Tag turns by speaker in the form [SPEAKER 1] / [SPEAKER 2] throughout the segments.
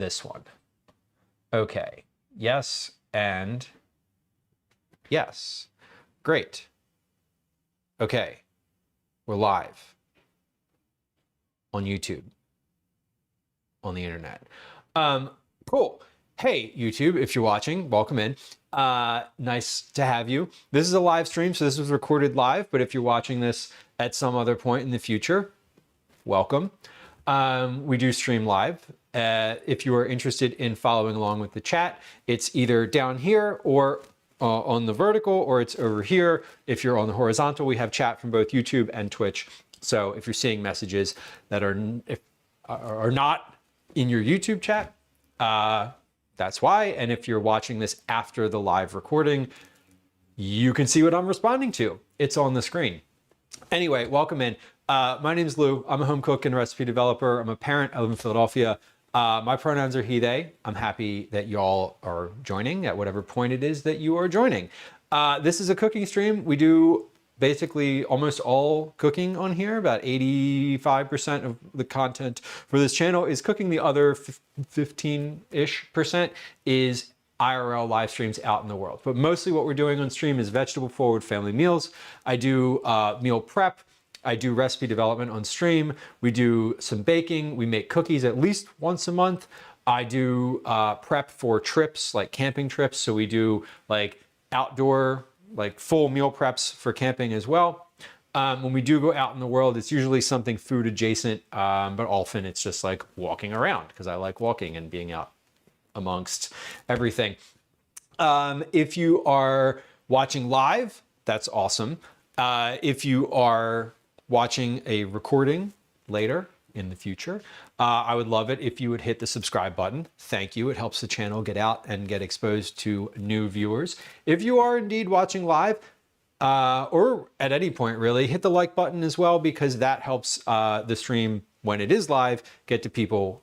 [SPEAKER 1] this one. Okay, yes, and yes. Great. Okay, we're live on YouTube, on the internet. Cool. Hey, YouTube, if you're watching, welcome in. Nice to have you. This is a live stream, so this was recorded live, but if you're watching this at some other point in the future, welcome. We do stream live. If you are interested in following along with the chat, it's either down here or on the vertical, or it's over here. If you're on the horizontal, we have chat from both YouTube and Twitch. So if you're seeing messages that are not in your YouTube chat, that's why. And if you're watching this after the live recording, you can see what I'm responding to. It's on the screen. Anyway, welcome in. My name is Lou. I'm a home cook and recipe developer. I'm a parent. I live in Philadelphia. My pronouns are he, they. I'm happy that y'all are joining at whatever point it is that you are joining. This is a cooking stream. We do basically almost all cooking on here. About 85% of the content for this channel is cooking. The other 15-ish% is IRL live streams out in the world. But mostly what we're doing on stream is vegetable forward family meals. I do meal prep. I do recipe development on stream. We do some baking. We make cookies at least once a month. I do prep for trips, like camping trips. So we do like outdoor, like full meal preps for camping as well. When we do go out in the world, it's usually something food adjacent, but often it's just like walking around because I like walking and being out amongst everything. If you are watching live, that's awesome. If you are watching a recording later in the future, I would love it if you would hit the subscribe button. Thank you. It helps the channel get out and get exposed to new viewers. If you are indeed watching live, or at any point really, hit the like button as well, because that helps the stream, when it is live, get to people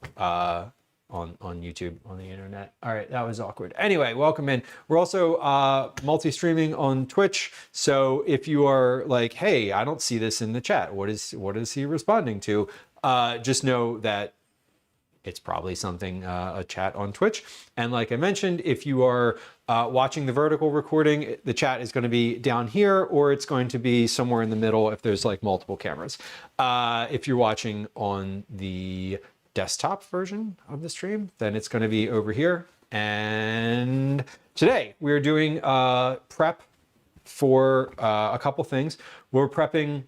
[SPEAKER 1] on YouTube, on the internet. All right, that was awkward. Anyway, welcome in. We're also multi-streaming on Twitch. So if you are like, hey, I don't see this in the chat, what is he responding to? Just know that it's probably something, a chat on Twitch. And like I mentioned, if you are watching the vertical recording, the chat is going to be down here, or it's going to be somewhere in the middle if there's like multiple cameras. If you're watching on the desktop version of the stream, then it's going to be over here. And today we're doing prep for a couple things. We're prepping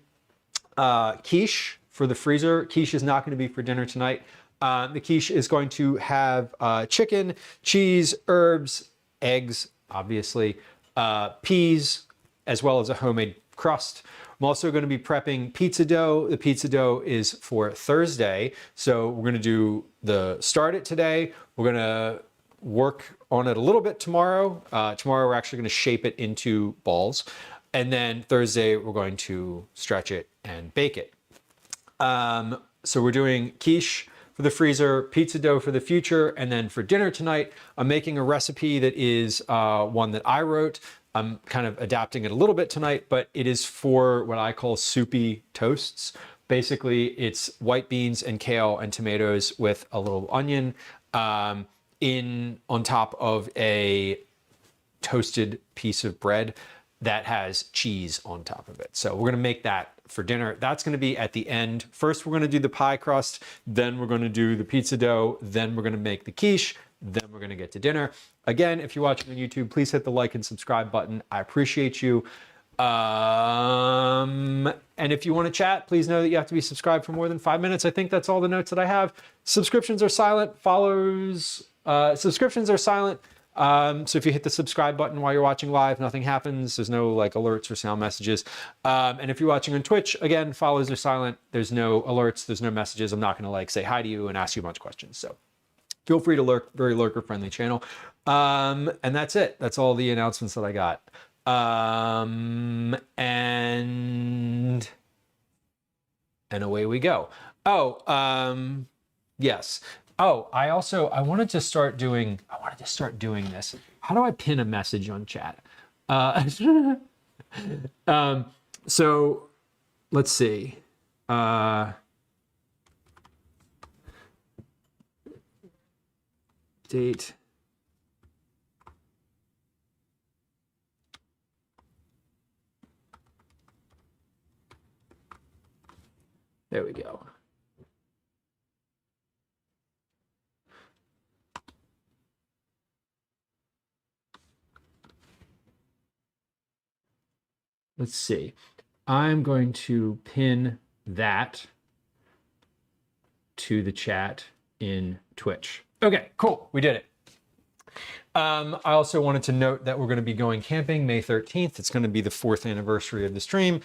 [SPEAKER 1] quiche for the freezer. Quiche is not going to be for dinner tonight. The quiche is going to have chicken, cheese, herbs, eggs, obviously, peas, as well as a homemade crust. I'm also going to be prepping pizza dough. The pizza dough is for Thursday. So we're going to start it today. We're going to work on it a little bit tomorrow. Tomorrow we're actually going to shape it into balls. And then Thursday we're going to stretch it and bake it. So we're doing quiche for the freezer, pizza dough for the future, and then for dinner tonight, I'm making a recipe that is one that I wrote. I'm kind of adapting it a little bit tonight, but it is for what I call soupy toasts. Basically, it's white beans and kale and tomatoes with a little onion on top of a toasted piece of bread that has cheese on top of it. So we're gonna make that for dinner. That's gonna be at the end. First, we're gonna do the pie crust, then we're gonna do the pizza dough, then we're gonna make the quiche, then we're gonna get to dinner. Again, if you're watching on YouTube, please hit the like and subscribe button. I appreciate you. And if you wanna chat, please know that you have to be subscribed for more than 5 minutes. I think that's all the notes that I have. Subscriptions are silent, subscriptions are silent. So if you hit the subscribe button while you're watching live, nothing happens. There's no like alerts or sound messages. And if you're watching on Twitch, again, follows are silent. There's no alerts. There's no messages. I'm not going to like say hi to you and ask you a bunch of questions. So feel free to lurk, very lurker friendly channel. And that's it. That's all the announcements that I got. And away we go. Oh, yes. Oh, I wanted to start doing this. How do I pin a message on chat? So let's see. Update. There we go. Let's see. I'm going to pin that to the chat in Twitch. Okay, cool. We did it. I also wanted to note that we're going to be going camping May 13th. It's going to be the 4th anniversary of the stream.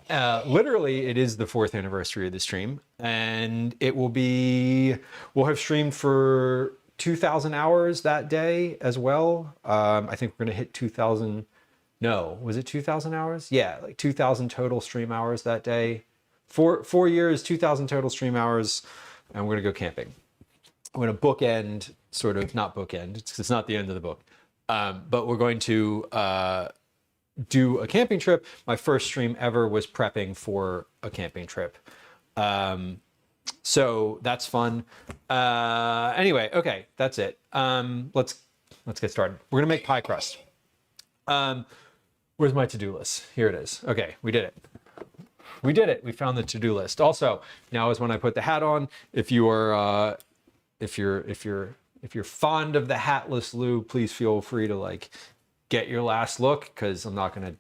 [SPEAKER 1] Literally, it is the 4th anniversary of the stream. And it will be, we'll have streamed for 2,000 hours that day as well. I think we're going to hit 2,000. No, was it 2,000 hours? Yeah, like 2,000 total stream hours that day. 4 years, 2,000 total stream hours, and we're gonna go camping. We're gonna bookend, sort of, not bookend, it's not the end of the book, but we're going to do a camping trip. My first stream ever was prepping for a camping trip. So that's fun. Anyway, okay, that's it. Let's get started. We're gonna make pie crust. Where's my to-do list? Here it is. Okay, we did it. We did it. We found the to-do list. Also, now is when I put the hat on. If you're fond of the hatless Lou, please feel free to like get your last look, because I'm not gonna,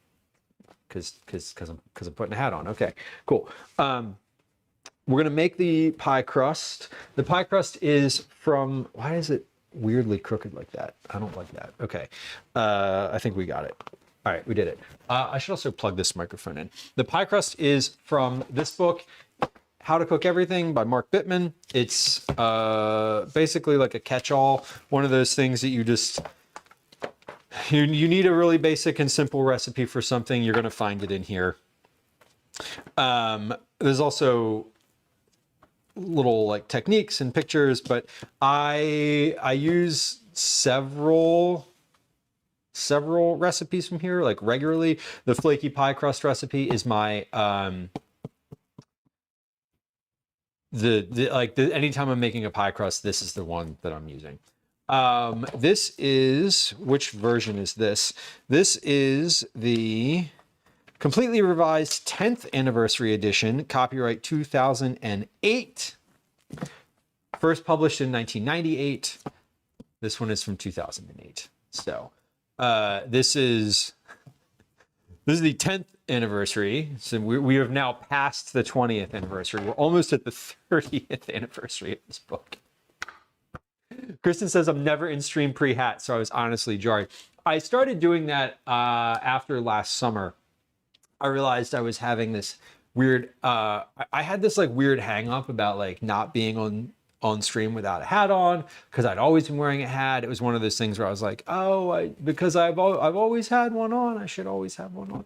[SPEAKER 1] because I'm putting a hat on. Okay, cool. We're gonna make the pie crust. The pie crust is from, why is it weirdly crooked like that? I don't like that. Okay, I think we got it. All right, we did it. I should also plug this microphone in. The pie crust is from this book, How to Cook Everything by Mark Bittman. It's basically like a catch-all, one of those things that you just, you need a really basic and simple recipe for something, you're gonna find it in here. There's also little like techniques and pictures, but I use several recipes from here, like regularly. The flaky pie crust recipe is my anytime I'm making a pie crust, this is the one that I'm using. This is, which version is this? This is the completely revised 10th anniversary edition, copyright 2008. First published in 1998. This one is from 2008. So this is the 10th anniversary. So we have now passed the 20th anniversary. We're almost at the 30th anniversary of this book. Kristen says, I'm never in stream pre-hat, so I was honestly jarred. I started doing that after last summer. I realized I was having this weird, I had this like weird hang up about like not being on stream without a hat on, because I'd always been wearing a hat. It was one of those things where I was like, oh, because I've always had one on, I should always have one on.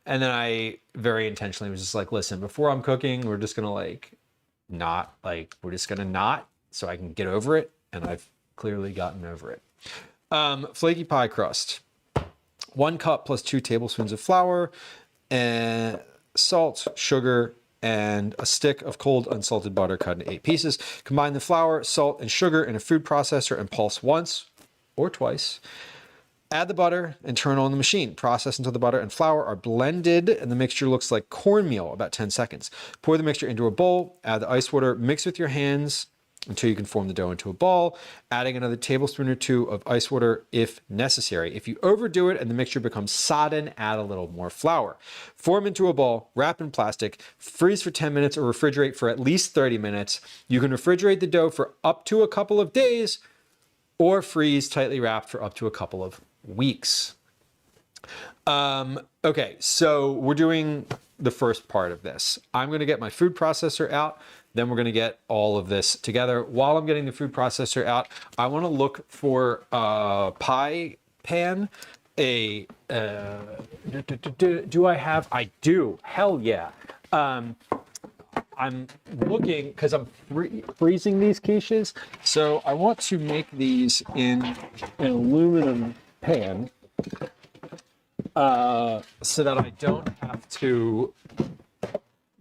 [SPEAKER 1] And then I very intentionally was just like, listen, before I'm cooking, we're just gonna we're just gonna not, so I can get over it. And I've clearly gotten over it. Flaky pie crust. 1 cup plus 2 tablespoons of flour, and salt, sugar, and a stick of cold unsalted butter cut into 8 pieces. Combine the flour, salt, and sugar in a food processor and pulse once or twice. Add the butter and turn on the machine. Process until the butter and flour are blended and the mixture looks like cornmeal, about 10 seconds. Pour the mixture into a bowl, add the ice water, mix with your hands until you can form the dough into a ball, adding another tablespoon or 2 of ice water if necessary. If you overdo it and the mixture becomes sodden, add a little more flour. Form into a ball, wrap in plastic, freeze for 10 minutes or refrigerate for at least 30 minutes. You can refrigerate the dough for up to a couple of days or freeze tightly wrapped for up to a couple of weeks. Okay, so we're doing the first part of this. I'm gonna get my food processor out. Then we're going to get all of this together. While I'm getting the food processor out, I want to look for a pie pan. Do I have? I do. Hell yeah. I'm looking, because I'm freezing these quiches. So I want to make these in an aluminum pan so that I don't have to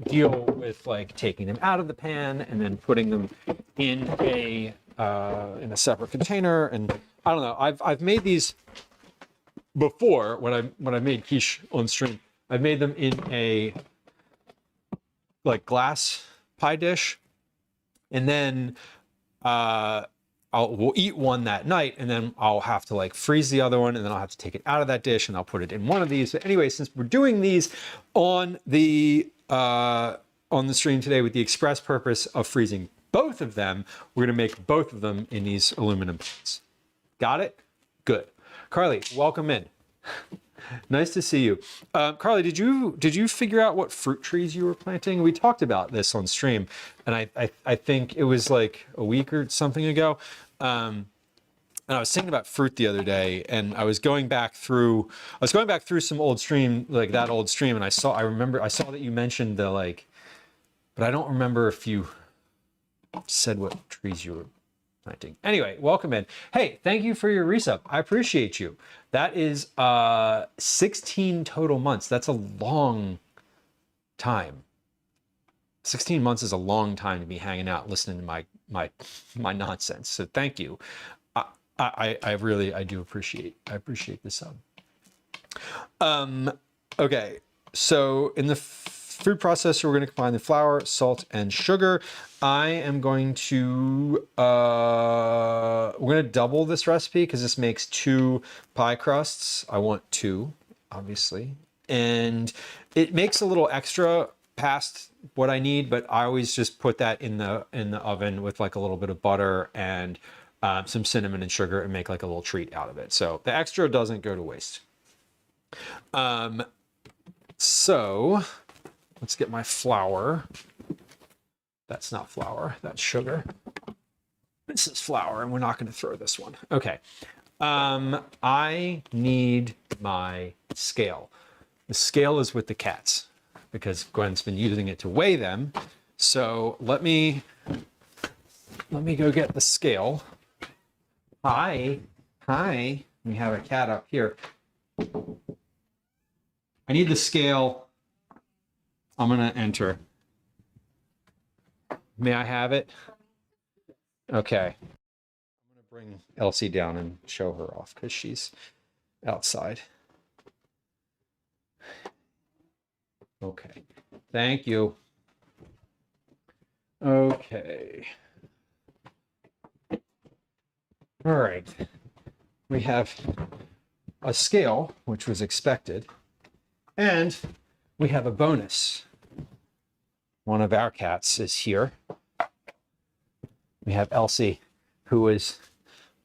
[SPEAKER 1] deal with like taking them out of the pan and then putting them in a in a separate container. And I don't know, I've made these before when I made quiche on stream. I've made them in a like glass pie dish, and then we'll eat one that night, and then I'll have to like freeze the other one, and then I'll have to take it out of that dish and I'll put it in one of these. But anyway, since we're doing these on the stream today with the express purpose of freezing both of them, we're gonna make both of them in these aluminum pans. Got it? Good. Carly, welcome in. Nice to see you. Carly, did you figure out what fruit trees you were planting? We talked about this on stream, and I think it was like a week or something ago. And I was thinking about fruit the other day, and I was going back through some old stream, like that old stream, and I saw that you mentioned the like, but I don't remember if you said what trees you were planting. Anyway, welcome in. Hey, thank you for your resub. I appreciate you. That is 16 total months. That's a long time. 16 months is a long time to be hanging out listening to my nonsense. So thank you. I really do appreciate the sub. Okay, so in the food processor, we're going to combine the flour, salt, and sugar. I am going to we're going to double this recipe because this makes 2 pie crusts. I want 2, obviously, and it makes a little extra past what I need, but I always just put that in the oven with like a little bit of butter and some cinnamon and sugar and make like a little treat out of it. So the extra doesn't go to waste. So let's get my flour. That's not flour, that's sugar. This is flour, and we're not going to throw this one. Okay. I need my scale. The scale is with the cats because Gwen's been using it to weigh them. So let me go get the scale. Hi. We have a cat up here. I need the scale. I'm going to enter. May I have it? Okay. I'm going to bring Elsie down and show her off because she's outside. Okay. Thank you. Okay. All right. We have a scale, which was expected, and we have a bonus. One of our cats is here. We have Elsie, who is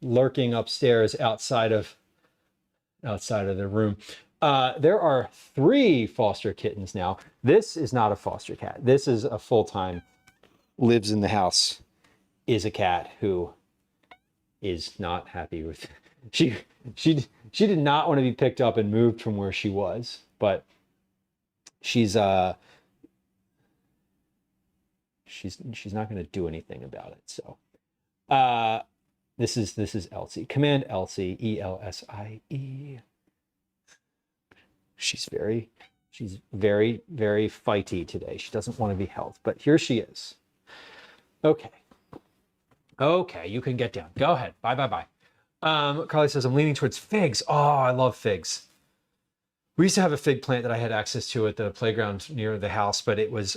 [SPEAKER 1] lurking upstairs outside of the room. There are 3 foster kittens now. This is not a foster cat. This is a full-time, lives in the house, is a cat who is not happy with. She did not want to be picked up and moved from where she was, but she's not going to do anything about it. So this is Elsie. Command Elsie, E-L-S-I-E. She's very fighty today. She doesn't want to be held, but here she is. Okay, you can get down. Go ahead. Bye. Carly says, I'm leaning towards figs. Oh, I love figs. We used to have a fig plant that I had access to at the playground near the house, but it was,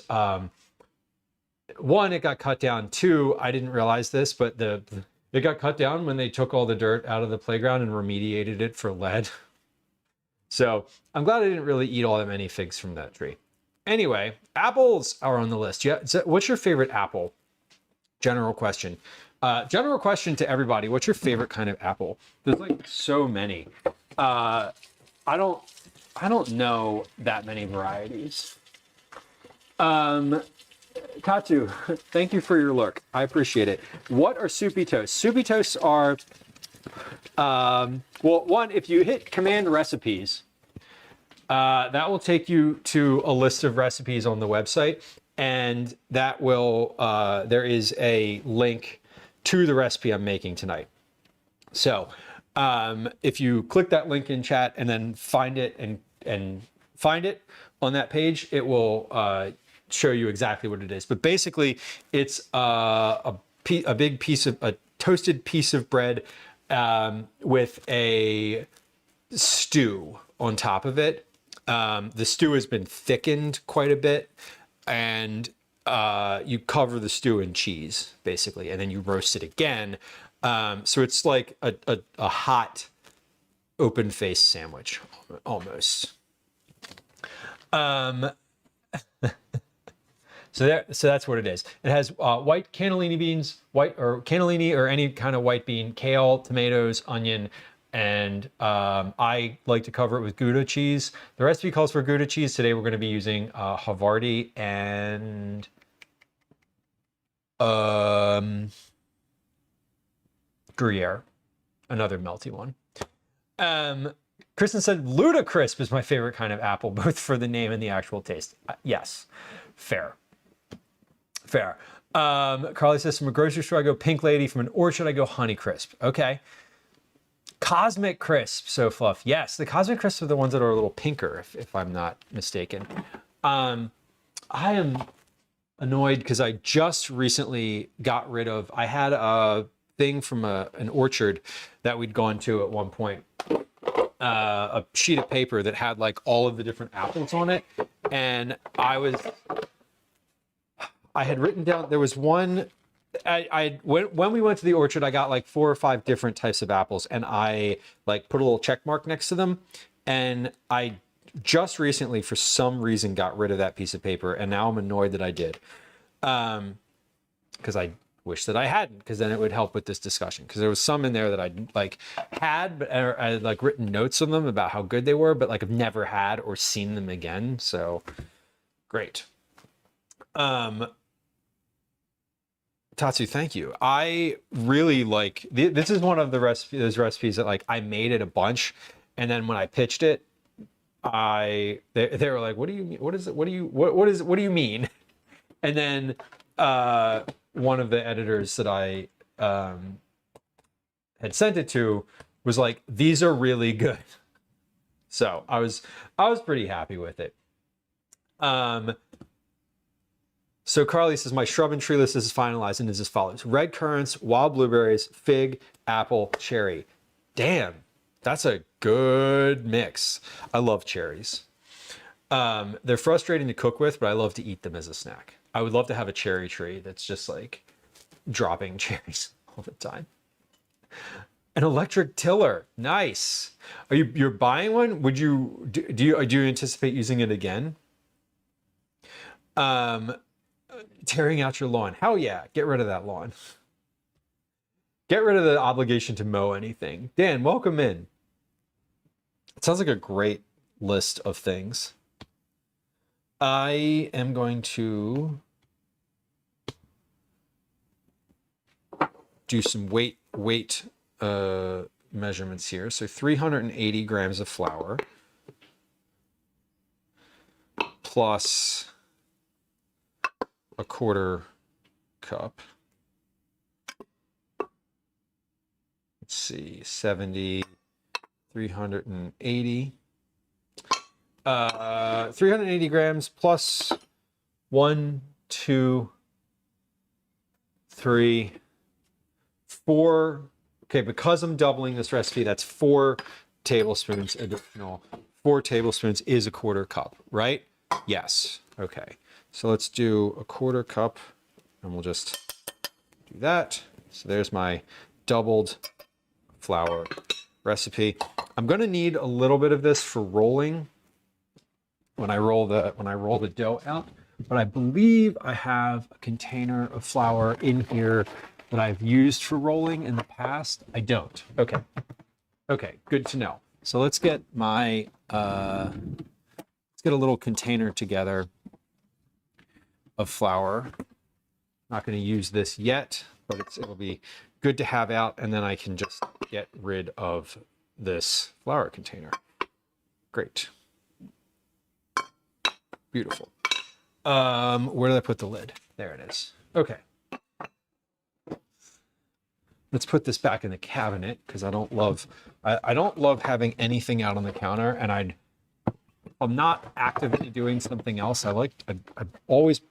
[SPEAKER 1] 1, it got cut down. 2, I didn't realize this, but it got cut down when they took all the dirt out of the playground and remediated it for lead. So I'm glad I didn't really eat all that many figs from that tree. Anyway, apples are on the list. Yeah, what's your favorite apple? General question. General question to everybody. What's your favorite kind of apple? There's like so many. I don't know that many varieties. Katu, thank you for your look. I appreciate it. What are Soupy toasts? Soupy toasts are, well, 1, if you hit command recipes, that will take you to a list of recipes on the website, and that will, there is a link to the recipe I'm making tonight. So if you click that link in chat and then find it and find it on that page, it will show you exactly what it is. But basically, it's a big piece of a toasted piece of bread with a stew on top of it. The stew has been thickened quite a bit, and you cover the stew in cheese, basically, and then you roast it again. So it's like a hot, open-faced sandwich, almost. So that's what it is. It has white cannellini beans, cannellini or any kind of white bean, kale, tomatoes, onion, and I like to cover it with Gouda cheese. The recipe calls for Gouda cheese. Today we're going to be using Havarti and Gruyere, another melty one. Kristen said Ludacrisp is my favorite kind of apple, both for the name and the actual taste. Yes, fair. Carly says, from a grocery store, I go Pink Lady. From an orchard, I go Honeycrisp. Okay. Cosmic Crisp, so fluff. Yes, the Cosmic Crisps are the ones that are a little pinker, if I'm not mistaken. I am annoyed because I just recently got rid of, I had a thing from an orchard that we'd gone to at one point, a sheet of paper that had like all of the different apples on it, and I had written down, there was one, when we went to the orchard, I got like 4 or 5 different types of apples, and I like put a little check mark next to them. And I just recently, for some reason, got rid of that piece of paper, and now I'm annoyed that I did. Because I wish that I hadn't, because then it would help with this discussion. Because there was some in there that I like had, but I had like written notes on them about how good they were, but like I've never had or seen them again. So great. Tatsu, thank you. I really like, this is one of those recipes that like I made it a bunch, and then when I pitched it, they were like, what do you mean? What is it? What do you mean? And then one of the editors that I had sent it to was like, these are really good. So I was pretty happy with it. So Carly says, my shrub and tree list is finalized and is as follows: red currants, wild blueberries, fig, apple, cherry. Damn, that's a good mix. I love cherries. They're frustrating to cook with, but I love to eat them as a snack. I would love to have a cherry tree that's just like dropping cherries all the time. An electric tiller, nice. You're buying one? Would you do you anticipate using it again? Tearing out your lawn. Hell yeah, get rid of that lawn. Get rid of the obligation to mow anything. Dan, welcome in. It sounds like a great list of things. I am going to do some weight measurements here. So 380 grams of flour plus a 1/4 cup. Let's see, 70, 380. 380 grams plus 1, 2, 3, 4. Okay, because I'm doubling this recipe, that's 4 tablespoons additional. 4 tablespoons is a 1/4 cup, right? Yes. Okay. So let's do a 1/4 cup, and we'll just do that. So there's my doubled flour recipe. I'm going to need a little bit of this for rolling when I roll the dough out, but I believe I have a container of flour in here that I've used for rolling in the past. I don't. Okay. Okay, good to know. So let's get my let's get a little container together of flour. Not going to use this yet, but it'll be good to have out, and then I can just get rid of this flour container. Great. Beautiful. Where did I put the lid? There it is. Okay. Let's put this back in the cabinet because I don't love having anything out on the counter, and I'm not actively doing something else. I almost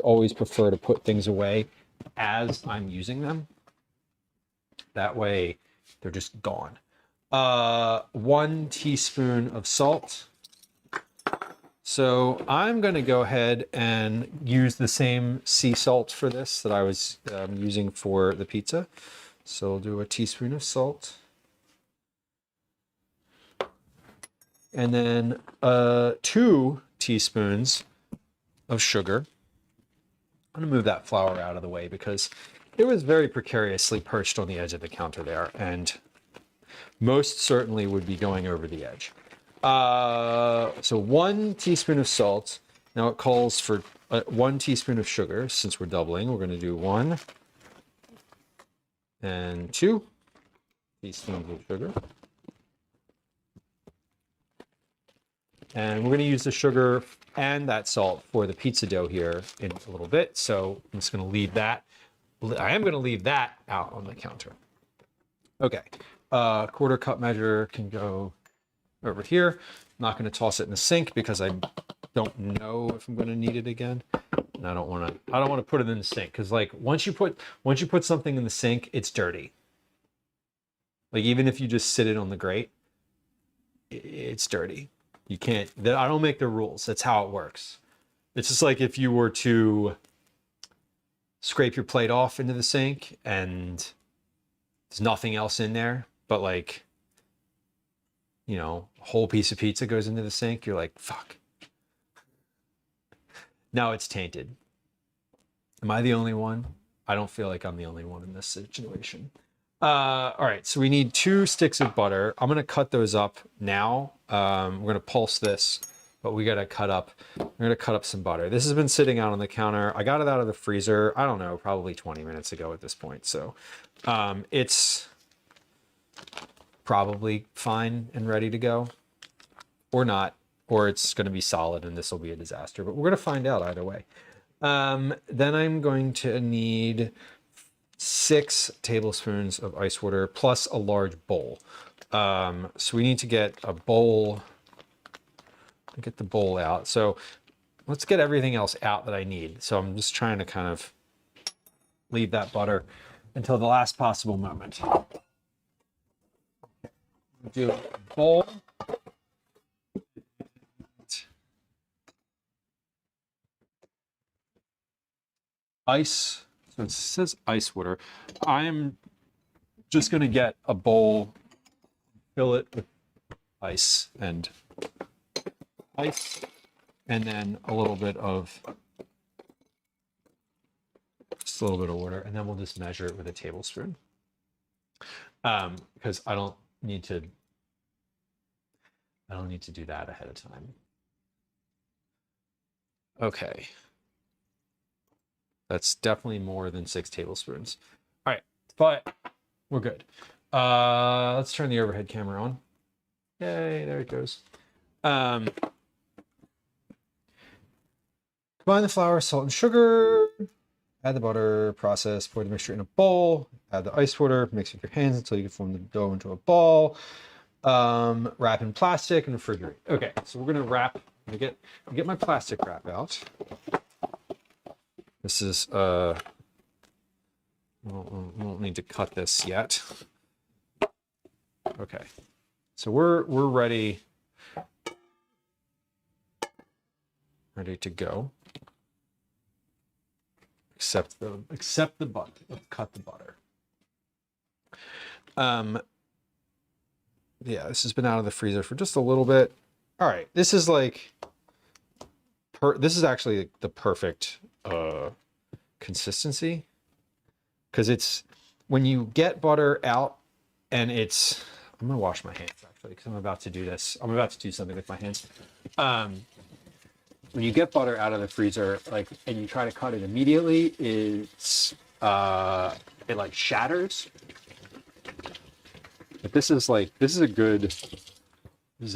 [SPEAKER 1] always prefer to put things away as I'm using them. That way they're just gone. 1 teaspoon of salt. So I'm going to go ahead and use the same sea salt for this that I was using for the pizza. So we'll do a teaspoon of salt. And then 2 teaspoons of sugar. I'm going to move that flour out of the way because it was very precariously perched on the edge of the counter there, and most certainly would be going over the edge. So 1 teaspoon of salt. Now it calls for 1 teaspoon of sugar. Since we're doubling, we're going to do 1 and 2 teaspoons of sugar. And we're going to use the sugar and that salt for the pizza dough here in a little bit. So I'm just going to leave that. I am going to leave that out on the counter. Okay. 1/4 cup measure can go over here. I'm not going to toss it in the sink because I don't know if I'm going to need it again. And I don't want to put it in the sink because, like, once you put something in the sink, it's dirty. Like, even if you just sit it on the grate, it's dirty. You can't, I don't make the rules. That's how it works. It's just like if you were to scrape your plate off into the sink and there's nothing else in there, but, like, you know, a whole piece of pizza goes into the sink, you're like, fuck. Now it's tainted. Am I the only one? I don't feel like I'm the only one in this situation. All right, so we need 2 sticks of butter. I'm gonna cut those up now. We're gonna pulse this, but we're gonna cut up some butter. This has been sitting out on the counter. I got it out of the freezer, I don't know, probably 20 minutes ago at this point. So it's probably fine and ready to go, or not, or it's gonna be solid and this will be a disaster, but we're gonna find out either way. Then I'm going to need 6 tablespoons of ice water plus a large bowl. So we need to get a bowl, get the bowl out. So let's get everything else out that I need. So I'm just trying to kind of leave that butter until the last possible moment. Do a bowl. Ice. So it says ice water. I'm just going to get a bowl, fill it with ice, and then a little bit of, just a little bit of water, and then we'll just measure it with a tablespoon. Because I don't need to do that ahead of time. Okay. That's definitely more than 6 tablespoons. All right, but we're good. Let's turn the overhead camera on. Yay, there it goes. Combine the flour, salt, and sugar. Add the butter, process, pour the mixture in a bowl. Add the ice water, mix with your hands until you can form the dough into a ball. Wrap in plastic and refrigerate. Okay, so we're gonna wrap. I'm gonna get my plastic wrap out. This is, we won't need to cut this yet. Okay, so we're ready to go. Except the butter. Let's cut the butter. Yeah, this has been out of the freezer for just a little bit. All right, this is like, this is actually the perfect consistency, because it's, when you get butter out and it's, I'm gonna wash my hands actually because I'm about to do this. I'm about to do something with my hands. When you get butter out of the freezer, like, and you try to cut it immediately, it's it like shatters. But this is a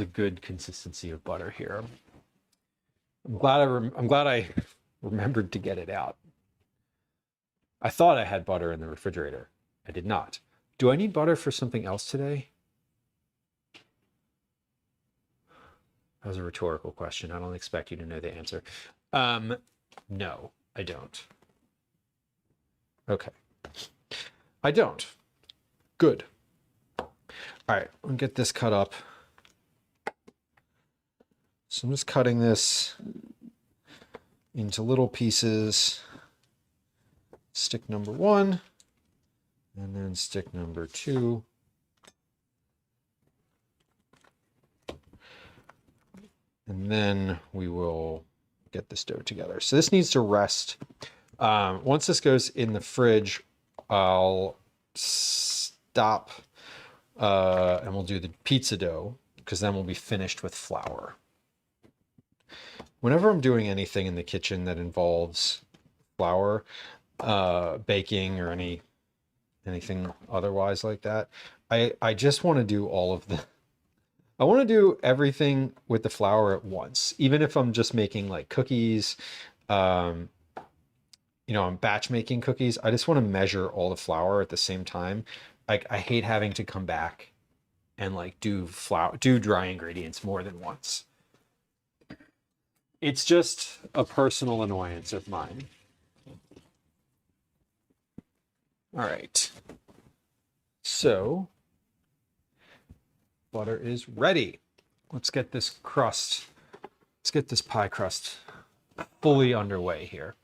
[SPEAKER 1] good consistency of butter here. I'm glad I remembered to get it out. I thought I had butter in the refrigerator. I did not. Do I need butter for something else today? That was a rhetorical question. I don't expect you to know the answer. No, I don't. Okay. I don't. Good. All right, I'll get this cut up. So I'm just cutting this into little pieces. Stick number 1, and then stick number 2. And then we will get this dough together. So this needs to rest. Once this goes in the fridge, I'll stop and we'll do the pizza dough, because then we'll be finished with flour. Whenever I'm doing anything in the kitchen that involves flour, baking or anything otherwise like that, I just want to do all of I want to do everything with the flour at once, even if I'm just making like cookies. I'm batch making cookies. I just want to measure all the flour at the same time. Like, I hate having to come back and like do dry ingredients more than once. It's just a personal annoyance of mine. All right. So butter is ready. Let's get this pie crust fully underway here.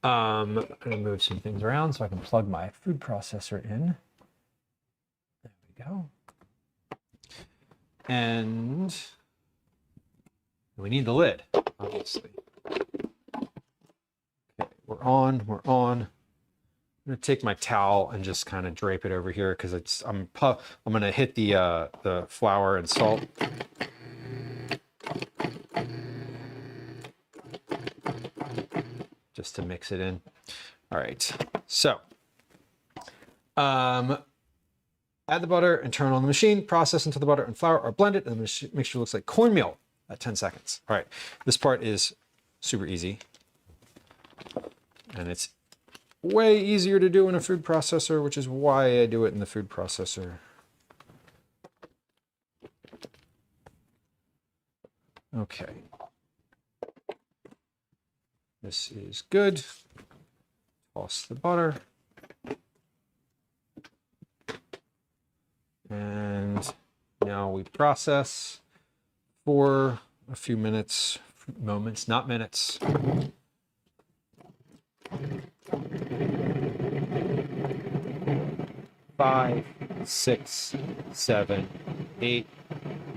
[SPEAKER 1] I'm gonna move some things around so I can plug my food processor in. There we go. And we need the lid, obviously. Okay, we're on. I'm gonna take my towel and just kind of drape it over here, because I'm gonna hit the flour and salt. Just to mix it in. All right, so add the butter and turn on the machine. Process until the butter and flour are blended, and the mixture looks like cornmeal at 10 seconds. All right, this part is super easy, and it's way easier to do in a food processor, which is why I do it in the food processor. Okay. This is good. Toss the butter. And now we process for a few moments, not minutes. 5, 6, 7, 8,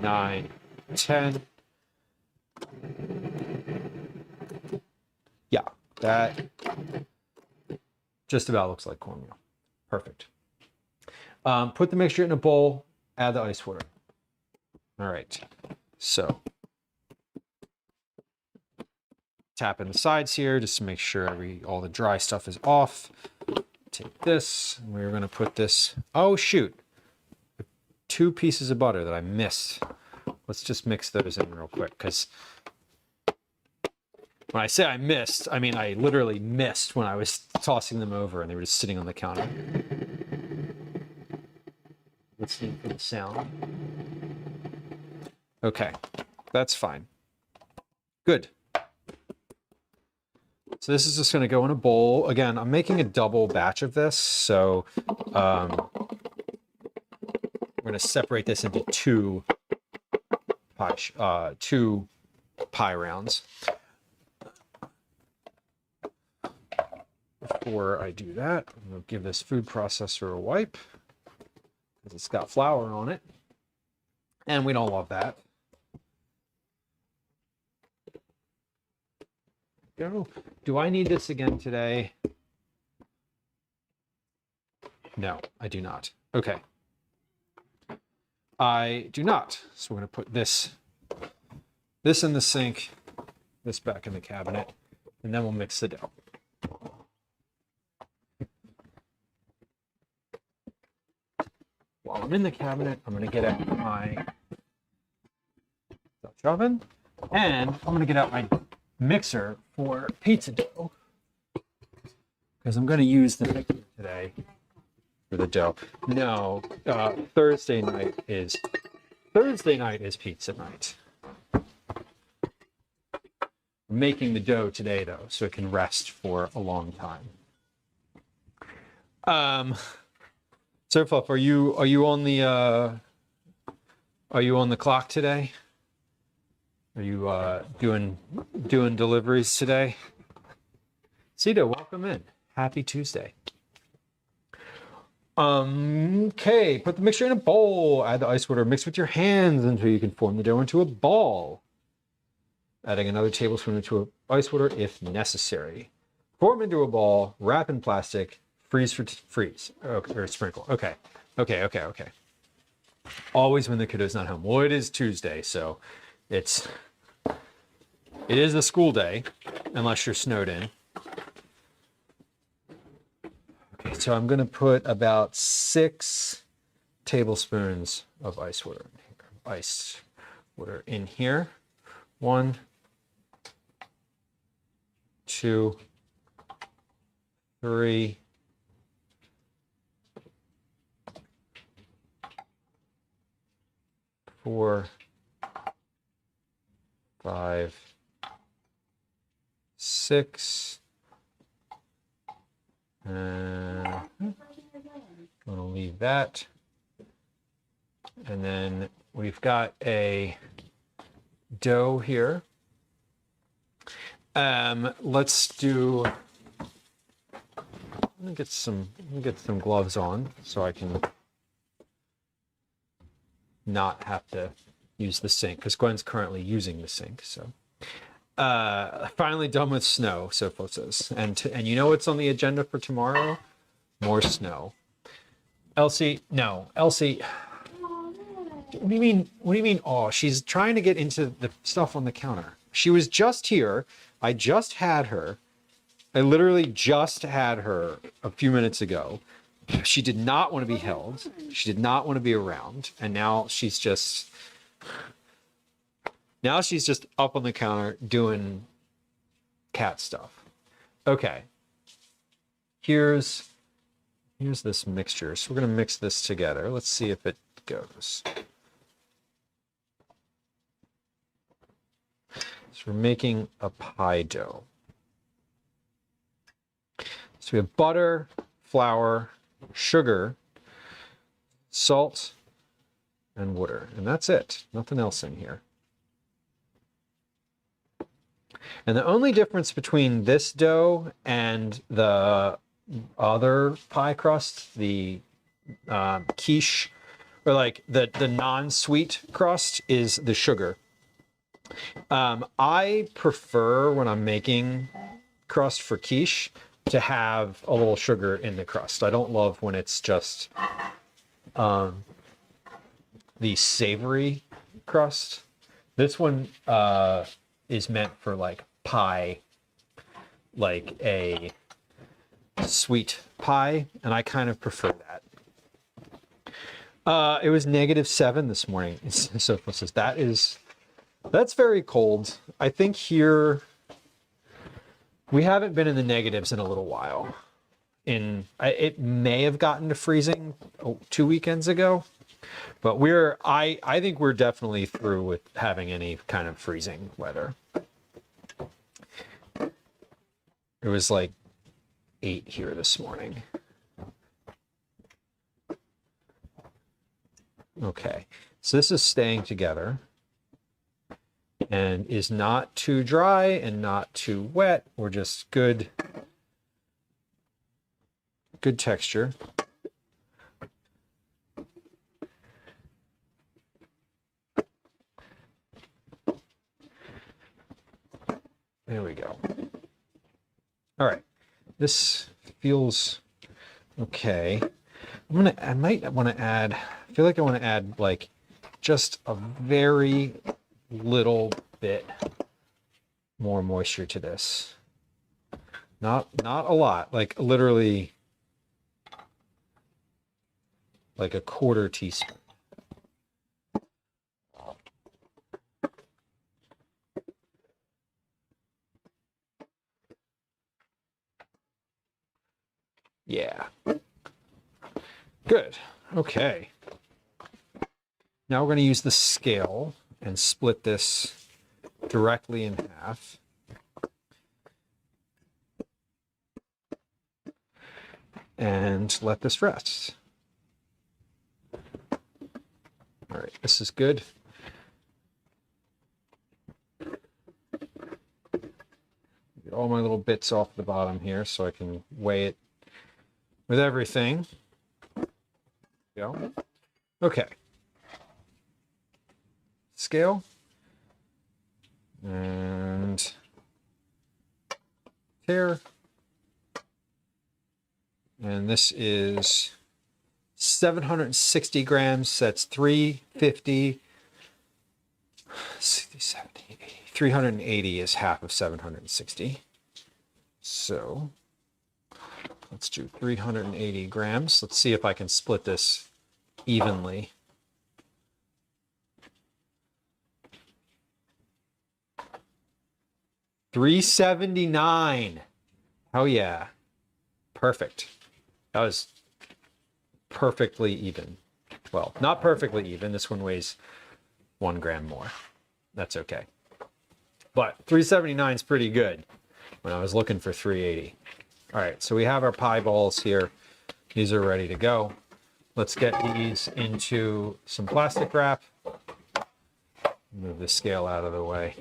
[SPEAKER 1] 9, 10. Yeah, that just about looks like cornmeal. Perfect. Put the mixture in a bowl, add the ice water. All right, so tap in the sides here just to make sure all the dry stuff is off. Take this, and we're gonna put this, oh shoot, 2 pieces of butter that I missed. Let's just mix those in real quick, because when I say I missed, I mean I literally missed when I was tossing them over and they were just sitting on the counter. Listening for the sound. Okay, that's fine. Good. So this is just going to go in a bowl. Again, I'm making a double batch of this, so we're going to separate this into two pie rounds. Before I do that, I'm going to give this food processor a wipe, because it's got flour on it, and we don't love that. Go. Do I need this again today? No, I do not. Okay. I do not. So we're going to put this in the sink, this back in the cabinet, and then we'll mix the dough. While I'm in the cabinet, I'm going to get out my Dutch oven, and I'm going to get out my mixer for pizza dough, because I'm going to use the mixer today for the dough. No, Thursday night is pizza night. I'm making the dough today though, so it can rest for a long time. Sir Fluff, are you on the clock today? Are you doing deliveries today? Sita, welcome in. Happy Tuesday. Okay, put the mixture in a bowl. Add the ice water. Mix with your hands until you can form the dough into a ball. Adding another tablespoon into ice water if necessary. Form into a ball. Wrap in plastic. Freeze. Or sprinkle. Okay. Always when the kiddo's not home. Well, it is Tuesday, so it is a school day, unless you're snowed in. Okay, so I'm going to put about 6 tablespoons of ice water in here. 1, 2, 3, 4, 5, 6. I'm going to leave that. And then we've got a dough here. Let's do. Let me get some gloves on so I can not have to use the sink, because Gwen's currently using the sink. So finally done with snow, so Flo says. And you know what's on the agenda for tomorrow? More snow. Elsie, no. Elsie, what do you mean? What do you mean? Oh, she's trying to get into the stuff on the counter. She was just here. I just had her. I literally just had her a few minutes ago. She did not want to be held. She did not want to be around. And now she's just up on the counter doing cat stuff. Okay. Here's this mixture. So we're going to mix this together. Let's see if it goes. So we're making a pie dough. So we have butter, flour, sugar, salt, and water. And that's it. Nothing else in here. And the only difference between this dough and the other pie crust, the quiche, or like the non-sweet crust, is the sugar. I prefer, when I'm making crust for quiche, to have a little sugar in the crust. I don't love when it's just the savory crust. This one is meant for like pie, like a sweet pie, and I kind of prefer that. It was -7 this morning. So says that's very cold. I think here we haven't been in the negatives in a little while. It may have gotten to freezing 2 weekends ago, but I think we're definitely through with having any kind of freezing weather. It was like 8 here this morning. Okay, so this is staying together and is not too dry and not too wet. We're just good texture. There we go. All right, this feels okay. I might want to add, I feel like I want to add like just a very little bit more moisture to this. Not a lot, like literally like a 1/4 teaspoon. Yeah. Good. Okay. Now we're going to use the scale and split this directly in half. And let this rest. All right, this is good. Get all my little bits off the bottom here so I can weigh it with everything. Go. Okay. Scale. And tear. And this is 760 grams. That's 350. 60, 70, 80. 380 is half of 760. So let's do 380 grams. Let's see if I can split this evenly. $3.79. Oh yeah. Perfect. That was perfectly even. Well, not perfectly even. This one weighs 1 gram more. That's okay. But 379 is pretty good when I was looking for 380. All right, so we have our pie balls here. These are ready to go. Let's get these into some plastic wrap. Move the scale out of the way.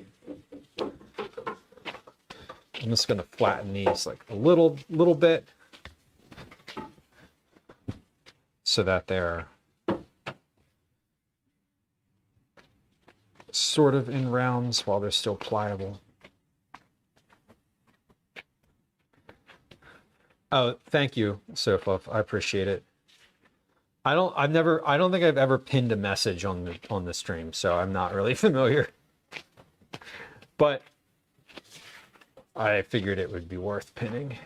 [SPEAKER 1] I'm just going to flatten these like a little bit so that they're sort of in rounds while they're still pliable. Oh, thank you, Sofluff. I appreciate it. I don't think I've ever pinned a message on the stream, so I'm not really familiar. But I figured it would be worth pinning.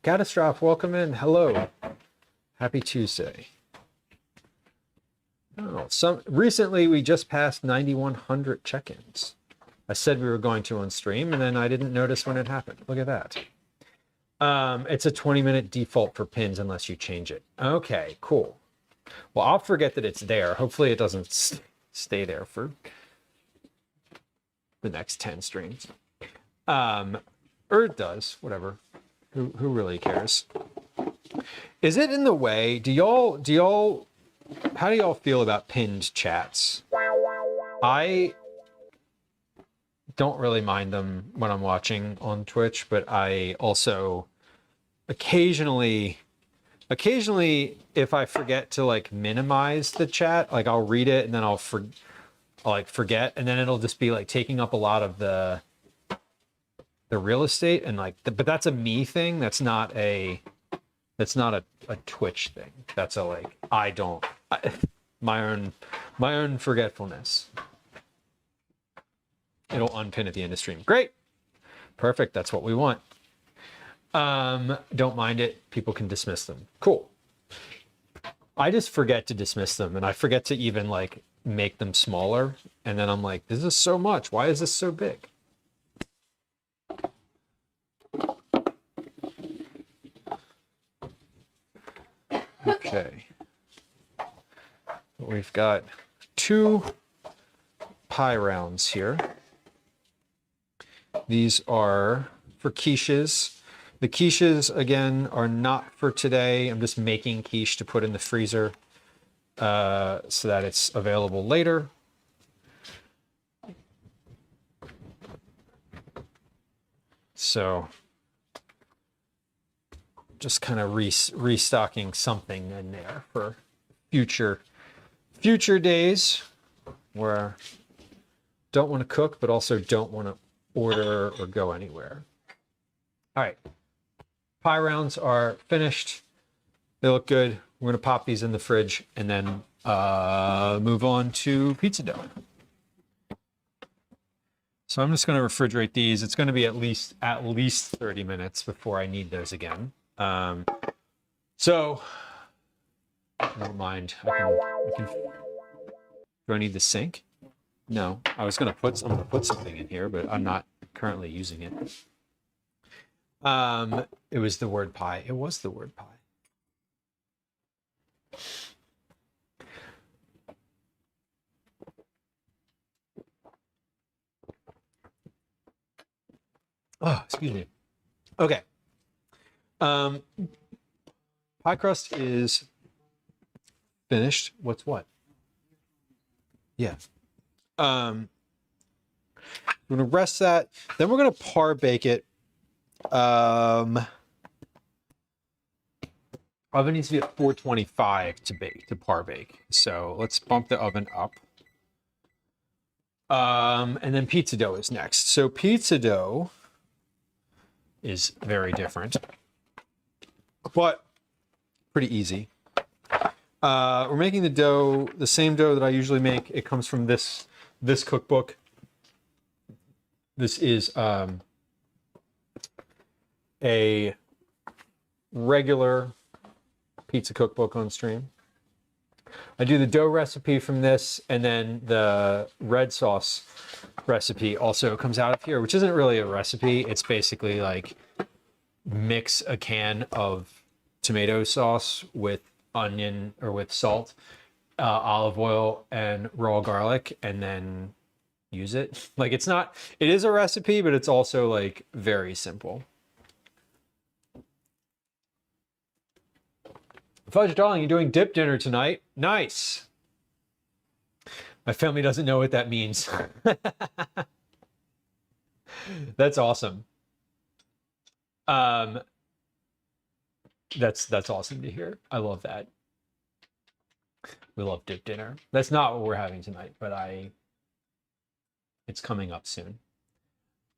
[SPEAKER 1] Catastrophe, welcome in. Hello. Happy Tuesday. Oh, recently we just passed 9,100 check-ins. I said we were going to on stream, and then I didn't notice when it happened. Look at that. It's a 20-minute default for pins unless you change it. Okay, cool. Well, I'll forget that it's there. Hopefully it doesn't stay there for the next 10 streams. Or it does, whatever. Who really cares? Is it in the way? How do y'all feel about pinned chats? I don't really mind them when I'm watching on Twitch, but I also occasionally if I forget to like minimize the chat, like I'll read it and then I'll forget, and then it'll just be like taking up a lot of the real estate, and like but that's a me thing. That's not a Twitch thing. That's a like my own forgetfulness. It'll unpin at the end of stream. Great. Perfect. That's what we want. Don't mind it. People can dismiss them. Cool. I just forget to dismiss them, and I forget to even like make them smaller. And then I'm like, this is so much. Why is this so big? Okay. We've got 2 pie rounds here. These are for quiches. The quiches, again, are not for today. I'm just making quiche to put in the freezer so that it's available later. So just kind of restocking something in there for future days where don't want to cook, but also don't want to order or go anywhere. All right. Pie rounds are finished. They look good. We're going to pop these in the fridge and then move on to pizza dough. So I'm just going to refrigerate these. It's going to be at least 30 minutes before I need those again. So never mind. Do I need the sink? No. I'm going to put something in here, but I'm not currently using it. It was the word pie. It was the word pie. Oh, excuse me. Okay. Pie crust is finished. What's what? Yeah. We're gonna rest that. Then we're gonna par bake it. Oven needs to be at 425 to bake, to par bake. So let's bump the oven up. And then pizza dough is next. So pizza dough is very different, but pretty easy. We're making the dough, the same dough that I usually make. It comes from this cookbook. This is a regular pizza cookbook on stream. I do the dough recipe from this, and then the red sauce recipe also comes out of here, which isn't really a recipe. It's basically like mix a can of tomato sauce with onion or with salt, olive oil, and raw garlic, and then use it. Like it is a recipe, but it's also like very simple. Fudge darling, you're doing dip dinner tonight. Nice. My family doesn't know what that means. That's awesome. That's awesome to hear. I love that. We love dip dinner. That's not what we're having tonight, but it's coming up soon.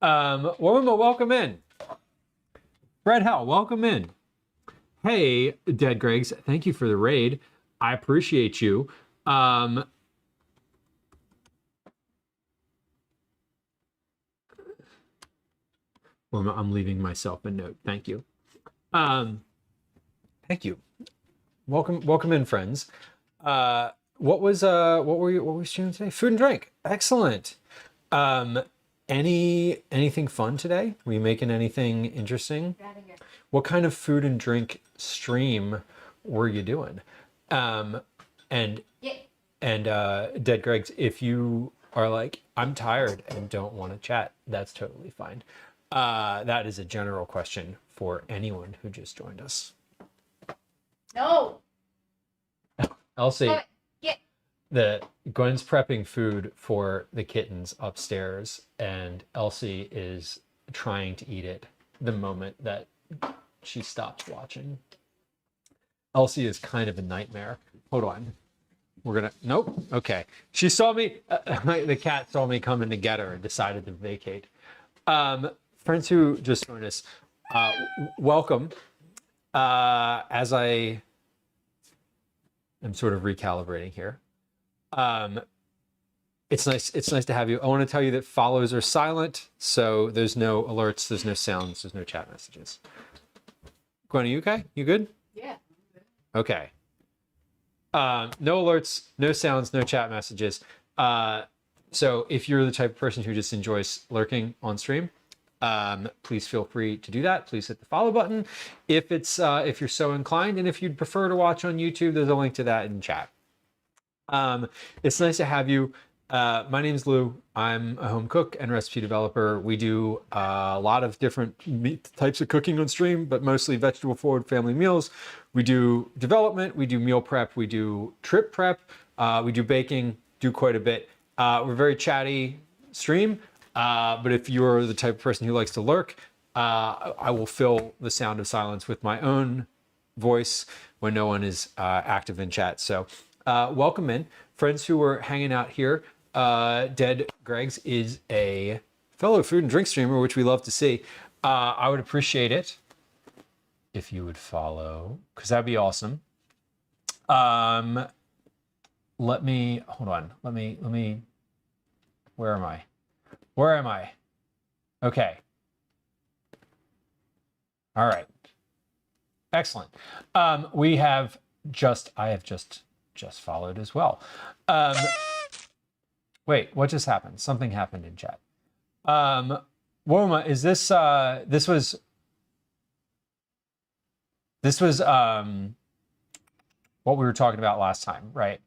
[SPEAKER 1] Welcome in. Fred Hell, welcome in. Hey, Dead Gregs, thank you for the raid. I appreciate you. I'm leaving myself a note. Thank you. Thank you. Welcome in, friends. What were you streaming today? Food and drink. Excellent. Anything fun today? Were you making anything interesting? What kind of food and drink stream were you doing? And Dead Gregs, if you are like, I'm tired and don't want to chat, that's totally fine. That is a general question for anyone who just joined us.
[SPEAKER 2] No.
[SPEAKER 1] Elsie, Gwen's prepping food for the kittens upstairs, and Elsie is trying to eat it the moment that she stops watching. Elsie is kind of a nightmare. Hold on. Nope. Okay. She saw me, the cat saw me coming to get her and decided to vacate. Friends who just joined us, welcome. As I am sort of recalibrating here. It's nice to have you. I want to tell you that follows are silent, so there's no alerts, there's no sounds, there's no chat messages. Gwen, are you okay? You good?
[SPEAKER 2] Yeah.
[SPEAKER 1] Okay. No alerts, no sounds, no chat messages. So if you're the type of person who just enjoys lurking on stream, please feel free to do that. Please hit the follow button if you're so inclined, and if you'd prefer to watch on YouTube, there's a link to that in chat. It's nice to have you. My name is Lou. I'm a home cook and recipe developer. We do a lot of different types of cooking on stream, but mostly vegetable forward family meals. We do development, we do meal prep, we do trip prep, we do baking, do quite a bit. We're a very chatty stream, but if you're the type of person who likes to lurk, I will fill the sound of silence with my own voice when no one is active in chat. So welcome in. Friends who are hanging out here, Dead Gregs is a fellow food and drink streamer, which we love to see. I would appreciate it if you would follow, because that'd be awesome. Hold on. Let me, where am I? Okay. All right. Excellent. I have just followed as well. Wait, what just happened? Something happened in chat. Woma, is this what we were talking about last time, right?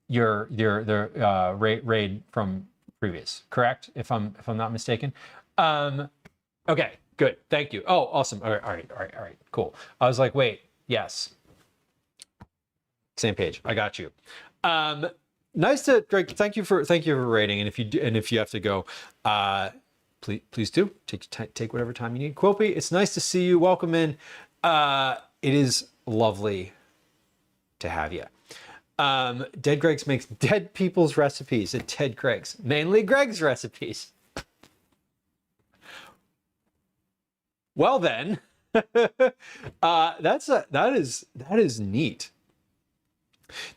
[SPEAKER 1] The raid from previous, correct? If I'm not mistaken. Okay, good. Thank you. Oh, awesome. All right. Cool. I was like, wait, yes. Same page. I got you. Nice to Greg. Thank you for rating. And if you have to go, please do take whatever time you need. Quilpy, it's nice to see you. Welcome in. It is lovely to have you. Dead Greg's makes dead people's recipes at Dead Greg's, mainly Greg's recipes. Well then, that is neat.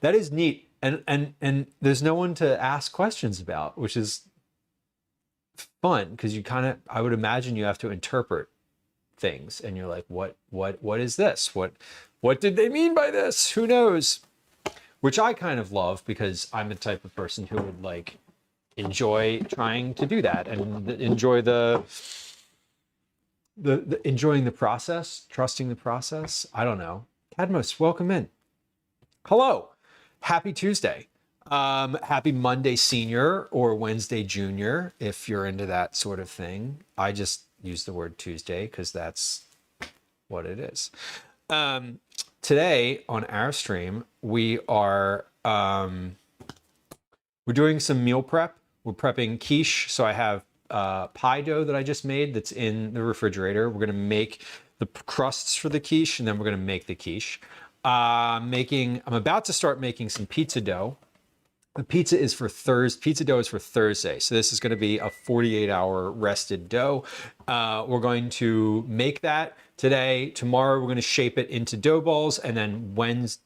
[SPEAKER 1] That is neat, and there's no one to ask questions about, which is fun because I would imagine you have to interpret things, and you're like, what is this? What did they mean by this? Who knows? Which I kind of love because I'm the type of person who would like enjoy trying to do that and enjoy enjoying the process, trusting the process. I don't know. Cadmos, welcome in. Hello. Happy Tuesday. Happy Monday Senior or Wednesday Junior if you're into that sort of thing. I just use the word Tuesday because that's what it is. Today on our stream, we're doing some meal prep. We're prepping quiche. So I have pie dough that I just made that's in the refrigerator. We're gonna make the crusts for the quiche, and then we're gonna make the quiche. I'm about to start making some pizza dough. The pizza is for Thursday. Pizza dough is for Thursday. So this is going to be a 48-hour rested dough. We're going to make that today. Tomorrow, we're going to shape it into dough balls. And then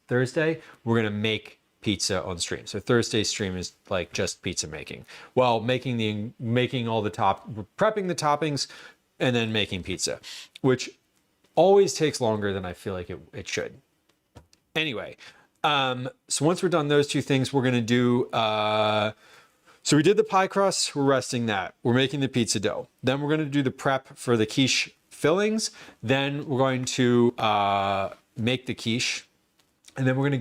[SPEAKER 1] Thursday, we're going to make pizza on stream. So Thursday's stream is like just pizza making. Well, prepping the toppings and then making pizza, which always takes longer than I feel like it should. Anyway, so once we're done those two things, we're going to do, so we did the pie crust, we're resting that. We're making the pizza dough. Then we're going to do the prep for the quiche fillings. Then we're going to make the quiche. And then we're going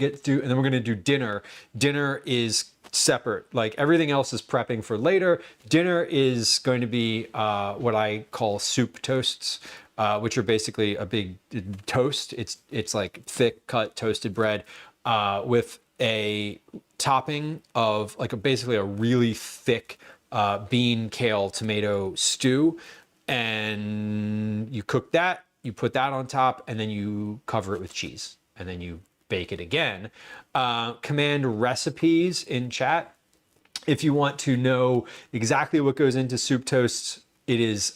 [SPEAKER 1] to do dinner. Dinner is separate. Like everything else is prepping for later. Dinner is going to be what I call soup toasts. Which are basically a big toast. It's like thick cut toasted bread with a topping of basically a really thick bean, kale, tomato stew. And you cook that, you put that on top, and then you cover it with cheese. And then you bake it again. Command recipes in chat. If you want to know exactly what goes into soup toasts, it is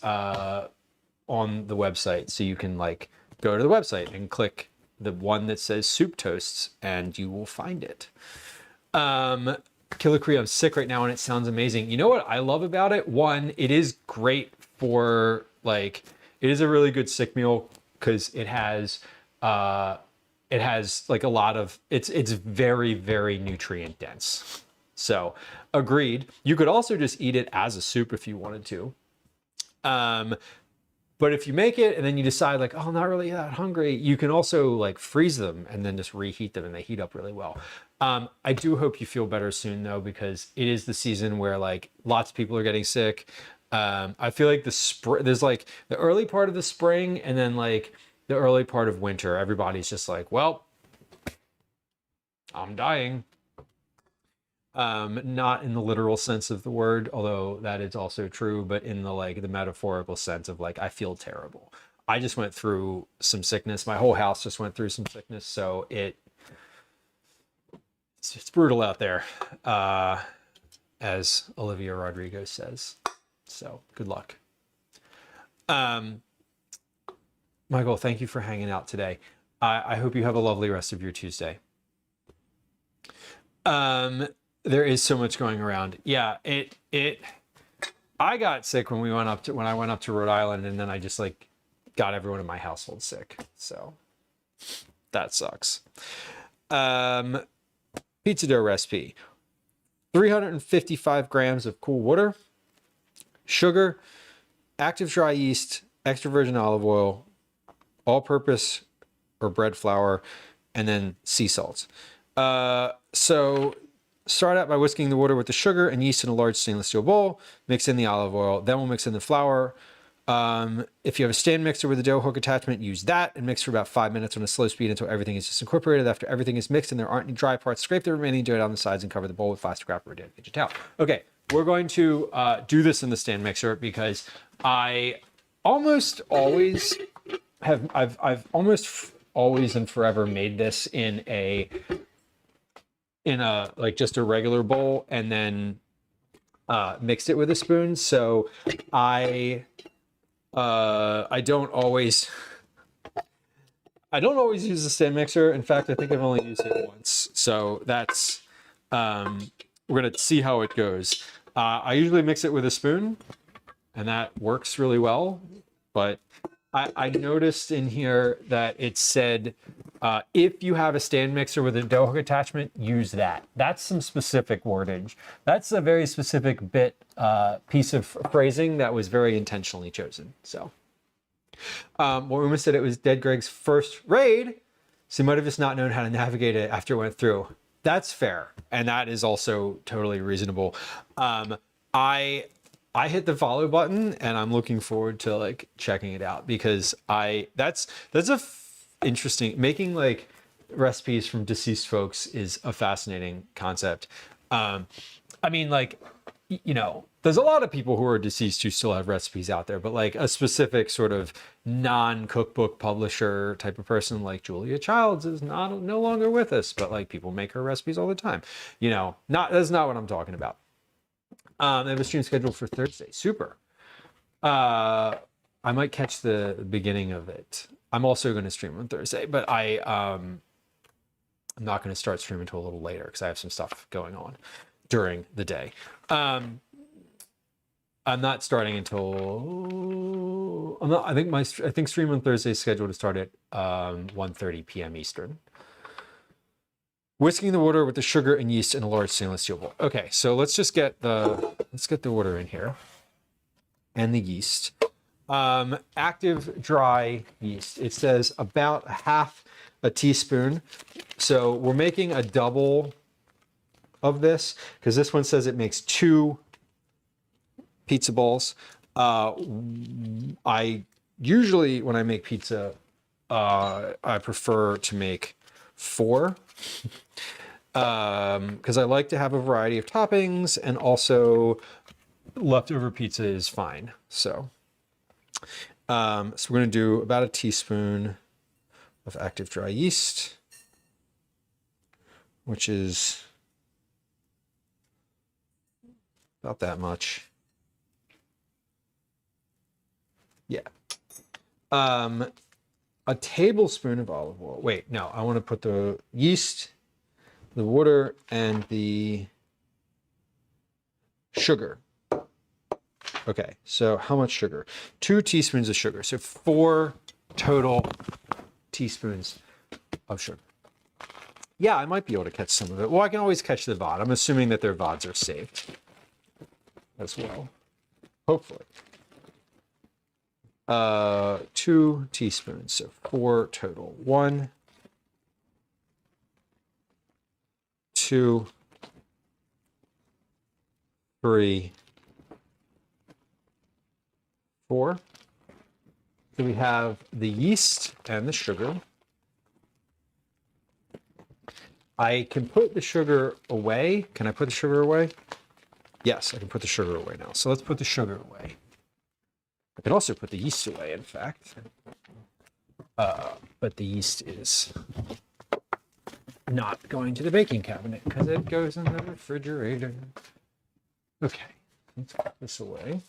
[SPEAKER 1] on the website, so you can go to the website and click the one that says soup toasts and you will find it. Killer Cree, I'm sick right now and it sounds amazing. You know what I love about it? One, it is great for it is a really good sick meal because it has a lot of it's very, very nutrient dense. So agreed. You could also just eat it as a soup if you wanted to. But if you make it and then you decide oh, I'm not really that hungry, you can also freeze them and then just reheat them and they heat up really well. I do hope you feel better soon though, because it is the season where lots of people are getting sick. I feel like there's the early part of the spring and then the early part of winter. Everybody's just well, I'm dying. Not in the literal sense of the word, although that is also true, but in the metaphorical sense of I feel terrible. I just went through some sickness. My whole house just went through some sickness, so it's brutal out there, as Olivia Rodrigo says. So good luck. Michael, thank you for hanging out today. I hope you have a lovely rest of your Tuesday. There is so much going around. Yeah, I got sick when I went up to Rhode Island, and then I just got everyone in my household sick. So that sucks. Pizza dough recipe: 355 grams of cool water, sugar, active dry yeast, extra virgin olive oil, all-purpose or bread flour, and then sea salt. So start out by whisking the water with the sugar and yeast in a large stainless steel bowl. Mix in the olive oil. Then we'll mix in the flour, If you have a stand mixer with a dough hook attachment, use that and mix for about 5 minutes on a slow speed until everything is just incorporated. After everything is mixed and there aren't any dry parts, scrape the remaining dough down the sides and cover the bowl with plastic wrap or a dedicated towel. Okay, we're going to do this in the stand mixer because I almost always I've almost always and forever made this in a like just a regular bowl and then mixed it with a spoon. So I don't always use the stand mixer. In fact, I think I've only used it once. So that's we're gonna see how it goes. I usually mix it with a spoon, and that works really well. But I noticed in here that it said if you have a stand mixer with a dough hook attachment, use that. That's some specific wordage. That's a very specific piece of phrasing that was very intentionally chosen. So, Wilma said it was Dead Greg's first raid, so he might have just not known how to navigate it after it went through. That's fair, and that is also totally reasonable. I hit the follow button and I'm looking forward to like checking it out because that's interesting. Making like recipes from deceased folks is a fascinating concept. I mean, like, you know, there's a lot of people who are deceased who still have recipes out there, but like a specific sort of non-cookbook publisher type of person like Julia Childs is no longer with us, but like people make her recipes all the time. You know, that's not what I'm talking about. I have a stream scheduled for Thursday. Super. I might catch the beginning of it. I'm also going to stream on Thursday, but I'm not going to start streaming until a little later because I have some stuff going on during the day. I'm not starting until I think stream on Thursday is scheduled to start at 1:30 p.m. Eastern. Whisking the water with the sugar and yeast in a large stainless steel bowl. Okay, so let's get the water in here and the yeast. Active dry yeast. It says about half a teaspoon. So we're making a double of this because this one says it makes 2 pizza balls. I usually, when I make pizza, I prefer to make 4 because I like to have a variety of toppings, and also leftover pizza is fine. So we're going to do about a teaspoon of active dry yeast, which is about that much. Yeah. A tablespoon of olive oil. Wait, no, I want to put the yeast, the water, and the sugar. Okay, so how much sugar? 2 teaspoons of sugar. So 4 total teaspoons of sugar. Yeah, I might be able to catch some of it. Well, I can always catch the VOD. I'm assuming that their VODs are saved as well. Hopefully. 2 teaspoons, so 4 total. 1, 2, 3, 4. So we have the yeast and the sugar. I can put the sugar away. Can I put the sugar away? Yes, I can put the sugar away now. So let's put the sugar away. I can also put the yeast away, in fact. But the yeast is not going to the baking cabinet because it goes in the refrigerator. Okay, let's put this away.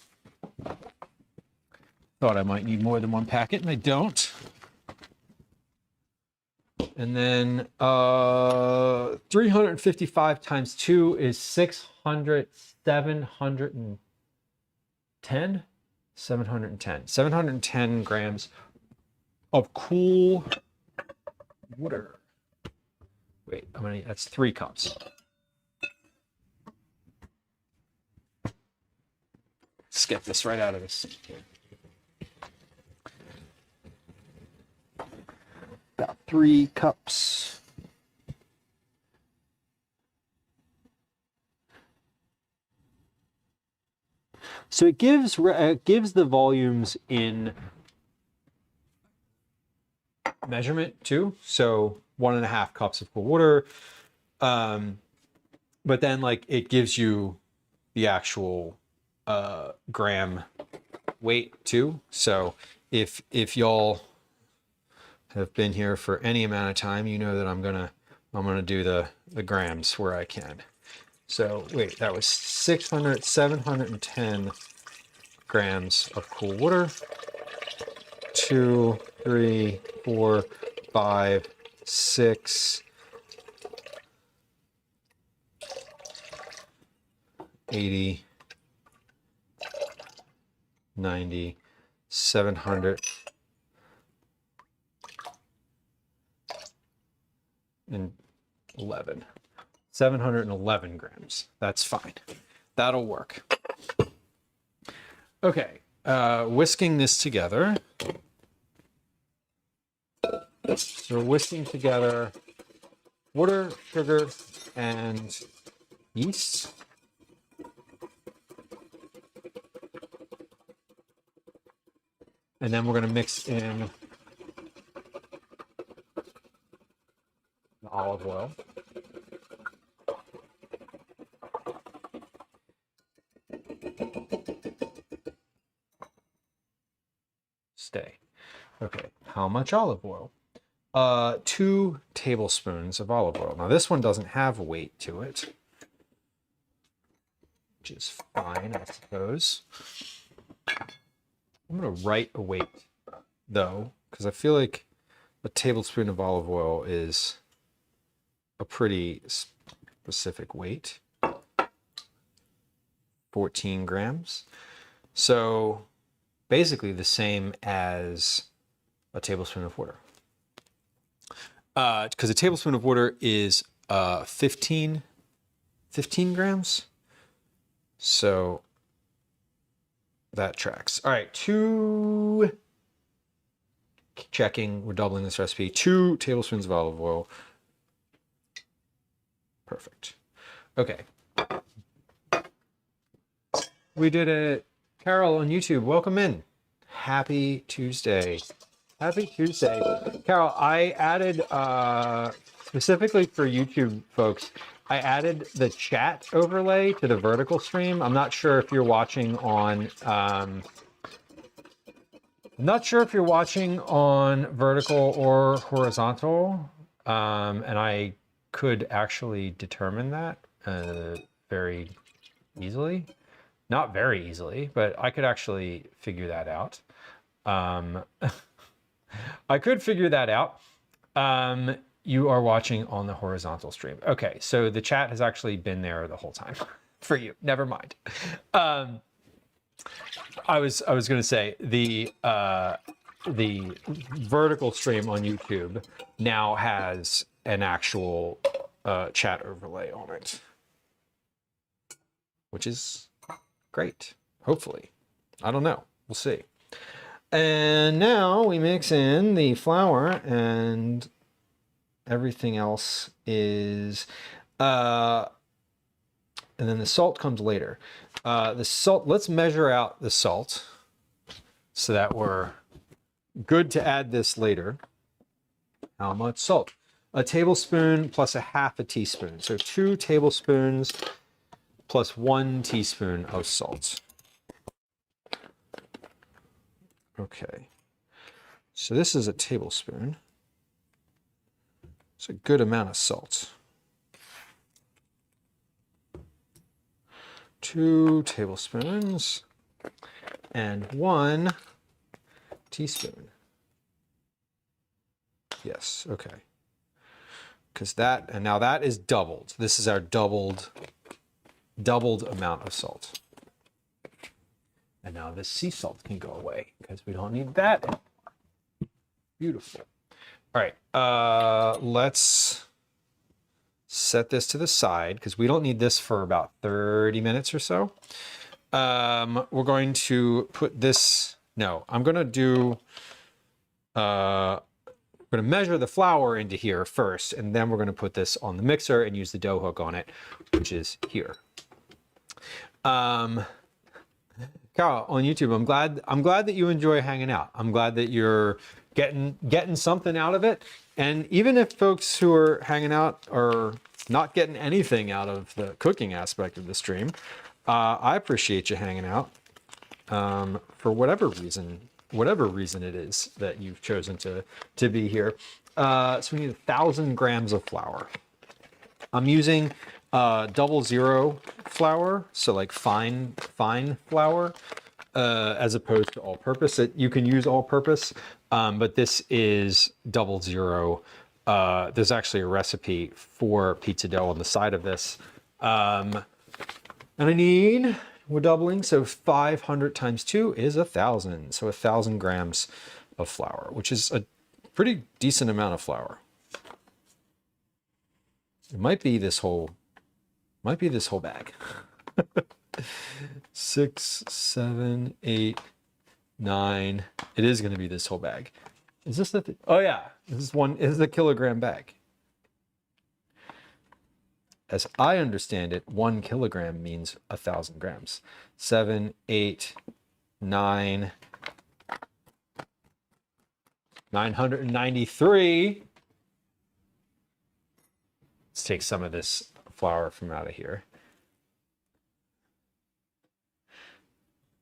[SPEAKER 1] Thought I might need more than 1 packet, and I don't. And then 355 times 2 is 710. 710 grams of cool water. Wait, that's 3 cups. Let's get this right out of this. About 3 cups. So it gives the volumes in measurement too. So 1.5 cups of cool water. But then like it gives you the actual gram weight too. So if y'all have been here for any amount of time, you know that I'm gonna do the grams where I can. So wait, that was 710 grams of cool water. 2, 3, 4, 5, 6, 80, 90, 700, and 11. 711 grams. That's fine. That'll work. Okay, whisking this together. So we're whisking together water, sugar, and yeast. And then we're going to mix in the olive oil. Stay. Okay, how much olive oil? 2 tablespoons of olive oil. Now this one doesn't have weight to it, which is fine, I suppose. I'm going to write a weight though, because I feel like a tablespoon of olive oil is a pretty specific weight. 14 grams. So basically the same as a tablespoon of water. Because a tablespoon of water is 15 grams. So that tracks. All right, checking, we're doubling this recipe. 2 tablespoons of olive oil. Perfect. Okay. We did it. Carol on YouTube, welcome in. Happy Tuesday. Happy Tuesday. Carol, I added, specifically for YouTube folks, I added the chat overlay to the vertical stream. I'm not sure if you're watching on, vertical or horizontal. And I could actually determine that very easily. Not very easily, but I could actually figure that out. I could figure that out. You are watching on the horizontal stream. Okay, so the chat has actually been there the whole time for you. Never mind. I was going to say the vertical stream on YouTube now has an actual chat overlay on it, which is great. Hopefully, I don't know. We'll see. And now we mix in the flour and everything else is, and then the salt comes later. The salt, let's measure out the salt so that we're good to add this later. How much salt? A tablespoon plus 1/2 teaspoon. So 2 tablespoons plus 1 teaspoon of salt. Okay, so this is a tablespoon. It's a good amount of salt. 2 tablespoons and 1 teaspoon. Yes, okay. Because that, and now that is doubled. This is our doubled amount of salt. And now the sea salt can go away because we don't need that anymore. Beautiful. All right, let's set this to the side because we don't need this for about 30 minutes or so. We're going to put this, no, I'm going to do, we're going to measure the flour into here first, and then we're going to put this on the mixer and use the dough hook on it, which is here. Carol on YouTube, I'm glad that you enjoy hanging out. I'm glad that you're getting something out of it. And even if folks who are hanging out are not getting anything out of the cooking aspect of the stream, I appreciate you hanging out for whatever reason it is that you've chosen to be here. So we need 1,000 grams of flour. I'm using 00 flour, so like fine flour, as opposed to all-purpose. You can use all-purpose, but this is 00. There's actually a recipe for pizza dough on the side of this. And we're doubling, so 500 times 2 is 1,000. So 1,000 grams of flour, which is a pretty decent amount of flour. It might be this whole bag. 6, 7, 8, 9. It is going to be this whole bag. Is this the? Oh yeah, this is a kilogram bag. As I understand it, 1 kilogram means 1,000 grams. 7, 8, 9, 993. Let's take some of this flour from out of here.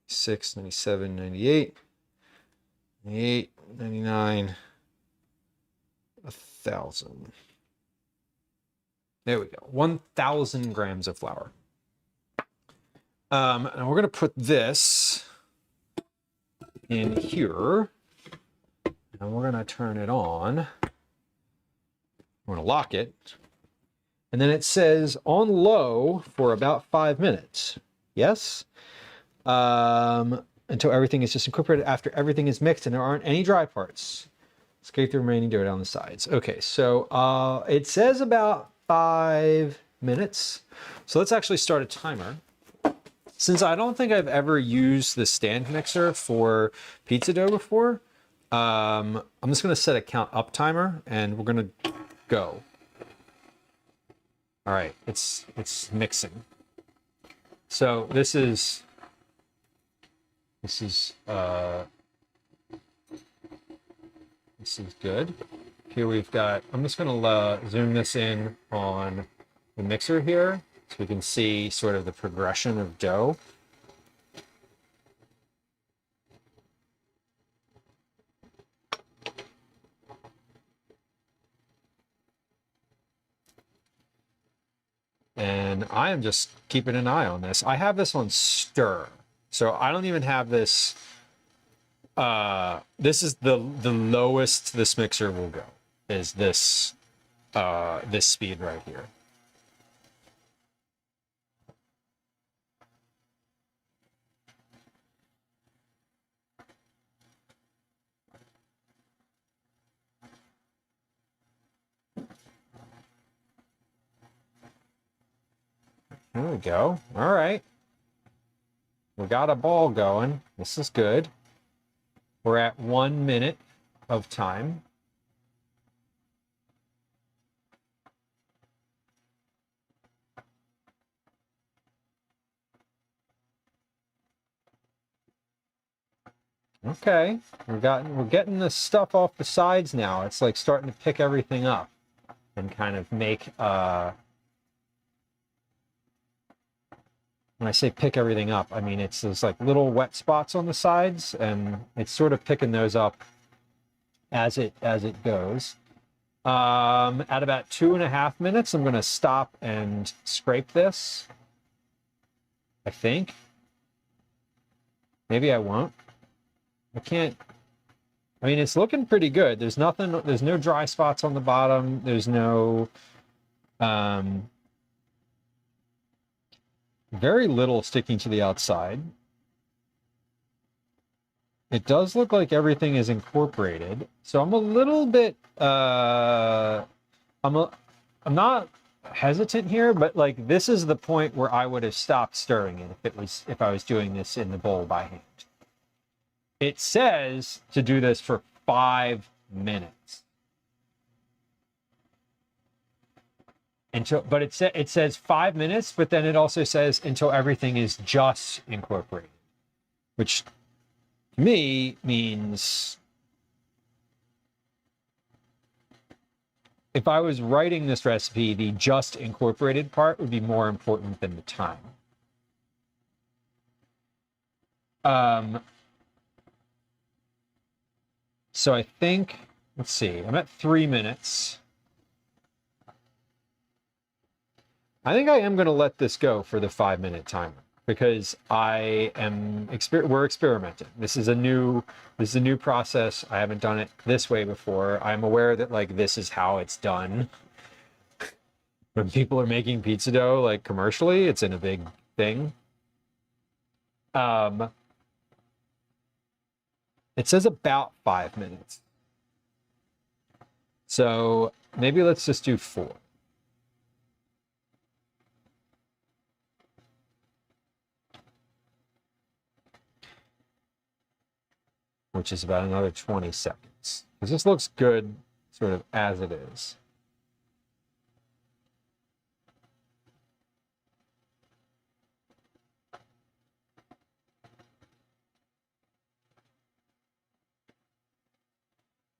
[SPEAKER 1] 6, 97, 98, 98, 99, 1,000. There we go. 1,000 grams of flour. And we're going to put this in here. And we're going to turn it on. We're going to lock it. And then it says on low for about 5 minutes. Yes? Until everything is just incorporated. After everything is mixed and there aren't any dry parts, scrape the remaining dough down the sides. Okay, so it says about 5 minutes. So let's actually start a timer. Since I don't think I've ever used the stand mixer for pizza dough before, I'm just going to set a count up timer and we're going to go. All right, it's mixing. So this is good. Here we've got, I'm just going to zoom this in on the mixer here so we can see sort of the progression of dough. And I am just keeping an eye on this. I have this on stir, so I don't even have this. This is the lowest this mixer will go. Is this this speed right here? There we go. All right. We got a ball going. This is good. We're at 1 minute of time. Okay. We're getting the stuff off the sides now. It's like starting to pick everything up and kind of make when I say pick everything up, I mean it's those like little wet spots on the sides, and it's sort of picking those up as it goes. At about 2.5 minutes, I'm going to stop and scrape this. I think. Maybe I won't. I can't. I mean, it's looking pretty good. There's nothing. There's no dry spots on the bottom. There's no. Very little sticking to the outside. It does look like everything is incorporated. So I'm a little bit, I'm not hesitant here, but like this is the point where I would have stopped stirring it if I was doing this in the bowl by hand. It says to do this for 5 minutes. But it says 5 minutes, but then it also says until everything is just incorporated. which to me means if I was writing this recipe, the just incorporated part would be more important than the time. So I think, let's see, I'm at 3 minutes. I think I am going to let this go for the 5-minute timer because we're experimenting. This is a new process. I haven't done it this way before. I'm aware that like this is how it's done. When people are making pizza dough like commercially, it's in a big thing. It says about 5 minutes. So maybe let's just do 4. Which is about another 20 seconds. Because this looks good sort of as it is.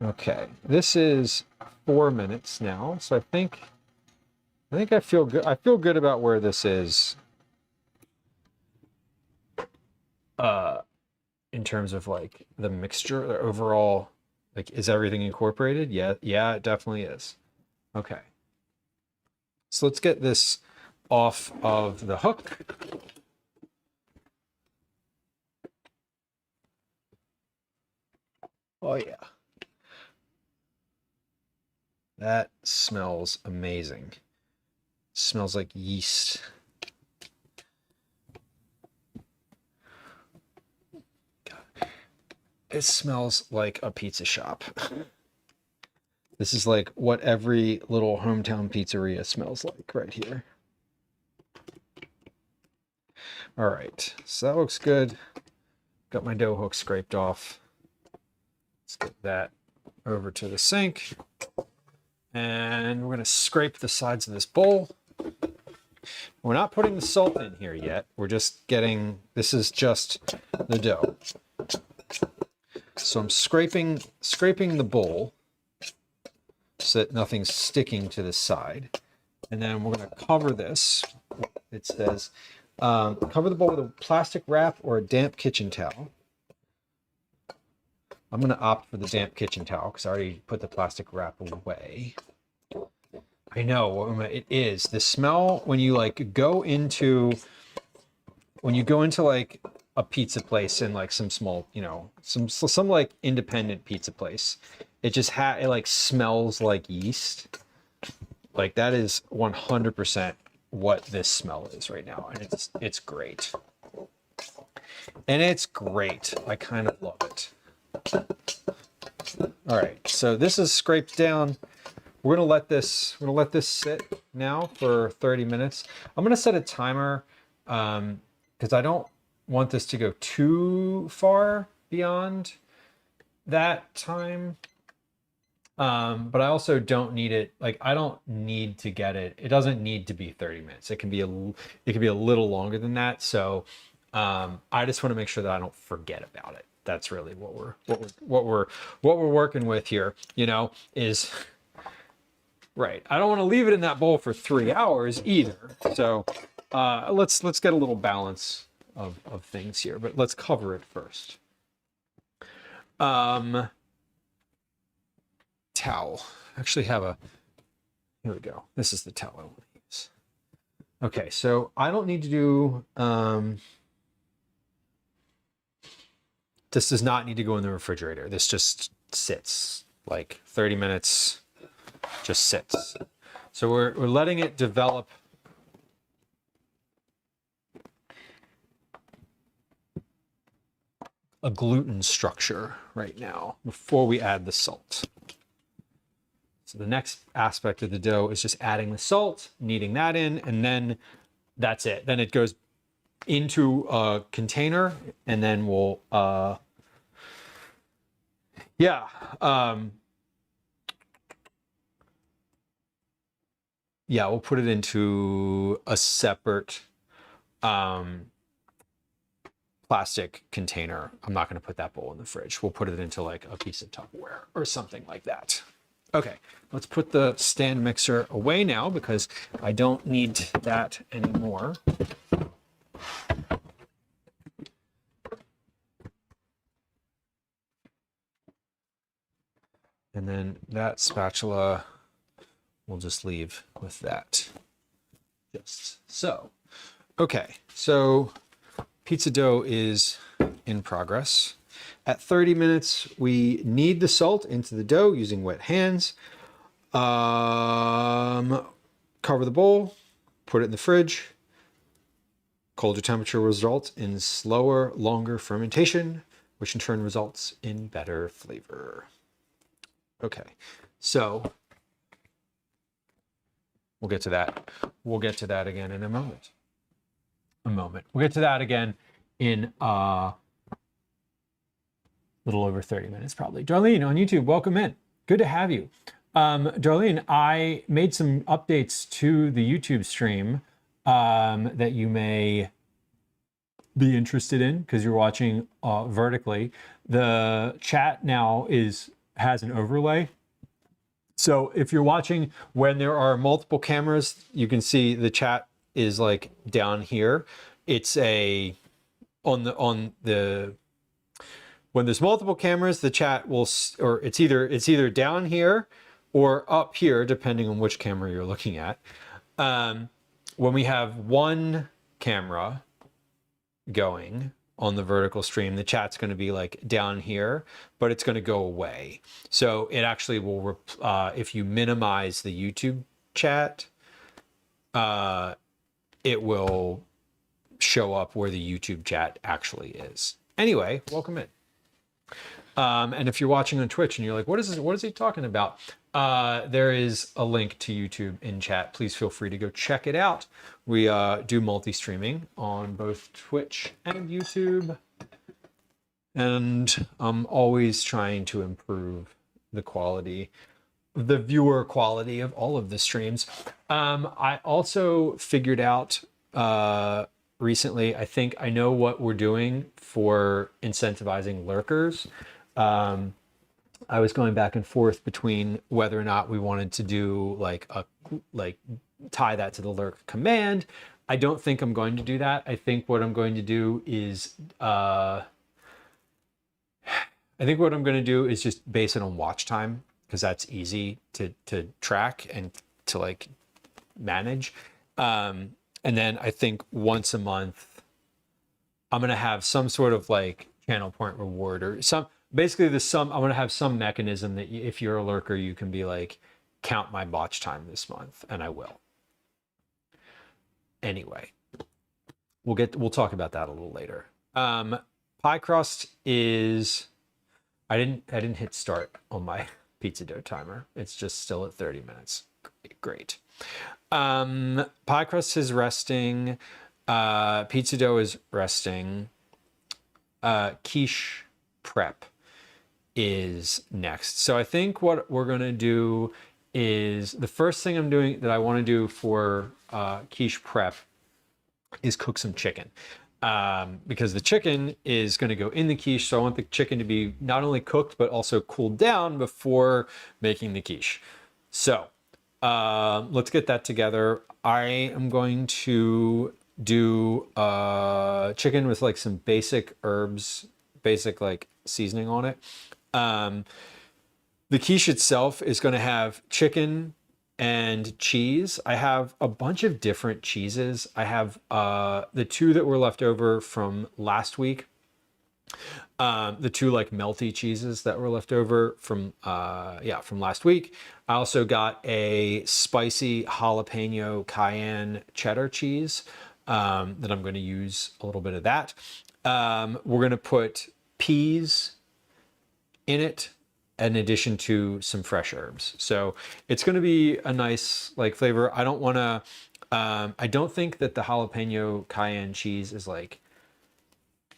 [SPEAKER 1] Okay, this is 4 minutes now, so I think I feel good. I feel good about where this is. In terms of like the mixture, the overall, like, is everything incorporated? Yeah, it definitely is. Okay. So let's get this off of the hook. Oh yeah. That smells amazing. Smells like yeast. God. It smells like a pizza shop. This is like what every little hometown pizzeria smells like right here. All right, so that looks good. Got my dough hook scraped off. Let's get that over to the sink. And we're gonna scrape the sides of this bowl. We're not putting the salt in here yet. We're just getting, this is just the dough. So I'm scraping the bowl so that nothing's sticking to the side. And then we're gonna cover this. It says, cover the bowl with a plastic wrap or a damp kitchen towel. I'm going to opt for the damp kitchen towel because I already put the plastic wrap away. I know it is. The smell when you like go into like a pizza place and like some small, you know, some like independent pizza place, it just it like smells like yeast. Like that is 100% what this smell is right now, and it's great. And it's great. I kind of love it. All right, so this is scraped down. We're gonna let this sit now for 30 minutes. I'm gonna set a timer because I don't want this to go too far beyond that time. But I also don't need it. Like I don't need to get it. It doesn't need to be 30 minutes. It can be a little longer than that. So I just want to make sure that I don't forget about it. That's really what we're working with here, you know, is right. I don't want to leave it in that bowl for 3 hours either. So let's get a little balance of things here, but let's cover it first. Towel. I actually have here we go. This is the towel I want to use. Okay, so I don't need to do this does not need to go in the refrigerator. This just sits like 30 minutes, just sits. So we're letting it develop a gluten structure right now before we add the salt. So the next aspect of the dough is just adding the salt, kneading that in, and then that's it. Then it goes into a container, and then we'll we'll put it into a separate plastic container. I'm not going to put that bowl in the fridge. We'll put it into like a piece of Tupperware or something like that. Okay, let's put the stand mixer away now because I don't need that anymore. And then that spatula we'll just leave with that. Just so. Okay, so pizza dough is in progress. At 30 minutes, we knead the salt into the dough using wet hands. Cover the bowl, put it in the fridge. Colder temperature results in slower, longer fermentation, which in turn results in better flavor. Okay, so we'll get to that. We'll get to that again in a moment. We'll get to that again in a little over 30 minutes, probably. Darlene on YouTube, welcome in. Good to have you. Darlene, I made some updates to the YouTube stream that you may be interested in because you're watching vertically. The chat now has an overlay. So if you're watching when there are multiple cameras, you can see the chat is like down here. It's when there's multiple cameras, the chat will, or it's either down here or up here, depending on which camera you're looking at. When we have one camera going on the vertical stream, the chat's going to be like down here, but it's going to go away. So it actually will, if you minimize the YouTube chat, it will show up where the YouTube chat actually is. Anyway, welcome in. And if you're watching on Twitch and you're like, what is he talking about? There is a link to YouTube in chat. Please feel free to go check it out. We do multi-streaming on both Twitch and YouTube. And I'm always trying to improve the quality, the viewer quality of all of the streams. I also figured out recently, I think I know what we're doing for incentivizing lurkers. I was going back and forth between whether or not we wanted to do like tie that to the lurk command. I don't think I'm going to do that. I think what I'm going to do is just base it on watch time because that's easy to track and to like manage. And then I think once a month, I'm going to have some sort of like channel point reward or basically I'm going to have some mechanism that if you're a lurker, you can be like, count my watch time this month, and I will. Anyway, we'll talk about that a little later. Pie crust is, I didn't hit start on my pizza dough timer. It's just still at 30 minutes. Great. Pie crust is resting. Pizza dough is resting. Quiche prep is next. So I think what we're going to do is the first thing I'm doing that I want to do for quiche prep is cook some chicken. Because the chicken is going to go in the quiche. So I want the chicken to be not only cooked, but also cooled down before making the quiche. So let's get that together. I am going to do chicken with like some basic herbs, basic like seasoning on it. The quiche itself is going to have chicken and cheese. I have a bunch of different cheeses. I have the two that were left over from last week. The two like melty cheeses that were left over from last week. I also got a spicy jalapeno cayenne cheddar cheese that I'm going to use a little bit of that. We're going to put peas in it in addition to some fresh herbs. So it's going to be a nice like flavor. I don't want to, I don't think that the jalapeno cayenne cheese is like,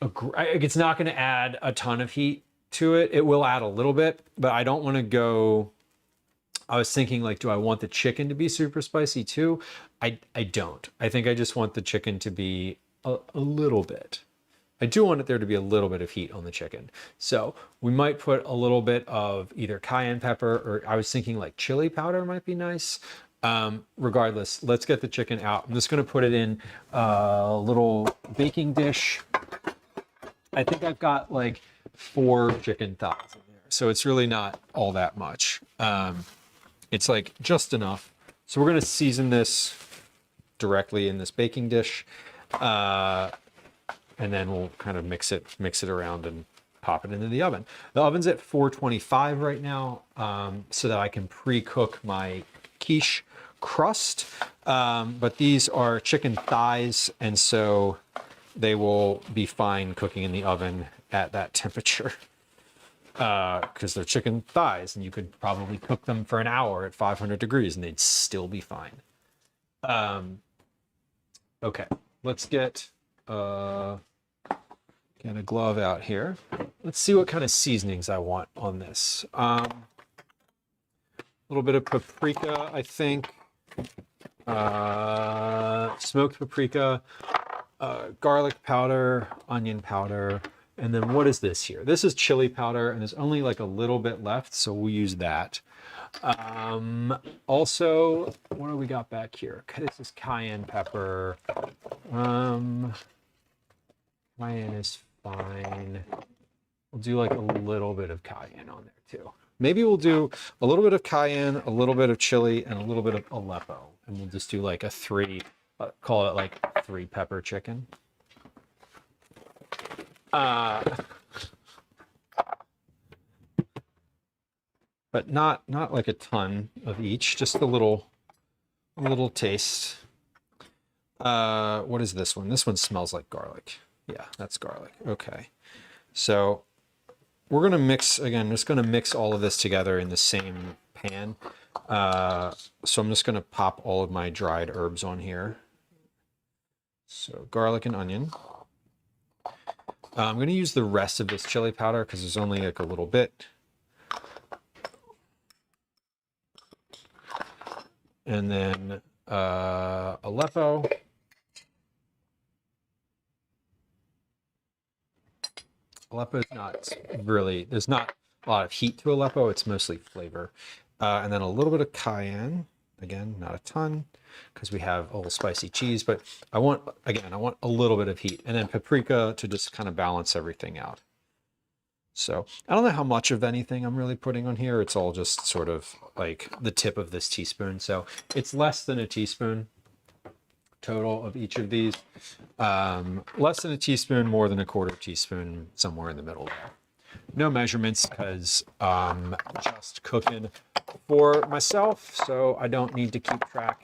[SPEAKER 1] it's not going to add a ton of heat to it. It will add a little bit, but I don't want to go, I was thinking like, do I want the chicken to be super spicy too? I don't. I think I just want the chicken to be a little bit. I do want it there to be a little bit of heat on the chicken. So we might put a little bit of either cayenne pepper, or I was thinking like chili powder might be nice. Regardless, let's get the chicken out. I'm just gonna put it in a little baking dish. I think I've got like 4 chicken thighs in there, so it's really not all that much. It's like just enough. So we're gonna season this directly in this baking dish, and then we'll kind of mix it around and pop it into the oven. The oven's at 425 right now, so that I can pre-cook my quiche crust. But these are chicken thighs, and so they will be fine cooking in the oven at that temperature, because they're chicken thighs, and you could probably cook them for an hour at 500 degrees and they'd still be fine. Okay, let's get a glove out here. Let's see what kind of seasonings I want on this. A little bit of paprika, I think. Smoked paprika, garlic powder, onion powder, and then what is this here? This is chili powder, and there's only like a little bit left, so we'll use that. Also, what do we got back here? This is cayenne pepper. Cayenne is fine. We'll do like a little bit of cayenne on there too. Maybe we'll do a little bit of cayenne, a little bit of chili, and a little bit of Aleppo. And we'll just do like a 3, call it like 3 pepper chicken. But not like a ton of each, just a little taste. What is this one? This one smells like garlic. Yeah, that's garlic. Okay. So we're gonna mix, again, just gonna mix all of this together in the same pan. So I'm just gonna pop all of my dried herbs on here. So garlic and onion. I'm gonna use the rest of this chili powder because there's only like a little bit. And then Aleppo. Aleppo is not really, there's not a lot of heat to Aleppo, it's mostly flavor. And then a little bit of cayenne, again, not a ton, because we have a little spicy cheese, but I want a little bit of heat. And then paprika to just kind of balance everything out. So I don't know how much of anything I'm really putting on here. It's all just sort of like the tip of this teaspoon. So it's less than a teaspoon total of each of these. Less than a teaspoon, more than a quarter teaspoon, somewhere in the middle there. No measurements because I'm just cooking for myself, so I don't need to keep track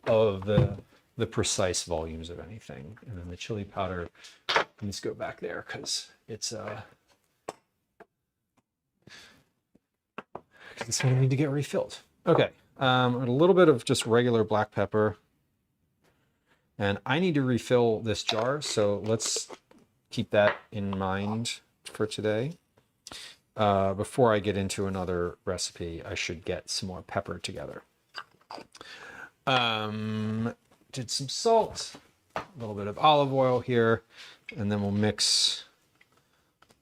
[SPEAKER 1] of the precise volumes of anything. And then the chili powder, let's go back there because it's going to need to get refilled. Okay, a little bit of just regular black pepper. And I need to refill this jar, so let's keep that in mind for today. Before I get into another recipe, I should get some more pepper together. Did some salt, a little bit of olive oil here, and then we'll mix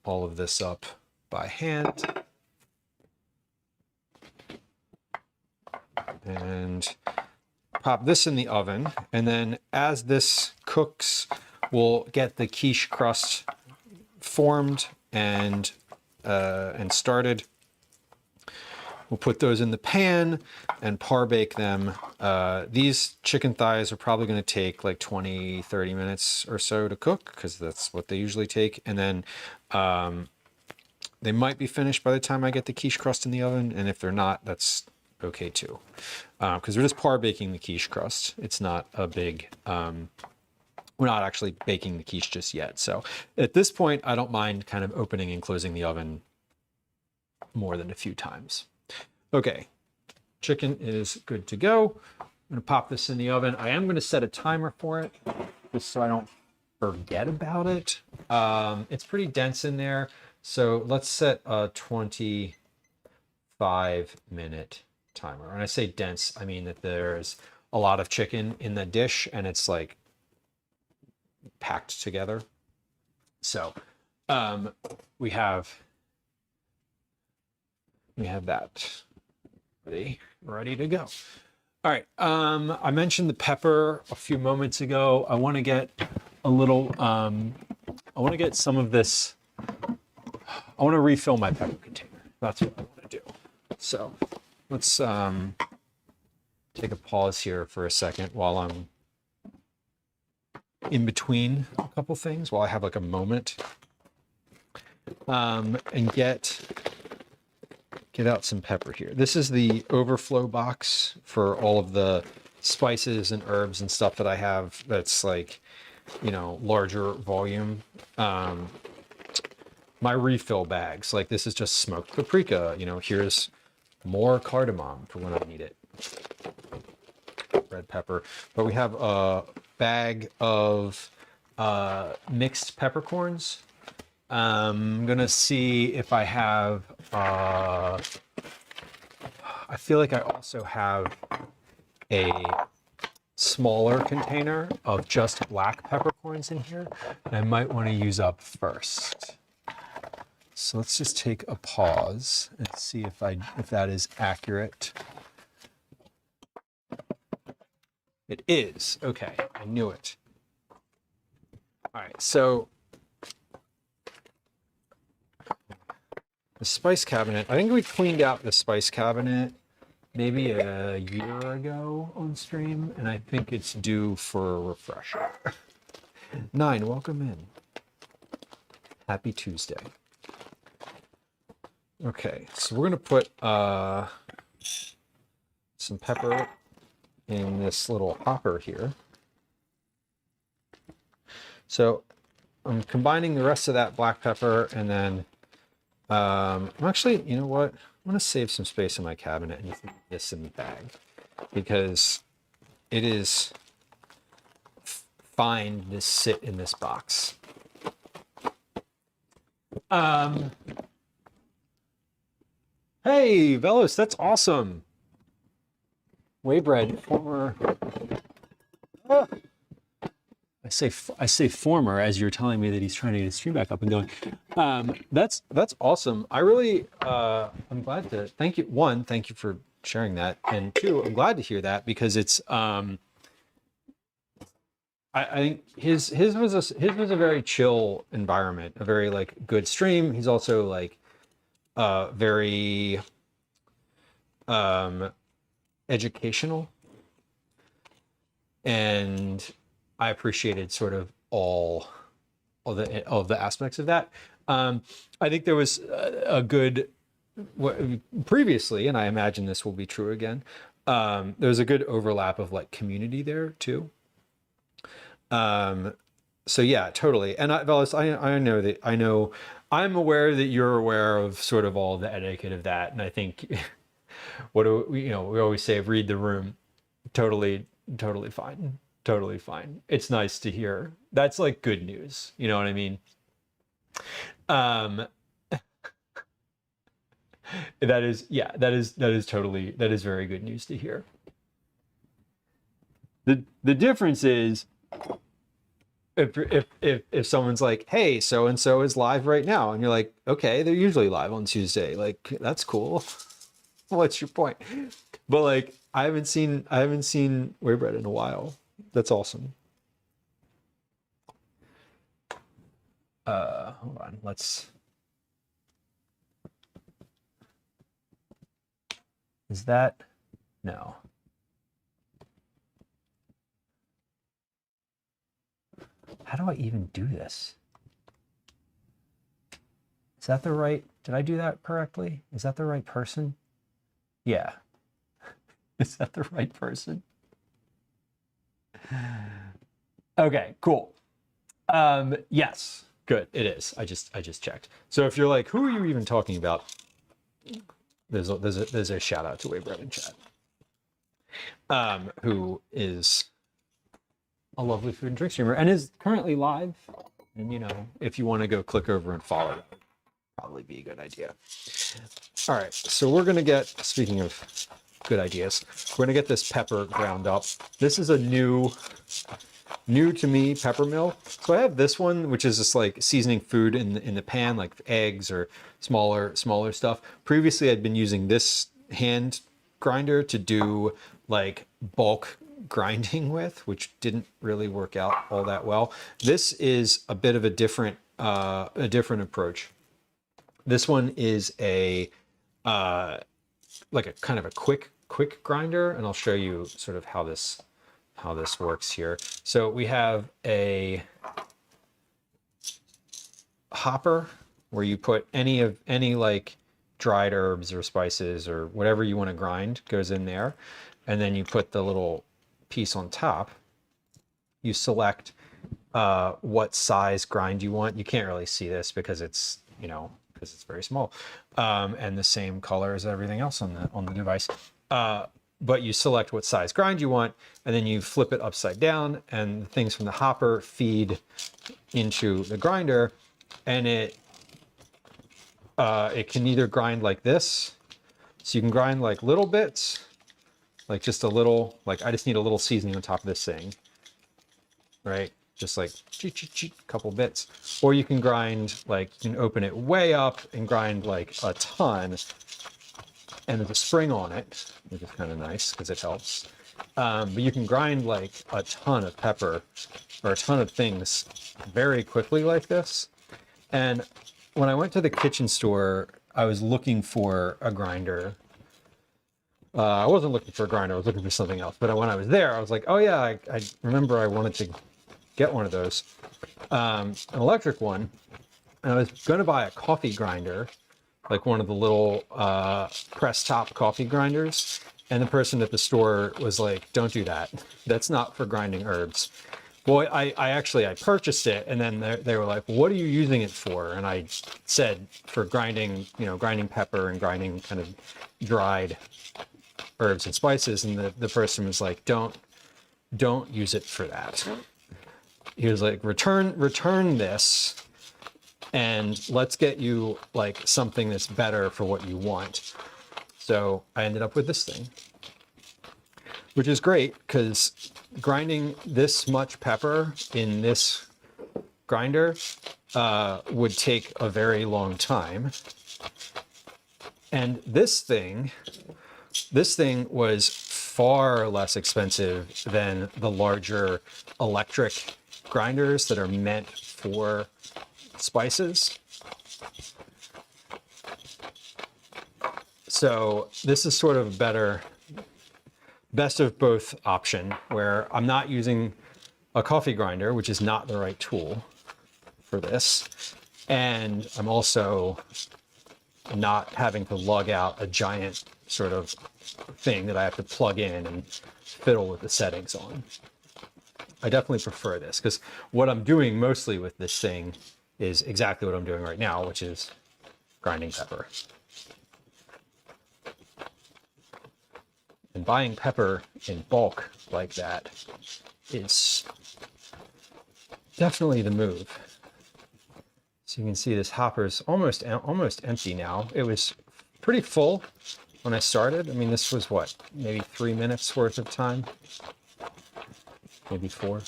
[SPEAKER 1] all of this up by hand. And pop this in the oven, and then as this cooks, we'll get the quiche crust formed and started. We'll put those in the pan and par bake them. These chicken thighs are probably going to take like 20-30 minutes or so to cook because that's what they usually take. And then they might be finished by the time I get the quiche crust in the oven, and if they're not, that's okay too, because we're just par baking the quiche crust. It's not a big, we're not actually baking the quiche just yet. So at this point, I don't mind kind of opening and closing the oven more than a few times. Okay, chicken is good to go. I'm gonna pop this in the oven. I am gonna set a timer for it just so I don't forget about it. It's pretty dense in there, so let's set a 25-minute timer. When I say dense, I mean that there's a lot of chicken in the dish and it's like packed together. So we have that ready to go. All right. I mentioned the pepper a few moments ago. I want to get a little. I want to get some of this. I want to refill my pepper container. That's what I want to do. So let's take a pause here for a second while I'm in between a couple things, while I have like a moment, and get out some pepper here. This is the overflow box for all of the spices and herbs and stuff that I have that's like, you know, larger volume. My refill bags, like this is just smoked paprika, you know, here's more cardamom for when I need it. Red pepper. But we have a bag of mixed peppercorns. I'm gonna see if I have, I feel like I also have a smaller container of just black peppercorns in here that I might want to use up first. So let's just take a pause and see if that is accurate. It is. Okay, I knew it. All right, so the spice cabinet, I think we cleaned out the spice cabinet maybe a year ago on stream, and I think it's due for a refresher. 9, welcome in. Happy Tuesday. Okay, so we're gonna put some pepper in this little hopper here. So I'm combining the rest of that black pepper, and then I'm actually, you know what? I'm gonna save some space in my cabinet and just leave this in the bag because it is fine to sit in this box. Hey, Velos, that's awesome. Waybread, former. I say former as you're telling me that he's trying to get his stream back up and going. That's awesome. I really I'm glad to thank you. One, thank you for sharing that, and two, I'm glad to hear that because it's I think his was a very chill environment, a very like good stream. He's also like very educational, and I appreciated sort of all the aspects of that. I think there was a good previously, and I imagine this will be true again. There was a good overlap of like community there too. So yeah, totally. And Velas, I know I'm aware that you're aware of sort of all the etiquette of that, and I think what do we, we always say, read the room. Totally fine. Totally fine. It's nice to hear. That's like good news. You know what I mean? That is very good news to hear. The difference is if someone's like, hey, so and so is live right now, and you're like, okay, they're usually live on Tuesday. Like, that's cool. What's your point? But like, I haven't seen Waybread in a while. That's awesome. Hold on. Is that? No. How do I even do this? Is that the right? Did I do that correctly? Is that the right person? Yeah. Is that the right person? Okay, cool. Yes, good. It is. I just checked. So if you're like, who are you even talking about? There's a shout out to Waybread in chat, who is a lovely food and drink streamer and is currently live. And if you want to go click over and follow, that would probably be a good idea. All right, so we're gonna get. Speaking of good ideas, we're gonna get this pepper ground up. This is a new new to me pepper mill. So I have this one, which is just like seasoning food in the pan, like eggs or smaller stuff. Previously, I'd been using this hand grinder to do like bulk grinding with, which didn't really work out all that well. This is a bit of a different approach. This one is a like a kind of a quick grinder, and I'll show you sort of how this works here. So we have a hopper where you put any like dried herbs or spices or whatever you want to grind goes in there, and then you put the little piece on top. You select what size grind you want. You can't really see this because it's, you know, because it's very small, and the same color as everything else on the device. But you select what size grind you want, and then you flip it upside down, and the things from the hopper feed into the grinder, and it can either grind like this, so you can grind like little bits, like just a little, like I just need a little seasoning on top of this thing, right? Just like a couple bits. Or you can grind, like you can open it way up and grind like a ton, and there's a spring on it, which is kind of nice because it helps. But you can grind like a ton of pepper or a ton of things very quickly like this. And when I went to the kitchen store, I was looking for a grinder. I wasn't looking for a grinder, I was looking for something else. But when I was there, I was like, oh yeah, I remember I wanted to get one of those, an electric one. And I was going to buy a coffee grinder, like one of the little press top coffee grinders. And the person at the store was like, don't do that. That's not for grinding herbs. Well, I purchased it, and then they were like, what are you using it for? And I said, for grinding, you know, grinding pepper and grinding kind of dried herbs and spices. And the person was like, don't use it for that. He was like, return this, and let's get you like something that's better for what you want. So I ended up with this thing, which is great because grinding this much pepper in this grinder would take a very long time. And this thing was far less expensive than the larger electric grinders that are meant for spices. So this is sort of a better, best of both option, where I'm not using a coffee grinder, which is not the right tool for this. And I'm also not having to lug out a giant sort of thing that I have to plug in and fiddle with the settings on. I definitely prefer this because what I'm doing mostly with this thing is exactly what I'm doing right now, which is grinding pepper. And buying pepper in bulk like that is definitely the move. So you can see this hopper's almost empty now. It was pretty full when I started. I mean, this was what, maybe 3 minutes worth of time? Maybe 4.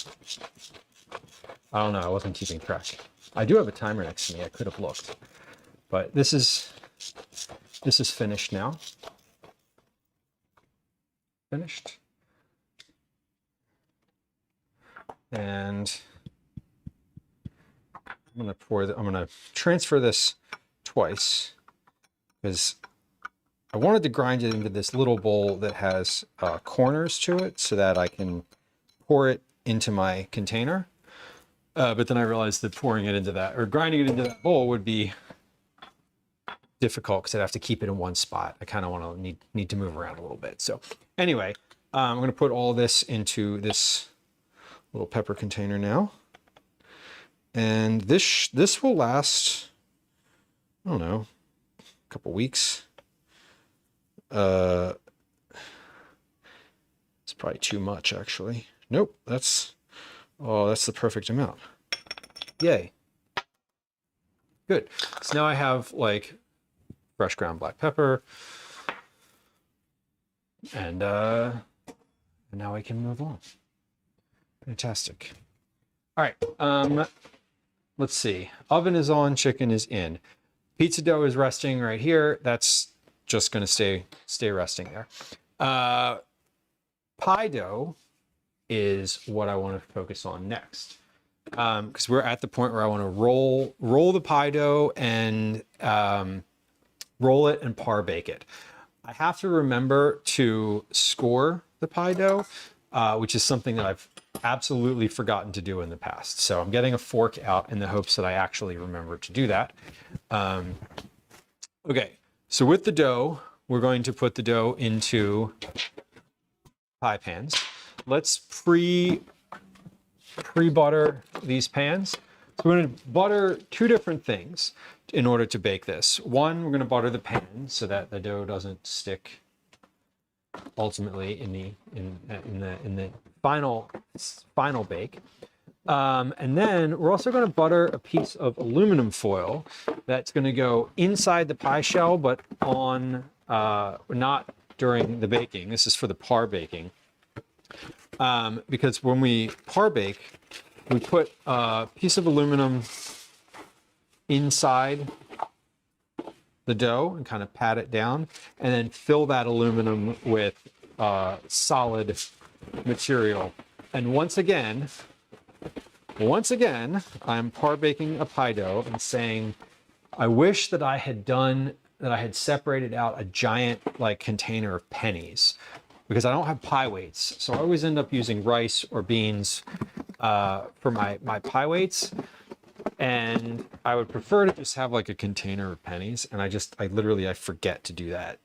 [SPEAKER 1] I don't know, I wasn't keeping track. I do have a timer next to me, I could have looked. But this is finished now. Finished. And I'm gonna transfer this twice because I wanted to grind it into this little bowl that has corners to it so that I can pour it into my container. But then I realized that pouring it into that, or grinding it into that bowl, would be difficult because I'd have to keep it in one spot. I kind of want to need to move around a little bit. So anyway, I'm going to put all this into this little pepper container now. And this will last, I don't know, a couple weeks. It's probably too much, actually. Nope, that's the perfect amount. Yay. Good. So now I have like fresh ground black pepper, and now I can move on. Fantastic. All right. Let's see. Oven is on, chicken is in. Pizza dough is resting right here. That's just going to stay resting there. Pie dough is what I want to focus on next. Because we're at the point where I want to roll the pie dough and roll it and par bake it. I have to remember to score the pie dough, which is something that I've absolutely forgotten to do in the past. So I'm getting a fork out in the hopes that I actually remember to do that. Okay, so with the dough, we're going to put the dough into pie pans. Let's pre-butter these pans. So we're going to butter two different things in order to bake this. One, we're going to butter the pan so that the dough doesn't stick ultimately in the final bake. And then we're also going to butter a piece of aluminum foil that's going to go inside the pie shell, but on not during the baking. This is for the par baking. Because when we par bake, we put a piece of aluminum inside the dough and kind of pat it down, and then fill that aluminum with solid material. And once again, I'm par baking a pie dough and saying, I wish that I had separated out a giant like container of pennies, because I don't have pie weights. So I always end up using rice or beans for my pie weights. And I would prefer to just have like a container of pennies. And I literally forget to do that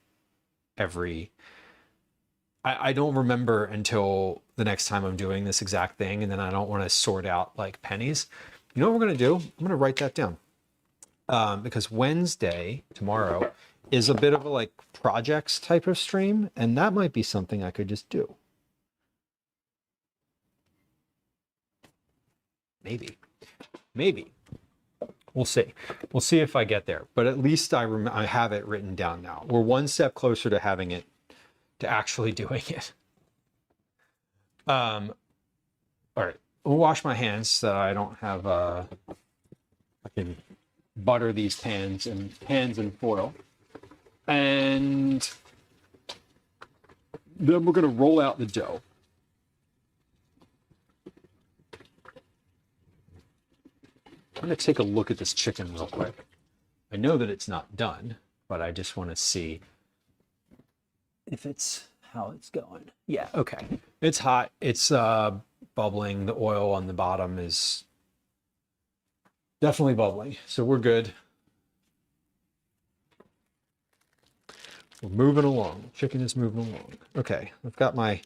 [SPEAKER 1] I don't remember until the next time I'm doing this exact thing. And then I don't want to sort out like pennies. You know what we're going to do? I'm going to write that down. Because Wednesday, tomorrow, is a bit of a like projects type of stream, and that might be something I could just do. Maybe. We'll see. We'll see if I get there, but at least I have it written down now. We're one step closer to having it, to actually doing it. All right, we'll wash my hands so that I don't have I can butter these pans in foil. And then we're going to roll out the dough. I'm going to take a look at this chicken real quick. I know that it's not done, but I just want to see if how it's going. Yeah, okay. It's hot. It's bubbling. The oil on the bottom is definitely bubbling. So we're good. We're moving along. Chicken is moving along. Okay, I've got my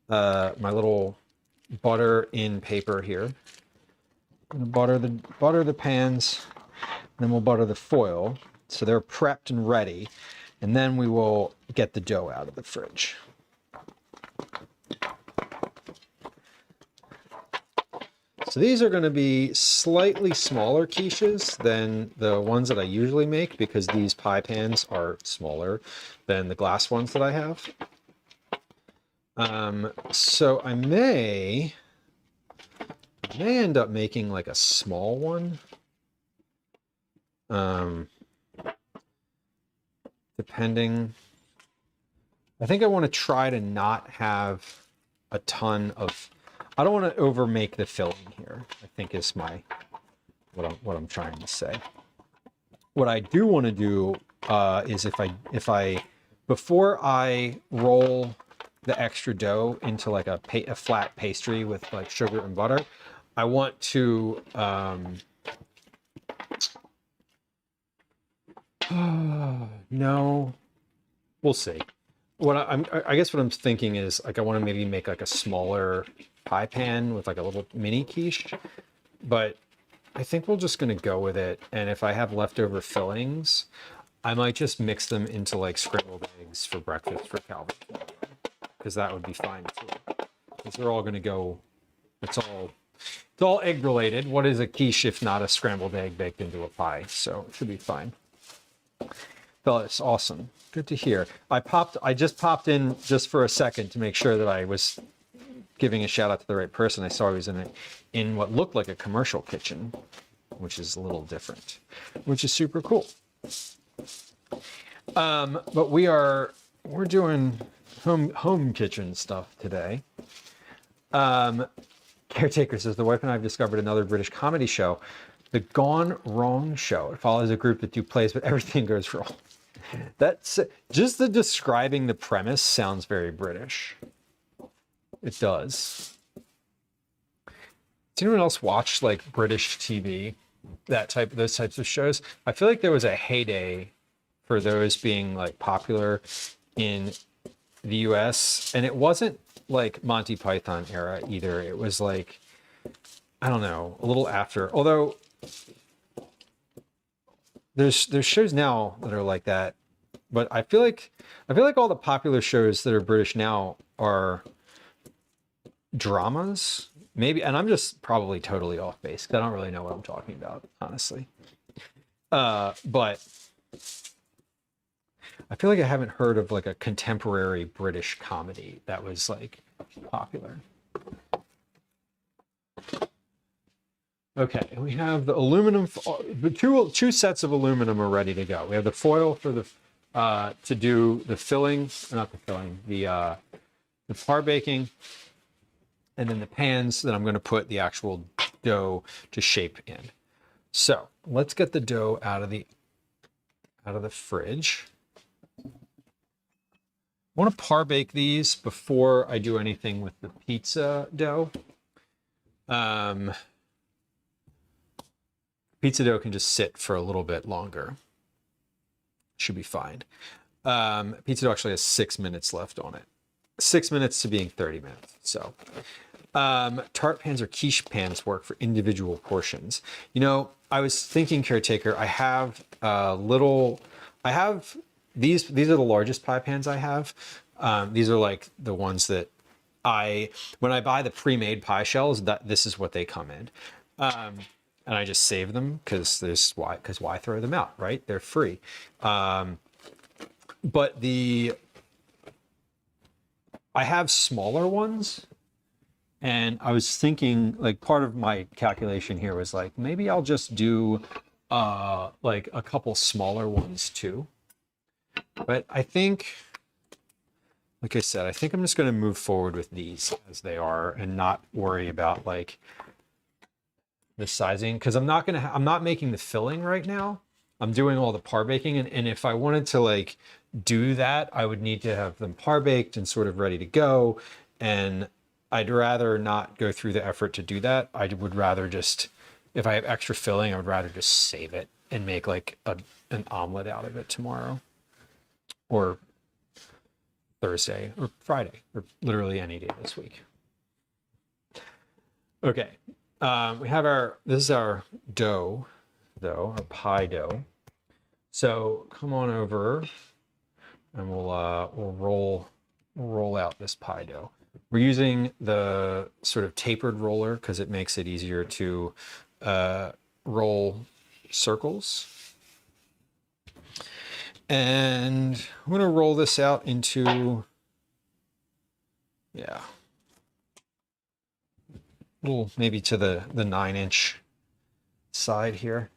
[SPEAKER 1] my little butter in paper here. I'm gonna butter the pans, then we'll butter the foil so they're prepped and ready, and then we will get the dough out of the fridge. So these are going to be slightly smaller quiches than the ones that I usually make, because these pie pans are smaller than the glass ones that I have. So I may end up making like a small one. Depending. I think I want to try to not have a ton of. I don't want to over make the filling here, I think is what I'm trying to say. What I do want to do is if I before I roll the extra dough into like a flat pastry with like sugar and butter, I want to no, we'll see. I guess what I'm thinking is like I want to maybe make like a smaller pie pan with like a little mini quiche, but I think we're just going to go with it. And if I have leftover fillings, I might just mix them into like scrambled eggs for breakfast for Calvin, because that would be fine too. Because they're all going to go. It's all egg related. What is a quiche if not a scrambled egg baked into a pie? So it should be fine. Phyllis, awesome. Good to hear. I just popped in just for a second to make sure that I was giving a shout out to the right person. I saw he was in what looked like a commercial kitchen, which is a little different, which is super cool. But we're doing home kitchen stuff today. Caretaker says, the wife and I have discovered another British comedy show, The Gone Wrong Show. It follows a group that do plays, but everything goes wrong. That's just the describing the premise sounds very British. It does. Does anyone else watch like British TV? Those types of shows? I feel like there was a heyday for those being like popular in the US, and it wasn't like Monty Python era either. It was like, I don't know, a little after. Although there's shows now that are like that, but I feel like all the popular shows that are British now are dramas, maybe. And I'm just probably totally off base because I don't really know what I'm talking about, honestly. But I feel like I haven't heard of like a contemporary British comedy that was like popular. Okay, we have the aluminum. The two sets of aluminum are ready to go. We have the foil for the to do the filling, not the filling, the par baking, and then the pans that I'm going to put the actual dough to shape in. So let's get the dough out of the fridge. I want to par bake these before I do anything with the pizza dough. Pizza dough can just sit for a little bit longer. Should be fine. Pizza dough actually has 6 minutes left on it. 6 minutes to being 30 minutes. So tart pans or quiche pans work for individual portions. You know, I was thinking, Caretaker, I have these are the largest pie pans I have. These are like the ones that when I buy the pre-made pie shells, this is what they come in. And I just save them because why throw them out, right? They're free. But I have smaller ones, and I was thinking, like, part of my calculation here was like, maybe I'll just do like a couple smaller ones too. But I think, like I said, I think I'm just going to move forward with these as they are and not worry about like the sizing, because I'm not making the filling right now. I'm doing all the par baking, and if I wanted to like do that, I would need to have them par baked and sort of ready to go, and I'd rather not go through the effort to do that. I would rather just, if I have extra filling, I would rather just save it and make like an omelet out of it tomorrow or Thursday or Friday or literally any day this week. Okay. We have this is our dough, though, our pie dough. So come on over and we'll roll out this pie dough. We're using the sort of tapered roller because it makes it easier to roll circles. And I'm going to roll this out into, yeah, little maybe to the 9-inch side here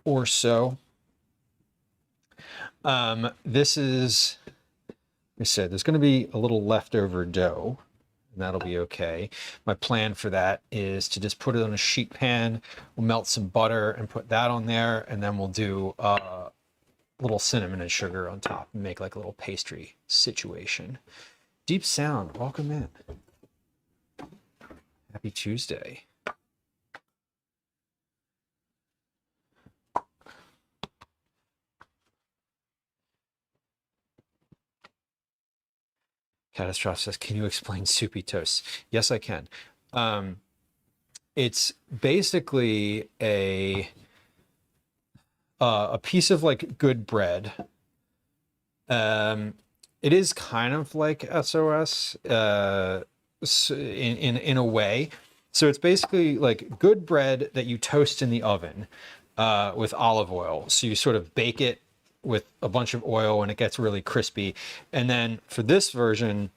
[SPEAKER 1] or so. This is, like I said, there's going to be a little leftover dough, and that'll be okay. My plan for that is to just put it on a sheet pan. We'll melt some butter and put that on there, and then we'll do a little cinnamon and sugar on top and make like a little pastry situation. Deep Sound, welcome in. Happy Tuesday. Catastrophe says, can you explain soupy toast? Yes, I can. It's basically a piece of like good bread. It is kind of like SOS in a way. So it's basically like good bread that you toast in the oven with olive oil. So you sort of bake it with a bunch of oil and it gets really crispy. And then for this version,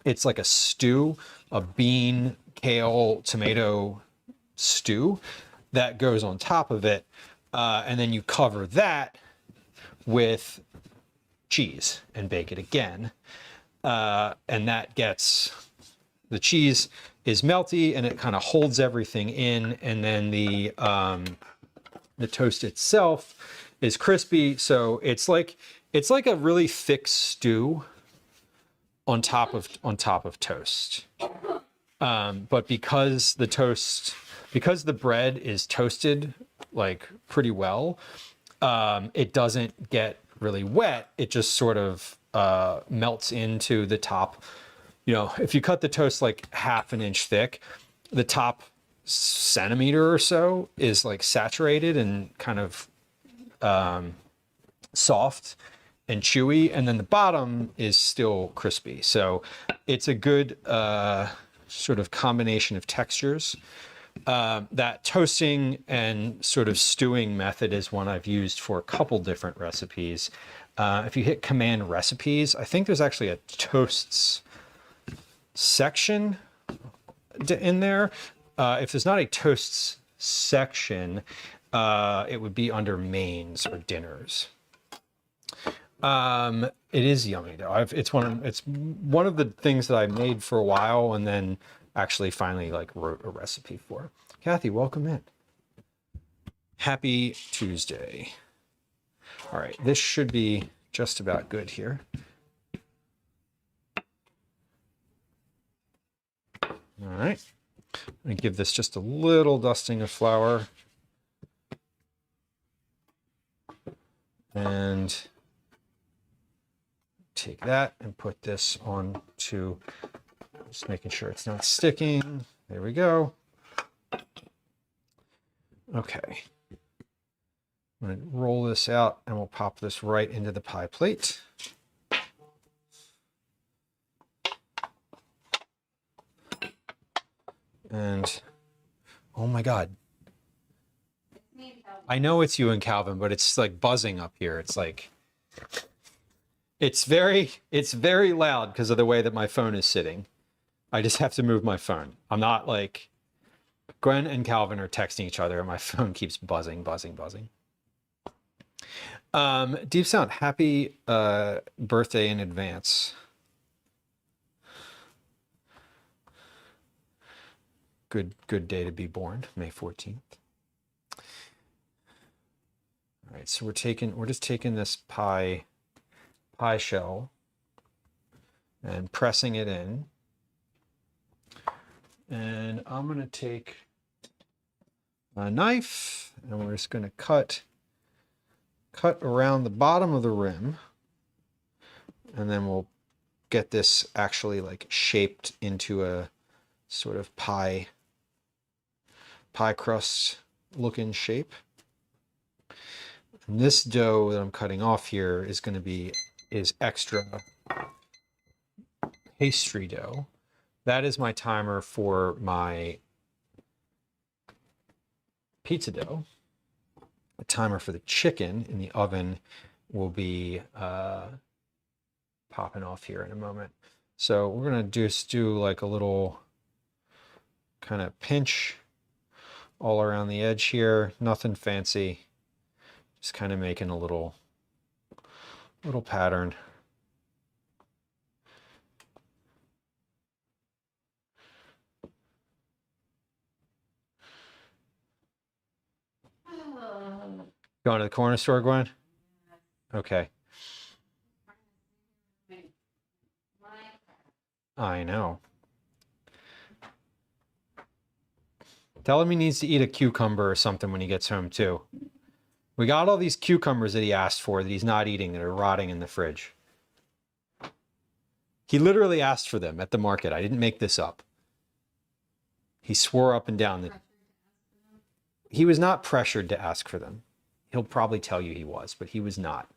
[SPEAKER 1] it's like a stew, a bean, kale, tomato stew that goes on top of it. And then you cover that with cheese and bake it again. And that gets, the cheese is melty and it kind of holds everything in. And then the toast itself is crispy. So it's like a really thick stew on top of toast. But because the bread is toasted like pretty well, it doesn't get really wet. It just sort of melts into the top. You know, if you cut the toast like half an inch thick, the top centimeter or so is like saturated and kind of soft and chewy, and then the bottom is still crispy. So it's a good sort of combination of textures. That toasting and sort of stewing method is one I've used for a couple different recipes. If you hit Command Recipes, I think there's actually a toasts section in there. If there's not a toasts section, it would be under mains or dinners. It is yummy though. It's one of the things that I made for a while and then actually finally like wrote a recipe for. Kathy, welcome in. Happy Tuesday. All right, this should be just about good here. All right, I'm gonna give this just a little dusting of flour. And take that and put this on to, just making sure it's not sticking. There we go. Okay. I'm going to roll this out and we'll pop this right into the pie plate. And oh my God. I know it's you and Calvin, but it's like buzzing up here. It's like, it's very loud because of the way that my phone is sitting. I just have to move my phone. I'm not like, Gwen and Calvin are texting each other and my phone keeps buzzing. Deep Sound, happy birthday in advance. Good day to be born, May 14th. All right, so we're just taking this pie shell and pressing it in. And I'm going to take a knife and we're just going to cut around the bottom of the rim. And then we'll get this actually like shaped into a sort of pie crust looking shape. And this dough that I'm cutting off here is extra pastry dough. That is my timer for my pizza dough. The timer for the chicken in the oven will be popping off here in a moment. So we're gonna just do like a little kind of pinch all around the edge here. Nothing fancy. Just kind of making a little pattern. Going to the corner store, Gwen? Okay. I know. Tell him he needs to eat a cucumber or something when he gets home too. We got all these cucumbers that he asked for that he's not eating that are rotting in the fridge. He literally asked for them at the market. I didn't make this up. He swore up and down that he was not pressured to ask for them. He'll probably tell you he was, but he was not.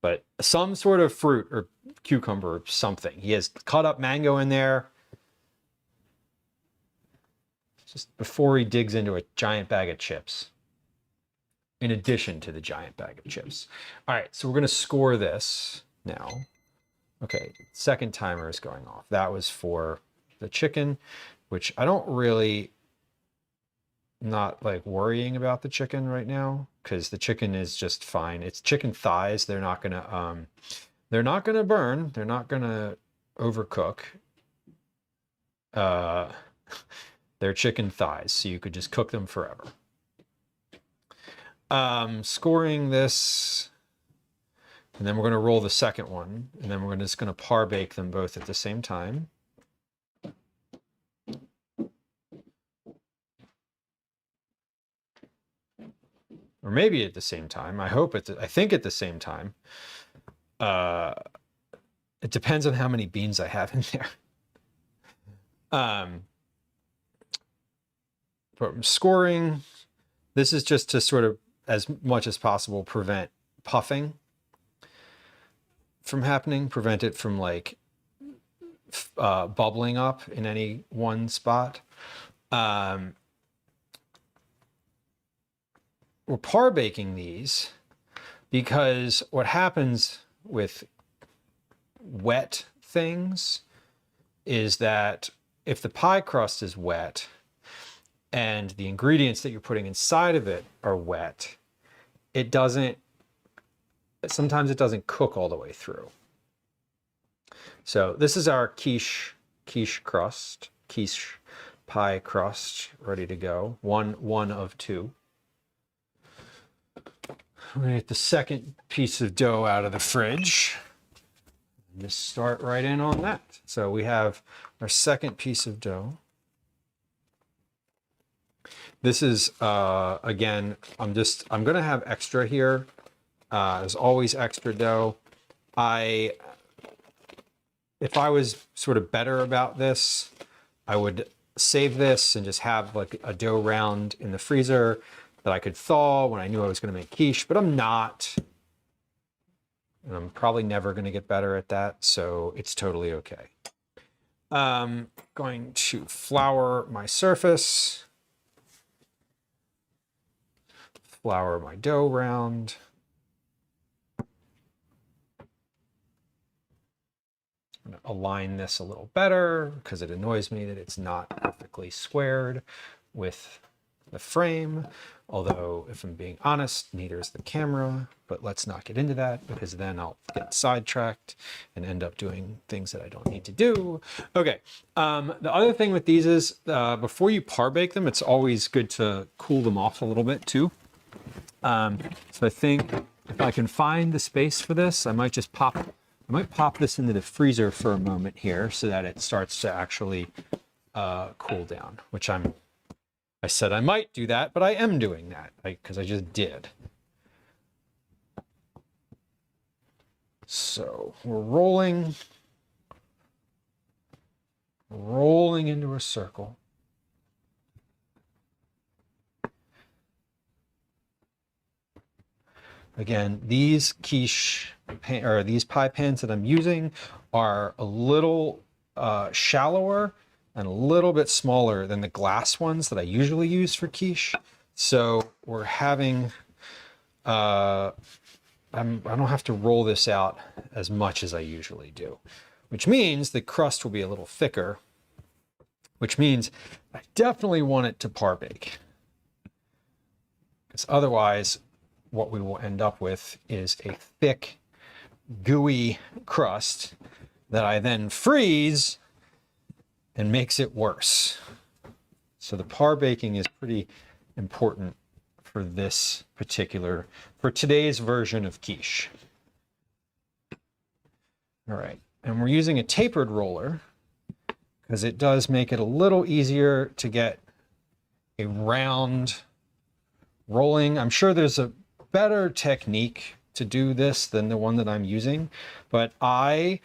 [SPEAKER 1] But some sort of fruit or cucumber or something. He has cut up mango in there. Just before he digs into a giant bag of chips. in addition to the giant bag of chips. All right, so we're gonna score this now. Okay, second timer is going off. That was for the chicken, which I don't really not like worrying about the chicken right now because the chicken is just fine. It's chicken thighs. They're not gonna burn. They're not gonna overcook. They're chicken thighs, so you could just cook them forever. Scoring this, and then we're going to roll the second one, and then we're just going to par bake them both at the same time. Or maybe at the same time. I think at the same time. It depends on how many beans I have in there. But scoring, this is just to sort of, as much as possible, prevent puffing from happening, prevent it from like bubbling up in any one spot. We're par baking these because what happens with wet things is that if the pie crust is wet and the ingredients that you're putting inside of it are wet, sometimes it doesn't cook all the way through. So this is our quiche pie crust ready to go. One of two. We're gonna get the second piece of dough out of the fridge. Just start right in on that. So we have our second piece of dough. This is, again, I'm gonna have extra here. There's always extra dough. If I was sort of better about this, I would save this and just have like a dough round in the freezer that I could thaw when I knew I was gonna make quiche, but I'm not. And I'm probably never gonna get better at that, so it's totally okay. Going to flour my surface. Flour my dough round. I'm going to align this a little better because it annoys me that it's not perfectly squared with the frame. Although, if I'm being honest, neither is the camera, but let's not get into that because then I'll get sidetracked and end up doing things that I don't need to do. Okay, the other thing with these is before you par bake them, it's always good to cool them off a little bit too. So I think if I can find the space for this, I might pop this into the freezer for a moment here so that it starts to actually cool down, which I said I might do that, but I am doing that because I just did. So we're rolling into a circle. Again, these these pie pans that I'm using are a little shallower and a little bit smaller than the glass ones that I usually use for quiche. So we're having, I don't have to roll this out as much as I usually do, which means the crust will be a little thicker, which means I definitely want it to par bake. Because otherwise, what we will end up with is a thick, gooey crust that I then freeze and makes it worse. So the par baking is pretty important for for today's version of quiche. All right, and we're using a tapered roller because it does make it a little easier to get a round rolling. I'm sure there's a better technique to do this than the one that I'm using, but I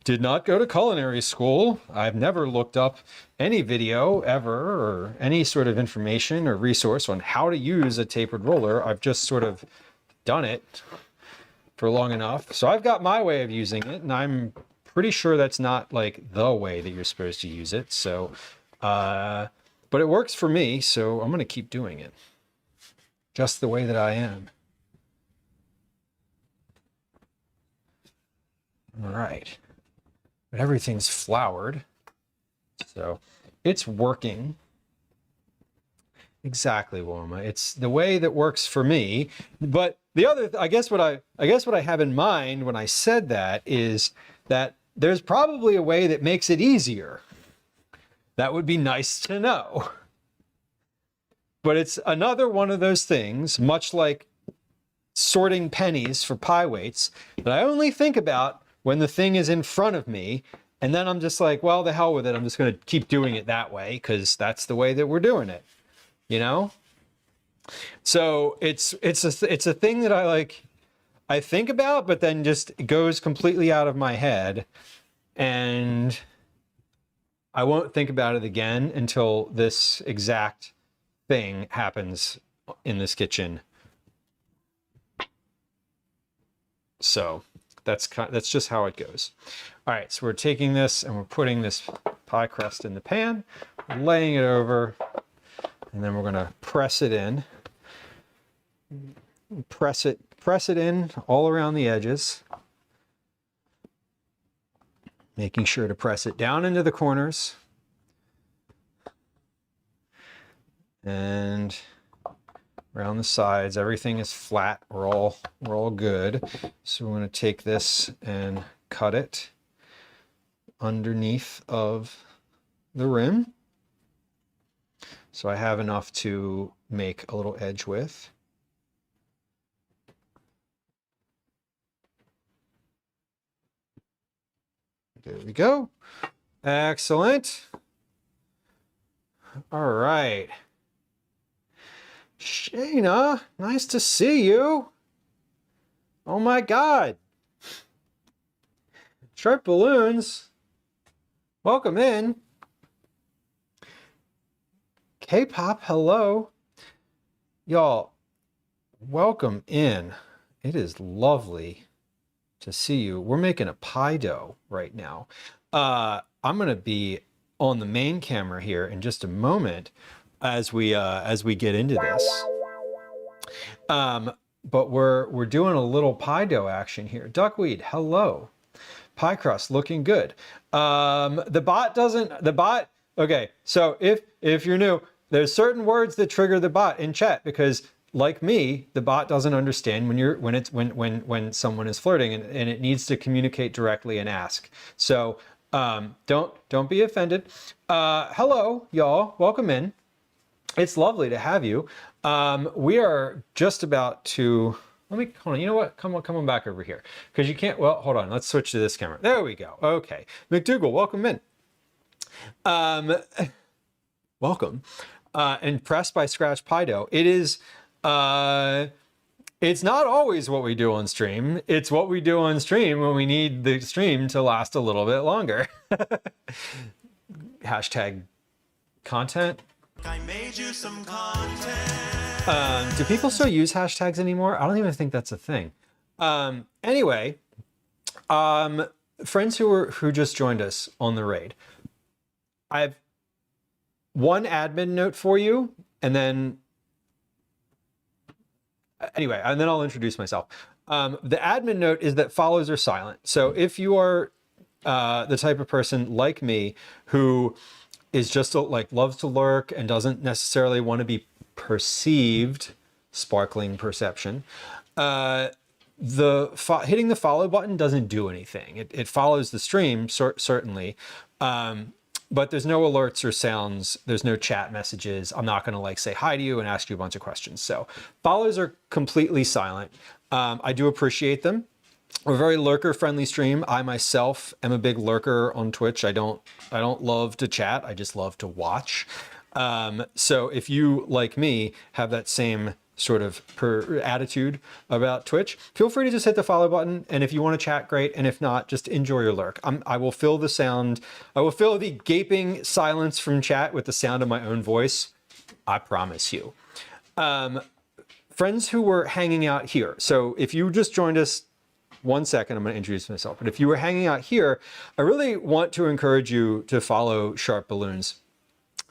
[SPEAKER 1] did not go to culinary school. I've never looked up any video ever or any sort of information or resource on how to use a tapered roller. I've just sort of done it for long enough. So I've got my way of using it, and I'm pretty sure that's not like the way that you're supposed to use it. So, but it works for me, so I'm gonna keep doing it. just the way that I am. All right. But everything's floured. So it's working. Exactly, Wilma. It's the way that works for me. But the other, I guess what I have in mind when I said that is that there's probably a way that makes it easier. That would be nice to know. But it's another one of those things, much like sorting pennies for pie weights, that I only think about when the thing is in front of me. And then I'm just like, well, the hell with it. I'm just going to keep doing it that way because that's the way that we're doing it. You know? So it's a thing that I think about, but then just it goes completely out of my head. And I won't think about it again until this exact thing happens in this kitchen. So that's just how it goes. All right, so we're taking this and we're putting this pie crust in the pan, laying it over, and then we're going to press it in. Press it in all around the edges. Making sure to press it down into the corners. And around the sides, everything is flat. We're all good. So we're going to take this and cut it underneath of the rim. So I have enough to make a little edge with. There we go. Excellent. All right. Shayna, nice to see you. Oh my God. Sharp Balloons, welcome in. K-pop, hello. Y'all, welcome in. It is lovely to see you. We're making a pie dough right now. I'm going to be on the main camera here in just a moment as we get into this. But we're doing a little pie dough action here. Duckweed, hello. Pie crust looking good. The bot. Okay, so if you're new, there's certain words that trigger the bot in chat because, like me, the bot doesn't understand when someone is flirting and it needs to communicate directly and ask. So don't be offended. Hello, y'all. Welcome in. It's lovely to have you. We are just about to. Let me hold on. You know what? Come on back over here because you can't. Well, hold on. Let's switch to this camera. There we go. Okay, McDougal, welcome in. Welcome. And pressed by Scratch Pie Dough. It is. It's not always what we do on stream. It's what we do on stream when we need the stream to last a little bit longer. Hashtag content. I made you some content. Do people still use hashtags anymore? I don't even think that's a thing. Anyway, friends who just joined us on the raid, I have one admin note for you, and then I'll introduce myself. The admin note is that follows are silent. So if you are the type of person like me who is just loves to lurk and doesn't necessarily want to be perceived, sparkling perception, hitting the follow button doesn't do anything. It follows the stream, certainly, but there's no alerts or sounds. There's no chat messages. I'm not going to say hi to you and ask you a bunch of questions. So follows are completely silent. I do appreciate them. We're a very lurker-friendly stream. I myself am a big lurker on Twitch. I don't love to chat. I just love to watch. So if you, like me, have that same sort of attitude about Twitch, feel free to just hit the follow button. And if you want to chat, great. And if not, just enjoy your lurk. I will fill the sound. I will fill the gaping silence from chat with the sound of my own voice. I promise you. Friends who were hanging out here. So if you just joined us, 1 second, I'm going to introduce myself. But if you were hanging out here, I really want to encourage you to follow Sharp Balloons.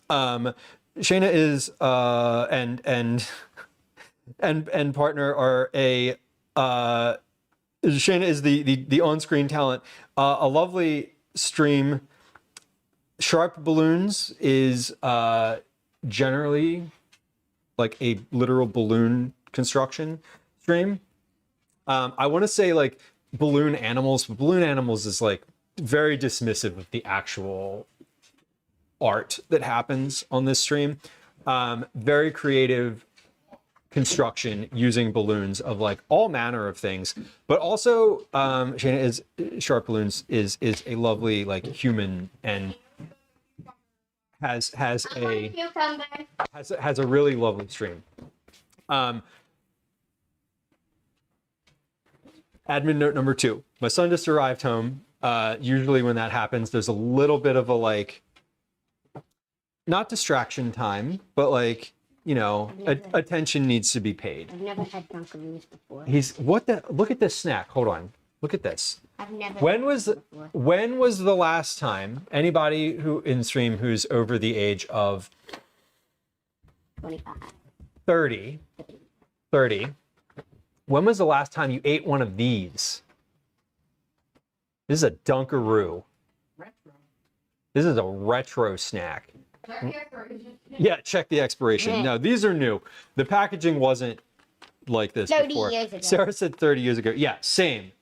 [SPEAKER 1] Shayna is, and and partner are Shayna is the on-screen talent. A lovely stream. Sharp Balloons is generally like a literal balloon construction stream. I want to say like balloon animals, but balloon animals is like very dismissive of the actual art that happens on this stream. Very creative construction using balloons of like all manner of things, but also Shayna is Sharp Balloons is a lovely like human and has a really lovely stream. Admin note number 2. My son just arrived home. Usually when that happens, there's a little bit of a like, not distraction time, but like, you know, attention needs to be paid.
[SPEAKER 3] I've never had Dunkaroos before.
[SPEAKER 1] Look at this snack. Hold on. Look at this.
[SPEAKER 3] I've never
[SPEAKER 1] When was the last time anybody who in stream who's over the age of
[SPEAKER 3] 25.
[SPEAKER 1] 30, when was the last time you ate one of these? This is a Dunkaroo.
[SPEAKER 2] Retro.
[SPEAKER 1] This is a retro snack.
[SPEAKER 2] Check the expiration.
[SPEAKER 1] Yeah, check the expiration. No, these are new. The packaging wasn't like this
[SPEAKER 3] 30
[SPEAKER 1] before.
[SPEAKER 3] years ago.
[SPEAKER 1] Sarah said 30 years ago. Yeah, same.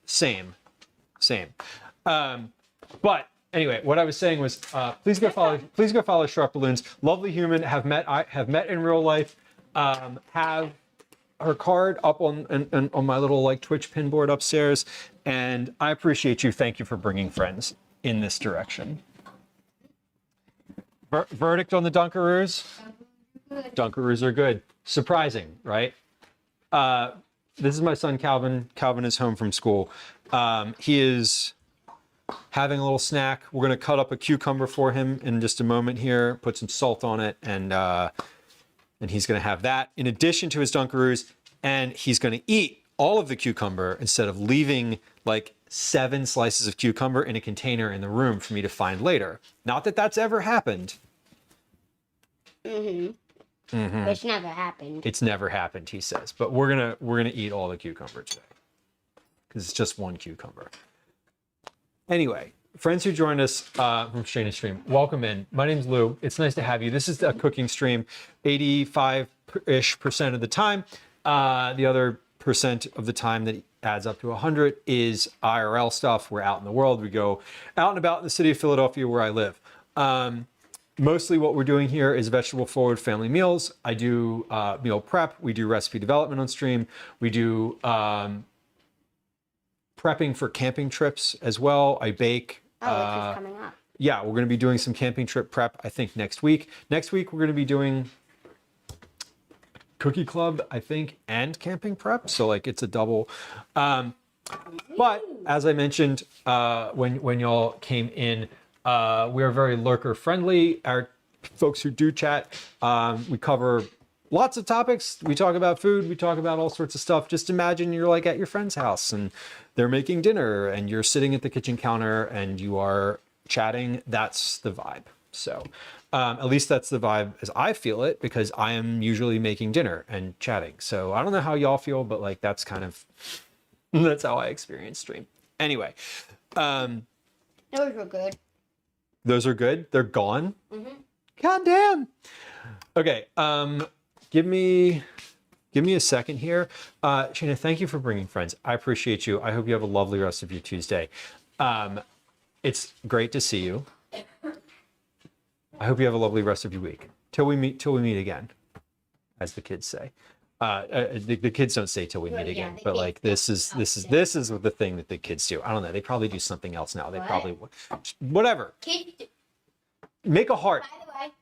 [SPEAKER 1] But anyway, what I was saying was, please go follow Sharp Balloons. Lovely human. Have met in real life. Have her card up on my little like Twitch pin board upstairs, and I appreciate you. Thank you for bringing friends in this direction. Verdict on the Dunkaroos? Dunkaroos are good. Surprising, right? This is my son Calvin. Calvin is home from school. He is having a little snack. We're going to cut up a cucumber for him in just a moment here, put some salt on it, and he's going to have that in addition to his Dunkaroos, and he's going to eat all of the cucumber instead of leaving like 7 slices of cucumber in a container in the room for me to find later. Not that that's ever happened.
[SPEAKER 3] It's never happened.
[SPEAKER 1] It's never happened, he says. But we're gonna eat all the cucumber today because it's just one cucumber. Anyway, friends who joined us from Shayna's stream, welcome in. My name's Lou. It's nice to have you. This is a cooking stream, 85-ish% of the time. The other percent of the time that adds up to 100 is IRL stuff. We're out in the world. We go out and about in the city of Philadelphia where I live. Mostly what we're doing here is vegetable forward family meals. I do meal prep. We do recipe development on stream. We do prepping for camping trips as well. I bake.
[SPEAKER 3] Which is coming up.
[SPEAKER 1] Yeah, we're going to be doing some camping trip prep, I think, next week. Next week, we're going to be doing cookie club, I think, and camping prep. So like it's a double. But as I mentioned, when y'all came in, we are very lurker friendly. Our folks who do chat, we cover lots of topics. We talk about food. We talk about all sorts of stuff. Just imagine you're like at your friend's house and they're making dinner and you're sitting at the kitchen counter and you are chatting. That's the vibe. So at least that's the vibe as I feel it, because I am usually making dinner and chatting. So I don't know how y'all feel, but like that's kind of, that's how I experience stream. Anyway.
[SPEAKER 3] Those were good.
[SPEAKER 1] Those are good? They're gone? God damn. Okay, give me a second here. Shayna, thank you for bringing friends. I appreciate you. I hope you have a lovely rest of your Tuesday. It's great to see you. I hope you have a lovely rest of your week. Till we meet again, as the kids say. The kids don't say till we meet again, but like this is the thing that the kids do. I don't know. They probably do something else now. They probably whatever. Make a heart.
[SPEAKER 3] By the way,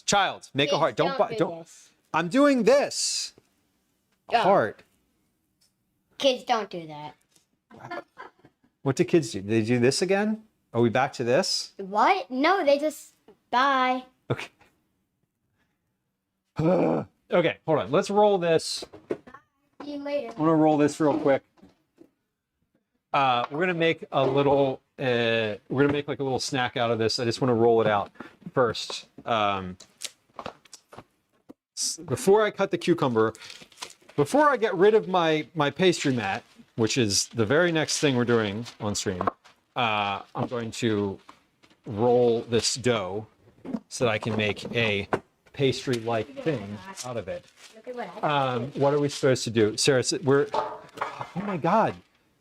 [SPEAKER 1] Child, make a heart. Don't.
[SPEAKER 3] This.
[SPEAKER 1] I'm doing this.
[SPEAKER 3] Oh.
[SPEAKER 1] Heart.
[SPEAKER 3] Kids don't do that.
[SPEAKER 1] What do kids do? They do this again? Are we back to this?
[SPEAKER 3] What? No, they just bye.
[SPEAKER 1] Okay. Okay, hold on. Let's roll this.
[SPEAKER 3] See you later.
[SPEAKER 1] I'm gonna roll this real quick. We're gonna make a little. We're gonna make like a little snack out of this. I just want to roll it out first. Before I cut the cucumber, before I get rid of my pastry mat, which is the very next thing we're doing on stream, I'm going to roll this dough so that I can make a pastry-like thing out of it.
[SPEAKER 3] Look at what I
[SPEAKER 1] What are we supposed to do, Sarah? Oh my God,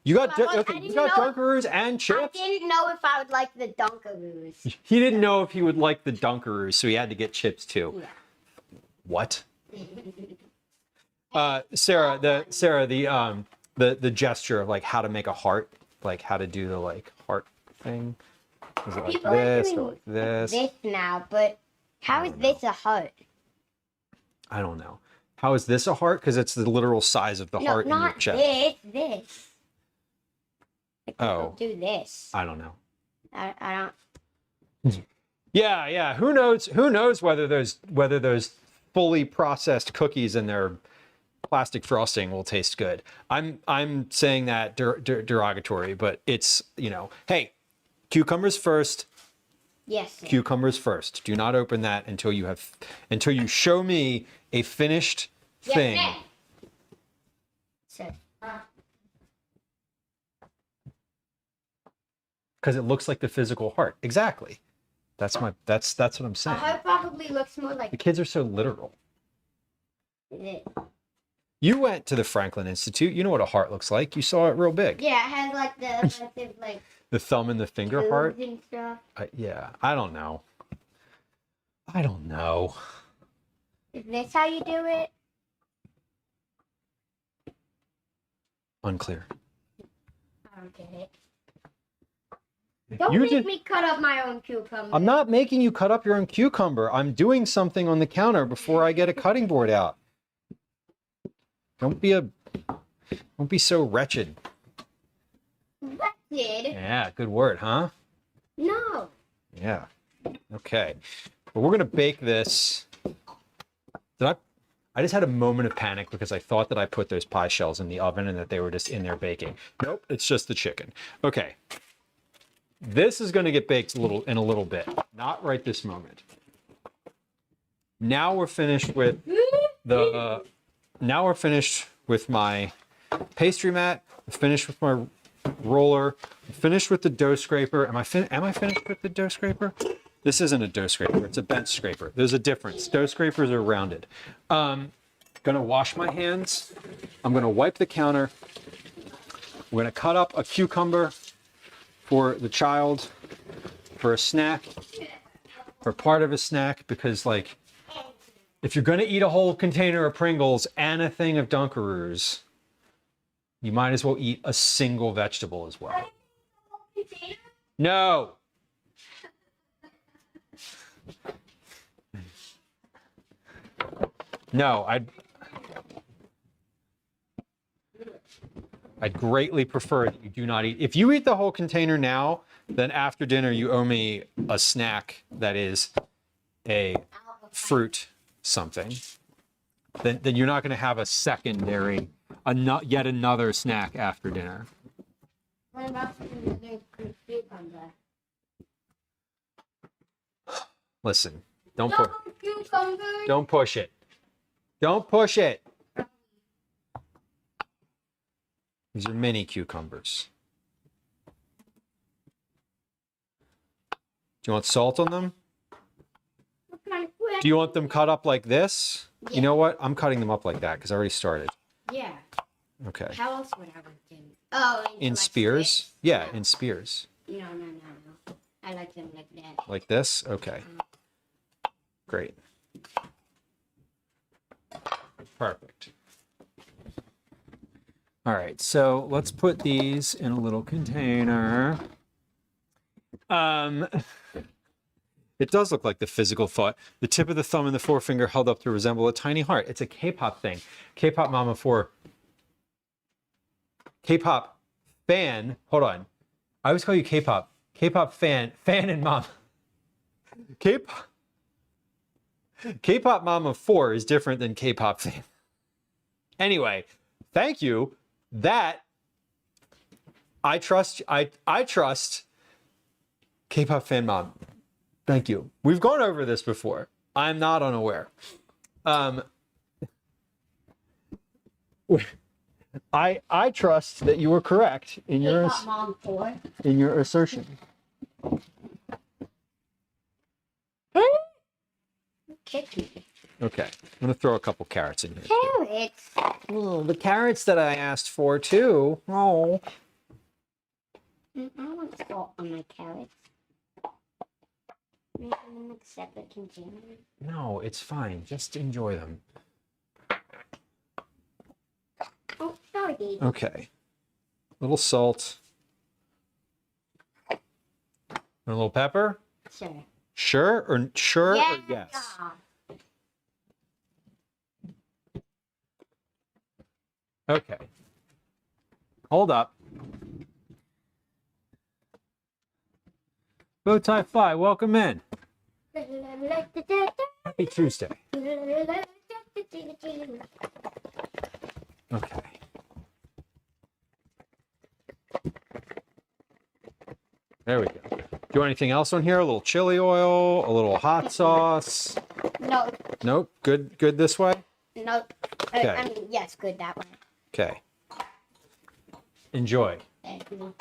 [SPEAKER 1] you got
[SPEAKER 3] Well, I
[SPEAKER 1] okay, you
[SPEAKER 3] didn't
[SPEAKER 1] got
[SPEAKER 3] know-
[SPEAKER 1] Dunkaroos and
[SPEAKER 3] I
[SPEAKER 1] chips.
[SPEAKER 3] didn't know if I would like the Dunkaroos.
[SPEAKER 1] He didn't know if he would like the Dunkaroos, so he had to get chips too.
[SPEAKER 3] Yeah.
[SPEAKER 1] What? Sarah, the gesture of like how to make a heart, like how to do the like heart thing. Is it like
[SPEAKER 3] People are
[SPEAKER 1] this or
[SPEAKER 3] doing
[SPEAKER 1] like this?
[SPEAKER 3] This now, but how is this a heart?
[SPEAKER 1] I don't know. How is this a heart? Because it's the literal size of the
[SPEAKER 3] No,
[SPEAKER 1] heart in your
[SPEAKER 3] not
[SPEAKER 1] chest.
[SPEAKER 3] this. Like,
[SPEAKER 1] Oh.
[SPEAKER 3] people do this.
[SPEAKER 1] I don't know.
[SPEAKER 3] I don't.
[SPEAKER 1] Yeah. Who knows whether those fully processed cookies and their plastic frosting will taste good. I'm saying that derogatory, but it's, hey, cucumbers first.
[SPEAKER 3] Yes.
[SPEAKER 1] Cucumbers first. Do not open that until you show me a finished thing.
[SPEAKER 3] Yes, sir.
[SPEAKER 1] Because it looks like the physical heart. Exactly. That's what I'm
[SPEAKER 3] A
[SPEAKER 1] saying.
[SPEAKER 3] heart probably looks more
[SPEAKER 1] The
[SPEAKER 3] like
[SPEAKER 1] kids are so literal.
[SPEAKER 3] this.
[SPEAKER 1] You went to the Franklin Institute. You know what a heart looks like. You saw it real big.
[SPEAKER 3] Yeah, it has like the massive like
[SPEAKER 1] The thumb and the finger heart.
[SPEAKER 3] tubes and stuff.
[SPEAKER 1] Yeah, I don't know. I don't know.
[SPEAKER 3] Is this how you do it?
[SPEAKER 1] Unclear.
[SPEAKER 3] I don't get it. Don't
[SPEAKER 1] You
[SPEAKER 3] make
[SPEAKER 1] did.
[SPEAKER 3] me cut up my own cucumber.
[SPEAKER 1] I'm not making you cut up your own cucumber. I'm doing something on the counter before I get a cutting board out. Don't be so wretched.
[SPEAKER 3] Wretched?
[SPEAKER 1] Yeah, good word, huh?
[SPEAKER 3] No.
[SPEAKER 1] Yeah. Okay. Well, we're gonna bake this. I just had a moment of panic because I thought that I put those pie shells in the oven and that they were just in there baking. Nope, it's just the chicken. Okay. This is going to get baked in a little bit, not right this moment. Now we're finished with now we're finished with my pastry mat. I'm finished with my roller. I'm finished with the dough scraper. Am I finished with the dough scraper? This isn't a dough scraper. It's a bench scraper. There's a difference. Dough scrapers are rounded. Gonna wash my hands. I'm gonna wipe the counter. We're gonna cut up a cucumber for the child, for a snack, for part of a snack, because like, if you're gonna eat a whole container of Pringles and a thing of Dunkaroos, you might as well eat a single vegetable as well. No. No, I'd greatly prefer that you do not eat. If you eat the whole container now, then after dinner you owe me a snack that is a fruit something. Then you're not going to have a secondary, yet another snack after dinner.
[SPEAKER 3] What about another cucumber?
[SPEAKER 1] Listen, don't
[SPEAKER 3] Cucumber.
[SPEAKER 1] don't push it. Don't push it. These are mini cucumbers. Do you want salt on them? Do you want them cut up like this?
[SPEAKER 3] Yeah.
[SPEAKER 1] You know what? I'm cutting them up like that because I already started.
[SPEAKER 3] Yeah.
[SPEAKER 1] Okay.
[SPEAKER 3] How else would I work them? Oh,
[SPEAKER 1] In
[SPEAKER 3] like
[SPEAKER 1] spears?
[SPEAKER 3] this?
[SPEAKER 1] Yeah, in spears.
[SPEAKER 3] No. I like them like that.
[SPEAKER 1] Like this? Okay. Great. Perfect. All right, so let's put these in a little container. It does look like the physical thought. The tip of the thumb and the forefinger held up to resemble a tiny heart. It's a K-pop thing. K-pop Mama 4. K-pop fan. Hold on. I always call you K-pop. K-pop fan. Fan and mom. K-pop Mama 4 is different than K-pop fan. Anyway, thank you. That I trust. I trust K-pop fan mom. Thank you. We've gone over this before. I'm not unaware. I trust that you were correct in
[SPEAKER 3] They
[SPEAKER 1] your
[SPEAKER 3] got mom for.
[SPEAKER 1] assertion.
[SPEAKER 3] Kick me.
[SPEAKER 1] Okay, I'm gonna throw a couple carrots in here.
[SPEAKER 3] Carrots.
[SPEAKER 1] Oh, the carrots that I asked for too. Oh.
[SPEAKER 3] I want salt on my carrots. Make them in a separate container.
[SPEAKER 1] No, it's fine. Just enjoy them.
[SPEAKER 3] Oh, sorry.
[SPEAKER 1] Okay. A little salt. And a little pepper.
[SPEAKER 3] Sure.
[SPEAKER 1] Sure or sure
[SPEAKER 3] Yeah.
[SPEAKER 1] or yes? Okay. Hold up. Bowtie Fi, welcome in. Happy Tuesday. Okay. There we go. Do you want anything else on here? A little chili oil, a little hot sauce.
[SPEAKER 3] No,
[SPEAKER 1] Nope. Good this way?
[SPEAKER 3] no.
[SPEAKER 1] Okay.
[SPEAKER 3] I mean, yes, good that way.
[SPEAKER 1] Okay. Enjoy.
[SPEAKER 3] Thank you.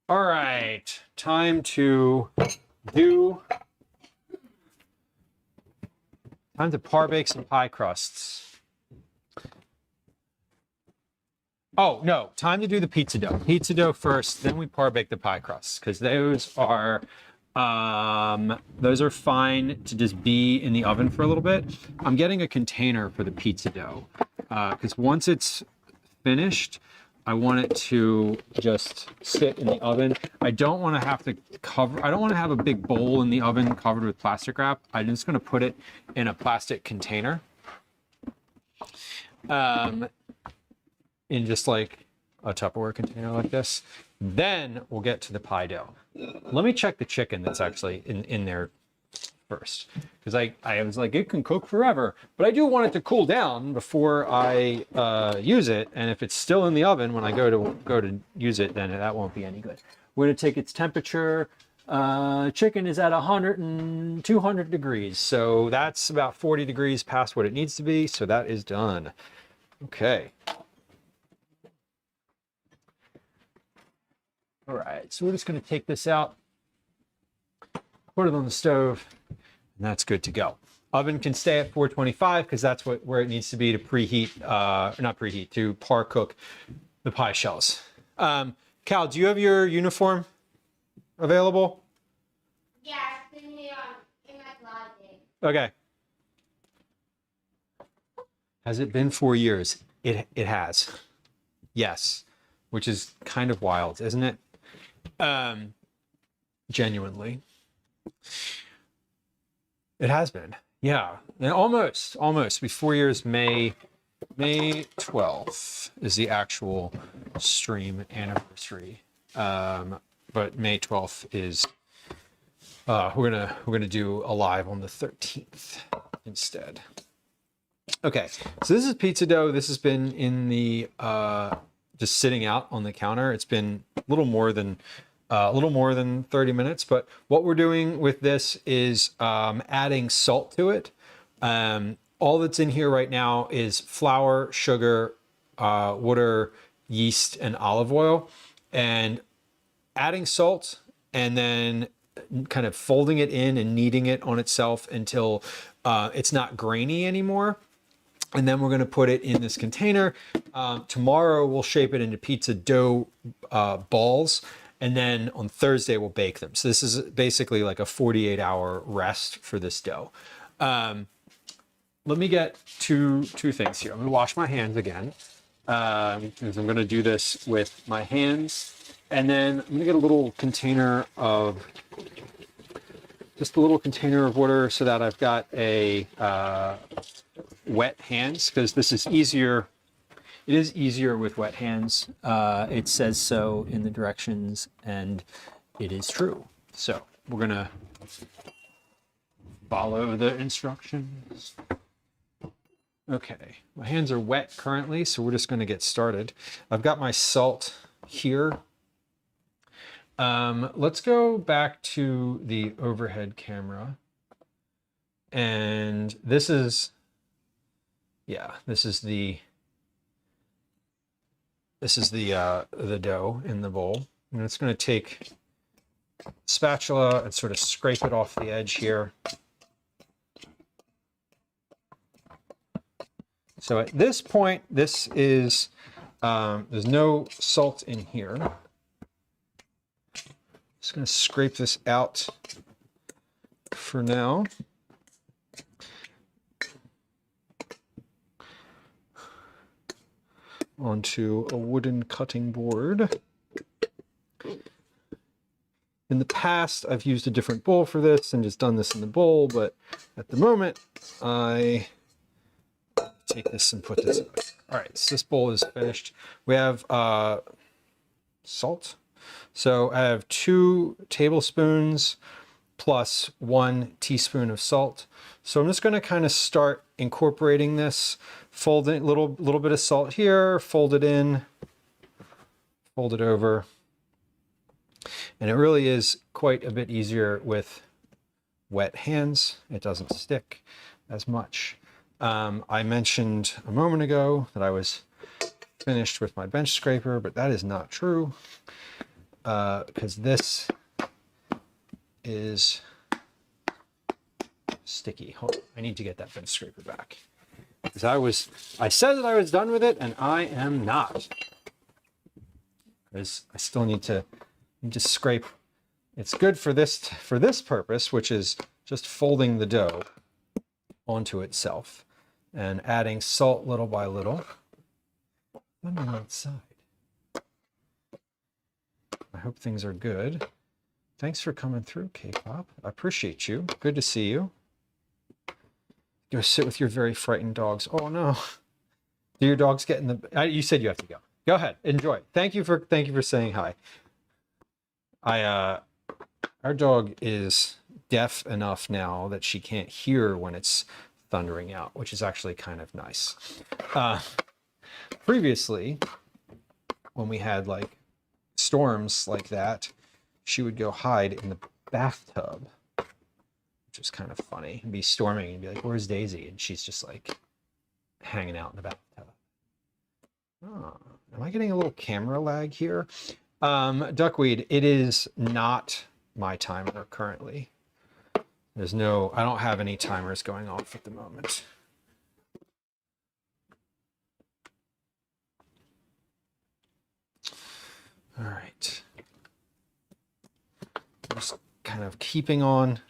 [SPEAKER 1] All right. Time to par bake some pie crusts. Oh, no. Time to do the pizza dough. Pizza dough first, then we par bake the pie crusts because those are fine to just be in the oven for a little bit. I'm getting a container for the pizza dough because once it's finished, I want it to just sit in the oven. I don't want to have to I don't want to have a big bowl in the oven covered with plastic wrap. I'm just going to put it in a plastic container. In just like a Tupperware container like this. Then we'll get to the pie dough. Let me check the chicken that's actually in there first. Because I was like, it can cook forever. But I do want it to cool down before I use it. And if it's still in the oven when I go to use it, then that won't be any good. We're gonna take its temperature. Chicken is at 100 and 200 degrees. So that's about 40 degrees past what it needs to be. So that is done. Okay. All right, so we're just going to take this out, put it on the stove, and that's good to go. Oven can stay at 425 because that's where it needs to be to to par cook the pie shells. Cal, do you have your uniform available?
[SPEAKER 3] Yeah, it's in here in my closet.
[SPEAKER 1] Okay. Has it been 4 years? It has. Yes, which is kind of wild, isn't it? Genuinely. It has been. Yeah. And almost. Be 4 years. May 12th is the actual stream anniversary. But May 12th is we're gonna do a live on the 13th instead. Okay, so this is pizza dough. This has been in the just sitting out on the counter. It's been a little more than 30 minutes. But what we're doing with this is adding salt to it. All that's in here right now is flour, sugar, water, yeast, and olive oil, and adding salt, and then kind of folding it in and kneading it on itself until it's not grainy anymore. And then we're going to put it in this container. Tomorrow we'll shape it into pizza dough balls. And then on Thursday we'll bake them. So this is basically like a 48-hour rest for this dough. Let me get two things here. I'm going to wash my hands again. Because I'm going to do this with my hands. And then I'm going to get a little container of water so that I've got a wet hands, because this is easier. It is easier with wet hands. It says so in the directions, and it is true. So we're gonna follow the instructions. Okay, my hands are wet currently, so we're just gonna get started. I've got my salt here. Let's go back to the overhead camera. And this is yeah, this is the dough in the bowl. And it's going to take a spatula and sort of scrape it off the edge here. So at this point, this is, there's no salt in here. Just going to scrape this out for now. Onto a wooden cutting board. In the past, I've used a different bowl for this and just done this in the bowl, but at the moment, I take this and put this away. All right, so this bowl is finished. We have salt. So I have 2 tablespoons plus 1 teaspoon of salt. So I'm just going to kind of start incorporating this, fold it, little bit of salt here, fold it in, fold it over. And it really is quite a bit easier with wet hands. It doesn't stick as much. I mentioned a moment ago that I was finished with my bench scraper, but that is not true because this is sticky. Hold on, I need to get that bench scraper back. Because I said that I was done with it, and I am not. Because I still need to scrape. It's good for this purpose, which is just folding the dough onto itself and adding salt little by little. I'm on outside. I hope things are good. Thanks for coming through, K-pop. I appreciate you. Good to see you. Go sit with your very frightened dogs. Oh no. Do your dogs get in the... you said you have to go. Go ahead. Enjoy. Thank you for saying hi. Our dog is deaf enough now that she can't hear when it's thundering out, which is actually kind of nice. Previously, when we had like storms like that, she would go hide in the bathtub, which was kind of funny. It'd be storming and be like, "Where's Daisy?" And she's just like hanging out in the bathtub. Oh, am I getting a little camera lag here? Duckweed, it is not my timer currently. I don't have any timers going off at the moment. All right. Just kind of keeping on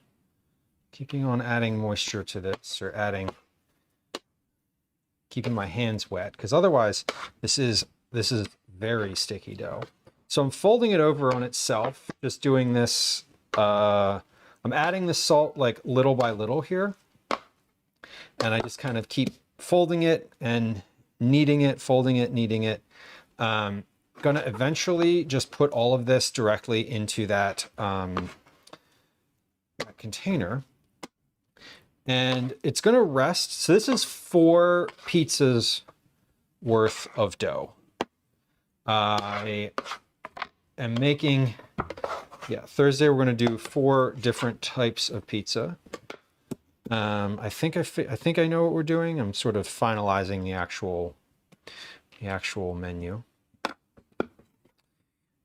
[SPEAKER 1] adding moisture to this, or keeping my hands wet, because otherwise this is very sticky dough. So I'm folding it over on itself, just doing this. I'm adding the salt like little by little here. And I just kind of keep folding it and kneading it, folding it, kneading it. Gonna eventually just put all of this directly into that container. And it's gonna rest. So this is 4 pizzas worth of dough. I am making, Thursday we're going to do 4 different types of pizza. I think I know what we're doing. I'm sort of finalizing the actual menu.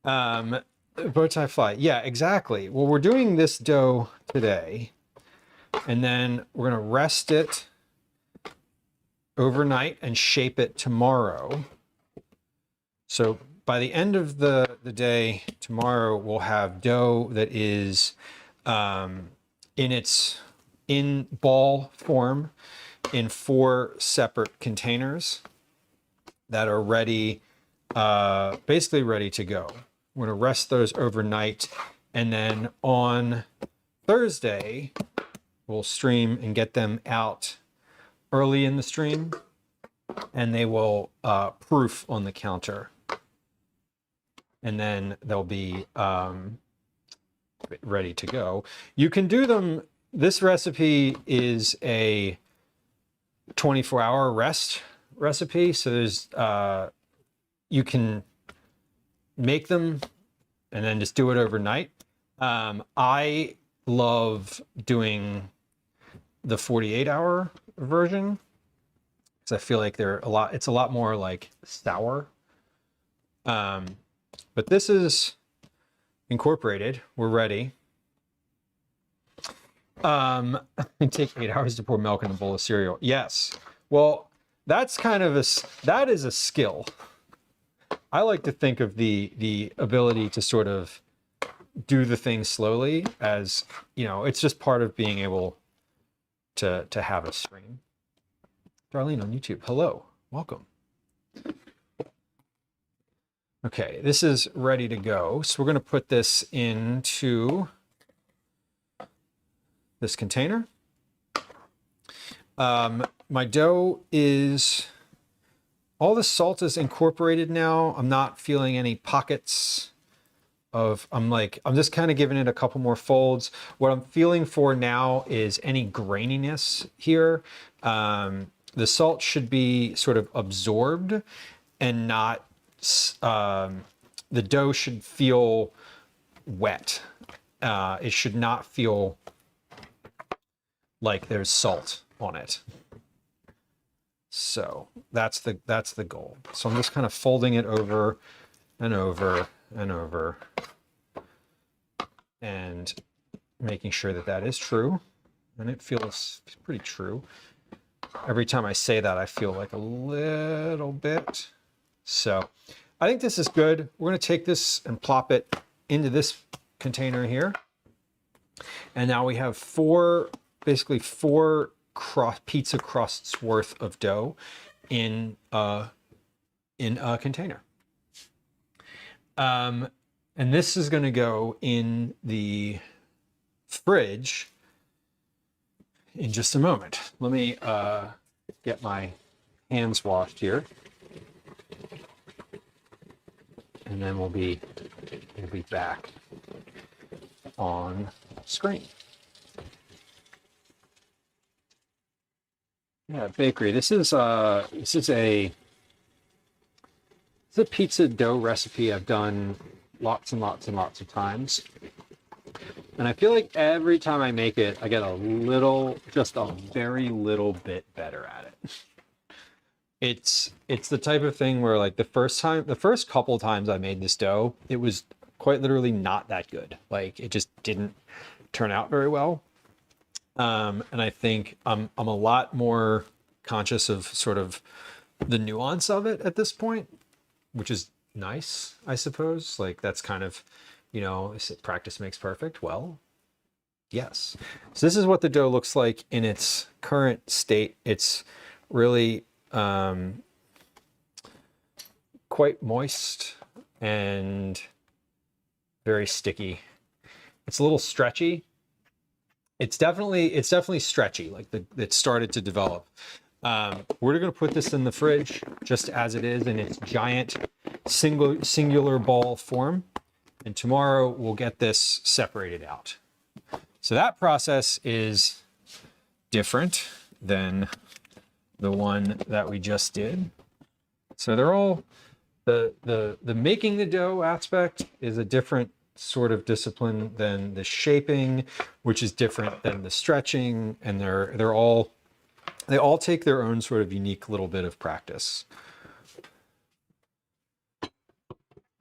[SPEAKER 1] Bowtie fly. Yeah, exactly. Well, we're doing this dough today, and then we're going to rest it overnight and shape it tomorrow. So by the end of the day tomorrow, we'll have dough that is in ball form in 4 separate containers that are ready, basically ready to go. We're going to rest those overnight, and then on Thursday, we'll stream and get them out early in the stream, and they will proof on the counter. And then they'll be ready to go. You can do them. This recipe is a 24-hour rest recipe. So there's you can make them and then just do it overnight. I love doing the 48-hour version because I feel like it's a lot more like sour. But this is incorporated. We're ready. It takes 8 hours to pour milk in a bowl of cereal. Yes. Well, that is a skill. I like to think of the ability to sort of do the thing slowly as, it's just part of being able to have a stream. Darlene on YouTube. Hello. Welcome. Okay, this is ready to go. So we're going to put this into this container. My dough all the salt is incorporated now. I'm not feeling any pockets I'm just kind of giving it a couple more folds. What I'm feeling for now is any graininess here. The salt should be sort of absorbed and not, the dough should feel wet. It should not feel like there's salt on it. So that's the goal. So I'm just kind of folding it over and over and over and making sure that is true. And it feels pretty true. Every time I say that, I feel like a little bit. So I think this is good. We're going to take this and plop it into this container here. And now we have basically four pizza crusts worth of dough in a container. And this is going to go in the fridge in just a moment. Let me get my hands washed here, and then we'll be back on screen. Yeah, bakery. This is a pizza dough recipe I've done lots and lots and lots of times. And I feel like every time I make it, I get just a very little bit better at it. It's the type of thing where like the first couple times I made this dough, it was quite literally not that good. Like it just didn't turn out very well. And I think I'm a lot more conscious of sort of the nuance of it at this point, which is nice, I suppose. Like that's kind of, practice makes perfect. Well, yes. So this is what the dough looks like in its current state. It's really quite moist and very sticky. It's a little stretchy. It's definitely stretchy, like it started to develop. We're going to put this in the fridge just as it is in its giant singular ball form. And tomorrow we'll get this separated out. So that process is different than the one that we just did. So they're all, the making the dough aspect is a different sort of discipline than the shaping, which is different than the stretching, and they all take their own sort of unique little bit of practice.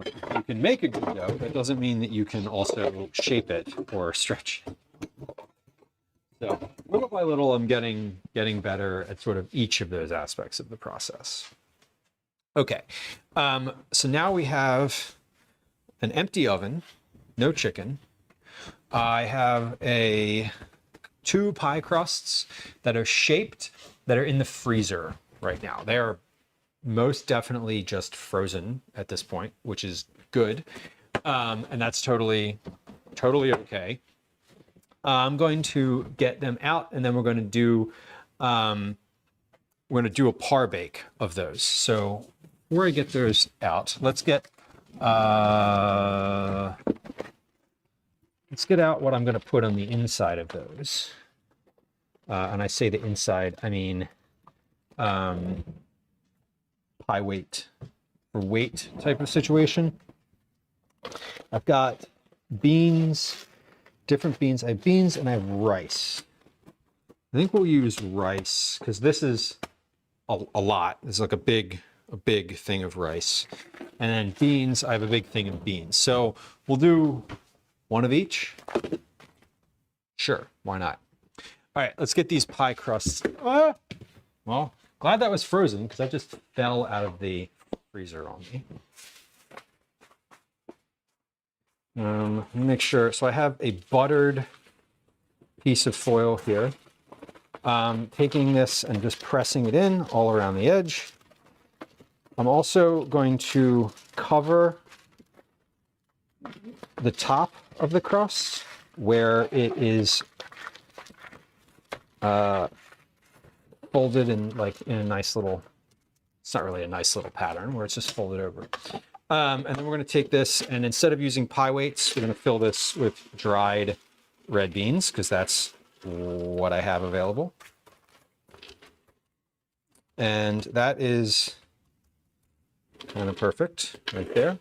[SPEAKER 1] You can make a good dough, that doesn't mean that you can also shape it or stretch it. So little by little, I'm getting better at sort of each of those aspects of the process. Okay, so now we have an empty oven, no chicken. I have two pie crusts that are shaped, that are in the freezer right now. They are most definitely just frozen at this point, which is good. And that's totally okay. I'm going to get them out, and then we're going to do a par bake of those. So before I get those out, let's get out what I'm going to put on the inside of those. And I say the inside, I mean pie weight or weight type of situation. I've got beans, different beans. I have beans and I have rice. I think we'll use rice because this is a lot. It's like a big thing of rice. And then beans, I have a big thing of beans. So we'll do one of each. Sure, why not? All right, let's get these pie crusts. Well, glad that was frozen because that just fell out of the freezer on me. Let me make sure. So I have a buttered piece of foil here. Taking this and just pressing it in all around the edge. I'm also going to cover the top of the crust where it is folded in a nice little, it's not really a nice little pattern where it's just folded over. And then we're going to take this and instead of using pie weights, we're going to fill this with dried red beans because that's what I have available. And that is kind of perfect right there.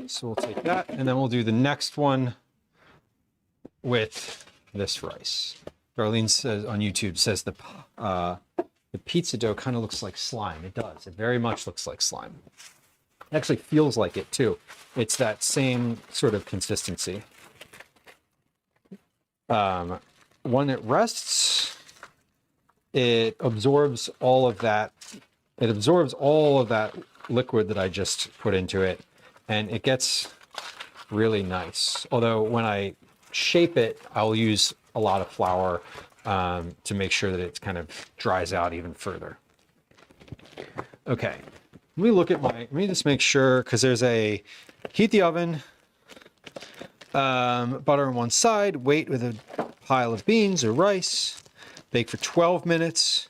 [SPEAKER 1] So we'll take that and then we'll do the next one with this rice. Darlene says on YouTube, says the pizza dough kind of looks like slime. It does. It very much looks like slime. It actually feels like it too. It's that same sort of consistency. When it rests, it absorbs all of that. It absorbs all of that liquid that I just put into it, and it gets really nice. Although when I shape it, I'll use a lot of flour to make sure that it kind of dries out even further. Okay, let me look at let me just make sure, because there's a heat the oven, butter on one side, wait with a pile of beans or rice, bake for 12 minutes.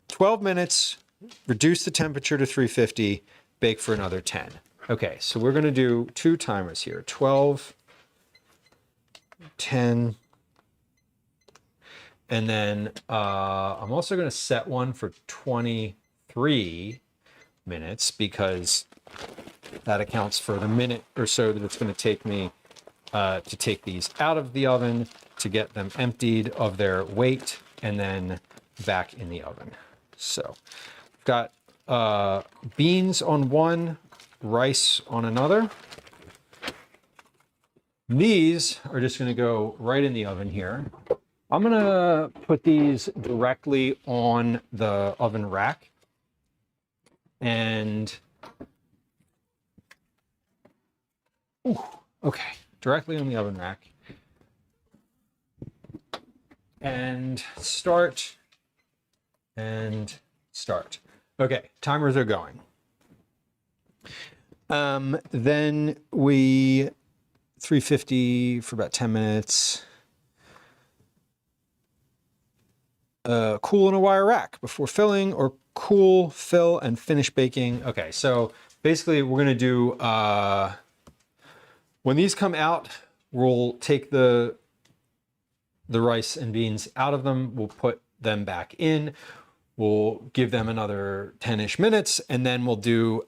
[SPEAKER 1] 12 minutes, reduce the temperature to 350, bake for another 10. Okay, so we're going to do 2 timers here, 12, 10, and then I'm also going to set one for 23 minutes because that accounts for the minute or so that it's going to take me to take these out of the oven, to get them emptied of their weight, and then back in the oven. So I've got beans on one, rice on another. These are just going to go right in the oven here. I'm going to put these directly on the oven rack. And, okay, directly on the oven rack. And start. And start. Okay, timers are going. Then we 350 for about 10 minutes. Cool in a wire rack before filling, or cool, fill, and finish baking. Okay, so basically we're gonna do, when these come out, we'll take the rice and beans out of them, we'll put them back in, we'll give them another 10-ish minutes, and then we'll do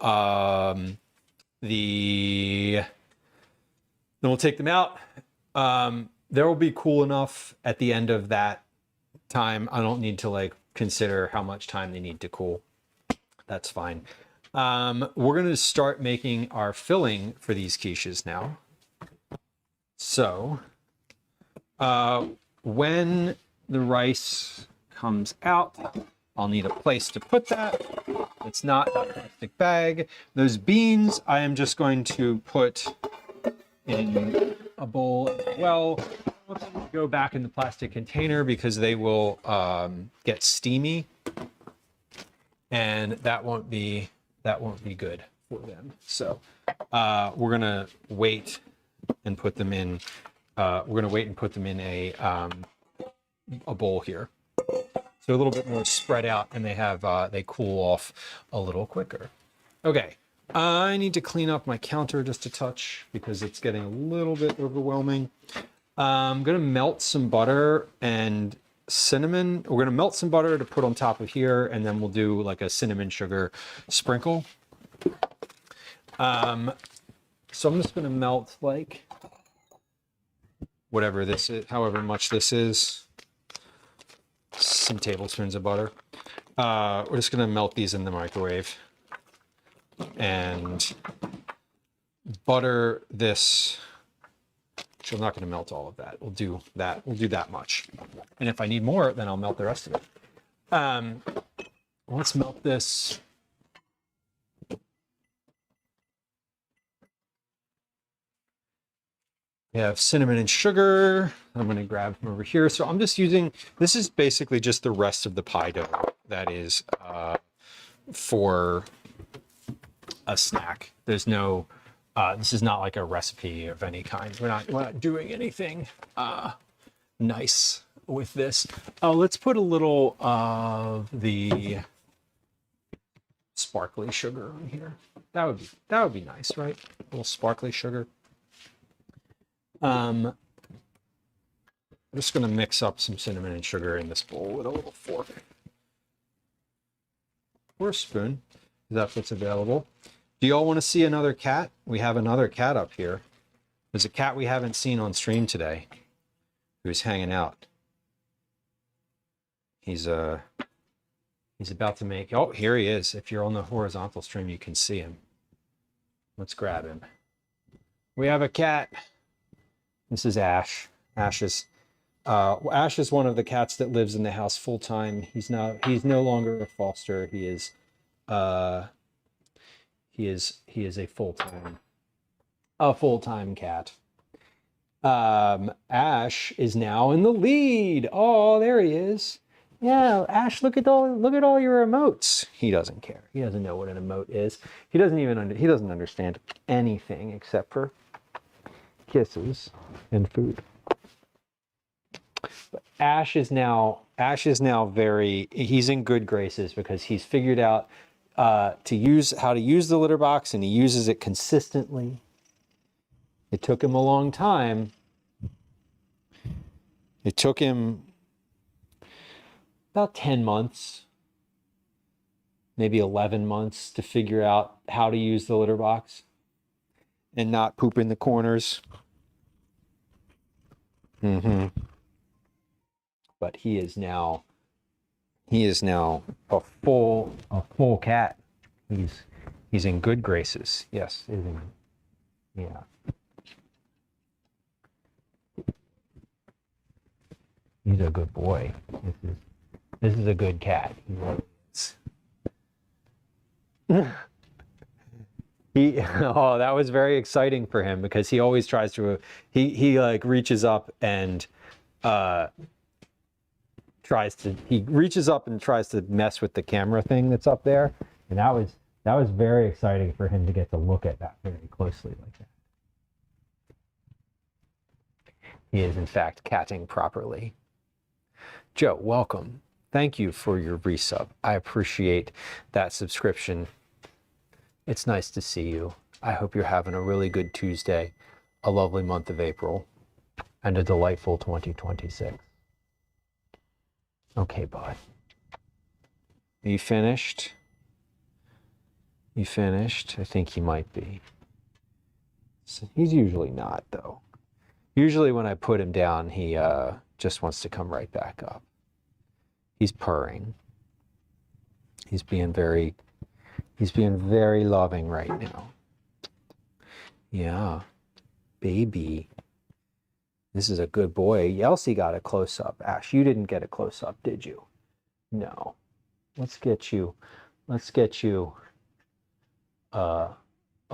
[SPEAKER 1] then we'll take them out. They will be cool enough at the end of that time. I don't need to consider how much time they need to cool. That's fine. We're going to start making our filling for these quiches now. So when the rice comes out, I'll need a place to put that. It's not a plastic bag. Those beans, I am just going to put in a bowl as well. I want them to go back in the plastic container because they will get steamy, and that won't be good for them. So we're gonna wait and put them in. A bowl here, so a little bit more spread out, and they cool off a little quicker. Okay, I need to clean up my counter just a touch because it's getting a little bit overwhelming. I'm gonna melt some butter and cinnamon. We're gonna melt some butter to put on top of here, and then we'll do like a cinnamon sugar sprinkle. So I'm just gonna melt whatever this is, however much this is, some tablespoons of butter. We're just gonna melt these in the microwave and butter this. Actually, I'm not gonna melt all of that. We'll do that. We'll do that much. And if I need more, then I'll melt the rest of it. Let's melt this. We have cinnamon and sugar. I'm going to grab from over here. So I'm just using, this is basically just the rest of the pie dough that is for a snack. There's no, this is not like a recipe of any kind. We're not doing anything nice with this. Let's put a little of the sparkly sugar on here. That would be nice, right? A little sparkly sugar. I'm just going to mix up some cinnamon and sugar in this bowl with a little fork or a spoon, if that's what's available. Do you all want to see another cat? We have another cat up here. There's a cat we haven't seen on stream today who's hanging out. He's about to make, oh, here he is. If you're on the horizontal stream, you can see him. Let's grab him. We have a cat. This is Ash. Ash is one of the cats that lives in the house full time. He's no longer a foster. He is a full-time cat. Ash is now in the lead. Oh, there he is. Yeah, Ash, look at all your emotes. He doesn't care. He doesn't know what an emote is. He doesn't understand anything except for kisses and food. But Ash is now he's in good graces because he's figured out how to use the litter box, and he uses it consistently. It took him a long time. It took him about 10 months, maybe 11 months to figure out how to use the litter box and not poop in the corners. But he is now a full cat. He's in good graces. Yes, yeah. He's a good boy. This is a good cat. He really is. That was very exciting for him because he always tries to, he like reaches up and tries to mess with the camera thing that's up there. And that was very exciting for him to get to look at that very closely like that. He is in fact catting properly. Joe, welcome. Thank you for your resub. I appreciate that subscription. It's nice to see you. I hope you're having a really good Tuesday, a lovely month of April, and a delightful 2026. Okay, bud. Are you finished? You finished? I think he might be. He's usually not, though. Usually when I put him down, he just wants to come right back up. He's purring. He's being very loving right now. Yeah, baby. This is a good boy. Elsie got a close-up. Ash, you didn't get a close-up, did you? No. Let's get you a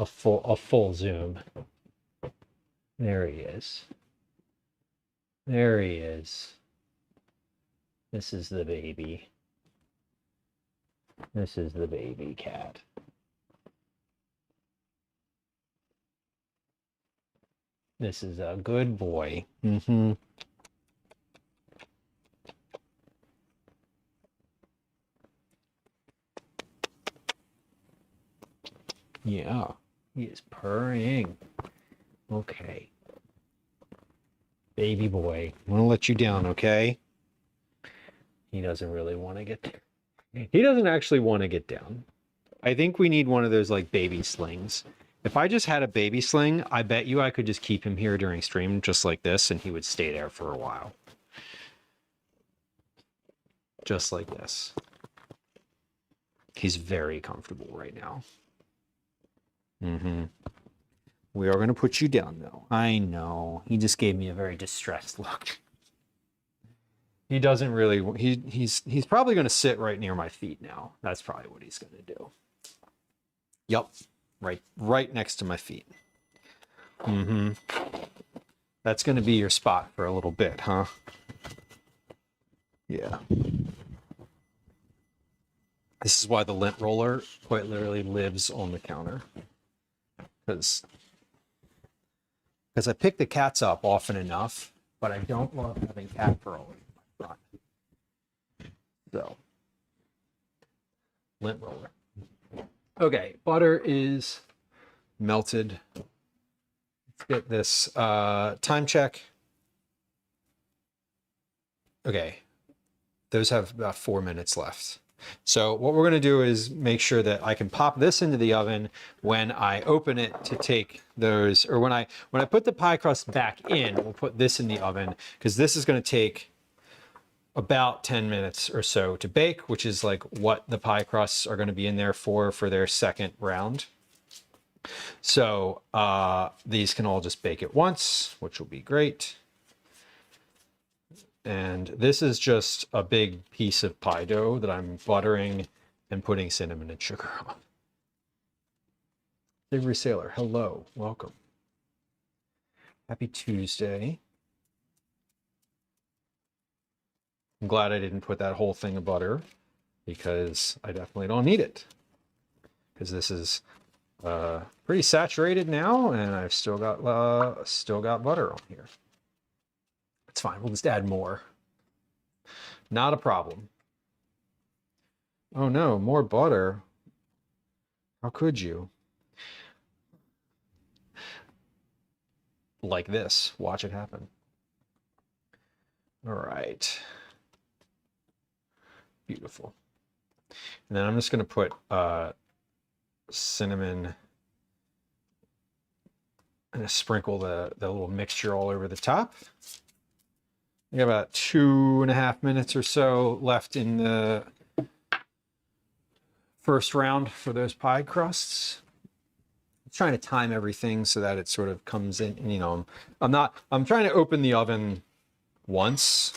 [SPEAKER 1] full zoom. There he is. There he is. This is the baby. This is the baby cat. This is a good boy. Yeah, he is purring. Okay. Baby boy, I'm gonna let you down, okay? He doesn't really want to get there. He doesn't actually want to get down. I think we need one of those like baby slings. If I just had a baby sling, I bet you I could just keep him here during stream just like this and he would stay there for a while. Just like this. He's very comfortable right now. We are going to put you down, though. I know. He just gave me a very distressed look. He doesn't really... He's probably going to sit right near my feet now. That's probably what he's going to do. Yep. Right next to my feet. That's going to be your spot for a little bit, huh? Yeah. This is why the lint roller quite literally lives on the counter. Because I pick the cats up often enough, but I don't love having cat fur all over my front. So, lint roller. Okay, butter is melted. Let's get this time check. Okay, those have about 4 minutes left. So what we're going to do is make sure that I can pop this into the oven when I open it to take those, or when I put the pie crust back in, we'll put this in the oven because this is going to take about 10 minutes or so to bake, which is like what the pie crusts are going to be in there for their second round. So these can all just bake at once, which will be great. And this is just a big piece of pie dough that I'm buttering and putting cinnamon and sugar on. Savory Sailor, hello, welcome. Happy Tuesday. I'm glad I didn't put that whole thing of butter because I definitely don't need it. Because this is pretty saturated now and I've still got butter on here. It's fine. We'll just add more. Not a problem. Oh no, more butter. How could you? Like this. Watch it happen. All right. Beautiful. And then I'm just going to put cinnamon and sprinkle the little mixture all over the top. We got about 2.5 minutes or so left in the first round for those pie crusts. I'm trying to time everything so that it sort of comes in, you know, I'm trying to open the oven once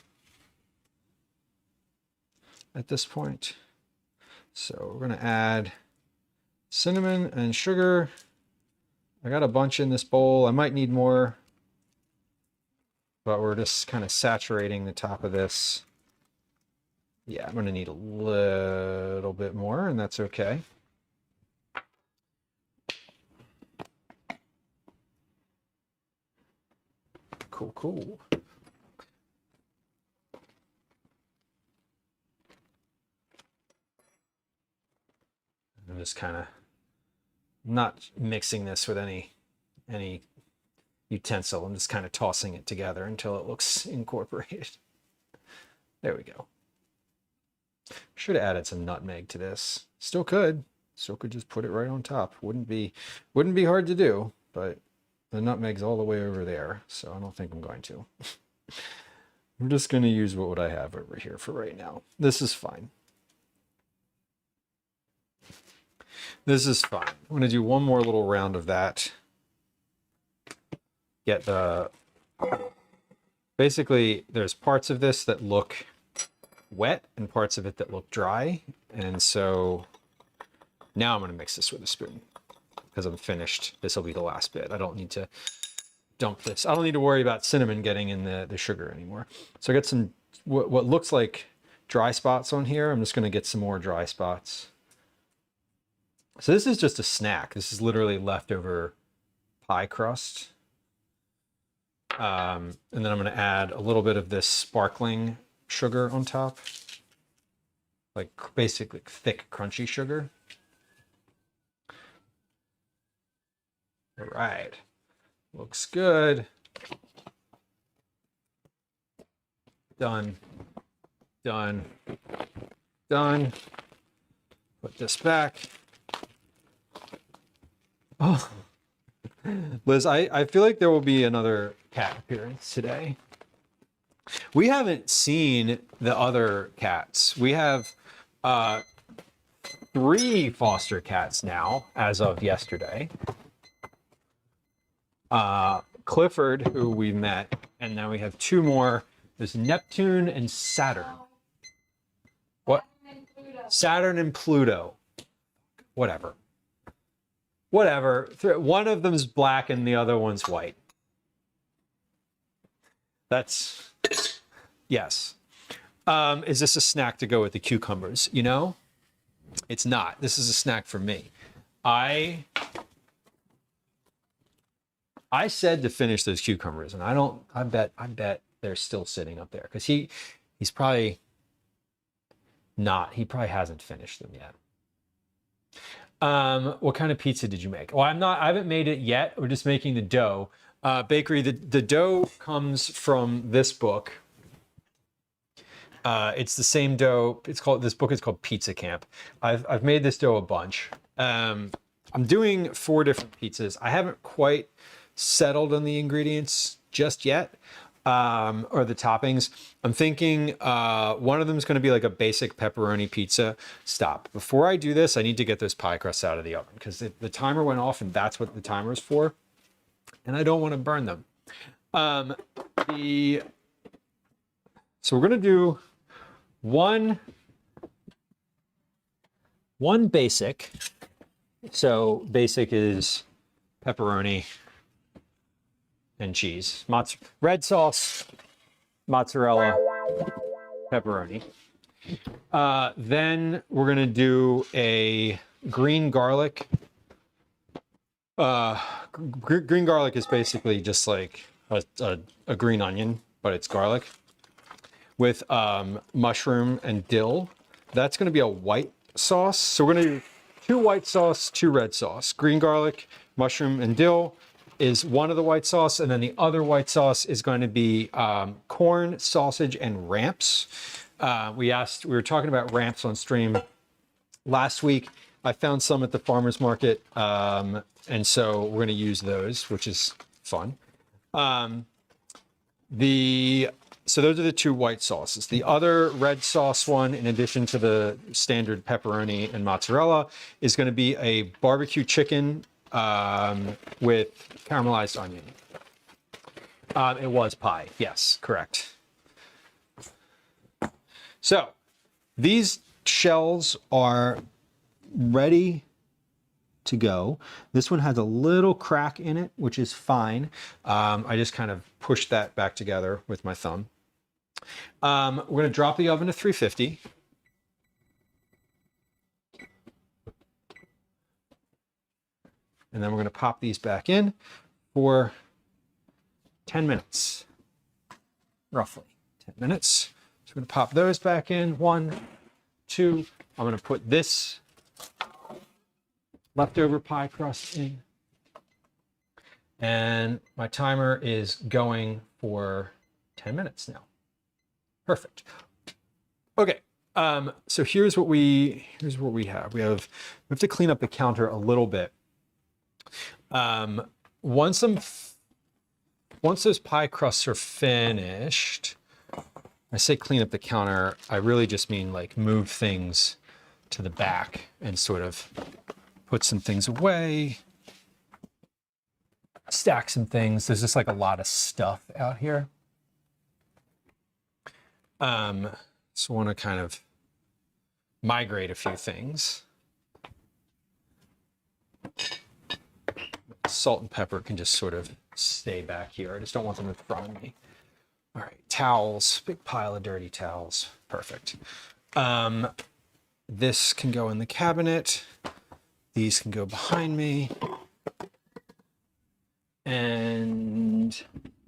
[SPEAKER 1] at this point. So we're going to add cinnamon and sugar. I got a bunch in this bowl. I might need more, but we're just kind of saturating the top of this. Yeah, I'm going to need a little bit more, and that's okay. Cool, cool. I'm just kind of not mixing this with any utensil. I'm just kind of tossing it together until it looks incorporated. There we go. Should have added some nutmeg to this. Still could just put it right on top. Wouldn't be hard to do, but the nutmeg's all the way over there, so I don't think I'm going to. I'm just going to use what I have over here for right now. This is fine. This is fine. I'm going to do one more little round of that. Get the... Basically, there's parts of this that look wet and parts of it that look dry. And so now I'm going to mix this with a spoon because I'm finished. This will be the last bit. I don't need to dump this. I don't need to worry about cinnamon getting in the sugar anymore. So I got some, what looks like dry spots on here. I'm just going to get some more dry spots. So this is just a snack. This is literally leftover pie crust. And then I'm going to add a little bit of this sparkling sugar on top. Like basically thick, crunchy sugar. All right. Looks good. Done. Done. Done. Put this back. Oh, Liz, I feel like there will be another cat appearance today. We haven't seen the other cats. We have 3 foster cats now, as of yesterday. Clifford, who we met, and now we have 2 more. There's Neptune and Saturn. What? Saturn and Pluto. Whatever. Whatever. One of them's black and the other one's white. That's, yes. Is this a snack to go with the cucumbers? You know, it's not. This is a snack for me. I said to finish those cucumbers, and I bet they're still sitting up there because he's probably not. He probably hasn't finished them yet. What kind of pizza did you make? Well, I haven't made it yet. We're just making the dough. Bakery, the dough comes from this book. It's the same dough. This book is called Pizza Camp. I've made this dough a bunch. I'm doing 4 different pizzas. I haven't quite settled on the ingredients just yet, or the toppings. I'm thinking one of them is going to be like a basic pepperoni pizza. Stop. Before I do this, I need to get those pie crusts out of the oven because the timer went off and that's what the timer is for. And I don't want to burn them. So we're going to do one basic. So basic is pepperoni and cheese. Red sauce, mozzarella, pepperoni. Then we're going to do a green garlic. Green garlic is basically just like a green onion, but it's garlic with mushroom and dill. That's going to be a white sauce. So we're going to do 2 white sauce, 2 red sauce. Green garlic, mushroom, and dill is one of the white sauce, and then the other white sauce is going to be corn, sausage, and ramps. We were talking about ramps on stream last week. I found some at the farmer's market, and so we're going to use those, which is fun. So those are the 2 white sauces. The other red sauce one, in addition to the standard pepperoni and mozzarella, is going to be a barbecue chicken with caramelized onion. It was pie. Yes, correct. So these shells are ready to go. This one has a little crack in it, which is fine. I just kind of pushed that back together with my thumb. We're going to drop the oven to 350. And then we're going to pop these back in for 10 minutes, roughly 10 minutes. So we're going to pop those back in. 1, 2. I'm going to put this leftover pie crust in. And my timer is going for 10 minutes now. Perfect. Okay. So here's what we have. We have to clean up the counter a little bit. Once those pie crusts are finished, I say clean up the counter, I really just mean like move things to the back and sort of put some things away, stack some things. There's just like a lot of stuff out here. So I want to kind of migrate a few things. Salt and pepper can just sort of stay back here. I just don't want them in front of me. All right, towels, big pile of dirty towels. Perfect. This can go in the cabinet. These can go behind me. And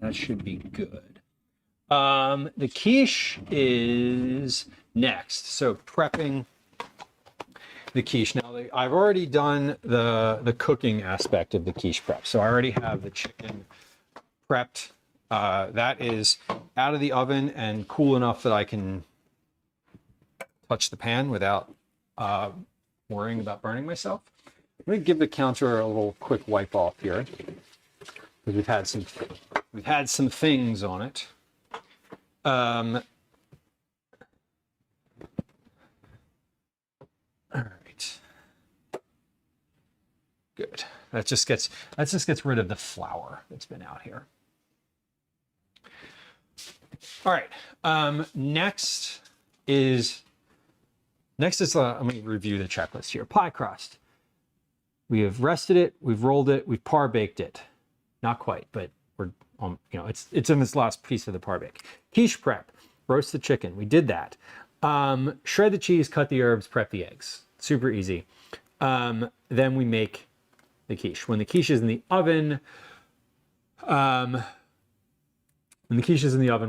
[SPEAKER 1] that should be good. The quiche is next. So prepping the quiche. Now, I've already done the cooking aspect of the quiche prep. So I already have the chicken prepped. That is out of the oven and cool enough that I can touch the pan without worrying about burning myself. I'm going to give the counter a little quick wipe off here because we've had some things on it. All right. That just gets rid of the flour that's been out here. All right. Next is let me review the checklist here. Pie crust. We have rested it, we've rolled it, we've par baked it. Not quite, but we're it's in this last piece of the par bake. Quiche prep. Roast the chicken. We did that. Shred the cheese, cut the herbs, prep the eggs. Super easy. Then we make the quiche. When the quiche is in the oven,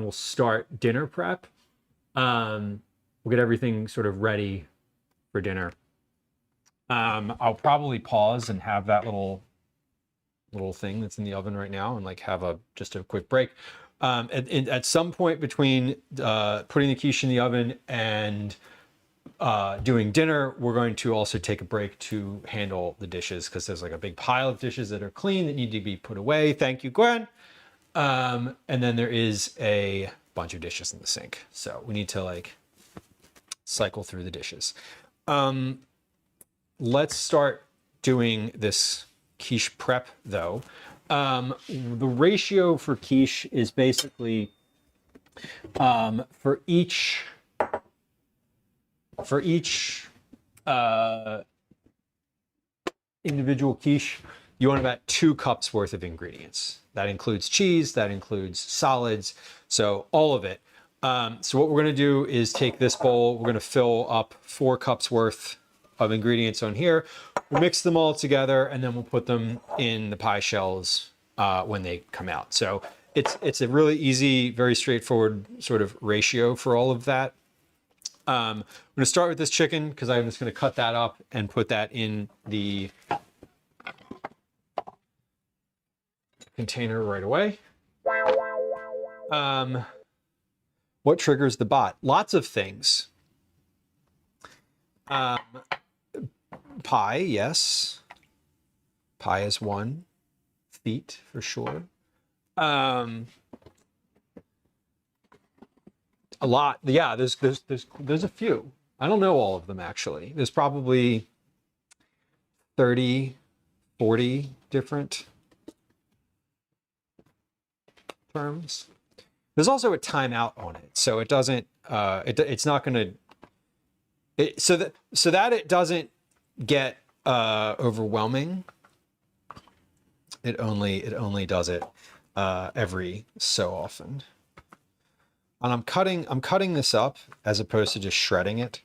[SPEAKER 1] we'll start dinner prep. We'll get everything sort of ready for dinner. I'll probably pause and have that little thing that's in the oven right now and like have just a quick break. At some point between putting the quiche in the oven and doing dinner, we're going to also take a break to handle the dishes because there's like a big pile of dishes that are clean that need to be put away. Thank you, Gwen. And then there is a bunch of dishes in the sink. So we need to like cycle through the dishes. Let's start doing this quiche prep though. The ratio for quiche is basically for each individual quiche, you want about 2 cups worth of ingredients. That includes cheese, that includes solids, so all of it. So what we're going to do is take this bowl, we're going to fill up 4 cups worth of ingredients on here. We'll mix them all together and then we'll put them in the pie shells when they come out. So it's a really easy, very straightforward sort of ratio for all of that. I'm going to start with this chicken because I'm just going to cut that up and put that in the container right away. What triggers the bot? Lots of things. Pie, yes. Pie is one. Feet for sure. A lot. Yeah, there's a few. I don't know all of them actually. There's probably 30, 40 different terms. There's also a timeout on it, so it doesn't. It's not going to. So that it doesn't get overwhelming. It only does it every so often. And I'm cutting this up as opposed to just shredding it,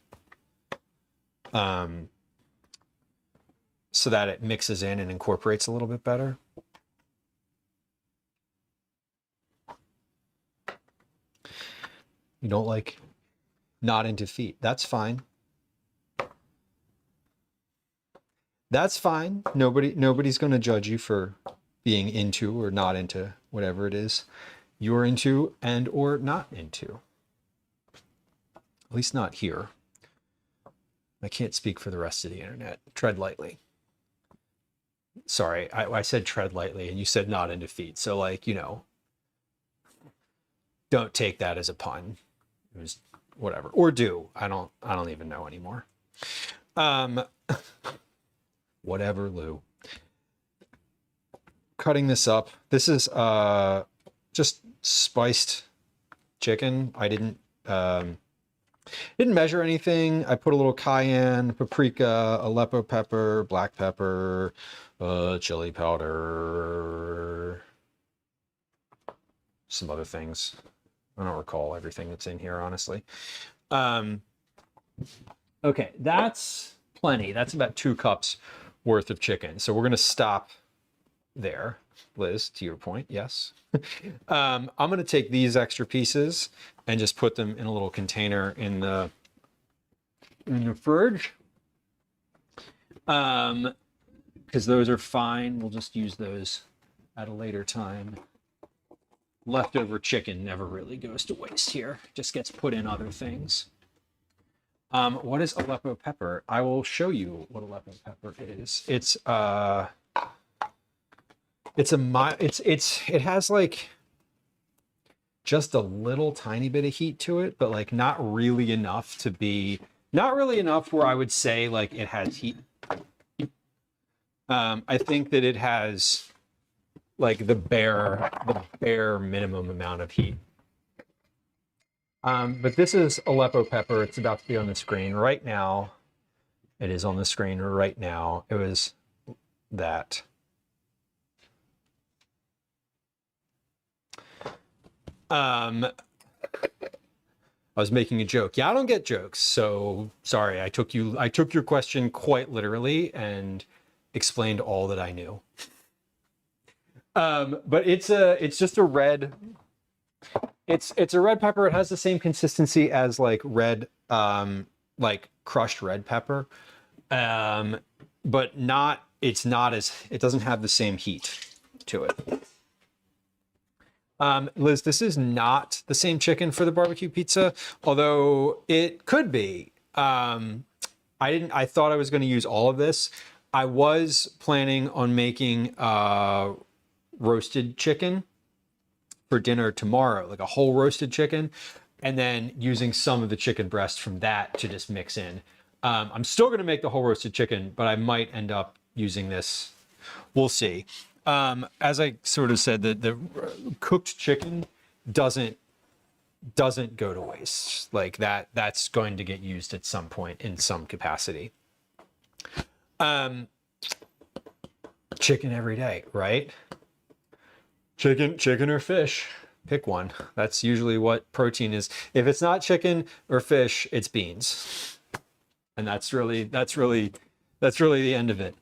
[SPEAKER 1] so that it mixes in and incorporates a little bit better. You don't like not into feet. That's fine. That's fine. Nobody's going to judge you for being into or not into whatever it is you're into and or not into. At least not here. I can't speak for the rest of the internet. Tread lightly. Sorry, I said tread lightly and you said not into feet. So like, don't take that as a pun. It was whatever. Or do. I don't even know anymore. Whatever, Lou. Cutting this up. This is just spiced chicken. I didn't measure anything. I put a little cayenne, paprika, Aleppo pepper, black pepper, chili powder, some other things. I don't recall everything that's in here, honestly. Okay, that's plenty. That's about 2 cups worth of chicken. So we're going to stop there. Liz, to your point, yes. I'm going to take these extra pieces and just put them in a little container in the fridge. Because those are fine. We'll just use those at a later time. Leftover chicken never really goes to waste here. Just gets put in other things. What is Aleppo pepper? I will show you what Aleppo pepper is. It has like just a little tiny bit of heat to it, but like not really enough where I would say like it has heat. I think that it has like the bare minimum amount of heat. But this is Aleppo pepper. It's about to be on the screen right now. It is on the screen right now. It was that. I was making a joke. Yeah, I don't get jokes, so sorry. I took your question quite literally and explained all that I knew. But it's just a red. It's a red pepper. It has the same consistency as like red, like crushed red pepper, but not. It's not as. It doesn't have the same heat to it. Liz, this is not the same chicken for the barbecue pizza, although it could be. I thought I was going to use all of this. I was planning on making roasted chicken for dinner tomorrow, like a whole roasted chicken, and then using some of the chicken breast from that to just mix in. I'm still going to make the whole roasted chicken, but I might end up using this. We'll see. As I sort of said, the cooked chicken doesn't go to waste. Like that's going to get used at some point in some capacity. Chicken every day, right? Chicken or fish. Pick one. That's usually what protein is. If it's not chicken or fish, it's beans. And that's really the end of it.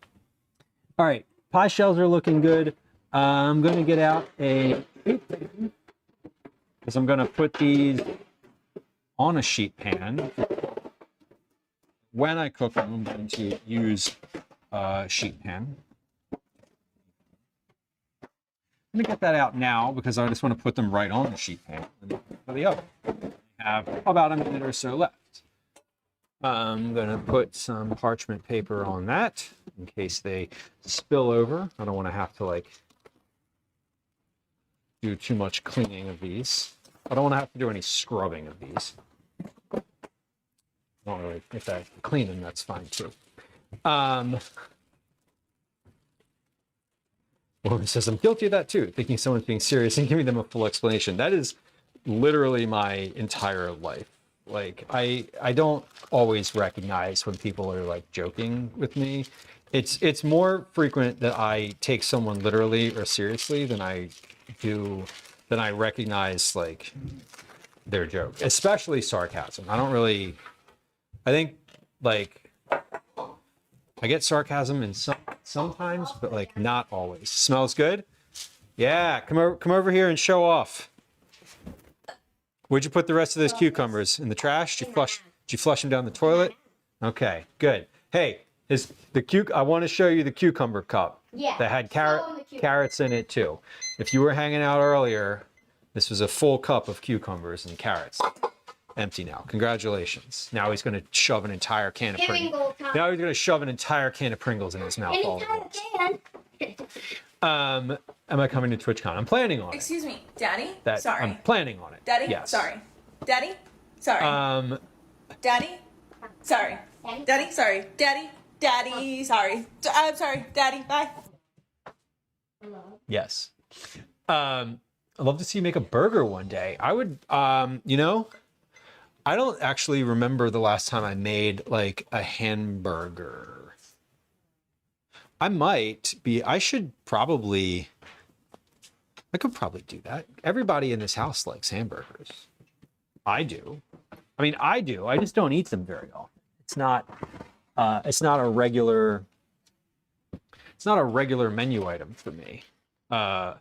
[SPEAKER 1] All right. Pie shells are looking good. I'm going to get out a sheet pan because I'm going to put these on a sheet pan. When I cook them, I'm going to use a sheet pan. I'm going to get that out now because I just want to put them right on the sheet pan for the oven. I have about a minute or so left. I'm going to put some parchment paper on that in case they spill over. I don't want to have to like do too much cleaning of these. I don't want to have to do any scrubbing of these. I don't really, if I clean them, that's fine too. Woman says, I'm guilty of that too, thinking someone's being serious and giving them a full explanation. That is literally my entire life. Like I don't always recognize when people are like joking with me. It's more frequent that I take someone literally or seriously than I recognize like their joke, especially sarcasm. I think like I get sarcasm in sometimes, but like not always. Smells good? Yeah, come over here and show off. Where'd you put the rest of those cucumbers? In the trash? Did you flush them down the toilet? Okay, good. Hey, I want to show you the cucumber cup.
[SPEAKER 3] Yeah.
[SPEAKER 1] That had carrots in it too. If you were hanging out earlier, this was a full cup of cucumbers and carrots. Empty now. Congratulations. Now he's going to shove an entire can of Pringles. Now he's going to shove an entire can of Pringles in his mouth. Am I coming to TwitchCon? I'm planning on it.
[SPEAKER 4] Excuse me, Daddy?
[SPEAKER 1] Sorry. I'm planning on it.
[SPEAKER 4] Daddy?
[SPEAKER 1] Yes.
[SPEAKER 4] Sorry. Daddy? Sorry. Daddy? Sorry. Daddy? Sorry. Daddy? Daddy? Sorry. I'm sorry. Daddy, bye.
[SPEAKER 1] Yes. I'd love to see you make a burger one day. I would, I don't actually remember the last time I made like a hamburger. I could probably do that. Everybody in this house likes hamburgers. I do. I mean, I do. I just don't eat them very often. It's not a regular menu item for me. I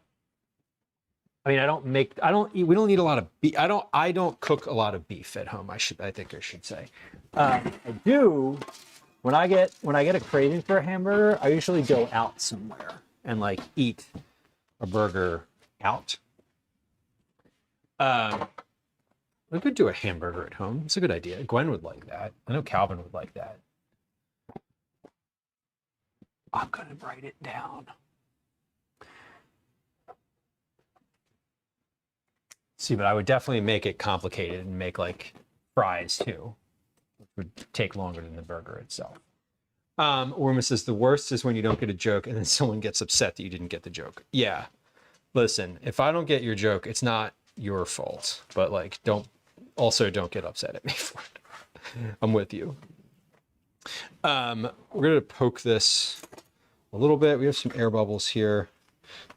[SPEAKER 1] mean, we don't eat a lot of beef. I don't cook a lot of beef at home. I think I should say. I do. When I get a craving for a hamburger, I usually go out somewhere and like eat a burger out. We could do a hamburger at home. It's a good idea. Gwen would like that. I know Calvin would like that. I'm gonna write it down. See, but I would definitely make it complicated and make like fries too, which would take longer than the burger itself. Orma says the worst is when you don't get a joke and then someone gets upset that you didn't get the joke. Yeah. Listen, if I don't get your joke, it's not your fault. But like, don't get upset at me for it. I'm with you. We're gonna poke this a little bit. We have some air bubbles here.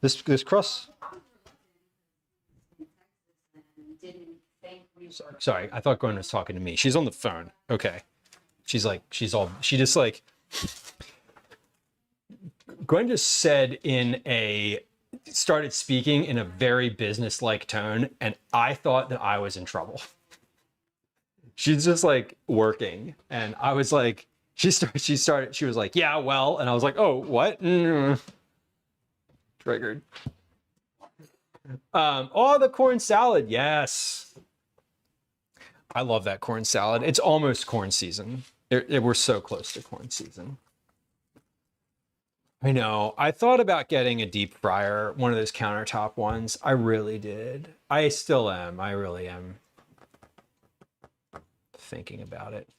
[SPEAKER 1] This crust. Sorry, I thought Gwen was talking to me. She's on the phone. Okay. She just like, Gwen just started speaking in a very business-like tone, and I thought that I was in trouble. She's just like working, and I was like, she was like, yeah, well, and I was like, oh, what? Triggered. Oh, the corn salad, yes. I love that corn salad. It's almost corn season. We're so close to corn season. I know. I thought about getting a deep fryer, one of those countertop ones. I really did. I still am. I really am thinking about it.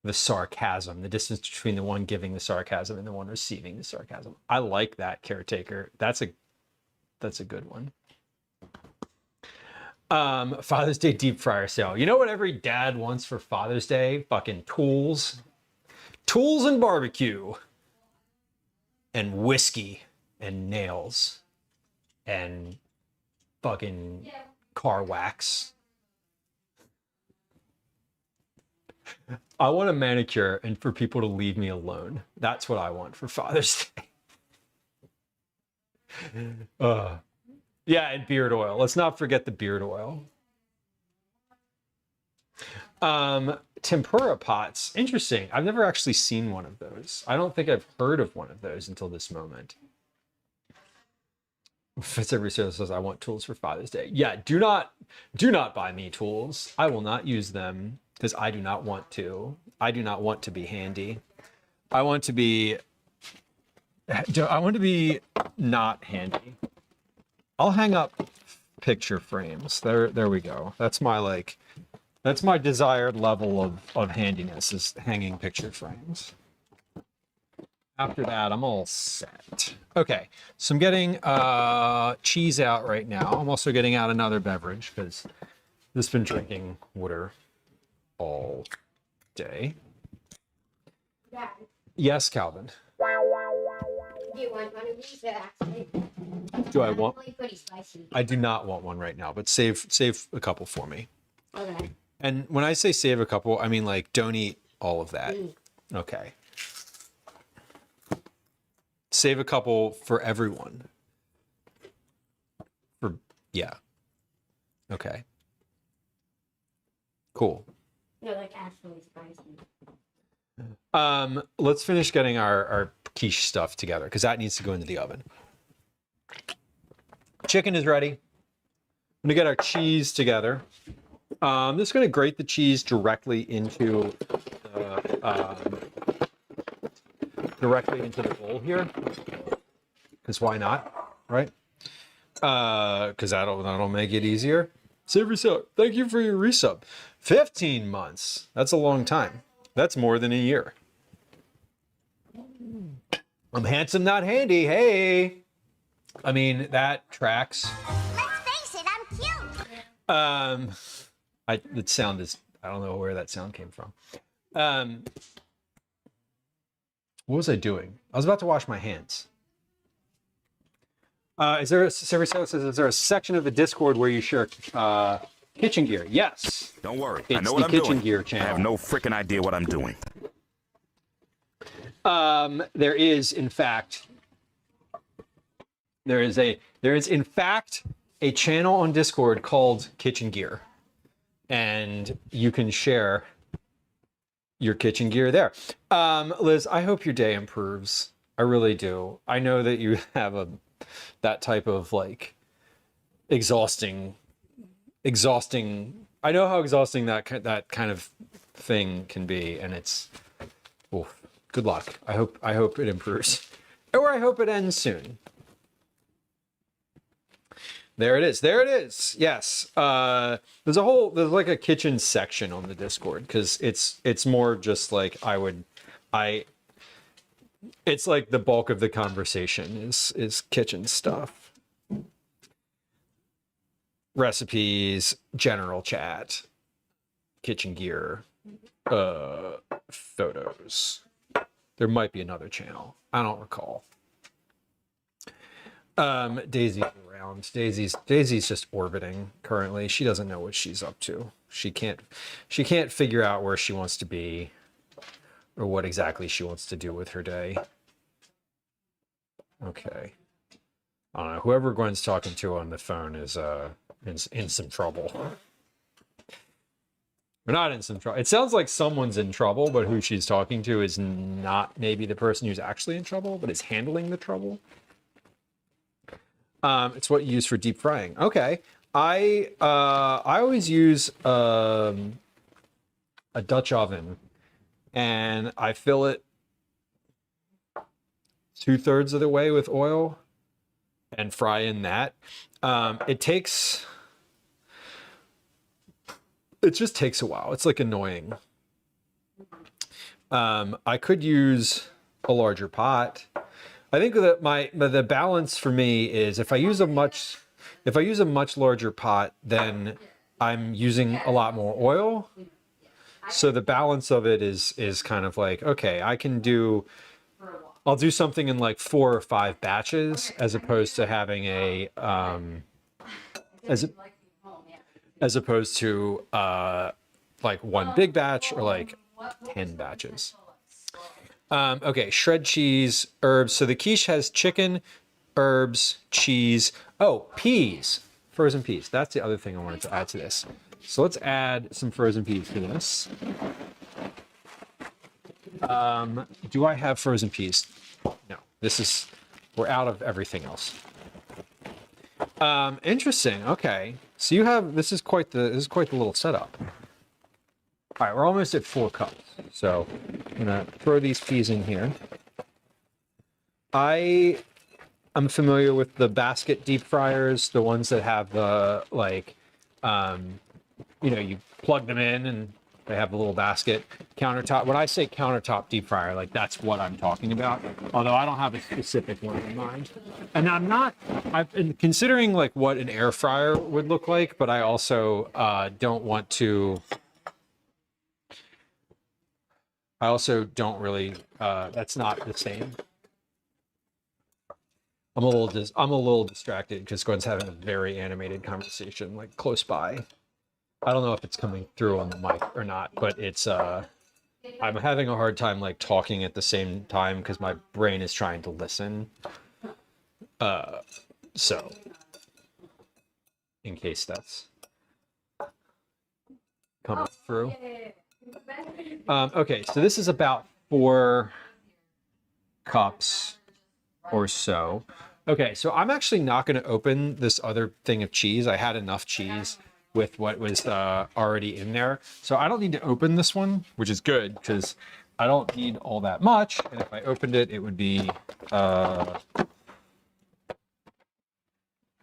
[SPEAKER 1] The sarcasm, the distance between the one giving the sarcasm and the one receiving the sarcasm. I like that, caretaker. That's a good one. Father's Day deep fryer sale. You know what every dad wants for Father's Day? Fucking tools. Tools and barbecue. And whiskey. And nails. And fucking car wax. I want a manicure and for people to leave me alone. That's what I want for Father's Day. Yeah, and beard oil. Let's not forget the beard oil. Tempura pots. Interesting. I've never actually seen one of those. I don't think I've heard of one of those until this moment. Fitzevery says, I want tools for Father's Day. Yeah, do not buy me tools. I will not use them because I do not want to. I do not want to be handy. I want to be not handy. I'll hang up picture frames. There we go. That's my desired level of handiness, is hanging picture frames. After that, I'm all set. Okay, so I'm getting cheese out right now. I'm also getting out another beverage because this has been drinking water all day.
[SPEAKER 3] Yeah.
[SPEAKER 1] Yes, Calvin.
[SPEAKER 3] Do you want one of these? Actually,
[SPEAKER 1] Do I want?
[SPEAKER 3] pretty spicy.
[SPEAKER 1] I do not want one right now, but save a couple for me.
[SPEAKER 3] Okay.
[SPEAKER 1] And when I say save a couple, I mean like don't eat all of that. Okay. Save a couple for everyone. Yeah. Okay. Cool.
[SPEAKER 3] No, like actually spicy.
[SPEAKER 1] Let's finish getting our quiche stuff together because that needs to go into the oven. Chicken is ready. I'm gonna get our cheese together. I'm just gonna grate the cheese directly into the bowl here. Because why not, right? Because that'll make it easier. Save resub. Thank you for your resub. 15 months. That's a long time. That's more than a year. I'm handsome, not handy. Hey. I mean, that tracks.
[SPEAKER 5] Let's face it, I'm cute.
[SPEAKER 1] The sound is, I don't know where that sound came from. What was I doing? I was about to wash my hands. Is there a section of the Discord where you share kitchen gear? Yes.
[SPEAKER 6] Don't worry.
[SPEAKER 1] It's
[SPEAKER 6] I know what
[SPEAKER 1] the
[SPEAKER 6] I'm
[SPEAKER 1] kitchen
[SPEAKER 6] doing.
[SPEAKER 1] gear
[SPEAKER 6] I
[SPEAKER 1] channel.
[SPEAKER 6] have no freaking idea what I'm doing.
[SPEAKER 1] There is in fact a channel on Discord called Kitchen Gear, and you can share your kitchen gear there. Liz, I hope your day improves. I really do. I know that you have that type of like exhausting. I know how exhausting that kind of thing can be, and it's. Oof. Good luck. I hope it improves, or I hope it ends soon. There it is. There it is. Yes. There's like a kitchen section on the Discord because it's more just like it's like the bulk of the conversation is kitchen stuff. Recipes, general chat, kitchen gear, photos. There might be another channel. I don't recall. Daisy's around. Daisy's just orbiting currently. She doesn't know what she's up to. She can't figure out where she wants to be or what exactly she wants to do with her day. Okay. I don't know. Whoever Gwen's talking to on the phone is in some trouble. We're not in some trouble. It sounds like someone's in trouble, but who she's talking to is not maybe the person who's actually in trouble, but is handling the trouble. It's what you use for deep frying. Okay. I always use a Dutch oven, and I fill it 2/3 of the way with oil and fry in that. It just takes a while. It's like annoying. I could use a larger pot. I think that the balance for me is if I use a much larger pot, then I'm using a lot more oil. So the balance of it is kind of like, okay, I'll do something in like 4 or 5 batches as opposed to having as opposed to like one big batch or like 10 batches. Okay, shred cheese, herbs. So the quiche has chicken, herbs, cheese. Oh, peas, frozen peas. That's the other thing I wanted to add to this. So let's add some frozen peas to this. Do I have frozen peas? No, we're out of everything else. Interesting. Okay, so this is quite the little setup. All right, we're almost at 4 cups. So I'm gonna throw these peas in here. I'm familiar with the basket deep fryers, the ones that have the you plug them in and they have a little basket countertop. When I say countertop deep fryer, like that's what I'm talking about. Although I don't have a specific one in mind. And I've been considering like what an air fryer would look like, but I also don't want to. I also don't really. That's not the same. I'm a little distracted because Gwen's having a very animated conversation like close by. I don't know if it's coming through on the mic or not, but it's I'm having a hard time like talking at the same time because my brain is trying to listen. So in case that's coming through. Okay, so this is about 4 cups or so. Okay, so I'm actually not going to open this other thing of cheese. I had enough cheese with what was already in there. So I don't need to open this one, which is good because I don't need all that much. And if I opened it, it would be kind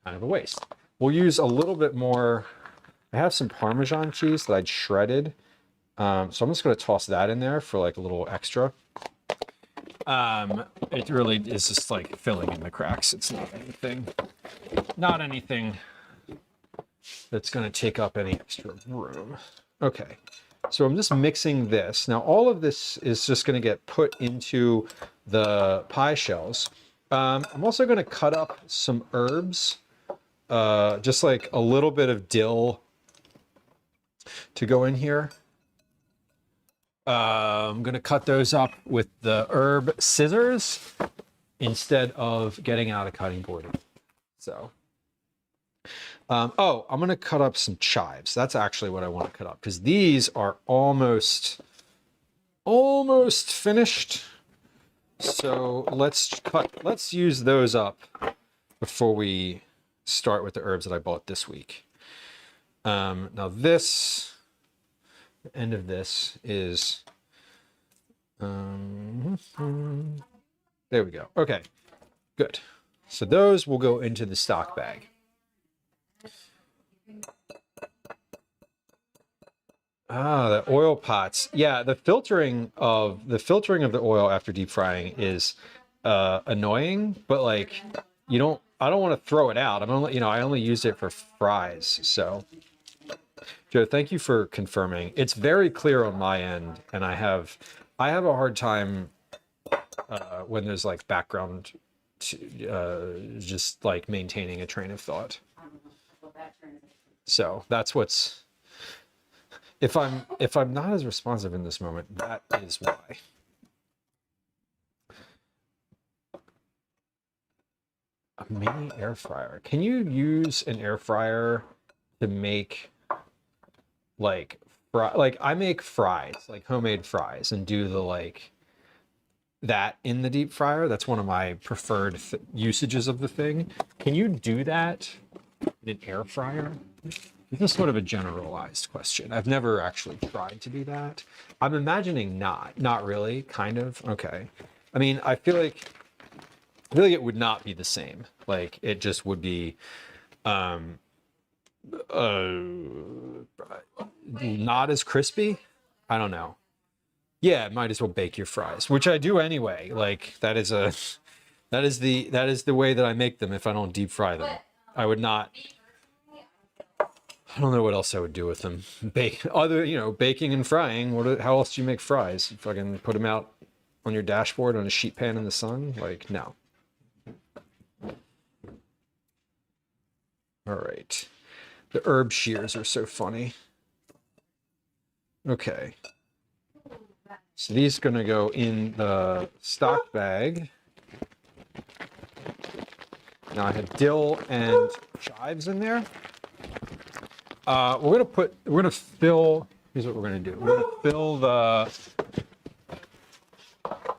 [SPEAKER 1] of a waste. We'll use a little bit more. I have some Parmesan cheese that I'd shredded. So I'm just going to toss that in there for like a little extra. It really is just like filling in the cracks. It's not anything that's going to take up any extra room. Okay, so I'm just mixing this. Now all of this is just going to get put into the pie shells. I'm also going to cut up some herbs, just like a little bit of dill to go in here. I'm going to cut those up with the herb scissors instead of getting out a cutting board. So, I'm going to cut up some chives. That's actually what I want to cut up because these are almost finished. So let's use those up before we start with the herbs that I bought this week. Now this. The end of this is there we go. Okay, good. So those will go into the stock bag. Ah, the oil pots. Yeah, the filtering of the oil after deep frying is annoying, but like I don't want to throw it out. I only used it for fries. So, Joe, thank you for confirming. It's very clear on my end, and I have a hard time when there's like background just like maintaining a train of thought. So that's what's if I'm not as responsive in this moment, that is why. A mini air fryer. Can you use an air fryer to make like I make fries, like homemade fries, and do the like that in the deep fryer? That's one of my preferred usages of the thing. Can you do that in an air fryer? This is sort of a generalized question. I've never actually tried to do that. I'm imagining not really, kind of. Okay. I mean, I feel like it would not be the same. Like it just would be not as crispy. I don't know. Yeah, might as well bake your fries, which I do anyway. Like that is the way that I make them if I don't deep fry them. I would not. I don't know what else I would do with them. Baking and frying. How else do you make fries? You fucking put them out on your dashboard on a sheet pan in the sun? Like, no. All right. The herb shears are so funny. Okay. So these are going to go in the stock bag. Now I had dill and chives in there. We're gonna fill, here's what we're gonna do. We're gonna fill the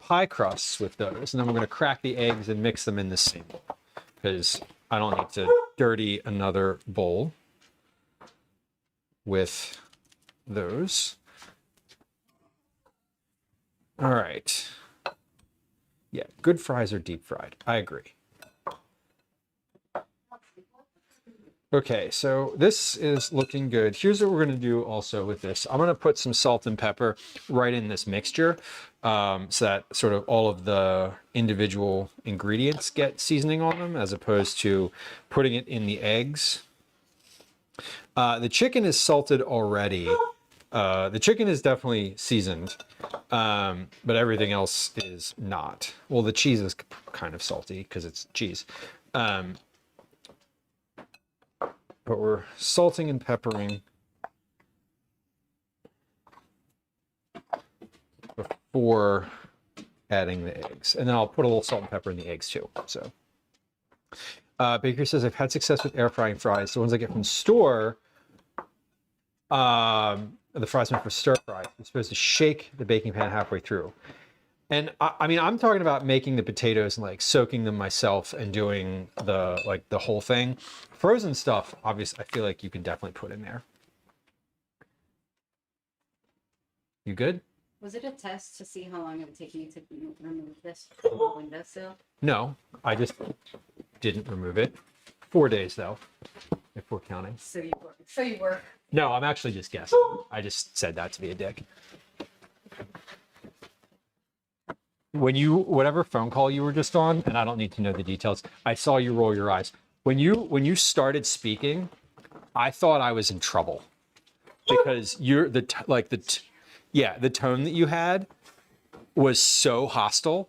[SPEAKER 1] pie crusts with those, and then we're gonna crack the eggs and mix them in the same bowl, because I don't need to dirty another bowl with those. All right. Yeah, good fries are deep fried. I agree. Okay, so this is looking good. Here's what we're going to do also with this. I'm going to put some salt and pepper right in this mixture so that sort of all of the individual ingredients get seasoning on them as opposed to putting it in the eggs. The chicken is salted already. The chicken is definitely seasoned, but everything else is not. Well, the cheese is kind of salty because it's cheese. But we're salting and peppering before adding the eggs. And then I'll put a little salt and pepper in the eggs too. So Baker says, I've had success with air frying fries. The ones I get from the store, the fries meant for stir fry. You're supposed to shake the baking pan halfway through. And I mean, I'm talking about making the potatoes and like soaking them myself and doing the whole thing. Frozen stuff, obviously, I feel like you can definitely put in there. You good?
[SPEAKER 3] Was it a test to see how long it would take me to remove this from the windowsill?
[SPEAKER 1] No, I just didn't remove it. 4 days though, if we're counting.
[SPEAKER 3] So you were.
[SPEAKER 1] No, I'm actually just guessing. I just said that to be a dick. Whatever phone call you were just on, and I don't need to know the details, I saw you roll your eyes. When you started speaking, I thought I was in trouble because the tone that you had was so hostile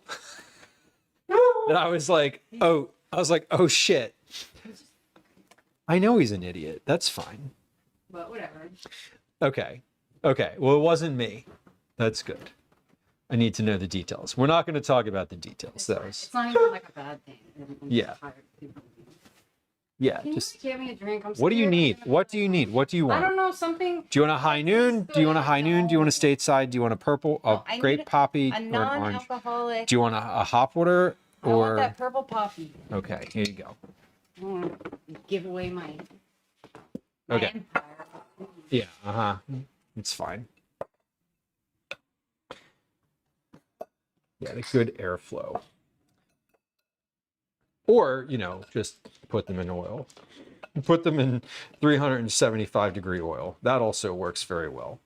[SPEAKER 1] that I was like, oh shit. I know he's an idiot. That's fine.
[SPEAKER 3] But whatever.
[SPEAKER 1] Okay. Well, it wasn't me. That's good. I need to know the details. We're not going to talk about the details.
[SPEAKER 3] It's not even like a bad thing.
[SPEAKER 1] Yeah. Yeah.
[SPEAKER 3] Can
[SPEAKER 1] Just.
[SPEAKER 3] you get me a drink?
[SPEAKER 1] What do you need? What do you need? What do you want?
[SPEAKER 3] I don't know, something.
[SPEAKER 1] Do you want a high noon? Do you want a high noon? Do you want a stateside? Do you want a purple, a grape poppy,
[SPEAKER 3] A
[SPEAKER 1] or an orange?
[SPEAKER 3] non-alcoholic.
[SPEAKER 1] Do you want a hop water
[SPEAKER 3] I want
[SPEAKER 1] or?
[SPEAKER 3] that purple poppy.
[SPEAKER 1] Okay, here you go.
[SPEAKER 3] I want to give away my
[SPEAKER 1] Okay.
[SPEAKER 3] empire.
[SPEAKER 1] Yeah. It's fine. Yeah, the good airflow. Or, just put them in oil. Put them in 375 degree oil. That also works very well.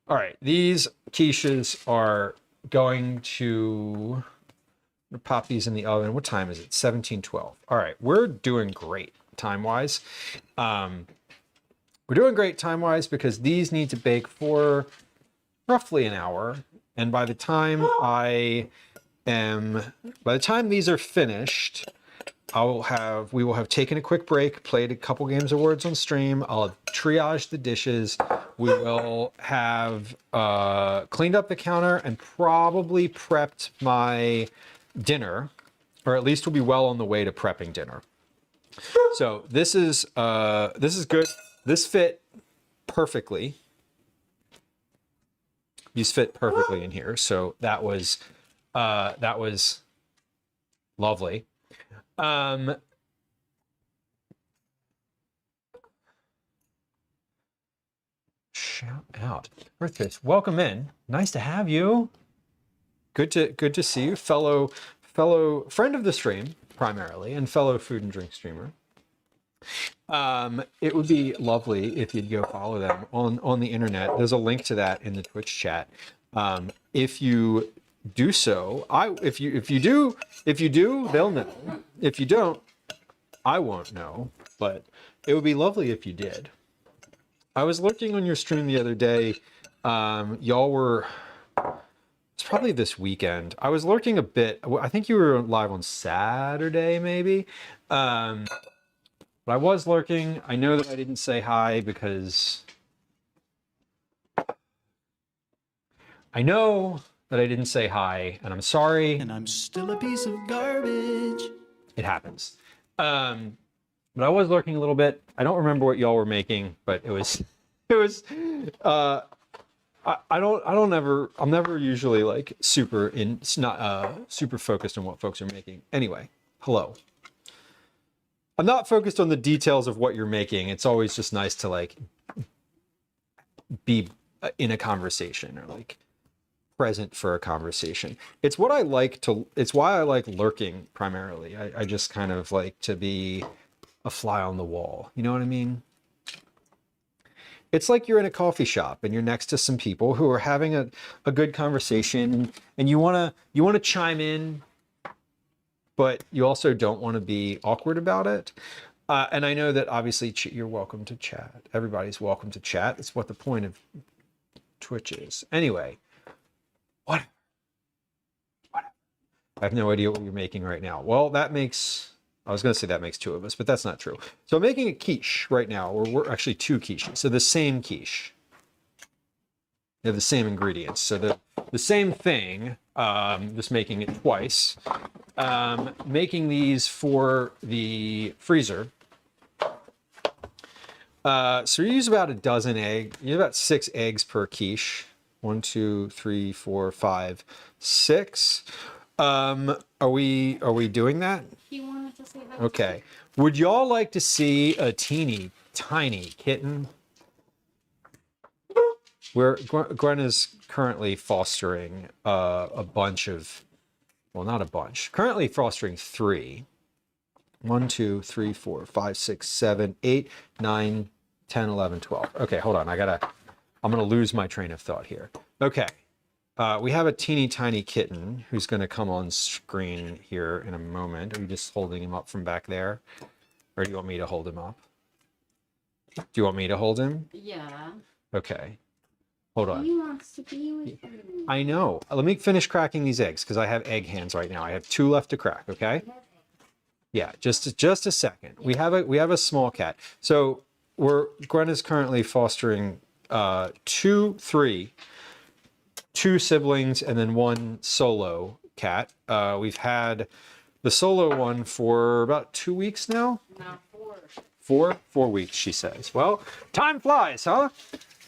[SPEAKER 1] All right, these quiches are going to pop these in the oven. What time is it? 17:12. All right, we're doing great time-wise. We're doing great time-wise because these need to bake for roughly an hour. And by the time these are finished, we will have taken a quick break, played a couple games of Words on stream. I'll have triaged the dishes. We will have cleaned up the counter and probably prepped my dinner, or at least we'll be well on the way to prepping dinner. So this is good. This fit perfectly. These fit perfectly in here. So that was lovely. Shout out. Earthface, welcome in. Nice to have you. Good to see you, fellow friend of the stream, primarily, and fellow food and drink streamer. It would be lovely if you'd go follow them on the internet. There's a link to that in the Twitch chat. If you do so, if you do, they'll know. If you don't, I won't know. But it would be lovely if you did. I was looking on your stream the other day. Y'all were. It's probably this weekend. I was lurking a bit. I think you were live on Saturday, maybe. But I was lurking. I know that I didn't say hi because and I'm sorry.
[SPEAKER 7] And I'm still a piece of garbage.
[SPEAKER 1] It happens. But I was lurking a little bit. I don't remember what y'all were making, but I'm never usually like super focused on what folks are making. Anyway, hello. I'm not focused on the details of what you're making. It's always just nice to like be in a conversation or like present for a conversation. It's why I like lurking primarily. I just kind of like to be a fly on the wall. You know what I mean? It's like you're in a coffee shop and you're next to some people who are having a good conversation and you want to chime in, but you also don't want to be awkward about it. And I know that obviously you're welcome to chat. Everybody's welcome to chat. It's what the point of Twitch is. Anyway, what? I have no idea what you're making right now. Well, I was going to say that makes two of us, but that's not true. So I'm making a quiche right now, or we're actually two quiches. So the same quiche. They have the same ingredients. So the same thing, just making it twice. Making these for the freezer. So you use about a dozen eggs. You use about 6 eggs per quiche. 1, 2, 3, 4, 5, 6. Are we doing that?
[SPEAKER 3] He wanted to say that.
[SPEAKER 1] Okay. Would y'all like to see a teeny tiny kitten? Gwen is currently fostering a bunch of, well, not a bunch. Currently fostering 3. 1, 2, 3, 4, 5, 6, 7, 8, 9, 10, 11, 12. Okay, hold on. I'm gonna lose my train of thought here. Okay. We have a teeny tiny kitten who's going to come on screen here in a moment. Are you just holding him up from back there? Or do you want me to hold him up? Do you want me to hold him?
[SPEAKER 3] Yeah.
[SPEAKER 1] Okay. Hold on.
[SPEAKER 3] He wants to be with you.
[SPEAKER 1] I know. Let me finish cracking these eggs because I have egg hands right now. I have 2 left to crack, okay? Yeah, just a second. We have a small cat. So Gwen is currently fostering 2 siblings and then 1 solo cat. We've had the solo one for about 2 weeks now.
[SPEAKER 3] Not 4.
[SPEAKER 1] 4 weeks, she says. Well, time flies, huh?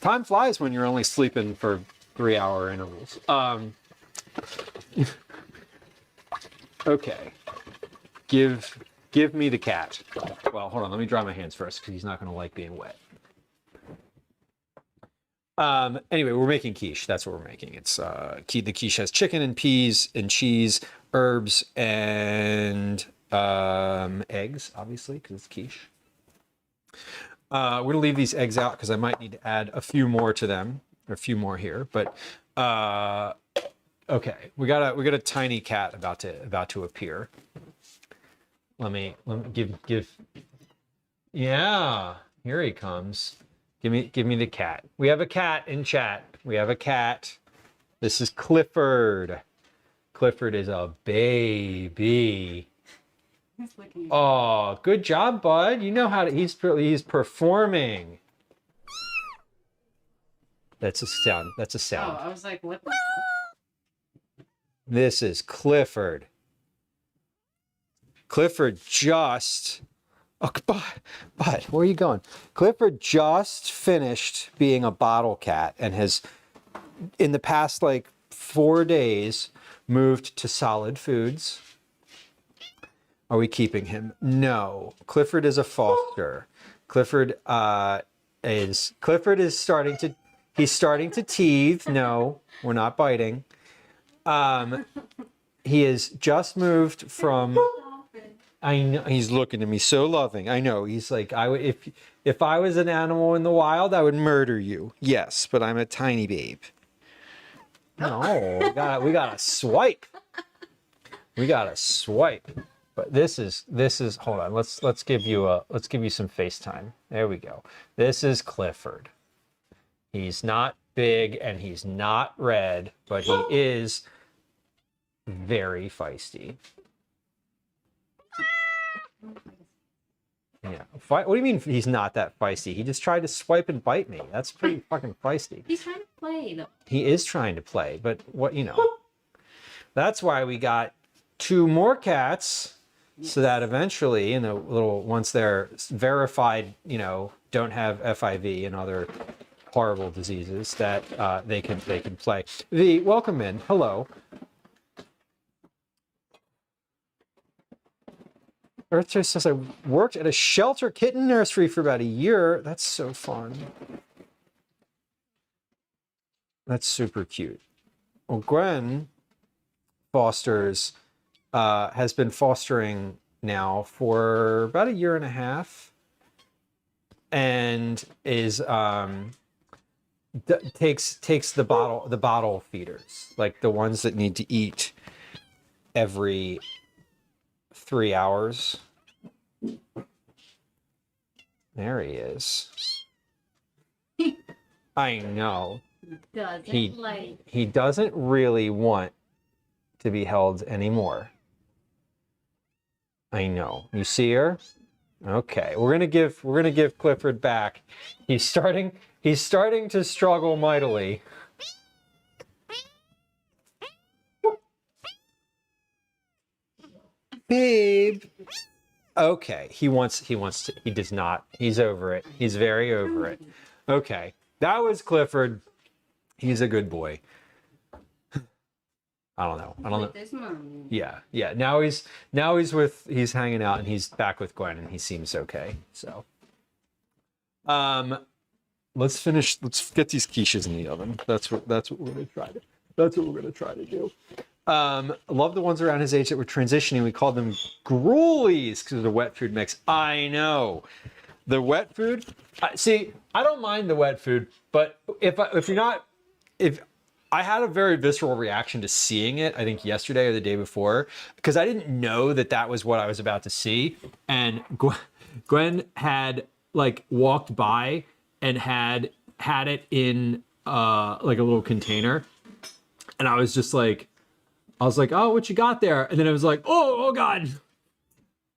[SPEAKER 1] Time flies when you're only sleeping for 3-hour intervals. Okay. Give me the cat. Well, hold on. Let me dry my hands first because he's not going to like being wet. Anyway, we're making quiche. That's what we're making. It's the quiche has chicken and peas and cheese, herbs, and eggs, obviously, because it's quiche. We're gonna leave these eggs out because I might need to add a few more to them, or a few more here. But okay, we got a tiny cat about to appear. Let me give. Yeah, here he comes. Give me the cat. We have a cat in chat. We have a cat. This is Clifford. Clifford is a baby.
[SPEAKER 3] He's looking at
[SPEAKER 1] Oh, good job, bud. You know how to. He's performing. That's a sound. That's a
[SPEAKER 3] Oh,
[SPEAKER 1] sound.
[SPEAKER 3] I was like, what the
[SPEAKER 1] This is Clifford. Clifford just. Oh, bud, where are you going? Clifford just finished being a bottle cat and has, in the past like 4 days, moved to solid foods. Are we keeping him? No. Clifford is a foster. Clifford is starting to. He's starting to teeth. No, we're not biting. He is just moved from. I know he's looking at me so loving. I know he's like if I was an animal in the wild, I would murder you. Yes, but I'm a tiny babe. No, we got to swipe. We got to swipe. But this is hold on. Let's give you some FaceTime. There we go. This is Clifford. He's not big and he's not red, but he is very feisty. Yeah. What do you mean he's not that feisty? He just tried to swipe and bite me. That's pretty fucking feisty.
[SPEAKER 3] He's trying to play though.
[SPEAKER 1] He is trying to play, but that's why we got 2 more cats, so that eventually, once they're verified, don't have FIV and other horrible diseases, that they can play. V, welcome in. Hello. Earth just says I worked at a shelter kitten nursery for about a year. That's so fun. That's super cute. Well, Gwen fosters, has been fostering now for about a year and a half, and is takes the bottle feeders, like the ones that need to eat every 3 hours. There he is. I know. He doesn't really want to be held anymore. I know. You see her? Okay. We're gonna give Clifford back. He's starting to struggle mightily. Babe. Okay. He does not. He's over it. He's very over it. Okay. That was Clifford. He's a good boy. I don't know.
[SPEAKER 3] There's Mommy.
[SPEAKER 1] Yeah. Now he's hanging out and he's back with Gwen and he seems okay. So, let's get these quiches in the oven. That's what we're gonna try to do. Love the ones around his age that were transitioning. We called them gruelies because of the wet food mix. I know. The wet food. See, I don't mind the wet food, but if I had a very visceral reaction to seeing it, I think yesterday or the day before, because I didn't know that was what I was about to see. And Gwen had walked by and had it in like a little container, and I was like, oh, what you got there? And then I was like, oh God.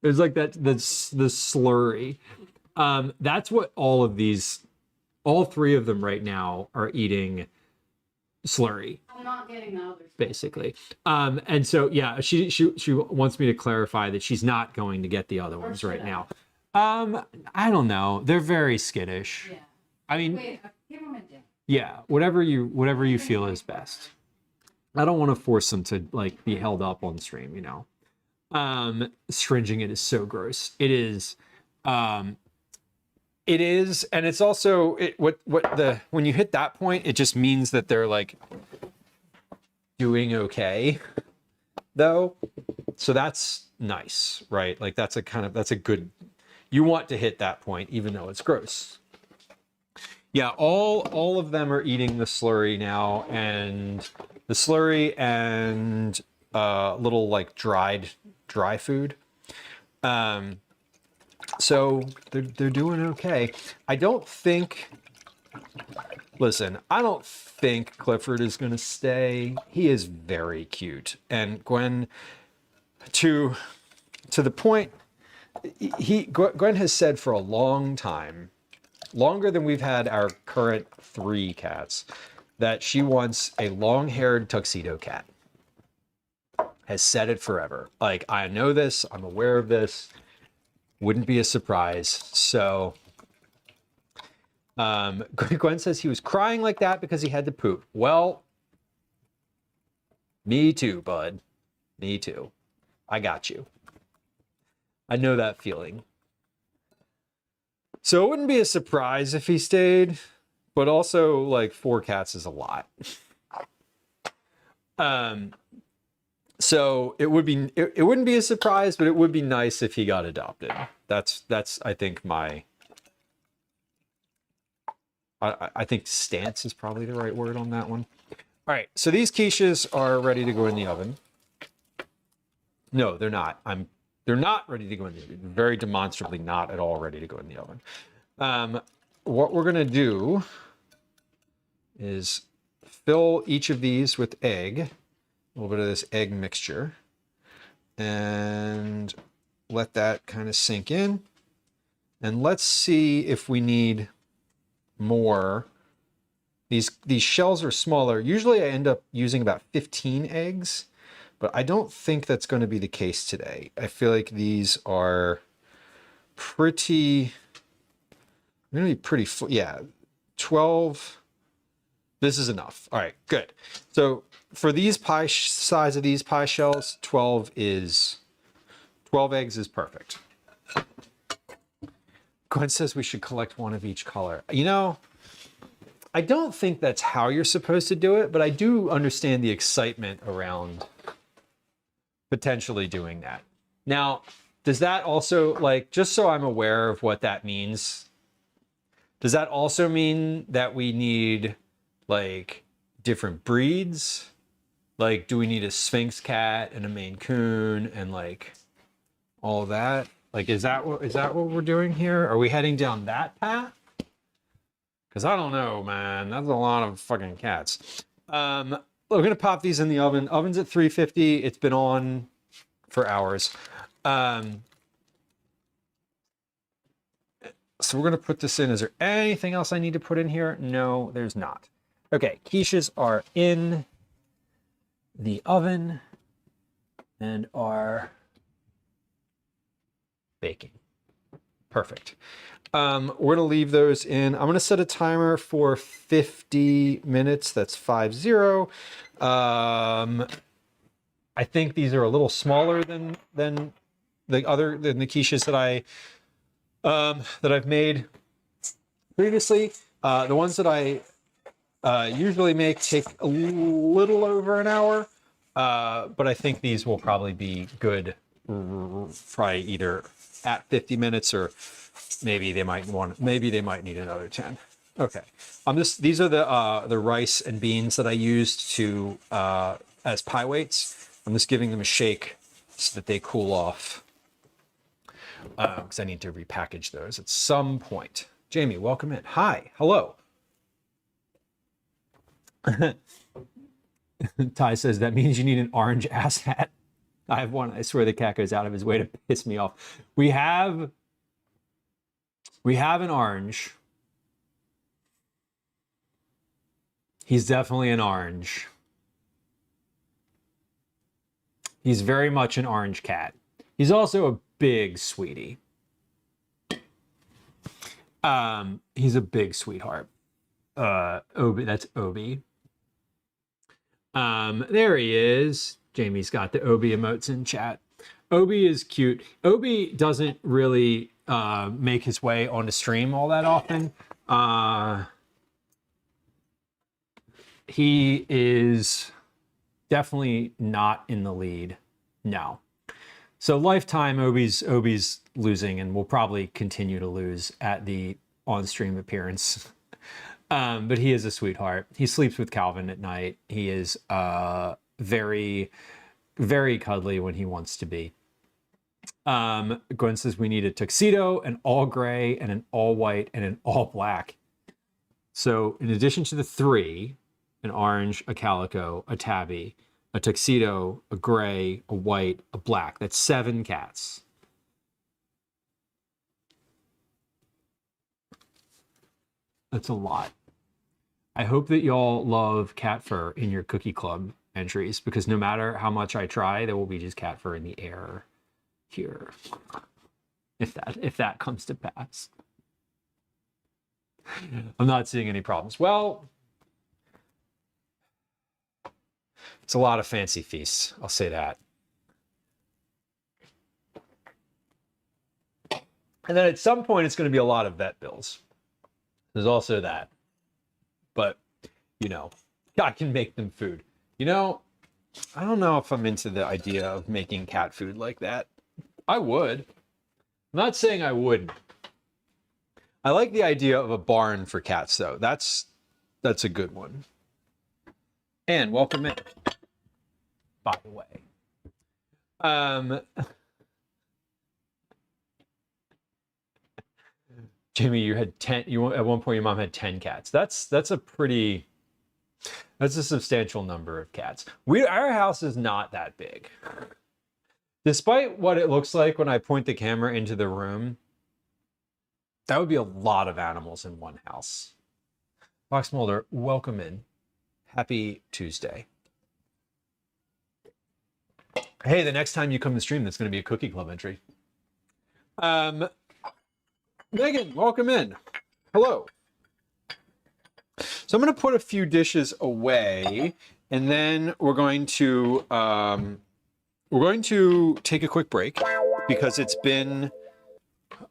[SPEAKER 1] It was like that the slurry. That's what all 3 of them right now are eating. Slurry.
[SPEAKER 3] I'm not getting the others.
[SPEAKER 1] Basically. And so yeah, she wants me to clarify that she's not going to get the other ones right now. I don't know. They're very skittish.
[SPEAKER 3] Yeah.
[SPEAKER 1] I mean,
[SPEAKER 3] Wait, give him a dip.
[SPEAKER 1] yeah, whatever you feel is best. I don't want to force them to be held up on stream, Stringing it is so gross. It is, and it's also when you hit that point, it just means that they're doing okay, though. So that's nice, right? That's a good, you want to hit that point, even though it's gross. Yeah, all of them are eating the slurry now, and the slurry and little like dry food. So they're doing okay. I don't think. Listen, I don't think Clifford is going to stay. He is very cute, and Gwen, to the point, Gwen has said for a long time, longer than we've had our current 3 cats, that she wants a long-haired tuxedo cat. Has said it forever. Like, I know this, I'm aware of this. Wouldn't be a surprise. So, Gwen says he was crying like that because he had to poop. Well, me too, bud. Me too. I got you. I know that feeling. So it wouldn't be a surprise if he stayed, but also like 4 cats is a lot. So it wouldn't be a surprise, but it would be nice if he got adopted. That's I think I think stance is probably the right word on that one. All right, so these quiches are ready to go in the oven. No, they're not. They're not ready to go in the oven. Very demonstrably not at all ready to go in the oven. What we're gonna do is fill each of these with egg, a little bit of this egg mixture, and let that kind of sink in. And let's see if we need more. These shells are smaller. Usually I end up using about 15 eggs, but I don't think that's going to be the case today. I feel like these are pretty, going to be pretty full. Yeah, 12. This is enough. All right, good. So for these size of these pie shells, 12 eggs is perfect. Gwen says we should collect one of each color. You know, I don't think that's how you're supposed to do it, but I do understand the excitement around potentially doing that. Now, does that also, like, just so I'm aware of what that means, does that also mean that we need, like, different breeds? Like, do we need a Sphinx cat and a Maine Coon and, like, all that? Like, is that what we're doing here? Are we heading down that path? Because I don't know, man. That's a lot of fucking cats. We're going to pop these in the oven. Oven's at 350. It's been on for hours. So we're going to put this in. Is there anything else I need to put in here? No, there's not. Okay, quiches are in the oven and are baking. Perfect. We're going to leave those in. I'm going to set a timer for 50 minutes. That's 50. I think these are a little smaller than the quiches that I've made previously. The ones that I usually make take a little over an hour, but I think these will probably be good. Probably either at 50 minutes or maybe they might need another 10. Okay. These are the rice and beans that I used to as pie weights. I'm just giving them a shake so that they cool off. Because I need to repackage those at some point. Jamie, welcome in. Hi, hello. Ty says that means you need an orange ass hat. I have one. I swear the cat goes out of his way to piss me off. We have an orange. He's definitely an orange. He's very much an orange cat. He's also a big sweetie. He's a big sweetheart. Obi, that's Obi. There he is. Jamie's got the Obi emotes in chat. Obi is cute. Obi doesn't really make his way onto stream all that often. He is definitely not in the lead. No. So lifetime, Obi's losing, and will probably continue to lose at the on-stream appearance. But he is a sweetheart. He sleeps with Calvin at night. He is very, very cuddly when he wants to be. Gwen says we need a tuxedo, an all gray, and an all white, and an all black. So in addition to the 3, an orange, a calico, a tabby, a tuxedo, a gray, a white, a black. That's 7 cats. That's a lot. I hope that y'all love cat fur in your cookie club entries, because no matter how much I try, there will be just cat fur in the air here. If that comes to pass. I'm not seeing any problems. Well, it's a lot of fancy feasts, I'll say that. And then at some point, it's going to be a lot of vet bills. There's also that. But, you know, God can make them food. You know, I don't know if I'm into the idea of making cat food like that. I would. I'm not saying I wouldn't. I like the idea of a barn for cats, though. That's a good one. And welcome in, by the way. Jimmy, you had 10. At one point, your mom had 10 cats. That's a substantial number of cats. Our house is not that big. Despite what it looks like when I point the camera into the room, that would be a lot of animals in one house. Fox Mulder, welcome in. Happy Tuesday. Hey, the next time you come to stream, that's going to be a cookie club entry. Megan, welcome in. Hello. So I'm going to put a few dishes away, and then we're going to take a quick break, because it's been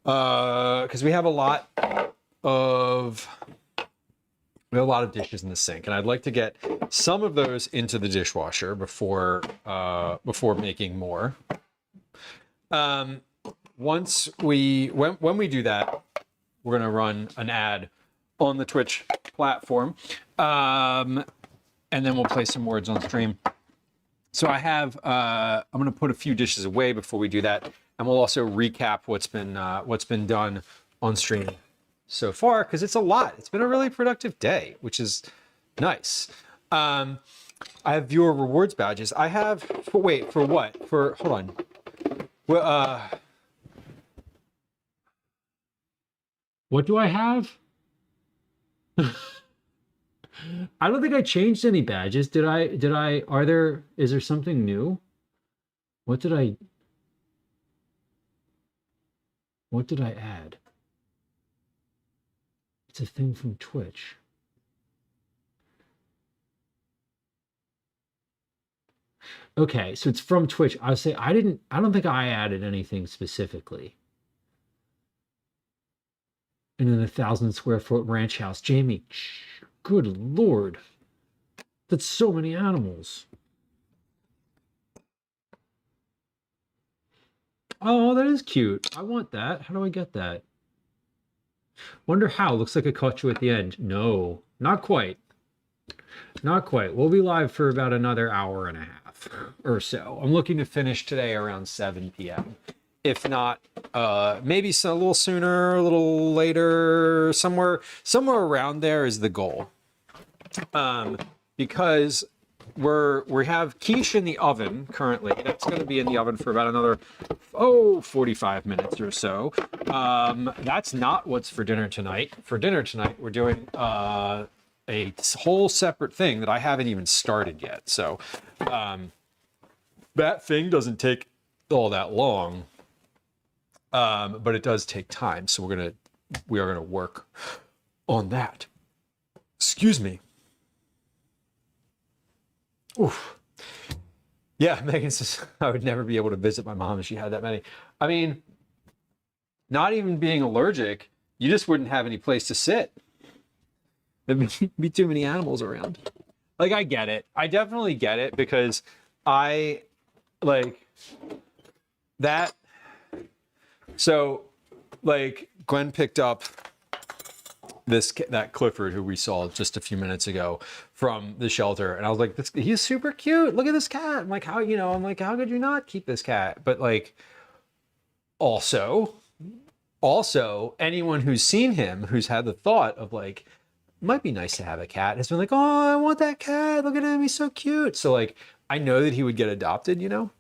[SPEAKER 1] because we have a lot of dishes in the sink, and I'd like to get some of those into the dishwasher before making more. When we do that, we're going to run an ad on the Twitch platform, and then we'll play some words on stream. So I have I'm going to put a few dishes away before we do that, and we'll also recap what's been done on stream so far, because it's a lot. It's been a really productive day, which is nice. I have viewer rewards badges. I have for what? Hold on. Well, what do I have? I don't think I changed any badges. Is there something new? What did I add? It's a thing from Twitch. Okay, so it's from Twitch. I don't think I added anything specifically. And then 1,000 square foot ranch house. Jamie, good Lord. That's so many animals. Oh, that is cute. I want that. How do I get that? Wonder how. Looks like I caught you at the end. No, not quite. Not quite. We'll be live for about another hour and a half or so. I'm looking to finish today around 7 p.m. If not, maybe a little sooner, a little later, somewhere around there is the goal. Because we have quiche in the oven currently. That's going to be in the oven for about another 45 minutes or so. That's not what's for dinner tonight. For dinner tonight, we're doing a whole separate thing that I haven't even started yet. So that thing doesn't take all that long, but it does take time. So we are gonna work on that. Excuse me. Oof. Yeah, Megan says I would never be able to visit my mom if she had that many. I mean, not even being allergic, you just wouldn't have any place to sit. There'd be too many animals around. Like, I get it. I definitely get it, because that. So, like, Gwen picked up that Clifford who we saw just a few minutes ago from the shelter, and I was like, he's super cute. Look at this cat. I'm like, how could you not keep this cat? But like, also, anyone who's seen him, who's had the thought of like, might be nice to have a cat, has been like, oh, I want that cat. Look at him. He's so cute. So like, I know that he would get adopted, you know?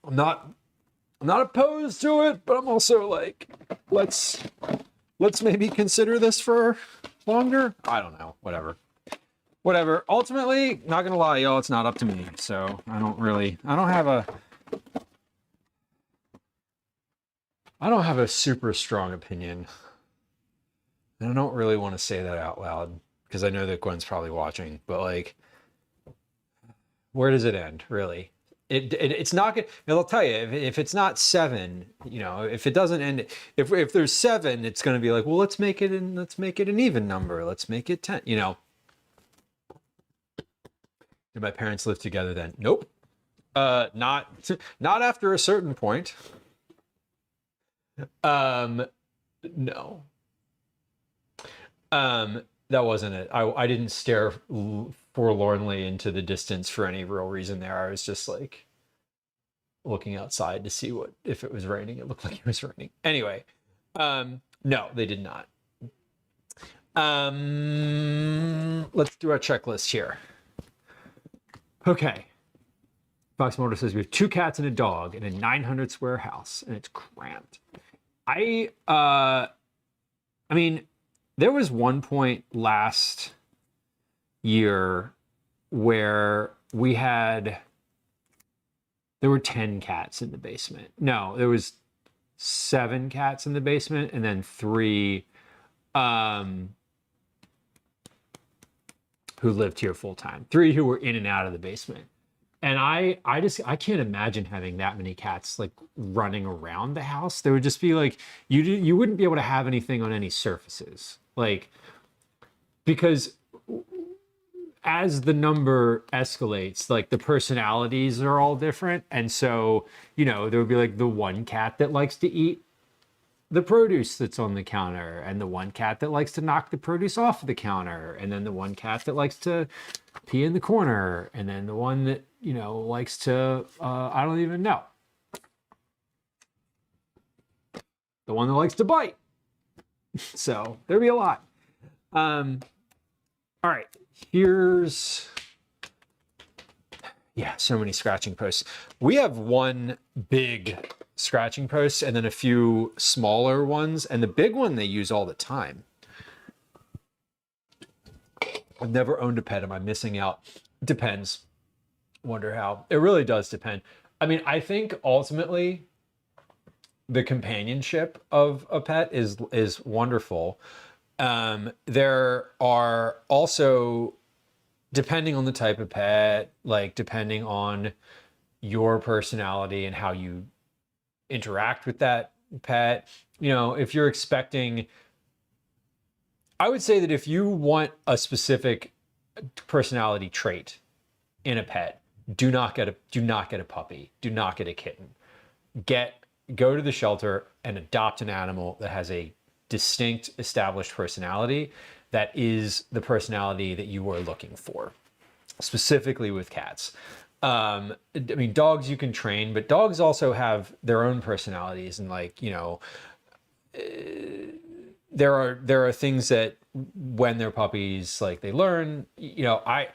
[SPEAKER 1] I'm not opposed to it, but I'm also like, let's maybe consider this for longer. I don't know. Whatever. Ultimately, not gonna lie, y'all, it's not up to me. So I don't have a super strong opinion. And I don't really want to say that out loud because I know that Gwen's probably watching, but like, where does it end, really? It's not good. I'll tell you, if it's not 7, you know, if it doesn't end, if there's 7, it's going to be like, well, let's make it an even number. Let's make it 10, you know. Did my parents live together then? Nope. Not after a certain point. No. That wasn't it. I didn't stare forlornly into the distance for any real reason there. I was just like looking outside to see if it was raining. It looked like it was raining. Anyway, no, they did not. Let's do our checklist here. Okay. Fox Motor says we have 2 cats and a dog in a 900 square house, and it's cramped. I mean, there was one point last year where there were 10 cats in the basement. No, there was 7 cats in the basement, and then 3 who lived here full time. 3 who were in and out of the basement. And I can't imagine having that many cats like running around the house. There would just be like, you wouldn't be able to have anything on any surfaces. Like, because as the number escalates, like the personalities are all different. And so, you know, there would be like the one cat that likes to eat the produce that's on the counter, and the one cat that likes to knock the produce off of the counter, and then the one cat that likes to pee in the corner, and then the one that, you know, likes to, I don't even know. The one that likes to bite. So there'd be a lot. All right, here's, yeah, so many scratching posts. We have one big scratching post and then a few smaller ones, and the big one they use all the time. I've never owned a pet. Am I missing out? Depends. Wonder how. It really does depend. I mean, I think ultimately the companionship of a pet is wonderful. There are also, depending on the type of pet, like depending on your personality and how you interact with that pet, you know, if you're expecting, I would say that if you want a specific personality trait in a pet, do not get a puppy, do not get a kitten. Go to the shelter and adopt an animal that has a distinct established personality that is the personality that you are looking for, specifically with cats. I mean, dogs you can train, but dogs also have their own personalities, and like, you know, there are things that when they're puppies, like they learn, you know, I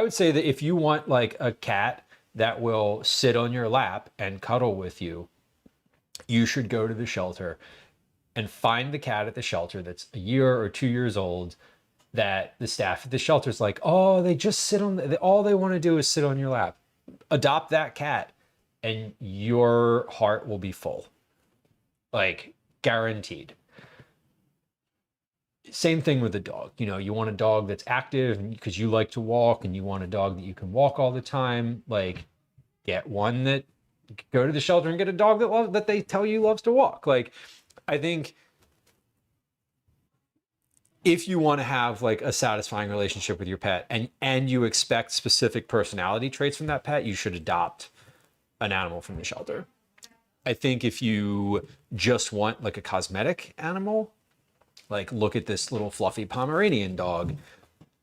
[SPEAKER 1] would say that if you want like a cat that will sit on your lap and cuddle with you, you should go to the shelter and find the cat at the shelter that's a year or 2 years old, that the staff at the shelter's like, oh, they just sit on, all they want to do is sit on your lap. Adopt that cat and your heart will be full. Like, guaranteed. Same thing with a dog. You know, you want a dog that's active because you like to walk, and you want a dog that you can walk all the time. Like, get one that, go to the shelter and get a dog that they tell you loves to walk. Like, I think if you want to have like a satisfying relationship with your pet and you expect specific personality traits from that pet, you should adopt an animal from the shelter. I think if you just want like a cosmetic animal, like look at this little fluffy Pomeranian dog,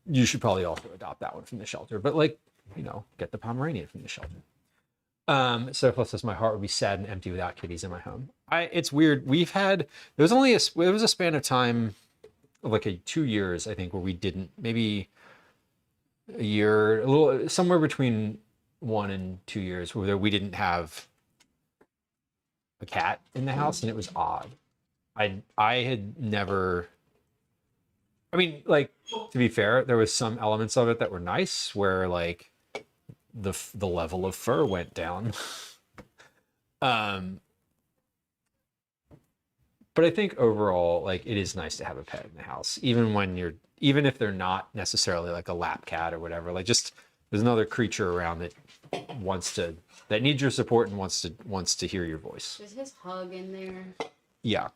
[SPEAKER 1] you should probably also adopt that one from the shelter. But like, you know, get the Pomeranian from the shelter. Surplus says my heart would be sad and empty without kitties in my home. It's weird. There was a span of time of like 2 years, I think, where we didn't, maybe a year, a little, somewhere between 1 and 2 years where we didn't have a cat in the house, and it was odd. I had never, I mean, like, to be fair, there was some elements of it that were nice where like the level of fur went down. But I think overall, like, it is nice to have a pet in the house, even if they're not necessarily like a lap cat or whatever. Like, just there's another creature around that needs your support and wants to hear your voice.
[SPEAKER 3] Is his hug in there?
[SPEAKER 1] Yeah.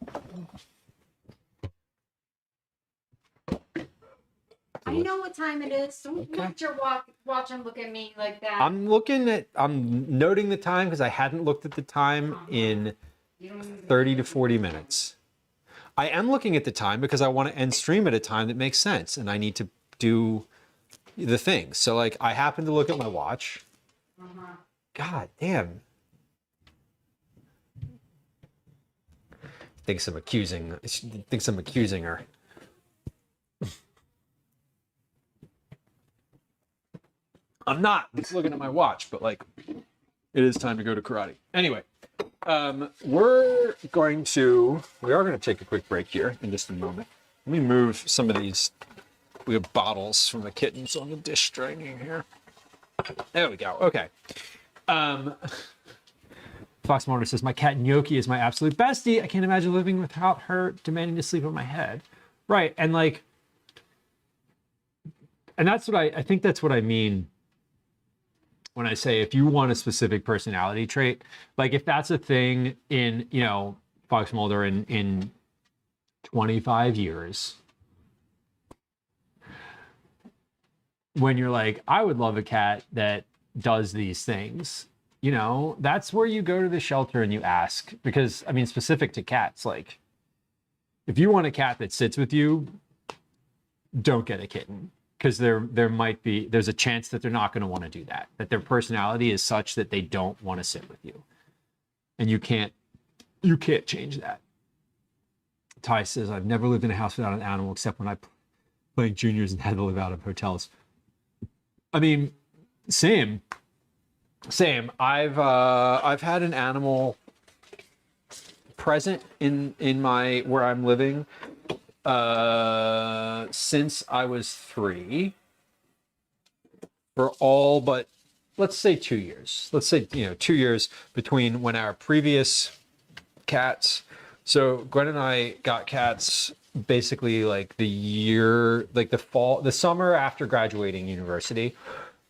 [SPEAKER 3] I know what time it is. Don't let your watch and look at me like that.
[SPEAKER 1] I'm noting the time because I hadn't looked at the time in 30 to 40 minutes. I am looking at the time because I want to end stream at a time that makes sense and I need to do the thing. So like I happen to look at my watch. God damn. Thinks I'm accusing her. I'm not. I'm just looking at my watch, but like it is time to go to karate. Anyway, we are going to take a quick break here in just a moment. Let me move some of these. We have bottles from the kittens on the dish draining here. There we go. Okay. Fox Motor says, my cat Gnocchi is my absolute bestie. I can't imagine living without her demanding to sleep on my head. Right. And like, and that's what I think that's what I mean when I say if you want a specific personality trait, like if that's a thing in, you know, Fox Mulder in 25 years, when you're like, I would love a cat that does these things, you know, that's where you go to the shelter and you ask, because I mean, specific to cats, like if you want a cat that sits with you, don't get a kitten. Because there's a chance that they're not going to want to do that. That their personality is such that they don't want to sit with you, and you can't change that. Ty says, I've never lived in a house without an animal except when I played juniors and had to live out of hotels. I mean, same. I've had an animal present in my where I'm living. Since I was 3, for all but let's say 2 years. Let's say 2 years between when our previous cats. So Gwen and I got cats basically like the summer after graduating university,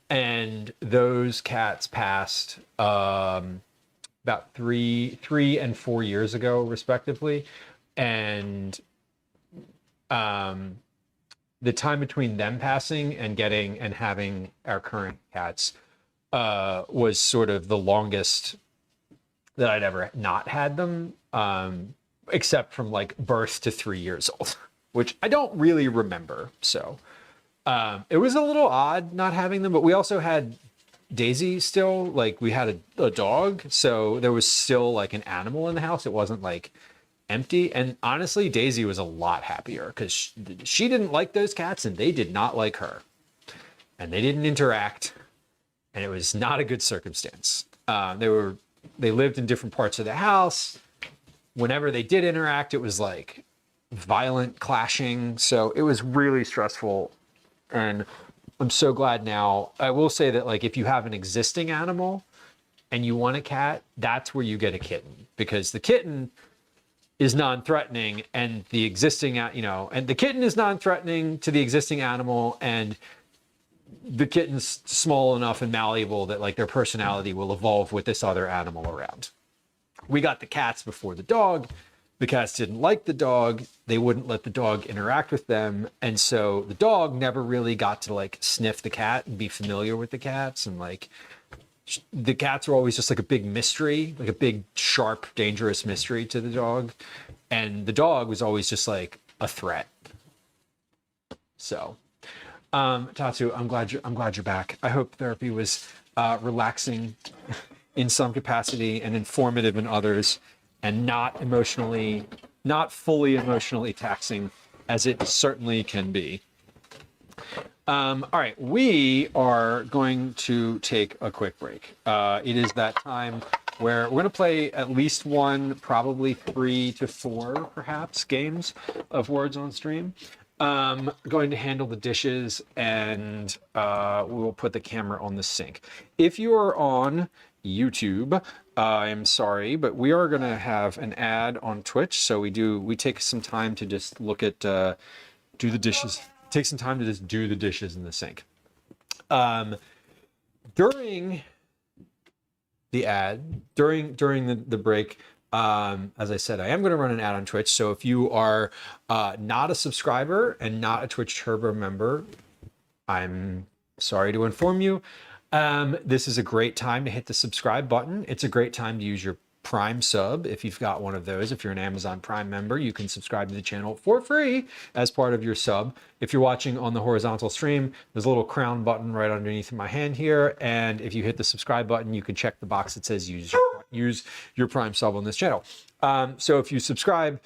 [SPEAKER 1] and those cats passed about 3 and 4 years ago, respectively, and the time between them passing and having our current cats was sort of the longest that I'd ever not had them, except from like birth to 3 years old, which I don't really remember. So it was a little odd not having them, but we also had Daisy still. Like we had a dog, so there was still like an animal in the house. It wasn't like empty. And honestly, Daisy was a lot happier because she didn't like those cats and they did not like her, and they didn't interact, and it was not a good circumstance. They lived in different parts of the house. Whenever they did interact, it was like violent clashing, so it was really stressful. And I'm so glad now. I will say that like if you have an existing animal and you want a cat, that's where you get a kitten, because the kitten is non-threatening, and the existing, and the kitten is non-threatening to the existing animal, and the kitten's small enough and malleable that like their personality will evolve with this other animal around. We got the cats before the dog, the cats didn't like the dog. They wouldn't let the dog interact with them. And so the dog never really got to like sniff the cat and be familiar with the cats. And like the cats were always just like a big mystery, like a big, sharp, dangerous mystery to the dog. And the dog was always just like a threat. So, Tatsu, I'm glad you're back. I hope therapy was relaxing in some capacity and informative in others, and not fully emotionally taxing, as it certainly can be. All right, we are going to take a quick break. It is that time where we're going to play at least one, probably 3 to 4, perhaps, games of Words on Stream. Going to handle the dishes, and we will put the camera on the sink. If you are on YouTube, I'm sorry, but we are going to have an ad on Twitch. So we take some time to just look at, do the dishes, take some time to just do the dishes in the sink. During the ad, during the break, as I said, I am going to run an ad on Twitch. So if you are not a subscriber and not a Twitch Turbo member, I'm sorry to inform you. This is a great time to hit the subscribe button. It's a great time to use your Prime sub if you've got one of those. If you're an Amazon Prime member, you can subscribe to the channel for free as part of your sub. If you're watching on the horizontal stream, there's a little crown button right underneath my hand here. And if you hit the subscribe button, you can check the box that says use your Prime sub on this channel. So if you subscribe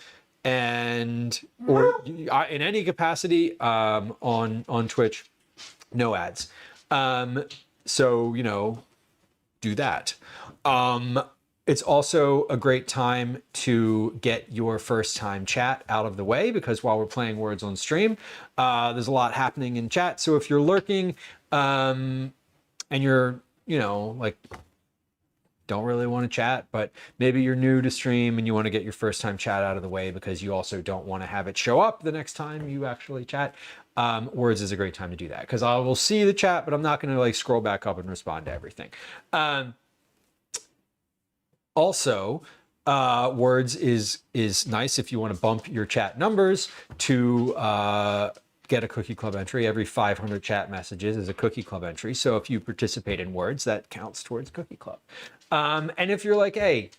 [SPEAKER 1] or in any capacity on Twitch, no ads. So, do that. It's also a great time to get your first time chat out of the way, because while we're playing Words on Stream, there's a lot happening in chat. So if you're lurking and you're, like, don't really want to chat, but maybe you're new to stream and you want to get your first time chat out of the way because you also don't want to have it show up the next time you actually chat, Words is a great time to do that, because I will see the chat, but I'm not going to like scroll back up and respond to everything. Also, Words is nice if you want to bump your chat numbers to get a Cookie Club entry. Every 500 chat messages is a Cookie Club entry. So if you participate in Words, that counts towards Cookie Club. And if you're like, hey,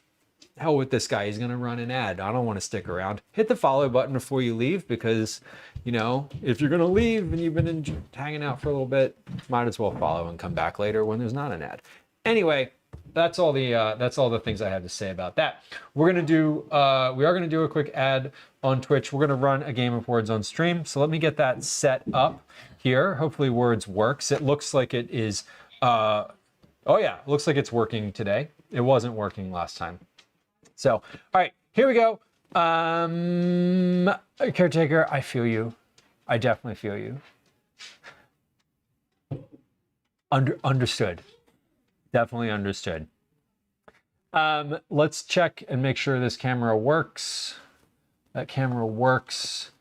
[SPEAKER 1] hell with this guy, he's going to run an ad, I don't want to stick around, hit the follow button before you leave, because, if you're going to leave and you've been hanging out for a little bit, might as well follow and come back later when there's not an ad. Anyway, that's all the things I have to say about that. We are going to do a quick ad on Twitch. We're going to run a game of Words on Stream. So let me get that set up here. Hopefully Words works. It looks like it is, oh yeah, it looks like it's working today. It wasn't working last time. So, all right, here we go. Caretaker, I feel you. I definitely feel you. Understood. Definitely understood. Let's check and make sure this camera works. That camera works.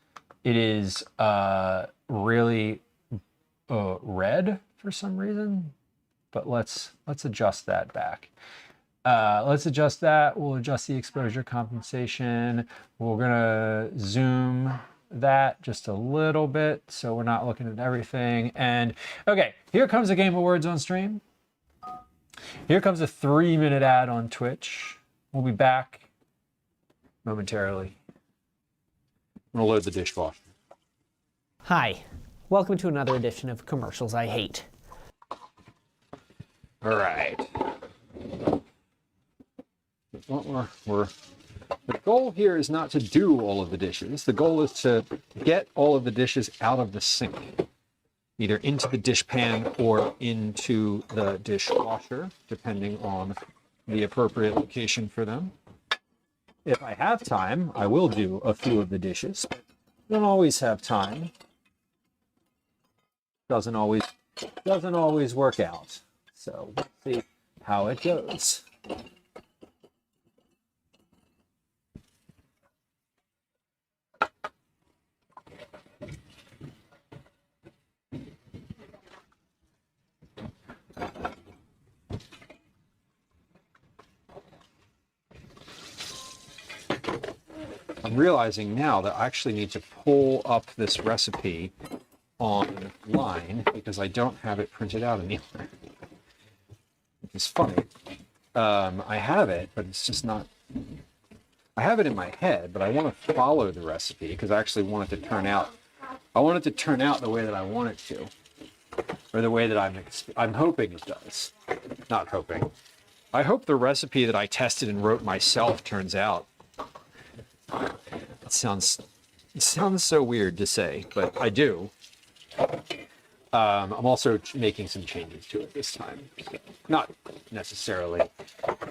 [SPEAKER 1] It is really red for some reason, but let's adjust that back. Let's adjust that. We'll adjust the exposure compensation. We're gonna zoom that just a little bit so we're not looking at everything. And okay, here comes a game of Words on Stream. Here comes a 3-minute ad on Twitch. We'll be back momentarily. I'm gonna load the dishwasher.
[SPEAKER 8] Hi, welcome to another edition of Commercials I Hate.
[SPEAKER 1] All right. The goal here is not to do all of the dishes. The goal is to get all of the dishes out of the sink, either into the dishpan or into the dishwasher, depending on the appropriate location for them. If I have time, I will do a few of the dishes. I don't always have time. Doesn't always work out. So let's see how it goes. I'm realizing now that I actually need to pull up this recipe online because I don't have it printed out anywhere. It's funny. I have it, but it's just not. I have it in my head, but I want to follow the recipe because I actually want it to turn out. I want it to turn out the way that I want it to, or the way that I'm hoping it does. Not hoping. I hope the recipe that I tested and wrote myself turns out. It sounds so weird to say, but I do. I'm also making some changes to it this time. So, not necessarily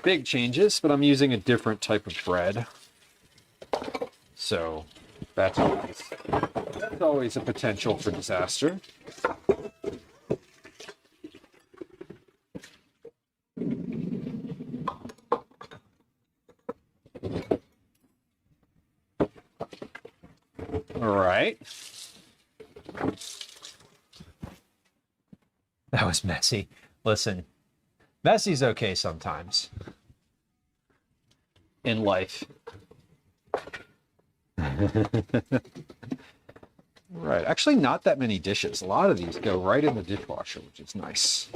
[SPEAKER 1] big changes, but I'm using a different type of bread. So that's always a potential for disaster. All right. That was messy. Listen, messy's okay sometimes in life. Right. Actually, not that many dishes. A lot of these go right in the dishwasher, which is nice.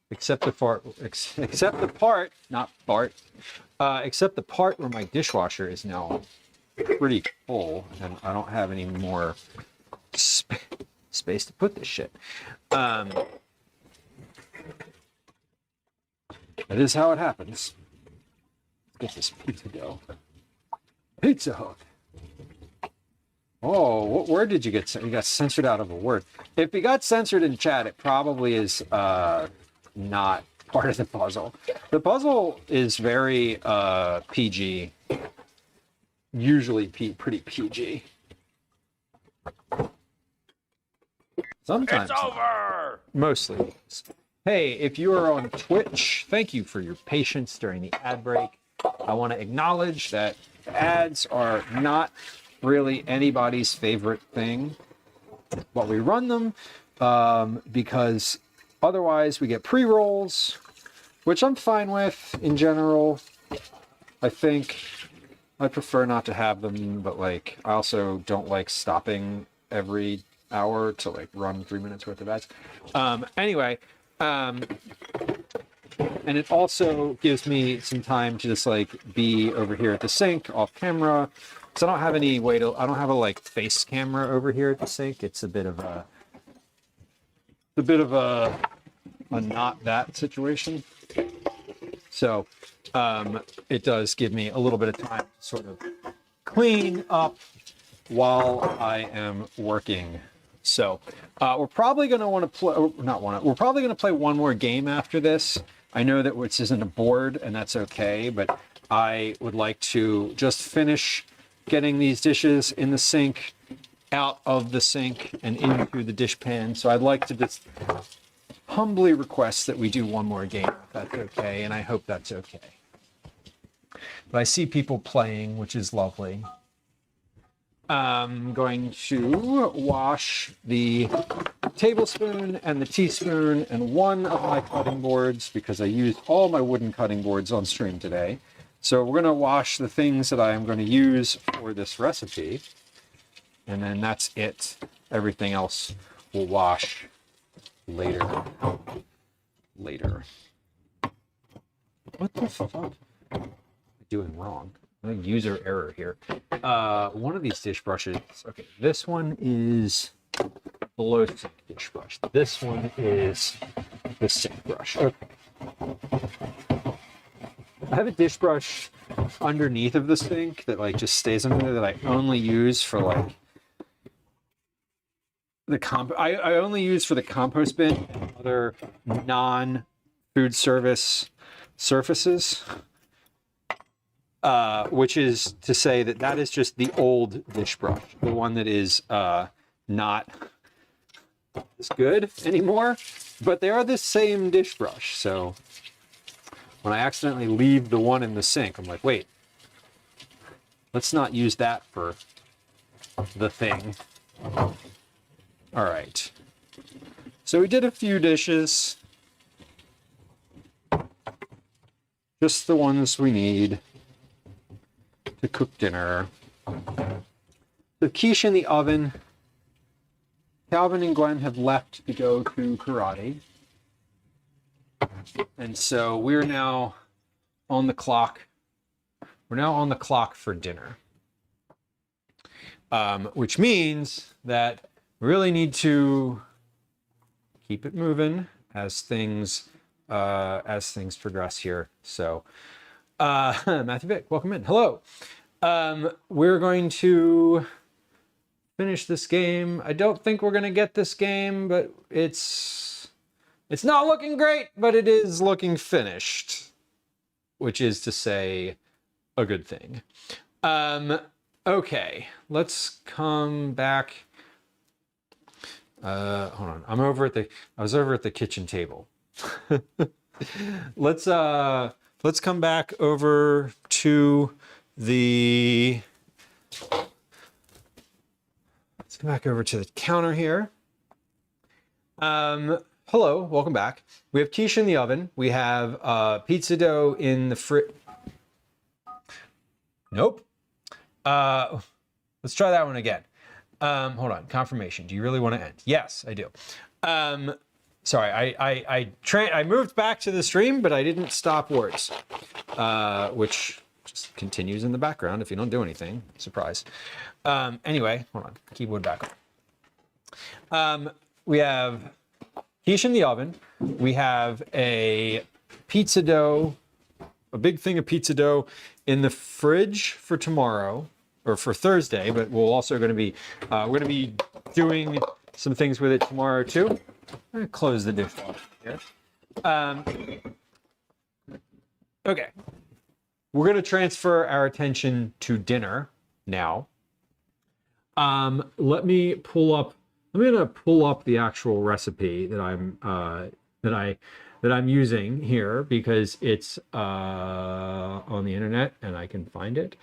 [SPEAKER 1] Except the part, not Bart. Except the part where my dishwasher is now pretty full, and I don't have any more space to put this shit. That is how it happens. Let's get this pizza dough. Pizza Hut. Oh, what word did you get? You got censored out of a word. If you got censored in chat, it probably is not part of the puzzle. The puzzle is very PG. Usually pretty PG. Sometimes.
[SPEAKER 6] It's over!
[SPEAKER 1] Mostly. Hey, if you are on Twitch, thank you for your patience during the ad break. I want to acknowledge that ads are not really anybody's favorite thing, but we run them because otherwise we get pre-rolls, which I'm fine with in general. I think I prefer not to have them, but like I also don't like stopping every hour to like run 3 minutes worth of ads. Anyway, and it also gives me some time to just like be over here at the sink off camera. So I don't have any way to, I don't have a like face camera over here at the sink. It's a bit of a not that situation. So it does give me a little bit of time to sort of clean up while I am working. So we're probably going to want to play, we're probably going to play one more game after this. I know that this isn't a board and that's okay, but I would like to just finish getting these dishes in the sink, out of the sink and into the dish pan. So I'd like to just humbly request that we do one more game, if that's okay, and I hope that's okay. But I see people playing, which is lovely. I'm going to wash the tablespoon and the teaspoon and one of my cutting boards because I used all my wooden cutting boards on stream today. So we're going to wash the things that I am going to use for this recipe. And then that's it. Everything else will wash later. What the fuck am I doing wrong? I think user error here. One of these dish brushes. Okay, this one is below sink dish brush. This one is the sink brush. Okay. I have a dish brush underneath of the sink that like just stays under there that I only use for like I only use for the compost bin and other non-food service surfaces. Which is to say that is just the old dish brush, the one that is not as good anymore, but they are the same dish brush. So when I accidentally leave the one in the sink, I'm like, wait, let's not use that for the thing. All right. So we did a few dishes, just the ones we need to cook dinner. The quiche in the oven. Calvin and Gwen have left to go to karate. And so we're now on the clock. We're now on the clock for dinner. Which means that we really need to keep it moving as things progress here. So Matthew Vick, welcome in. Hello. We're going to finish this game. I don't think we're gonna get this game, but it's not looking great, but it is looking finished, which is to say a good thing. Okay, let's come back. Hold on. I was over at the kitchen table. Let's come back over to the counter here. Hello, welcome back. We have quiche in the oven. We have pizza dough in the fridge. Nope. Let's try that one again. Hold on. Confirmation. Do you really want to end? Yes, I do. Sorry, I moved back to the stream, but I didn't stop words, which just continues in the background if you don't do anything. Surprise. Anyway, hold on. Keyboard back on. We have quiche in the oven. We have a pizza dough, a big thing of pizza dough in the fridge for tomorrow or for Thursday, but we're also going to be doing some things with it tomorrow too. I'm going to close the dishwasher here. Okay. We're going to transfer our attention to dinner now. I'm going to pull up the actual recipe that I'm using here because it's on the internet and I can find it,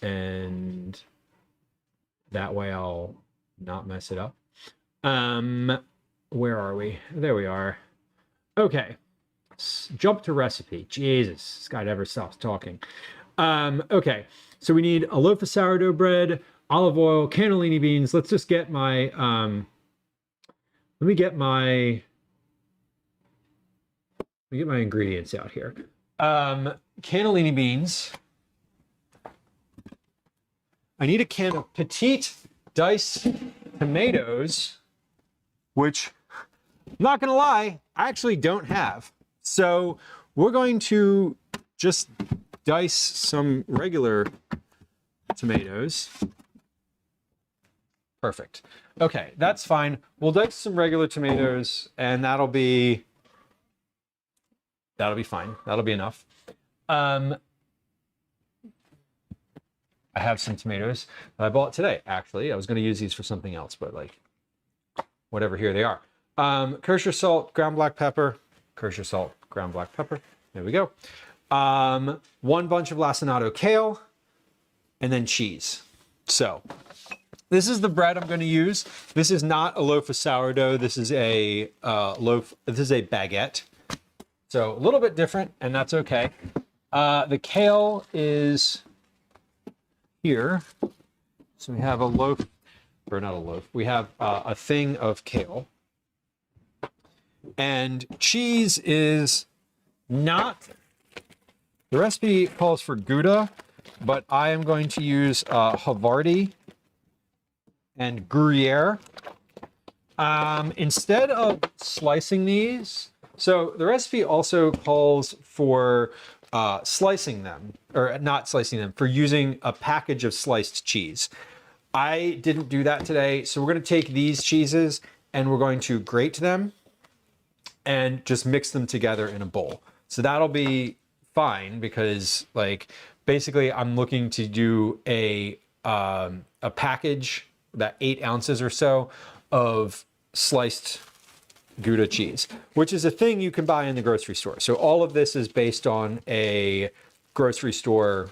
[SPEAKER 1] and that way I'll not mess it up. Where are we? There we are. Okay. Jump to recipe. Jesus, this guy never stops talking. Okay, so we need a loaf of sourdough bread, olive oil, cannellini beans. Let's just get my, let me get my ingredients out here. Cannellini beans. I need a can of petite diced tomatoes, which, I'm not gonna lie, I actually don't have. So we're going to just dice some regular tomatoes. Perfect. Okay, that's fine. We'll dice some regular tomatoes and that'll be fine. That'll be enough. I have some tomatoes that I bought today, actually. I was going to use these for something else, but like, whatever, here they are. Kosher salt, ground black pepper, kosher salt, ground black pepper. There we go. One bunch of lacinato kale, and then cheese. So this is the bread I'm going to use. This is not a loaf of sourdough. This is a baguette. So a little bit different, and that's okay. The kale is here. So we have a loaf, or not a loaf. We have a thing of kale. And cheese is not, the recipe calls for Gouda, but I am going to use Havarti and Gruyere. Instead of slicing these, so the recipe also calls for slicing them, or not slicing them, for using a package of sliced cheese. I didn't do that today, so we're going to take these cheeses and we're going to grate them and just mix them together in a bowl. So that'll be fine because, like, basically I'm looking to do a package, that 8 ounces or so, of sliced Gouda cheese, which is a thing you can buy in the grocery store. So all of this is based on a grocery store,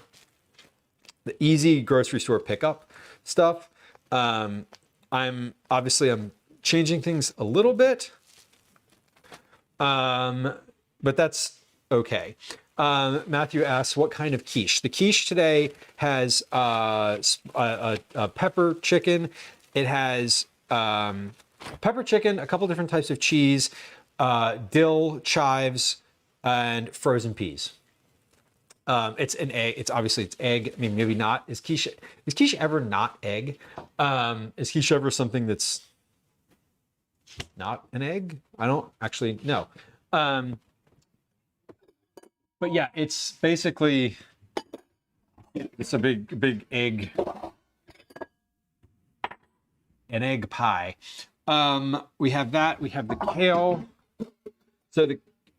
[SPEAKER 1] the easy grocery store pickup stuff. I'm changing things a little bit, but that's okay. Matthew asks, what kind of quiche? The quiche today has a pepper chicken. It has pepper chicken, a couple different types of cheese, dill, chives, and frozen peas. It's an egg. It's obviously it's egg. I mean, maybe not. Is quiche ever not egg? Is quiche ever something that's not an egg? I don't actually know. But yeah, it's basically, it's a big egg, an egg pie. We have that, we have the kale. So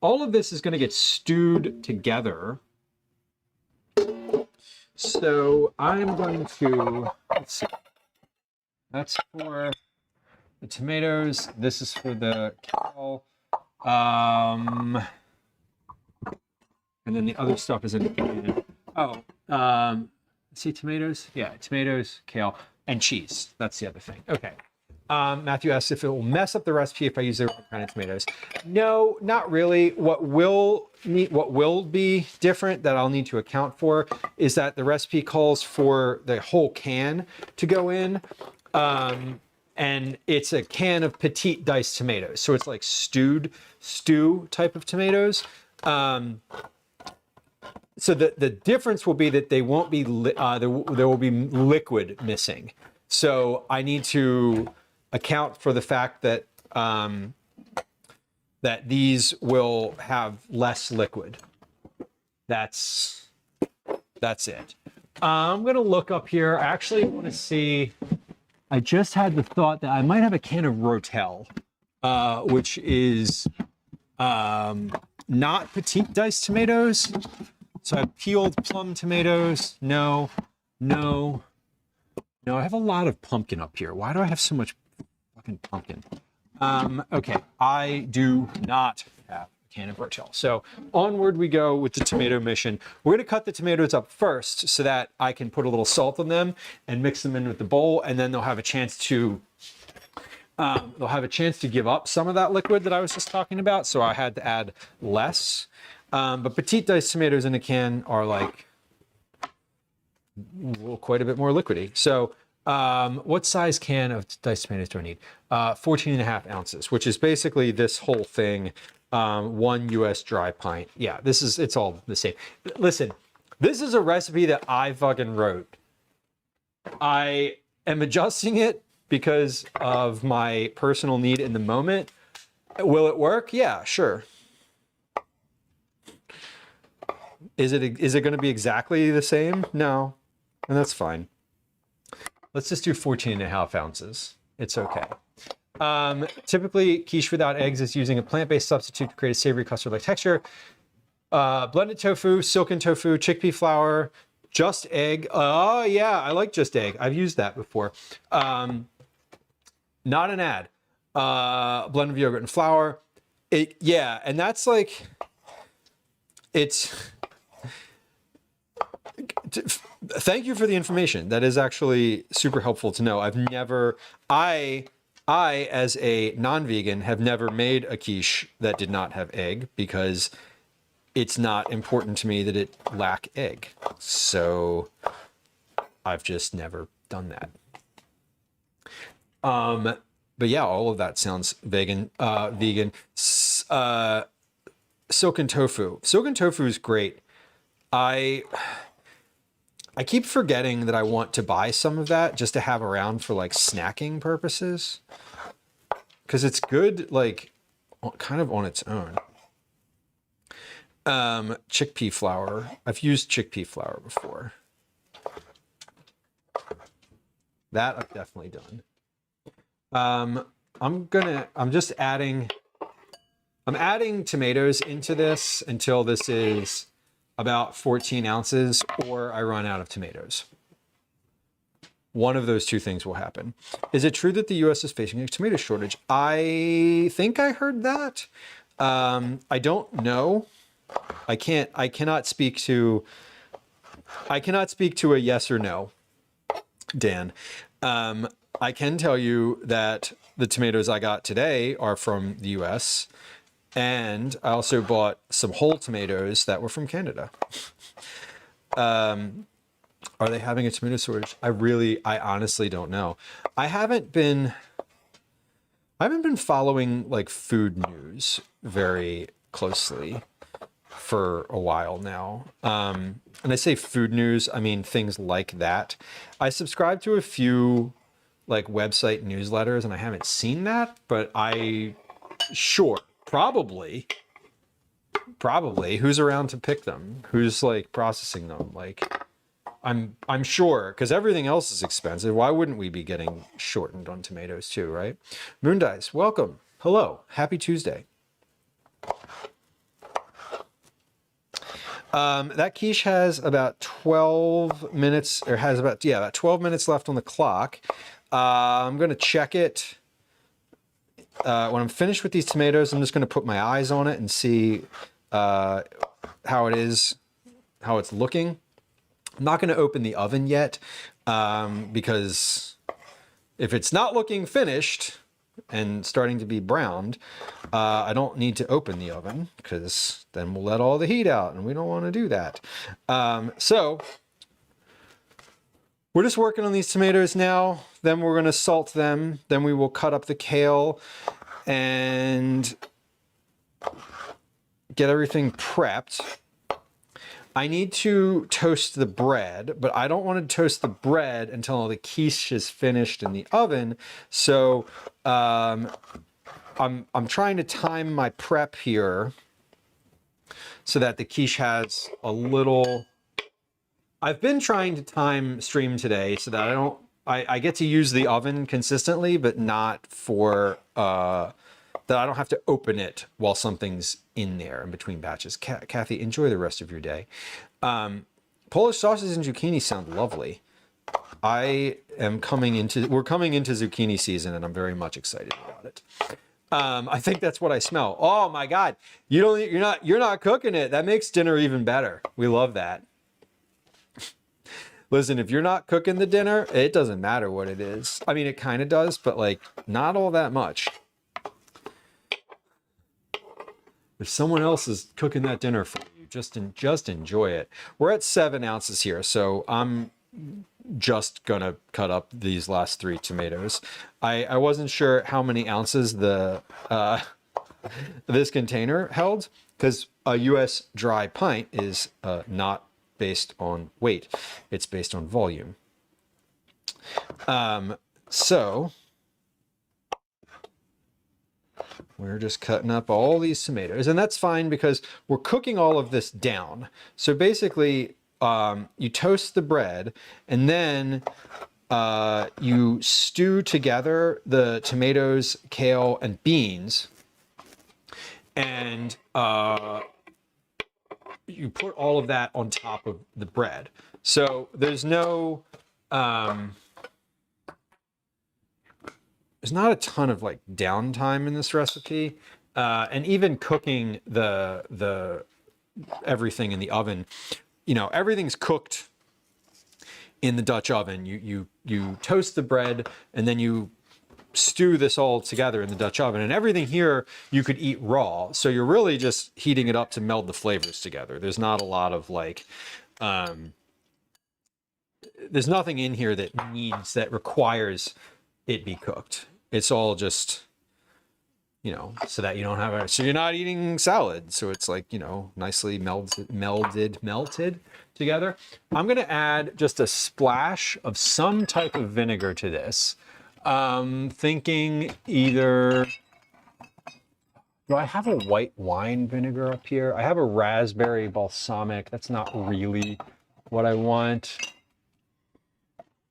[SPEAKER 1] all of this is going to get stewed together. So I'm going to, let's see, that's for the tomatoes. This is for the kale. And then the other stuff is in the can. Oh, see tomatoes? Yeah, tomatoes, kale, and cheese. That's the other thing. Okay. Matthew asks if it will mess up the recipe if I use the wrong kind of tomatoes. No, not really. What will be different that I'll need to account for is that the recipe calls for the whole can to go in. And it's a can of petite diced tomatoes. So it's like stew type of tomatoes. So the difference will be that they won't be there will be liquid missing. So I need to account for the fact that that these will have less liquid. That's it. I'm gonna look up here. I actually want to see. I just had the thought that I might have a can of Rotel, which is not petite diced tomatoes. So I have peeled plum tomatoes. No. I have a lot of pumpkin up here. Why do I have so much fucking pumpkin? Okay, I do not have a can of Rotel. So onward we go with the tomato mission. We're gonna cut the tomatoes up first so that I can put a little salt on them and mix them in with the bowl, and then they'll have a chance to give up some of that liquid that I was just talking about. So I had to add less. But petite diced tomatoes in a can are like quite a bit more liquidy. So what size can of diced tomatoes do I need? 14.5 ounces, which is basically this whole thing, 1 US dry pint. Yeah, it's all the same. Listen, this is a recipe that I fucking wrote. I am adjusting it because of my personal need in the moment. Will it work? Yeah, sure. Is it going to be exactly the same? No, and that's fine. Let's just do 14.5 ounces. It's okay. Typically, quiche without eggs is using a plant-based substitute to create a savory custard-like texture. Blended tofu, silken tofu, chickpea flour, just egg. Oh yeah, I like just egg. I've used that before. Not an ad. Blend of yogurt and flour. Yeah, and that's like, it's. Thank you for the information. That is actually super helpful to know. I as a non-vegan have never made a quiche that did not have egg because it's not important to me that it lack egg. So I've just never done that. But yeah, all of that sounds vegan. Silken tofu. Silken tofu is great. I keep forgetting that I want to buy some of that just to have around for like snacking purposes. Because it's good, like, kind of on its own. Chickpea flour. I've used chickpea flour before. That I've definitely done. I'm adding tomatoes into this until this is about 14 ounces or I run out of tomatoes. One of those two things will happen. Is it true that the US is facing a tomato shortage? I think I heard that. I don't know. I cannot speak to a yes or no, Dan. I can tell you that the tomatoes I got today are from the US And I also bought some whole tomatoes that were from Canada. Are they having a tomato shortage? I honestly don't know. I haven't been following like food news very closely for a while now. And I say food news, I mean things like that. I subscribe to a few like website newsletters and I haven't seen that, but probably who's around to pick them? Who's like processing them? Like I'm sure, because everything else is expensive. Why wouldn't we be getting shortened on tomatoes too, right? Moon Dice, welcome. Hello. Happy Tuesday. That quiche has about 12 minutes, or has about 12 minutes left on the clock. I'm going to check it. When I'm finished with these tomatoes, I'm just going to put my eyes on it and see how it is, how it's looking. I'm not going to open the oven yet because if it's not looking finished and starting to be browned, I don't need to open the oven because then we'll let all the heat out and we don't want to do that. So we're just working on these tomatoes now. Then we're going to salt them. Then we will cut up the kale and get everything prepped. I need to toast the bread, but I don't want to toast the bread until the quiche is finished in the oven. So I'm trying to time my prep here so that the quiche has a little. I've been trying to time stream today so that I get to use the oven consistently, but not for that I don't have to open it while something's in there in between batches. Kathy, enjoy the rest of your day. Polish sausage and zucchini sound lovely. We're coming into zucchini season and I'm very much excited about it. I think that's what I smell. Oh my God. You're not cooking it. That makes dinner even better. We love that. Listen, if you're not cooking the dinner, it doesn't matter what it is. I mean, it kind of does, but like not all that much. If someone else is cooking that dinner for you, just enjoy it. We're at 7 ounces here, so I'm just gonna cut up these last 3 tomatoes. I wasn't sure how many ounces this container held because a U.S. dry pint is not based on weight; it's based on volume. So we're just cutting up all these tomatoes, and that's fine because we're cooking all of this down. So basically, you toast the bread, and then you stew together the tomatoes, kale, and beans, and you put all of that on top of the bread. So there's no there's not a ton of like downtime in this recipe, and even cooking the everything in the oven, everything's cooked in the Dutch oven. You toast the bread and then you stew this all together in the Dutch oven, and everything here you could eat raw. So you're really just heating it up to meld the flavors together. There's not a lot of like, there's nothing in here that requires it be cooked. It's all just, so that you don't have so you're not eating salad. So it's like, nicely melted together. I'm going to add just a splash of some type of vinegar to this. Thinking either, do I have a white wine vinegar up here? I have a raspberry balsamic. That's not really what I want.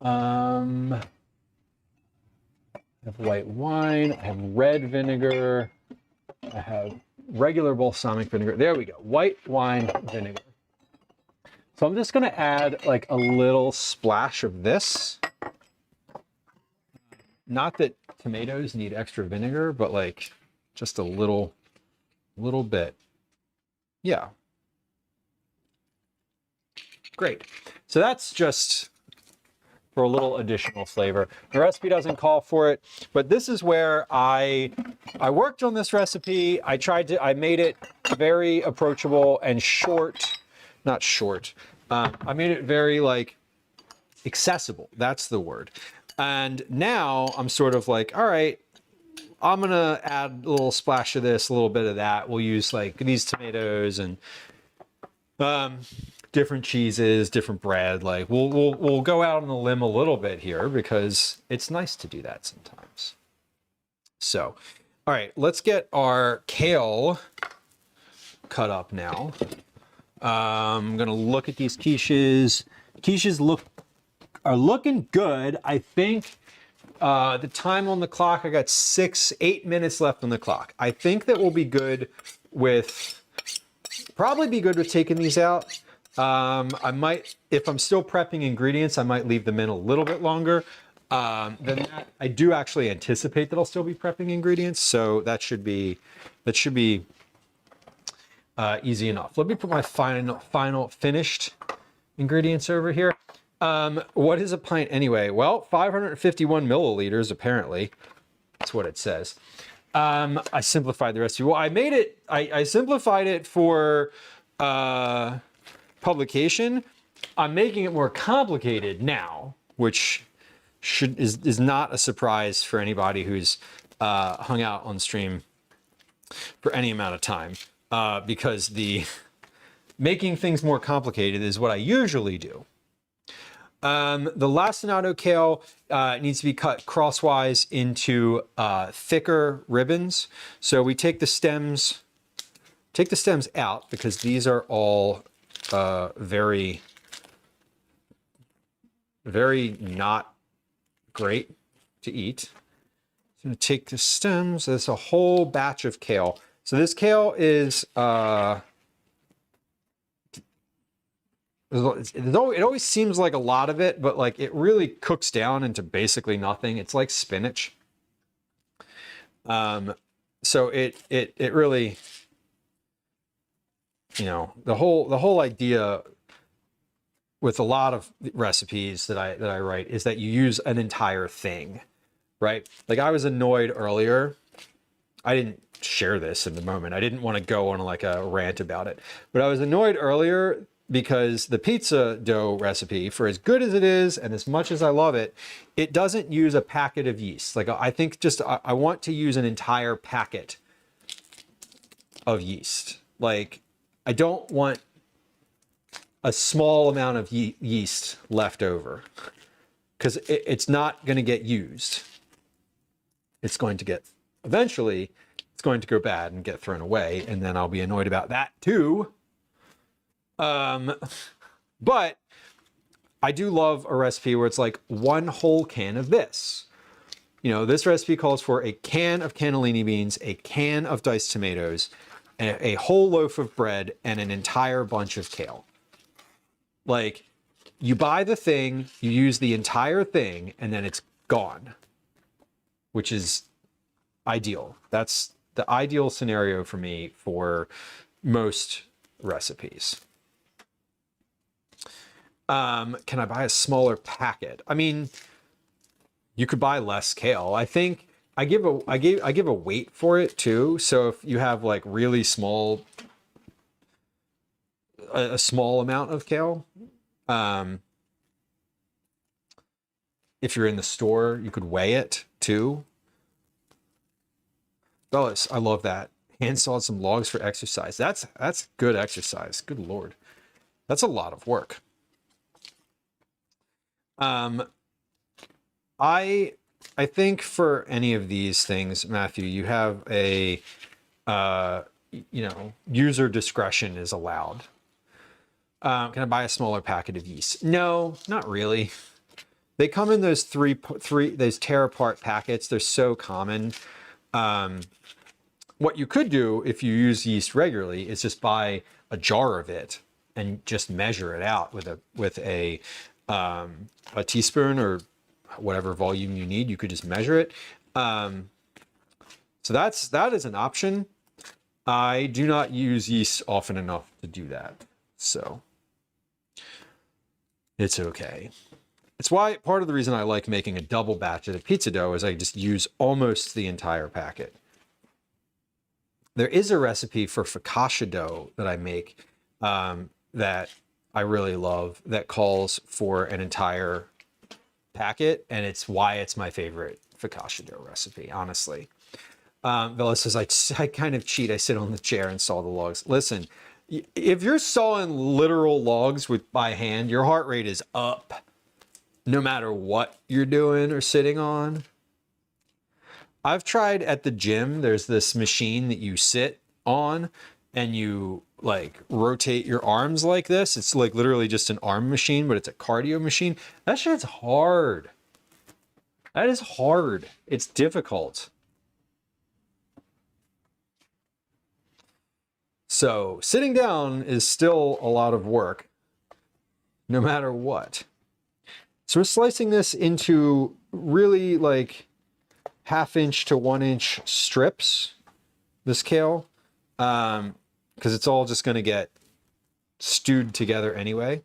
[SPEAKER 1] I have white wine, I have red vinegar, I have regular balsamic vinegar. There we go, white wine vinegar. So I'm just gonna add like a little splash of this. Not that tomatoes need extra vinegar, but like just a little bit. Yeah. Great. So that's just for a little additional flavor. The recipe doesn't call for it, but this is where I worked on this recipe. I made it very approachable and not short. I made it very like accessible. That's the word. And now I'm sort of like, all right, I'm gonna add a little splash of this, a little bit of that. We'll use like these tomatoes and different cheeses, different bread. Like we'll go out on a limb a little bit here because it's nice to do that sometimes. So, all right, let's get our kale cut up now. I'm gonna look at these quiches. Quiches are looking good. I think the time on the clock, I got 8 minutes left on the clock. I think that we'll be good with, probably be good with taking these out. I might, if I'm still prepping ingredients, I might leave them in a little bit longer. Than that, I do actually anticipate that I'll still be prepping ingredients, so that should be easy enough. Let me put my final finished ingredients over here. What is a pint anyway? Well, 551 milliliters, apparently. That's what it says. I simplified the recipe. Well, I simplified it for publication. I'm making it more complicated now, which is not a surprise for anybody who's hung out on stream for any amount of time, because making things more complicated is what I usually do. The lacinato kale needs to be cut crosswise into thicker ribbons. So we take the stems out because these are all very, very not great to eat. So I'm gonna take the stems. There's a whole batch of kale. So this kale is it always seems like a lot of it, but like it really cooks down into basically nothing. It's like spinach. So it really, you know, the whole idea with a lot of recipes that I write is that you use an entire thing, right? Like I was annoyed earlier. I didn't share this in the moment. I didn't want to go on like a rant about it, but I was annoyed earlier because the pizza dough recipe, for as good as it is and as much as I love it, it doesn't use a packet of yeast. Like I think I want to use an entire packet of yeast. Like I don't want a small amount of yeast left over because it's not going to get used. It's going to get, eventually, it's going to go bad and get thrown away, and then I'll be annoyed about that too. But I do love a recipe where it's like one whole can of this. You know, this recipe calls for a can of cannellini beans, a can of diced tomatoes, a whole loaf of bread, and an entire bunch of kale. Like, you buy the thing, you use the entire thing, and then it's gone, which is ideal. That's the ideal scenario for me for most recipes. Can I buy a smaller packet? I mean, you could buy less kale. I think I give a weight for it too. So if you have like really small, a small amount of kale, if you're in the store, you could weigh it too. Bellis, I love that. Hand sawed some logs for exercise. That's good exercise. Good Lord. That's a lot of work. I think for any of these things, Matthew, you have a, you know, user discretion is allowed. Can I buy a smaller packet of yeast? No, not really. They come in those those tear apart packets. They're so common. What you could do if you use yeast regularly is just buy a jar of it and just measure it out with a teaspoon or whatever volume you need. You could just measure it. So that is an option. I do not use yeast often enough to do that, so it's okay. It's why part of the reason I like making a double batch of the pizza dough is I just use almost the entire packet. There is a recipe for focaccia dough that I make that I really love that calls for an entire packet, and it's why it's my favorite focaccia dough recipe, honestly. Bella says, I kind of cheat. I sit on the chair and saw the logs. Listen, if you're sawing literal logs by hand, your heart rate is up no matter what you're doing or sitting on. I've tried at the gym, there's this machine that you sit on and you like rotate your arms like this. It's like literally just an arm machine, but it's a cardio machine. That shit's hard. That is hard. It's difficult. So sitting down is still a lot of work, no matter what. So we're slicing this into really like 1/2 to 1 inch strips, this kale, because it's all just going to get stewed together anyway.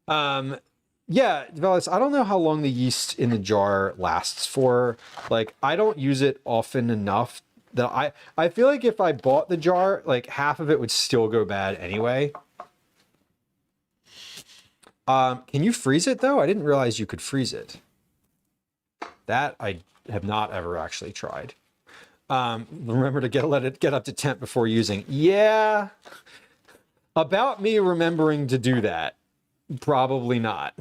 [SPEAKER 1] Yeah, Velas, I don't know how long the yeast in the jar lasts for. Like, I don't use it often enough that I feel like if I bought the jar, like half of it would still go bad anyway. Can you freeze it though? I didn't realize you could freeze it. That I have not ever actually tried. Remember to let it get up to temp before using. Yeah, about me remembering to do that. Probably not.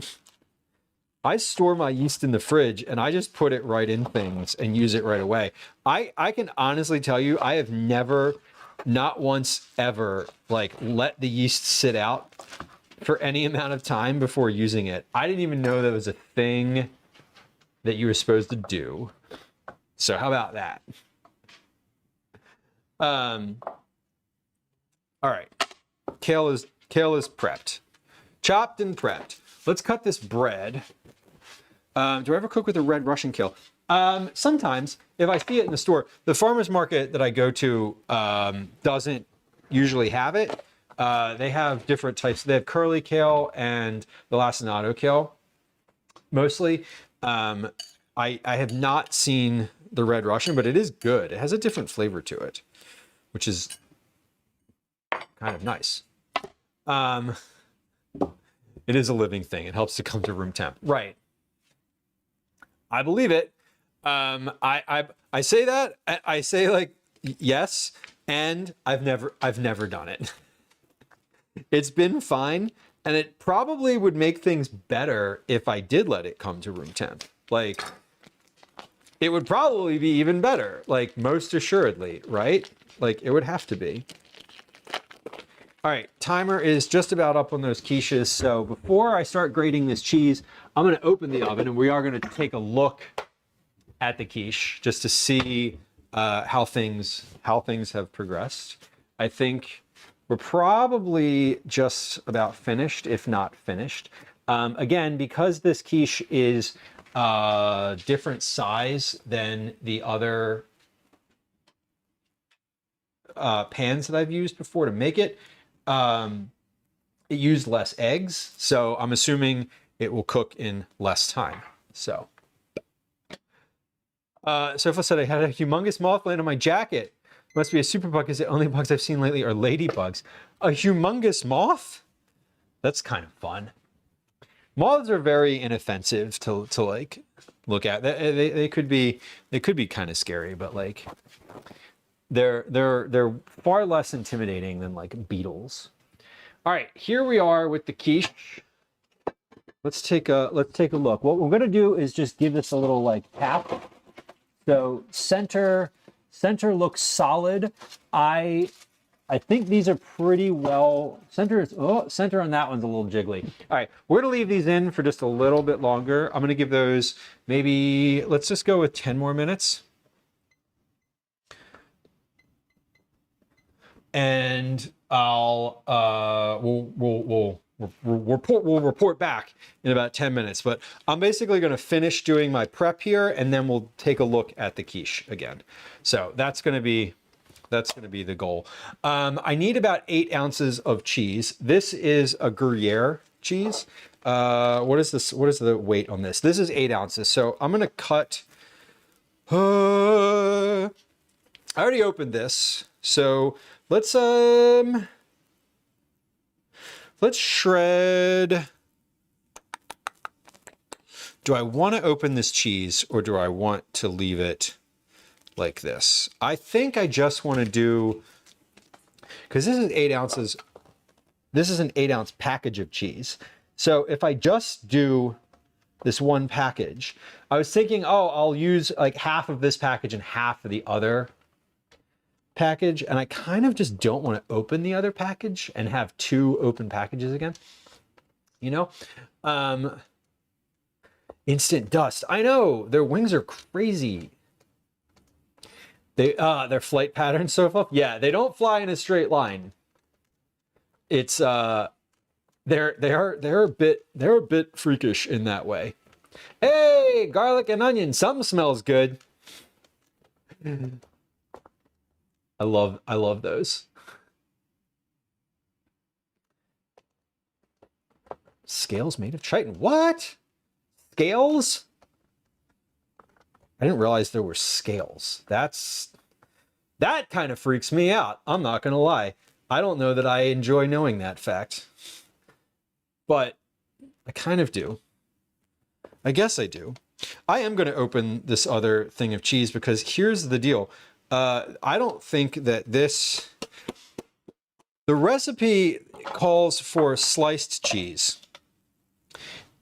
[SPEAKER 1] I store my yeast in the fridge and I just put it right in things and use it right away. I can honestly tell you, I have never, not once ever, like let the yeast sit out for any amount of time before using it. I didn't even know that was a thing that you were supposed to do. So how about that? All right. Kale is prepped. Chopped and prepped. Let's cut this bread. Do I ever cook with a red Russian kale? Sometimes, if I see it in the store. The farmer's market that I go to doesn't usually have it. They have different types. They have curly kale and the lacinato kale, mostly. I have not seen the red Russian, but it is good. It has a different flavor to it, which is kind of nice. It is a living thing. It helps to come to room temp. Right. I believe it. I say that. I say like yes, and I've never done it. It's been fine, and it probably would make things better if I did let it come to room temp. Like, it would probably be even better. Like, most assuredly, right? Like, it would have to be. All right, timer is just about up on those quiches. So before I start grating this cheese, I'm going to open the oven and we are going to take a look at the quiche just to see how things have progressed. I think we're probably just about finished, if not finished. Again, because this quiche is different size than the other pans that I've used before to make it, it used less eggs, so I'm assuming it will cook in less time. So Sofa said, I had a humongous moth land on my jacket. Must be a super bug, because the only bugs I've seen lately are ladybugs. A humongous moth? That's kind of fun. Moths are very inoffensive to like look at. They could be kind of scary, but like they're far less intimidating than like beetles. All right, here we are with the quiche. Let's take a look. What we're gonna do is just give this a little like tap. So center looks solid. I think these are pretty well center on that one's a little jiggly. All right, we're gonna leave these in for just a little bit longer. I'm gonna give those maybe, let's just go with 10 more minutes. And I'll we'll report back in about 10 minutes. But I'm basically going to finish doing my prep here, and then we'll take a look at the quiche again. So that's going to be the goal. I need about 8 ounces of cheese. This is a Gruyere cheese. What is this? What is the weight on this? This is 8 ounces. So I'm gonna cut. I already opened this, so let's shred. Do I want to open this cheese or do I want to leave it like this? I think I just want to do, because this is 8 ounces. This is an 8-ounce package of cheese. So if I just do this one package, I was thinking, oh, I'll use like half of this package and half of the other package. And I kind of just don't want to open the other package and have 2 open packages again, you know? Instant dust. I know, their wings are crazy. Their flight pattern so far. Yeah, they don't fly in a straight line. It's they're a bit freakish in that way. Hey, garlic and onion, something smells good. I love those. Scales made of chitin. What? Scales? I didn't realize there were scales. That kind of freaks me out. I'm not gonna lie. I don't know that I enjoy knowing that fact, but I kind of do. I guess I do. I am going to open this other thing of cheese because here's the deal. I don't think that the recipe calls for sliced cheese.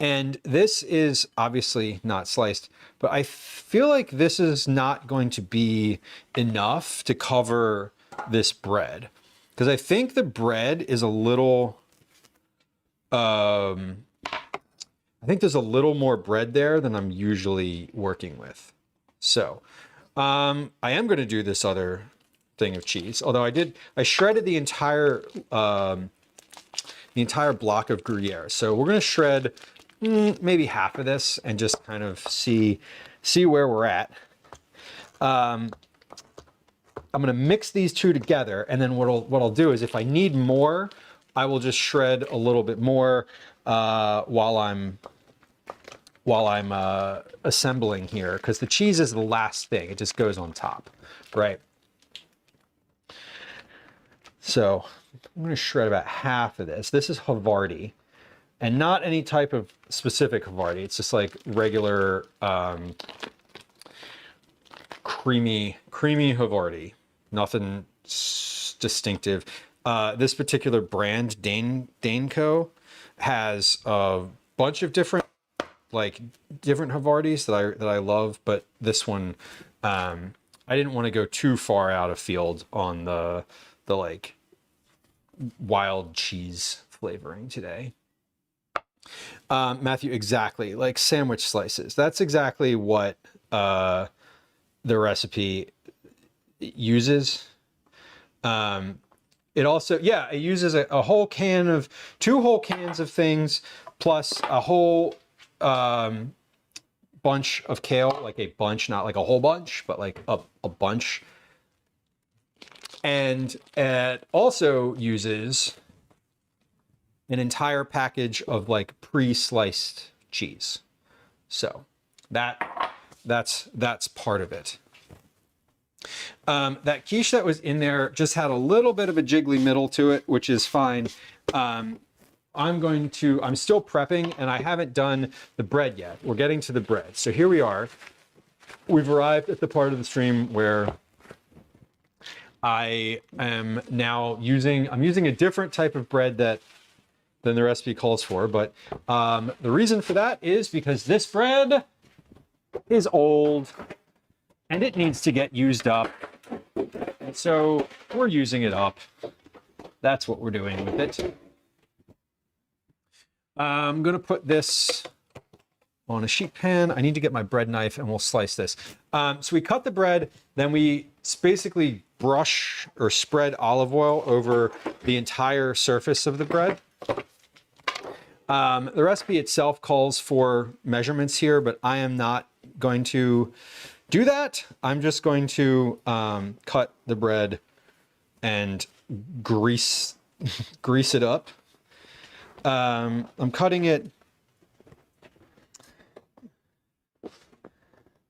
[SPEAKER 1] And this is obviously not sliced, but I feel like this is not going to be enough to cover this bread. Because I think the bread is a little, I think there's a little more bread there than I'm usually working with. So I am going to do this other thing of cheese. Although I shredded the entire block of Gruyere. So we're going to shred maybe half of this and just kind of see where we're at. I'm going to mix these two together, and then what I'll do is if I need more, I will just shred a little bit more while I'm assembling here, because the cheese is the last thing. It just goes on top, right? So I'm going to shred about half of this. This is Havarti, and not any type of specific Havarti. It's just like regular creamy Havarti. Nothing distinctive. This particular brand, Daneco, has a bunch of different Havartis that I love, but this one, I didn't want to go too far out of field on the like wild cheese flavoring today. Matthew, exactly, like sandwich slices. That's exactly what the recipe uses. It also, yeah, it uses a whole can of 2 whole cans of things plus a whole bunch of kale, like a bunch, not like a whole bunch, but like a bunch. And it also uses an entire package of like pre-sliced cheese. So that's part of it. That quiche that was in there just had a little bit of a jiggly middle to it, which is fine. I'm still prepping, and I haven't done the bread yet. We're getting to the bread. So here we are. We've arrived at the part of the stream where I am now I'm using a different type of bread than the recipe calls for, but the reason for that is because this bread is old and it needs to get used up. And so we're using it up. That's what we're doing with it. I'm going to put this on a sheet pan. I need to get my bread knife and we'll slice this. So we cut the bread, then we basically brush or spread olive oil over the entire surface of the bread. The recipe itself calls for measurements here, but I am not going to do that. I'm just going to cut the bread and grease it up. I'm cutting it.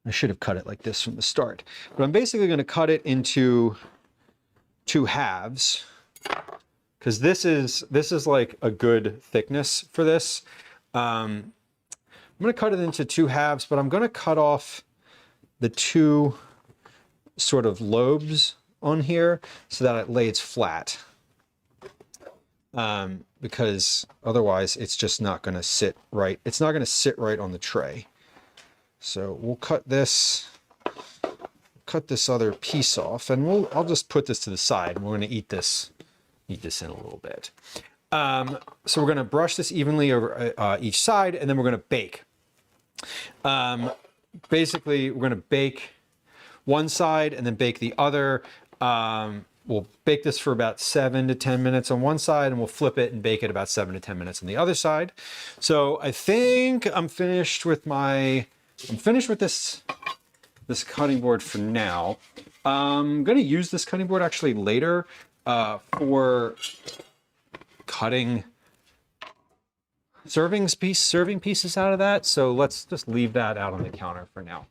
[SPEAKER 1] I should have cut it like this from the start, but I'm basically going to cut it into 2 halves because this is like a good thickness for this. I'm going to cut it into 2 halves, but I'm going to cut off the 2 sort of lobes on here so that it lays flat. Because otherwise it's just not going to sit right. It's not going to sit right on the tray. So we'll cut this other piece off, and I'll just put this to the side. We're going to eat this in a little bit. So we're going to brush this evenly over each side, and then we're going to bake. Basically, we're going to bake one side and then bake the other. We'll bake this for about 7 to 10 minutes on one side, and we'll flip it and bake it about 7 to 10 minutes on the other side. So I think I'm finished with this cutting board for now. I'm going to use this cutting board actually later for cutting serving pieces out of that. So let's just leave that out on the counter for now.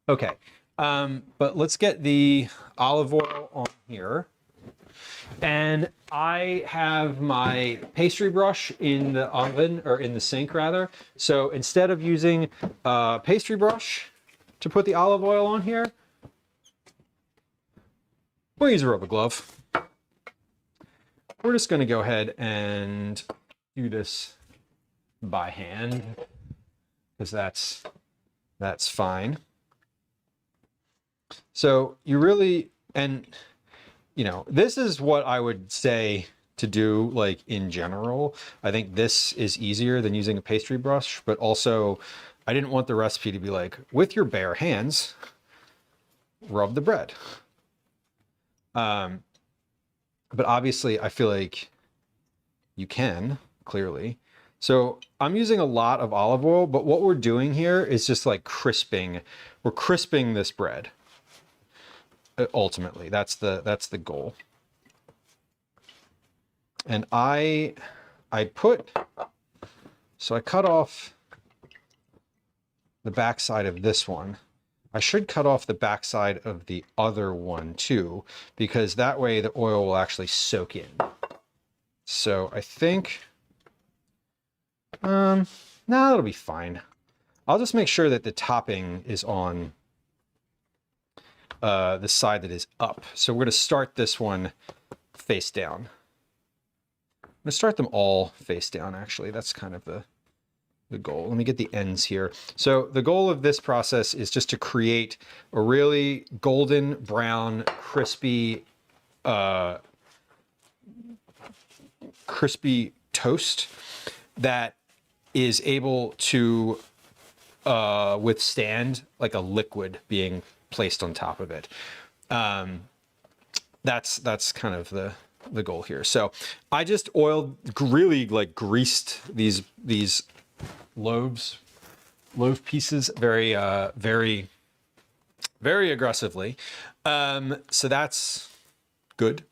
[SPEAKER 1] Okay. But let's get the olive oil on here. And I have my pastry brush in the oven, or in the sink rather. So instead of using a pastry brush to put the olive oil on here, we'll use a rubber glove. We're just going to go ahead and do this by hand because that's fine. So you really, and you know, this is what I would say to do like in general. I think this is easier than using a pastry brush, but also I didn't want the recipe to be like, with your bare hands, rub the bread. But obviously I feel like you can, clearly. So I'm using a lot of olive oil, but what we're doing here is just like crisping. We're crisping this bread. Ultimately, that's the goal. And I cut off the backside of this one. I should cut off the backside of the other one too, because that way the oil will actually soak in. So I think, no, that'll be fine. I'll just make sure that the topping is on the side that is up. So we're going to start this one face down. I'm going to start them all face down, actually. That's kind of the goal. Let me get the ends here. So the goal of this process is just to create a really golden brown, crispy toast that is able to withstand like a liquid being placed on top of it. That's kind of the goal here. So I just really like greased these loaf pieces very aggressively. So that's good.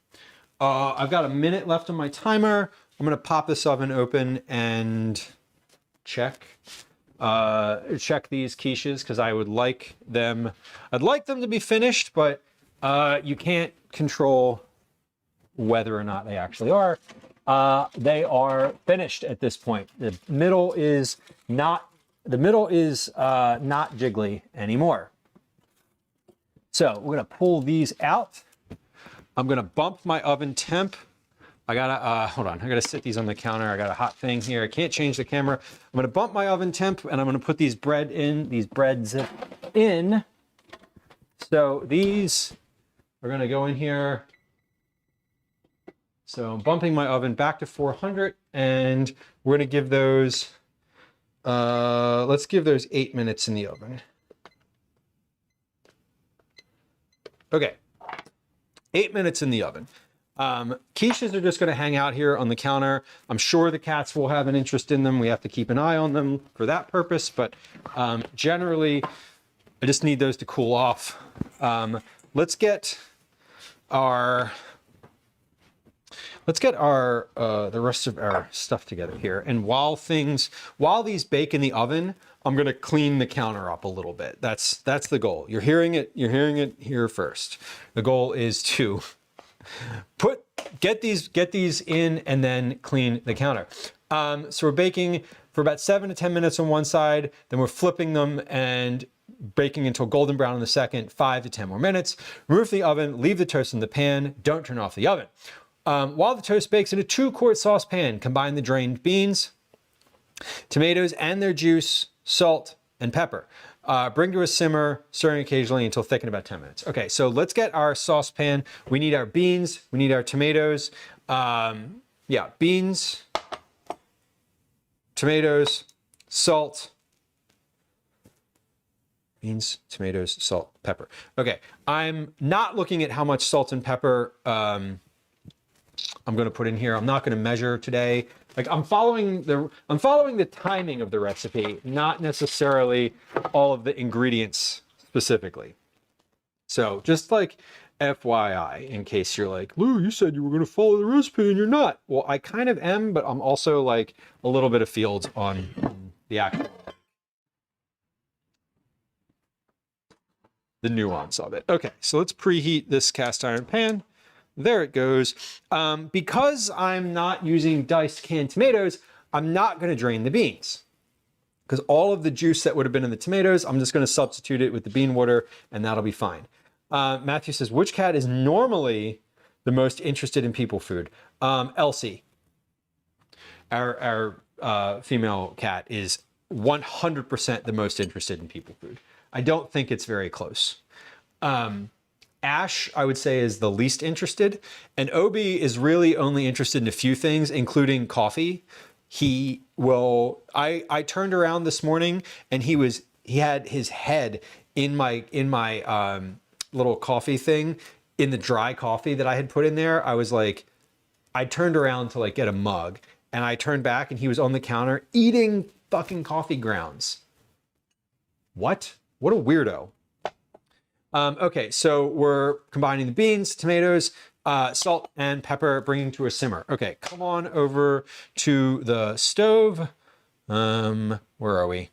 [SPEAKER 1] I've got a minute left on my timer. I'm gonna pop this oven open and check these quiches because I'd like them to be finished, but you can't control whether or not they actually are. They are finished at this point. The middle is not jiggly anymore. So we're gonna pull these out. I'm gonna bump my oven temp. I gotta, hold on, I gotta sit these on the counter. I got a hot thing here. I can't change the camera. I'm gonna bump my oven temp and I'm gonna put these breads in. So these are gonna go in here. So I'm bumping my oven back to 400 and we're gonna give those, let's give those 8 minutes in the oven. Okay, 8 minutes in the oven. Quiches are just going to hang out here on the counter. I'm sure the cats will have an interest in them. We have to keep an eye on them for that purpose, but generally, I just need those to cool off. Let's get our let's get our the rest of our stuff together here. And while these bake in the oven, I'm gonna clean the counter up a little bit. That's the goal. You're hearing it here first. The goal is to get these in and then clean the counter. So we're baking for about 7 to 10 minutes on one side, then we're flipping them and baking until golden brown on the second, 5 to 10 more minutes. Remove the oven, leave the toast in the pan, don't turn off the oven. While the toast bakes in a 2-quart saucepan, combine the drained beans, tomatoes and their juice, salt, and pepper. Bring to a simmer, stirring occasionally until thick in about 10 minutes. Okay, so let's get our saucepan. We need our beans, we need our tomatoes. Beans, tomatoes, salt. Beans, tomatoes, salt, pepper. Okay, I'm not looking at how much salt and pepper I'm going to put in here. I'm not going to measure today. Like I'm following the timing of the recipe, not necessarily all of the ingredients specifically. So just like FYI, in case you're like, Lou, you said you were going to follow the recipe and you're not. Well, I kind of am, but I'm also like a little bit of field on the actual the nuance of it. Okay, so let's preheat this cast iron pan. There it goes. Because I'm not using diced canned tomatoes, I'm not going to drain the beans. Because all of the juice that would have been in the tomatoes, I'm just going to substitute it with the bean water, and that'll be fine. Matthew says, which cat is normally the most interested in people food? Elsie. Our female cat is 100% the most interested in people food. I don't think it's very close. Ash, I would say, is the least interested. And Obi is really only interested in a few things, including coffee. I turned around this morning and he had his head in my little coffee thing, in the dry coffee that I had put in there. I turned around to like get a mug and I turned back and he was on the counter eating fucking coffee grounds. What a weirdo. Okay, so we're combining the beans, tomatoes, salt, and pepper, bringing to a simmer. Okay, come on over to the stove. Where are we?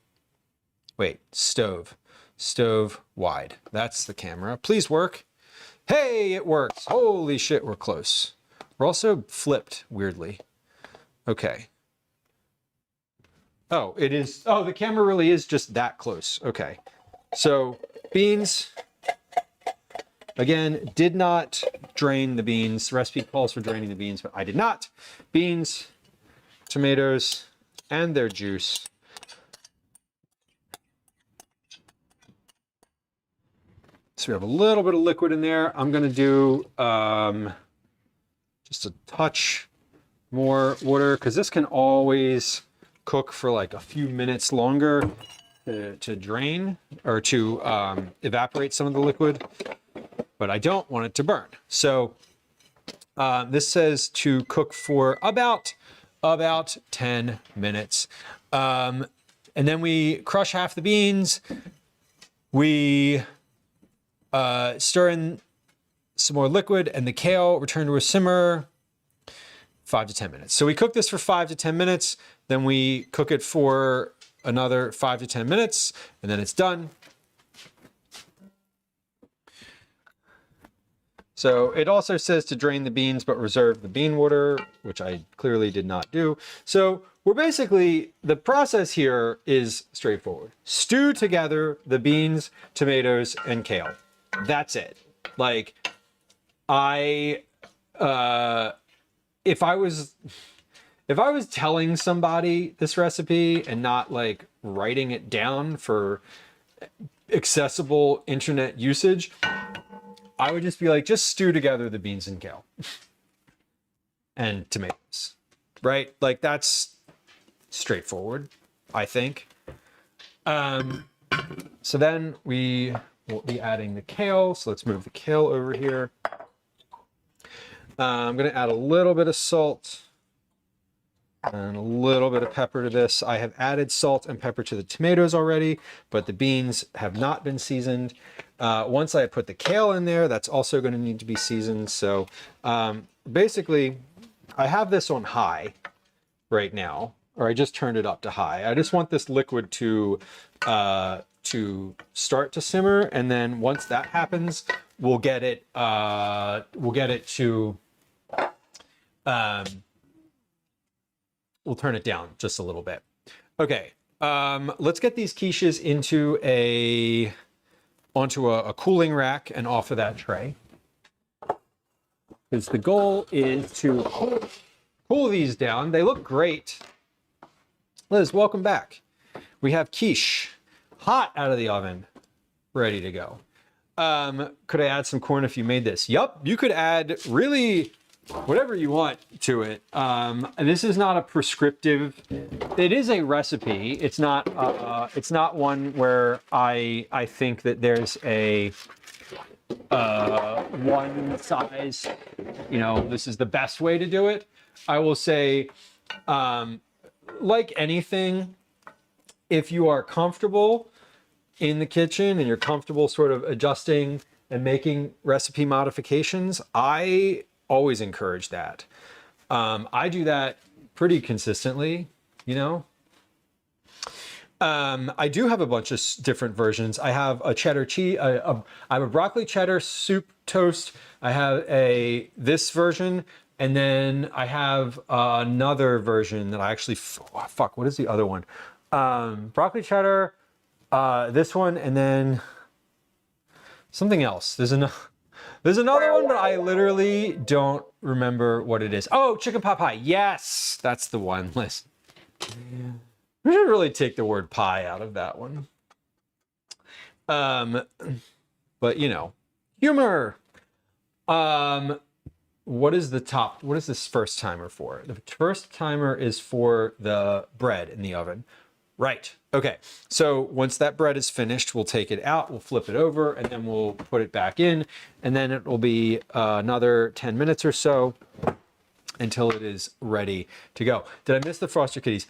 [SPEAKER 1] Wait, stove. Stove wide. That's the camera. Please work. Hey, it works. Holy shit, we're close. We're also flipped, weirdly. Okay. Oh, it is. Oh, the camera really is just that close. Okay. So, beans. Again, did not drain the beans. The recipe calls for draining the beans, but I did not. Beans, tomatoes, and their juice. So we have a little bit of liquid in there. I'm going to do just a touch more water because this can always cook for like a few minutes longer to drain or to evaporate some of the liquid, but I don't want it to burn. So this says to cook for about 10 minutes. And then we crush half the beans. We stir in some more liquid and the kale, return to a simmer, 5 to 10 minutes. So we cook this for 5 to 10 minutes, then we cook it for another 5 to 10 minutes, and then it's done. So it also says to drain the beans, but reserve the bean water, which I clearly did not do. So we're basically, the process here is straightforward. Stew together the beans, tomatoes, and kale. That's it. Like, if I was telling somebody this recipe and not like writing it down for accessible internet usage, I would just be like, just stew together the beans and kale and tomatoes, right? Like that's straightforward, I think. So then we will be adding the kale. So let's move the kale over here. I'm going to add a little bit of salt and a little bit of pepper to this. I have added salt and pepper to the tomatoes already, but the beans have not been seasoned. Once I put the kale in there, that's also going to need to be seasoned. So basically, I have this on high right now, or I just turned it up to high. I just want this liquid to start to simmer, and then once that happens, we'll get it to we'll turn it down just a little bit. Okay, let's get these quiches onto a cooling rack and off of that tray. Because the goal is to cool these down. They look great. Liz, welcome back. We have quiche, hot out of the oven, ready to go. Could I add some corn if you made this? Yup, you could add really whatever you want to it. This is not a prescriptive. It is a recipe. It's not one where I think that there's a one size, this is the best way to do it. I will say, like anything, if you are comfortable in the kitchen and you're comfortable sort of adjusting and making recipe modifications, I always encourage that. I do that pretty consistently, I do have a bunch of different versions. I have a cheddar cheese, I have a broccoli cheddar soup toast. I have this version, and then I have another version that I actually, what is the other one? Broccoli cheddar, this one, and then something else. There's another one, but I literally don't remember what it is. Oh, chicken pot pie. Yes, that's the one. Listen. We should really take the word pie out of that one. But humor. What is this first timer for? The first timer is for the bread in the oven. Right. Okay. So once that bread is finished, we'll take it out, we'll flip it over, and then we'll put it back in. And then it will be another 10 minutes or so until it is ready to go. Did I miss the Foster Kitties?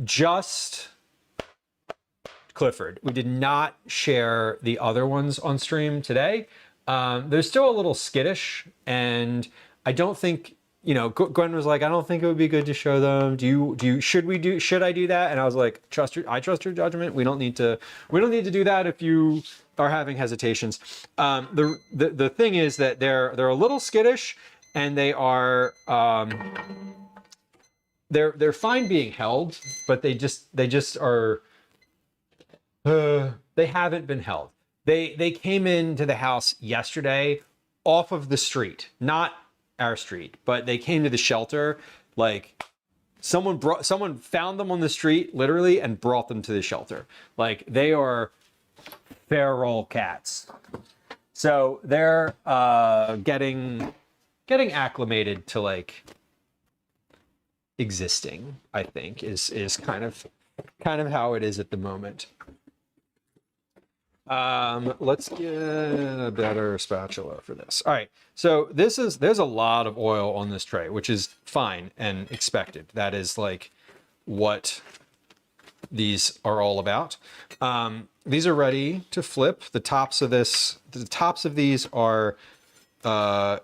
[SPEAKER 1] Just Clifford. We did not share the other ones on stream today. They're still a little skittish, and I don't think, Gwen was like, I don't think it would be good to show them. Should I do that? And I was like, I trust your judgment. We don't need to do that if you are having hesitations. The thing is that they're a little skittish, and they are they're fine being held, but they just are they haven't been held. They came into the house yesterday off of the street, not our street, but they came to the shelter. Like someone found them on the street literally and brought them to the shelter. Like they are feral cats. So they're getting acclimated to like existing, I think, is kind of how it is at the moment. Let's get a better spatula for this. All right, so there's a lot of oil on this tray, which is fine and expected. That is like what these are all about. These are ready to flip. The tops of these are they're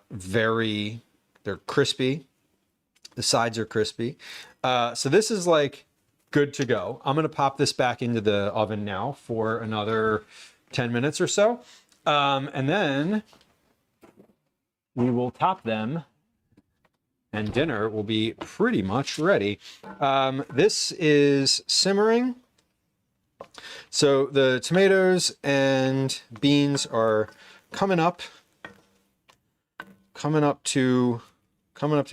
[SPEAKER 1] crispy. The sides are crispy. So this is like good to go. I'm gonna pop this back into the oven now for another 10 minutes or so. And then we will top them and dinner will be pretty much ready. This is simmering. So the tomatoes and beans are coming up to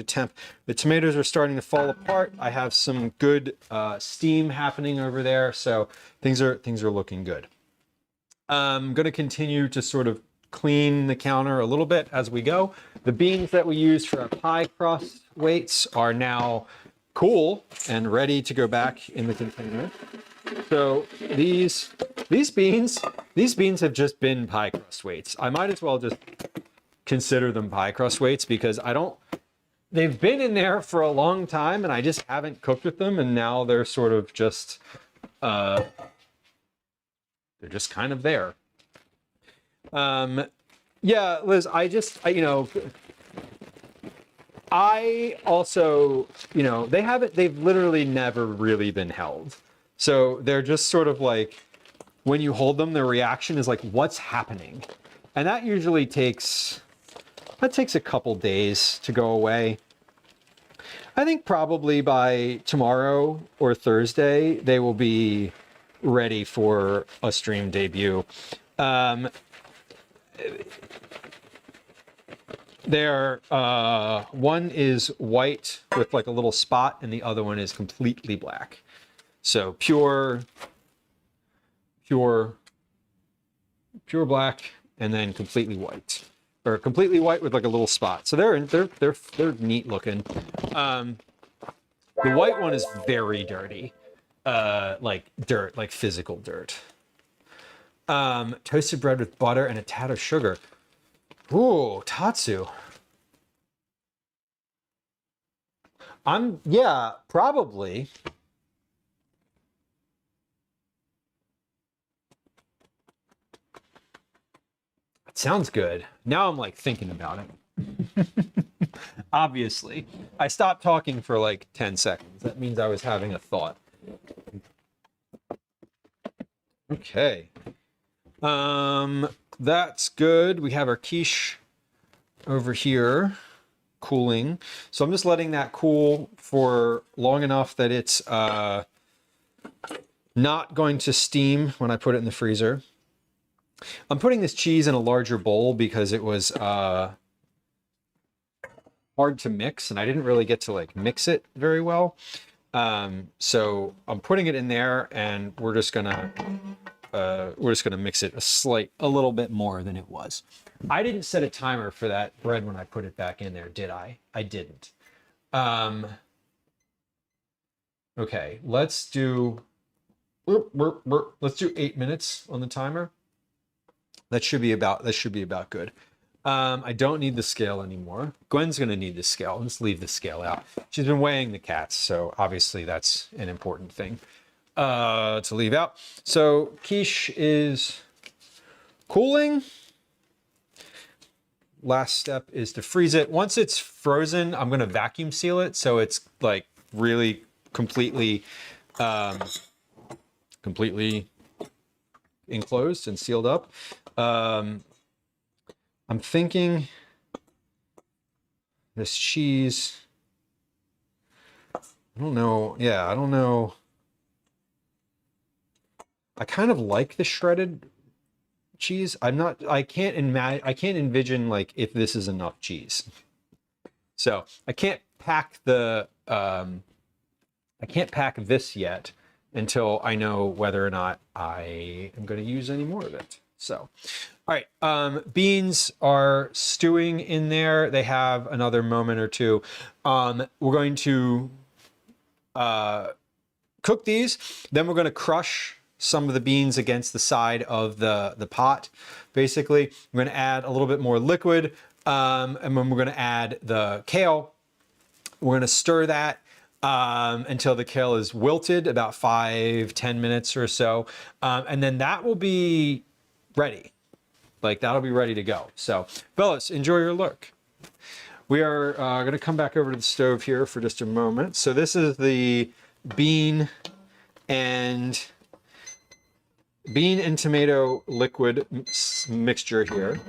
[SPEAKER 1] temp. The tomatoes are starting to fall apart. I have some good steam happening over there, so things are looking good. I'm going to continue to sort of clean the counter a little bit as we go. The beans that we used for our pie crust weights are now cool and ready to go back in the container. So these beans have just been pie crust weights. I might as well just consider them pie crust weights because they've been in there for a long time and I just haven't cooked with them, and now they're sort of just they're just kind of there. Yeah, Liz, I I also, you know, they've literally never really been held. So they're just sort of like, when you hold them, the reaction is like, what's happening? And that usually takes a couple days to go away. I think probably by tomorrow or Thursday, they will be ready for a stream debut. One is white with like a little spot, and the other one is completely black. So pure black, and then completely white, or completely white with like a little spot. So they're neat looking. The white one is very dirty, like dirt, like physical dirt. Toasted bread with butter and a tad of sugar. Ooh, Tatsu. Yeah, probably. It sounds good. Now I'm like thinking about it. Obviously. I stopped talking for like 10 seconds. That means I was having a thought. Okay. That's good. We have our quiche over here cooling. So I'm just letting that cool for long enough that it's not going to steam when I put it in the freezer. I'm putting this cheese in a larger bowl because it was hard to mix, and I didn't really get to like mix it very well. So I'm putting it in there, and we're just gonna mix it a little bit more than it was. I didn't set a timer for that bread when I put it back in there, did I? I didn't. Okay, let's do 8 minutes on the timer. That should be about good. I don't need the scale anymore. Gwen's gonna need the scale. Let's leave the scale out. She's been weighing the cats, so obviously that's an important thing to leave out. So quiche is cooling. Last step is to freeze it. Once it's frozen, I'm gonna vacuum seal it so it's like really completely enclosed and sealed up. I'm thinking this cheese, I don't know. Yeah, I don't know. I kind of like the shredded cheese. I can't envision like if this is enough cheese. So I can't pack this yet until I know whether or not I am going to use any more of it. So, all right, beans are stewing in there. They have another moment or two. We're going to cook these. Then we're going to crush some of the beans against the side of the pot. Basically, we're going to add a little bit more liquid, and then we're going to add the kale. We're going to stir that until the kale is wilted, about 5-10 minutes or so, and then that will be ready. Like that'll be ready to go. So, fellas, enjoy your look. We are going to come back over to the stove here for just a moment. So this is the bean and tomato liquid mixture here.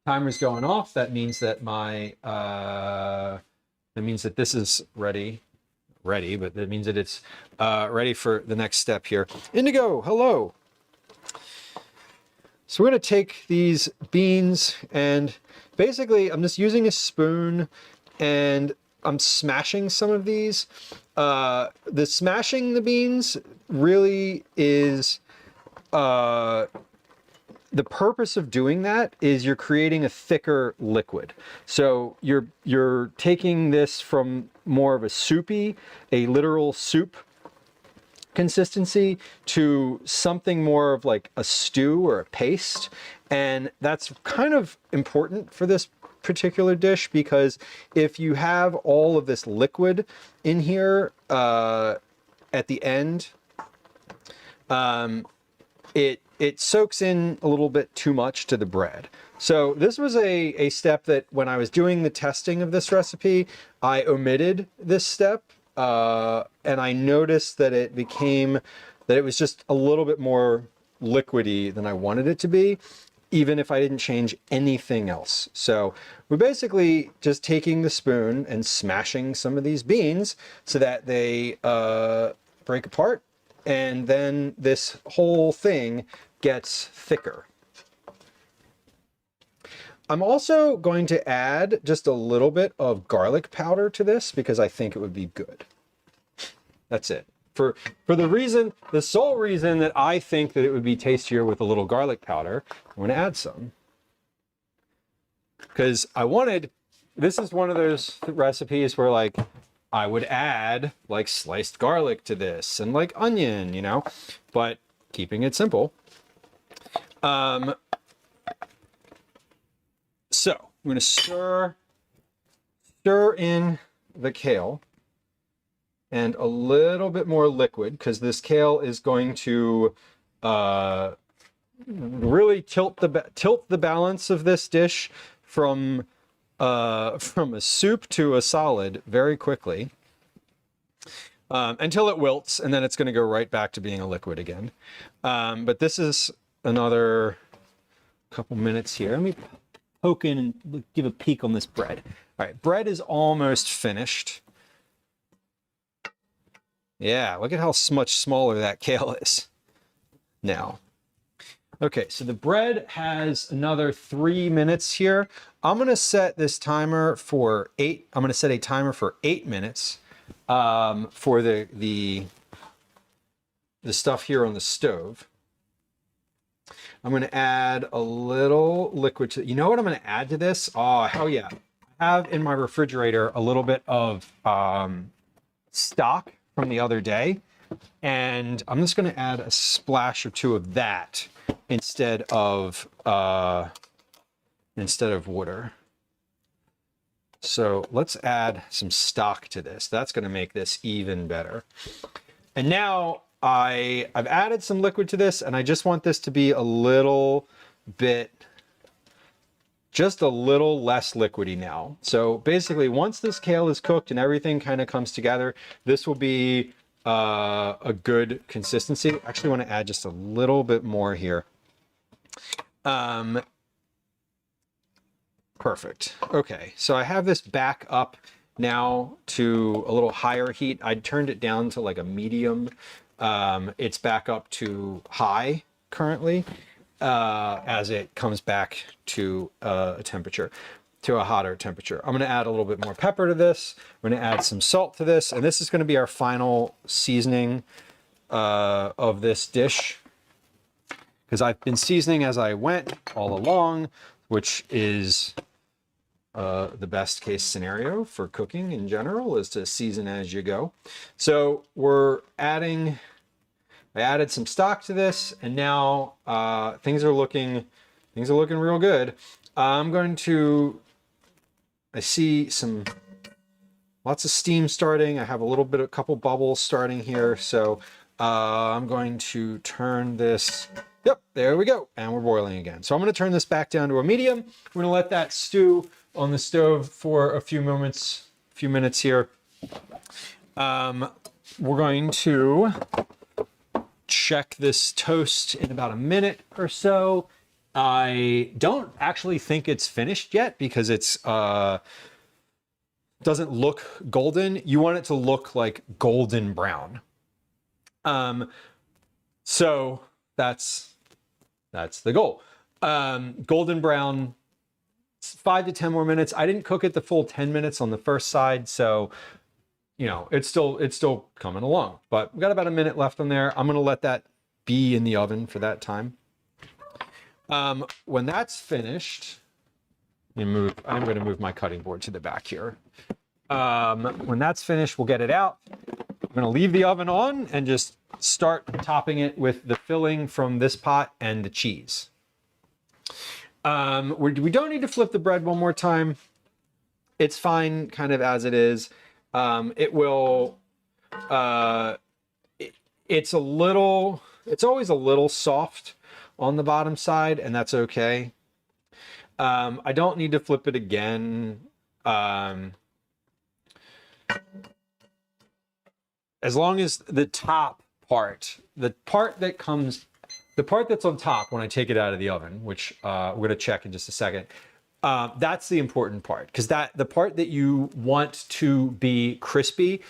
[SPEAKER 1] Timer's going off. That means that this is ready, but that means that it's ready for the next step here. Indigo, hello. So we're going to take these beans and basically I'm just using a spoon and I'm smashing some of these. The smashing the beans really is the purpose of doing that is you're creating a thicker liquid. So you're taking this from more of a soupy, a literal soup consistency to something more of like a stew or a paste. And that's kind of important for this particular dish because if you have all of this liquid in here at the end, it soaks in a little bit too much to the bread. So this was a step that when I was doing the testing of this recipe, I omitted this step, and I noticed that it was just a little bit more liquidy than I wanted it to be, even if I didn't change anything else. So we're basically just taking the spoon and smashing some of these beans so that they break apart, and then this whole thing gets thicker. I'm also going to add just a little bit of garlic powder to this because I think it would be good. That's it. For the sole reason that I think that it would be tastier with a little garlic powder, I'm going to add some. Because this is one of those recipes where like I would add like sliced garlic to this and like onion, you know, but keeping it simple. So I'm going to stir in the kale and a little bit more liquid because this kale is going to really tilt the balance of this dish from a soup to a solid very quickly until it wilts, and then it's going to go right back to being a liquid again. But this is another couple minutes here. Let me poke in and give a peek on this bread. All right, bread is almost finished. Yeah, look at how much smaller that kale is now. Okay, so the bread has another 3 minutes here. I'm gonna set this timer for 8. I'm gonna set a timer for 8 minutes for the stuff here on the stove. I'm going to add a little liquid to, you know what I'm going to add to this? Oh, hell yeah. I have in my refrigerator a little bit of stock from the other day. And I'm just going to add a splash or two of that instead of water. So let's add some stock to this. That's going to make this even better. And now I've added some liquid to this, and I just want this to be a little bit, just a little less liquidy now. So basically, once this kale is cooked and everything kind of comes together, this will be a good consistency. I actually want to add just a little bit more here. Perfect. Okay, so I have this back up now to a little higher heat. I turned it down to like a medium. It's back up to high currently as it comes back to a temperature, to a hotter temperature. I'm going to add a little bit more pepper to this. I'm going to add some salt to this, and this is going to be our final seasoning of this dish, because I've been seasoning as I went all along, which is the best case scenario for cooking in general, is to season as you go. So I added some stock to this, and now things are looking real good. I see lots of steam starting. I have a couple bubbles starting here. So I'm going to turn this, yep, there we go. And we're boiling again. So I'm going to turn this back down to a medium. We're going to let that stew on the stove for a few minutes here. We're going to check this toast in about a minute or so. I don't actually think it's finished yet because it's doesn't look golden. You want it to look like golden brown. So that's the goal. Golden brown, 5 to 10 more minutes. I didn't cook it the full 10 minutes on the first side, so you know, it's still coming along, but we've got about a minute left on there. I'm going to let that be in the oven for that time. When that's finished, I'm going to move my cutting board to the back here. When that's finished, we'll get it out. I'm going to leave the oven on and just start topping it with the filling from this pot and the cheese. We don't need to flip the bread one more time. It's fine kind of as it is. It's always a little soft on the bottom side, and that's okay. I don't need to flip it again. As long as the top part, the part that's on top when I take it out of the oven, which we're going to check in just a second, that's the important part, because the part that you want to be crispy,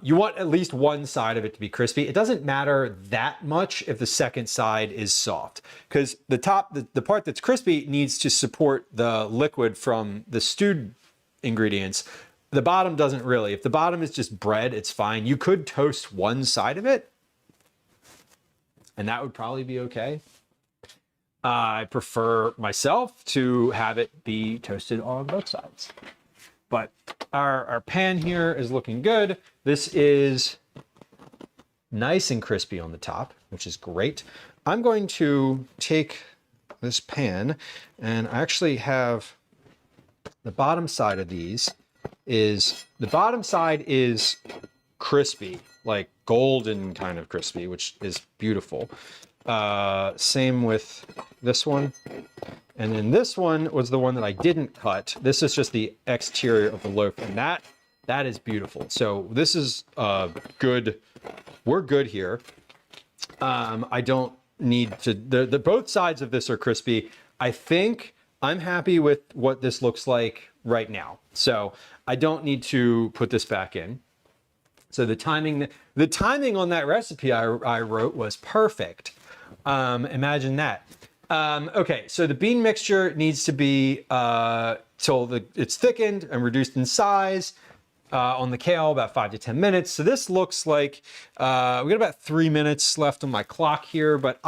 [SPEAKER 1] you want at least one side of it to be crispy. It doesn't matter that much if the second side is soft, because the part that's crispy needs to support the liquid from the stewed ingredients. The bottom doesn't really. If the bottom is just bread, it's fine. You could toast one side of it, and that would probably be okay. I prefer myself to have it be toasted on both sides. But our pan here is looking good. This is nice and crispy on the top, which is great. I'm going to take this pan, and I actually have the bottom side of these. The bottom side is crispy, like golden kind of crispy, which is beautiful. Same with this one. And then this one was the one that I didn't cut. This is just the exterior of the loaf, and that is beautiful. So this is good. We're good here. I don't need to, both sides of this are crispy. I think I'm happy with what this looks like right now. So I don't need to put this back in. So the timing on that recipe I wrote was perfect. Imagine that. Okay, so the bean mixture needs to be till it's thickened and reduced in size. On the kale, about 5 to 10 minutes. So this looks like we got about 3 minutes left on my clock here, but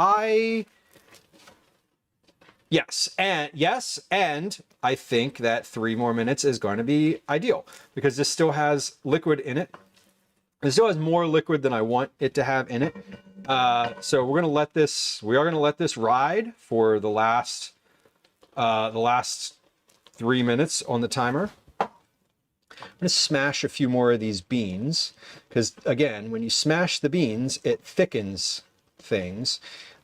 [SPEAKER 1] yes, and I think that 3 more minutes is going to be ideal, because this still has liquid in it. It still has more liquid than I want it to have in it. So we are going to let this ride for the last 3 minutes on the timer. I'm going to smash a few more of these beans, because again, when you smash the beans, it thickens things.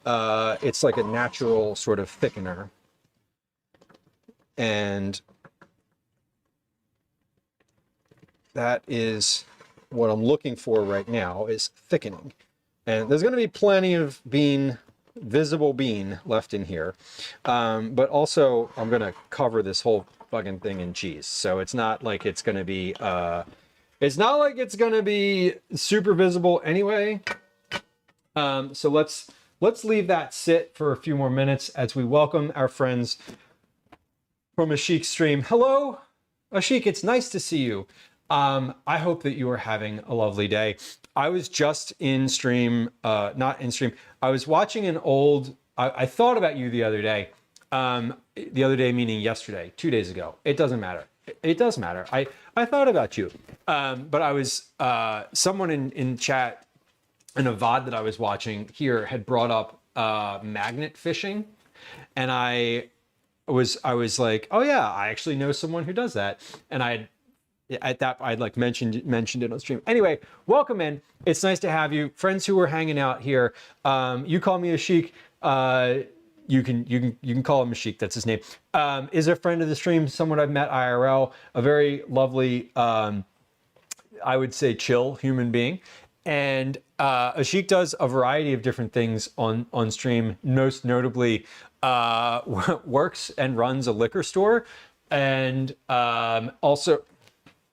[SPEAKER 1] It's like a natural sort of thickener. And that is what I'm looking for right now, is thickening. And there's going to be plenty of visible bean left in here. But also I'm going to cover this whole fucking thing in cheese. So it's not like it's going to be, super visible anyway. So let's leave that sit for a few more minutes as we welcome our friends from Ashik's stream. Hello, Ashik, it's nice to see you. I hope that you are having a lovely day. I was just in stream, not in stream. I was watching an old, I thought about you the other day. The other day meaning yesterday, 2 days ago. It doesn't matter. It does matter. I thought about you. But I was, someone in chat, in a VOD that I was watching here had brought up magnet fishing. And I was like, oh yeah, I actually know someone who does that. And I'd like mentioned it on stream. Anyway, welcome in. It's nice to have you. Friends who are hanging out here. You call me Ashik. You can call him Ashik. That's his name. Is a friend of the stream, someone I've met IRL, a very lovely, I would say chill human being. And Ashik does a variety of different things on stream, most notably works and runs a liquor store. And also,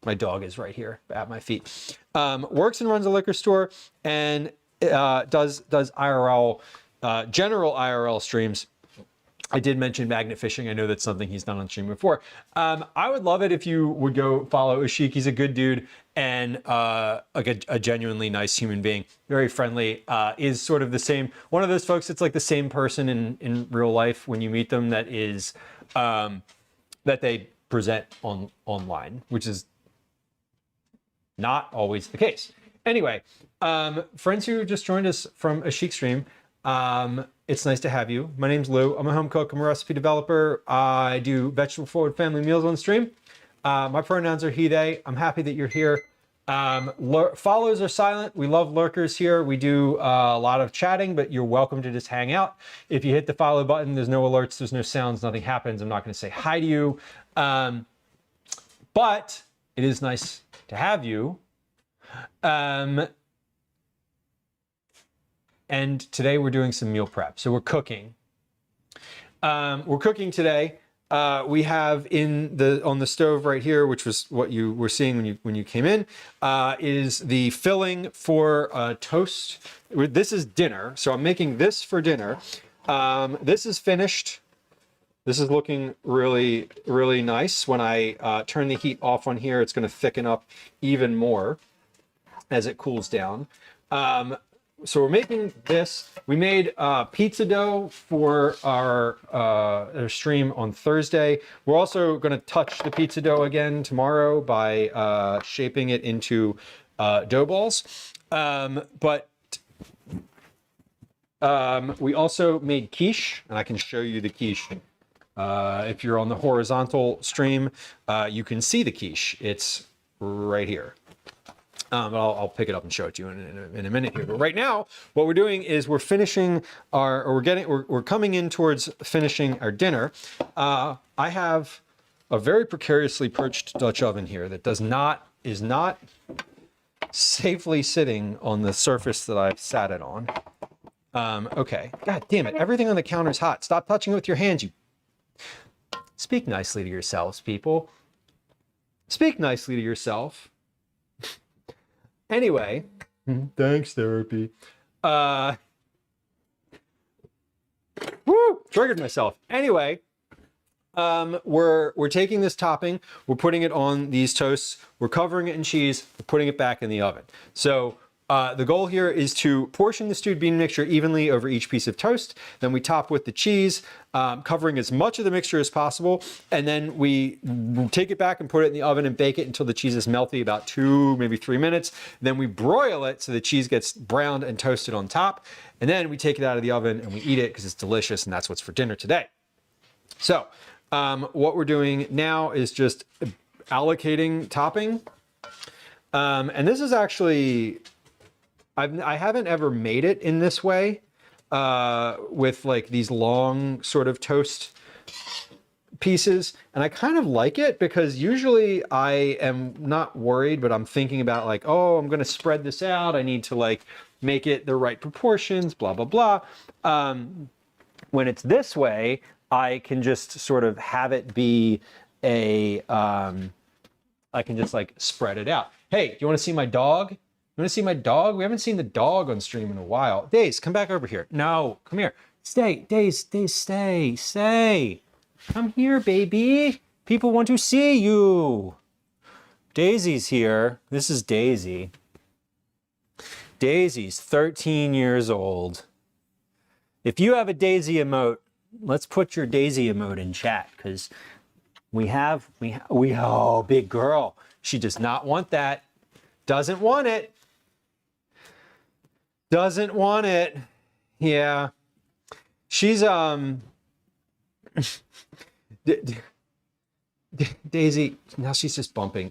[SPEAKER 1] my dog is right here at my feet. Works and runs a liquor store, and does IRL, general IRL streams. I did mention magnet fishing. I know that's something he's done on stream before. I would love it if you would go follow Ashik. He's a good dude and like a genuinely nice human being. Very friendly. Is sort of the same, one of those folks that's like the same person in real life when you meet them that is that they present online, which is not always the case. Anyway, friends who just joined us from Ashik stream, it's nice to have you. My name's Lou. I'm a home cook. I'm a recipe developer. I do vegetable forward family meals on stream. My pronouns are he, they. I'm happy that you're here. Follows are silent. We love lurkers here. We do a lot of chatting, but you're welcome to just hang out. If you hit the follow button, there's no alerts, there's no sounds, nothing happens. I'm not going to say hi to you. But it is nice to have you. And today we're doing some meal prep. So we're cooking. We're cooking today. We have on the stove right here, which was what you were seeing when you came in, is the filling for toast. This is dinner, so I'm making this for dinner. This is finished. This is looking really, really nice. When I turn the heat off on here, it's going to thicken up even more as it cools down. So we're making this. We made pizza dough for our stream on Thursday. We're also going to touch the pizza dough again tomorrow by shaping it into dough balls. But we also made quiche, and I can show you the quiche. If you're on the horizontal stream, you can see the quiche. It's right here. But I'll pick it up and show it to you in a minute here. But right now, what we're doing is we're finishing we're coming in towards finishing our dinner. I have a very precariously perched Dutch oven here that is not safely sitting on the surface that I've sat it on. Okay. God damn it. Everything on the counter is hot. Stop touching it with your hands, you. Speak nicely to yourselves, people. Speak nicely to yourself. Anyway, thanks, therapy. Triggered myself. Anyway, we're taking this topping, we're putting it on these toasts, we're covering it in cheese, we're putting it back in the oven. So the goal here is to portion the stewed bean mixture evenly over each piece of toast. Then we top with the cheese, covering as much of the mixture as possible. And then we take it back and put it in the oven and bake it until the cheese is melty, about 2, maybe 3 minutes. Then we broil it so the cheese gets browned and toasted on top. And then we take it out of the oven and we eat it because it's delicious, and that's what's for dinner today. So what we're doing now is just allocating topping. And this is actually... I haven't ever made it in this way with like these long sort of toast pieces. And I kind of like it because usually I am not worried, but I'm thinking about like, oh, I'm going to spread this out. I need to like make it the right proportions, blah, blah, blah. When it's this way, I can just sort of have it be I can just like spread it out. Hey, do you want to see my dog? You want to see my dog? We haven't seen the dog on stream in a while. Daze, come back over here. No, come here. Stay, Daze, stay. Come here, baby. People want to see you. Daisy's here. This is Daisy. Daisy's 13 years old. If you have a Daisy emote, let's put your Daisy emote in chat, because oh, big girl. She does not want that. Doesn't want it. Doesn't want it. Yeah. She's, Daisy, now she's just bumping.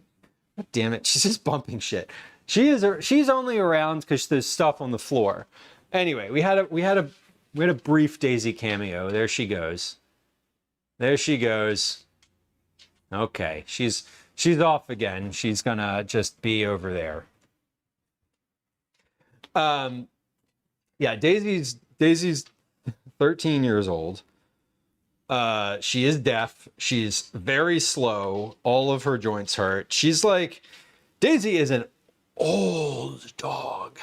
[SPEAKER 1] God damn it. She's just bumping shit. She's only around because there's stuff on the floor. Anyway, we had a brief Daisy cameo. There she goes. There she goes. Okay. She's off again. She's gonna just be over there. Yeah, Daisy's 13 years old. She is deaf. She's very slow. All of her joints hurt. She's like, Daisy is an old dog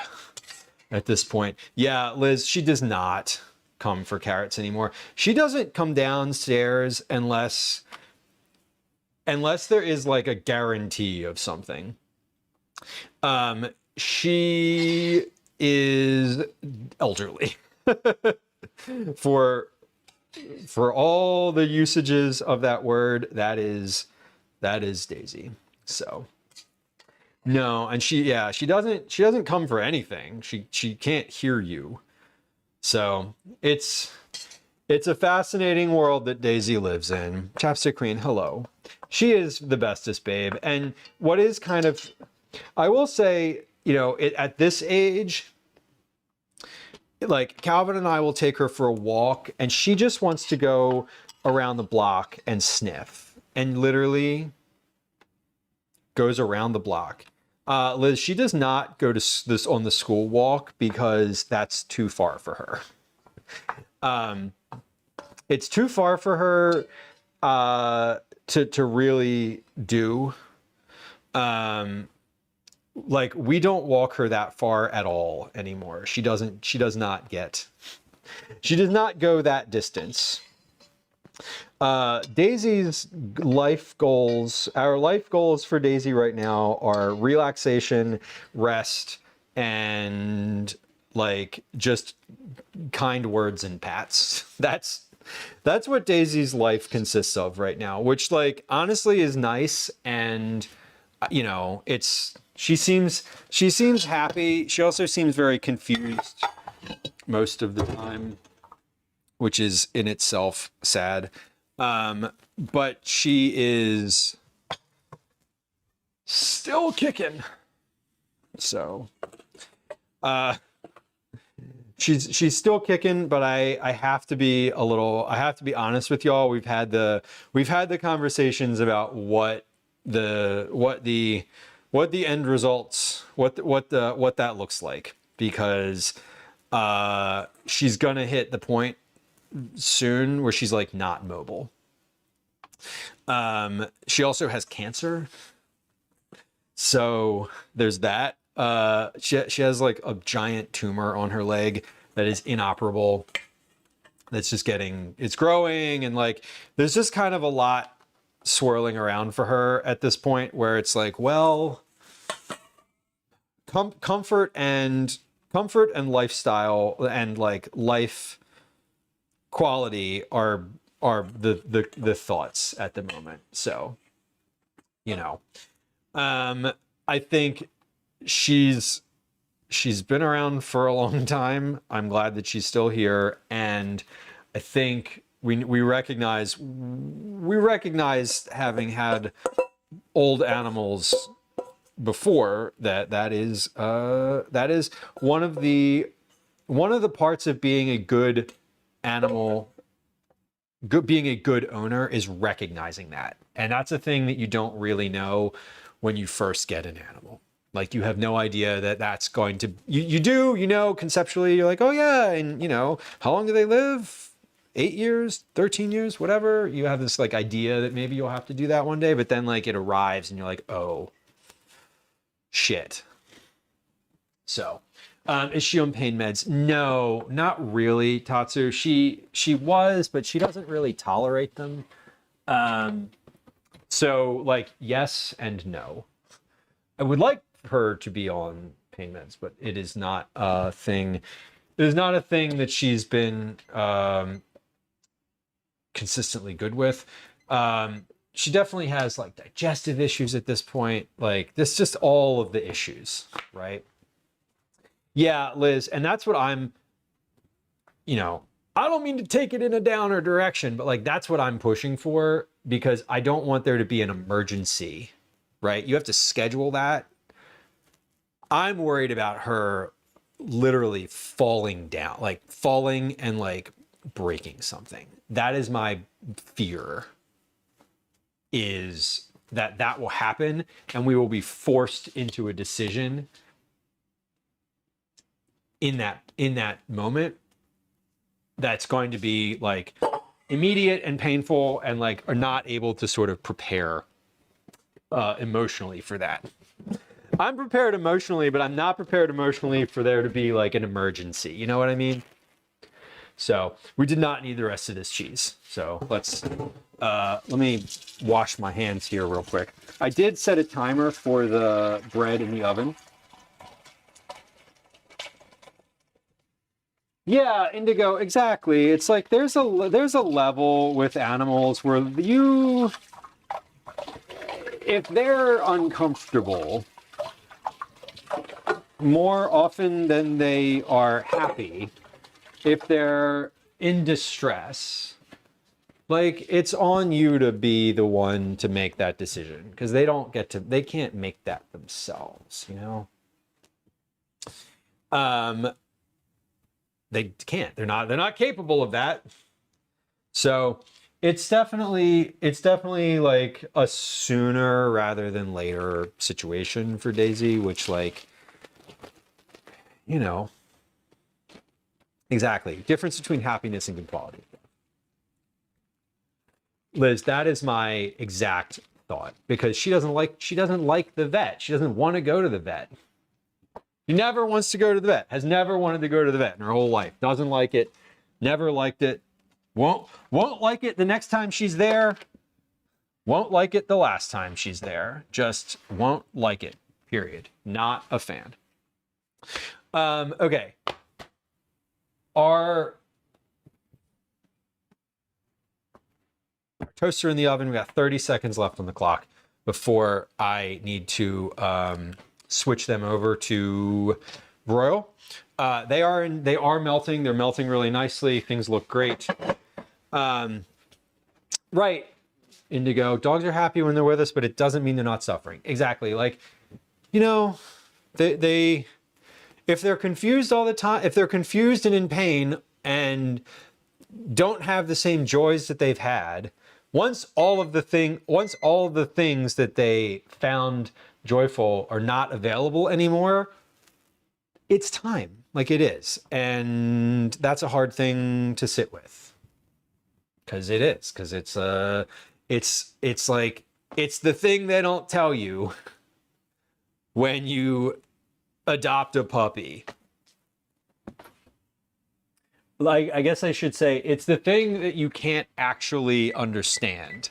[SPEAKER 1] at this point. Yeah, Liz, she does not come for carrots anymore. She doesn't come downstairs unless there is like a guarantee of something. She is elderly for all the usages of that word. That is Daisy. So no, and she doesn't come for anything. She can't hear you. So it's a fascinating world that Daisy lives in. Chapstick Queen, hello. She is the bestest babe. And what is kind of I will say, at this age, like Calvin and I will take her for a walk and she just wants to go around the block and sniff and literally goes around the block. Liz, she does not go to this on the school walk because that's too far for her. It's too far for her to really do. Like we don't walk her that far at all anymore. She does not go that distance. Daisy's life goals, our life goals for Daisy right now are relaxation, rest, and like just kind words and pats. That's what Daisy's life consists of right now, which like honestly is nice. And she seems happy. She also seems very confused most of the time, which is in itself sad. But she is still kicking. So, she's still kicking, but I have to be honest with y'all. We've had the conversations about what the end results, what that looks like, because she's gonna hit the point soon where she's like not mobile. She also has cancer, so there's that. She has like a giant tumor on her leg that is inoperable. That's just it's growing, and like there's just kind of a lot swirling around for her at this point where it's like, well, comfort and lifestyle and like life quality are the thoughts at the moment. So, I think she's been around for a long time. I'm glad that she's still here, and I think we recognize having had old animals before that is one of the parts of being a good animal, being a good owner, is recognizing that. And that's a thing that you don't really know when you first get an animal. Like you have no idea that that's going to, you do, conceptually you're like, oh yeah. And how long do they live? 8 years, 13 years, whatever. You have this like idea that maybe you'll have to do that one day, but then like it arrives and you're like, oh shit. So, is she on pain meds? No, not really, Tatsu. She was, but she doesn't really tolerate them. So like yes and no. I would like her to be on pain meds, but it is not a thing. It is not a thing that she's been consistently good with. She definitely has like digestive issues at this point. Like this, just all of the issues, right? Yeah, Liz, and that's what I'm, I don't mean to take it in a downer direction, but like that's what I'm pushing for, because I don't want there to be an emergency, right? You have to schedule that. I'm worried about her literally falling down, like falling and like breaking something. That is my fear, is that will happen and we will be forced into a decision in that moment that's going to be like immediate and painful, and like are not able to sort of prepare emotionally for that. I'm prepared emotionally, but I'm not prepared emotionally for there to be like an emergency. You know what I mean? So we did not need the rest of this cheese. So let me wash my hands here real quick. I did set a timer for the bread in the oven. Yeah, Indigo, exactly. It's like there's a level with animals where if they're uncomfortable more often than they are happy, if they're in distress, Like, it's on you to be the one to make that decision, because they can't make that themselves, you know? They can't. They're not capable of that. So it's definitely like a sooner rather than later situation for Daisy, which, like, you know, exactly. Difference between happiness and good quality. Liz, that is my exact thought, because she doesn't like the vet. She doesn't want to go to the vet. She never wants to go to the vet. Has never wanted to go to the vet in her whole life. Doesn't like it. Never liked it. Won't like it the next time she's there. Won't like it the last time she's there. Just won't like it. Period. Not a fan. Okay. Our toaster in the oven. We got 30 seconds left on the clock before I need to switch them over to broil. They are melting. They're melting really nicely. Things look great. Right, Indigo. Dogs are happy when they're with us, but it doesn't mean they're not suffering. Exactly. Like, you know, they if they're confused all the time, if they're confused and in pain and don't have the same joys that they've had, once all of the things that they found joyful are not available anymore, it's time. Like, it is. And that's a hard thing to sit with. Because it is. Because it's like, it's the thing they don't tell you when you adopt a puppy. Like, I guess I should say, it's the thing that you can't actually understand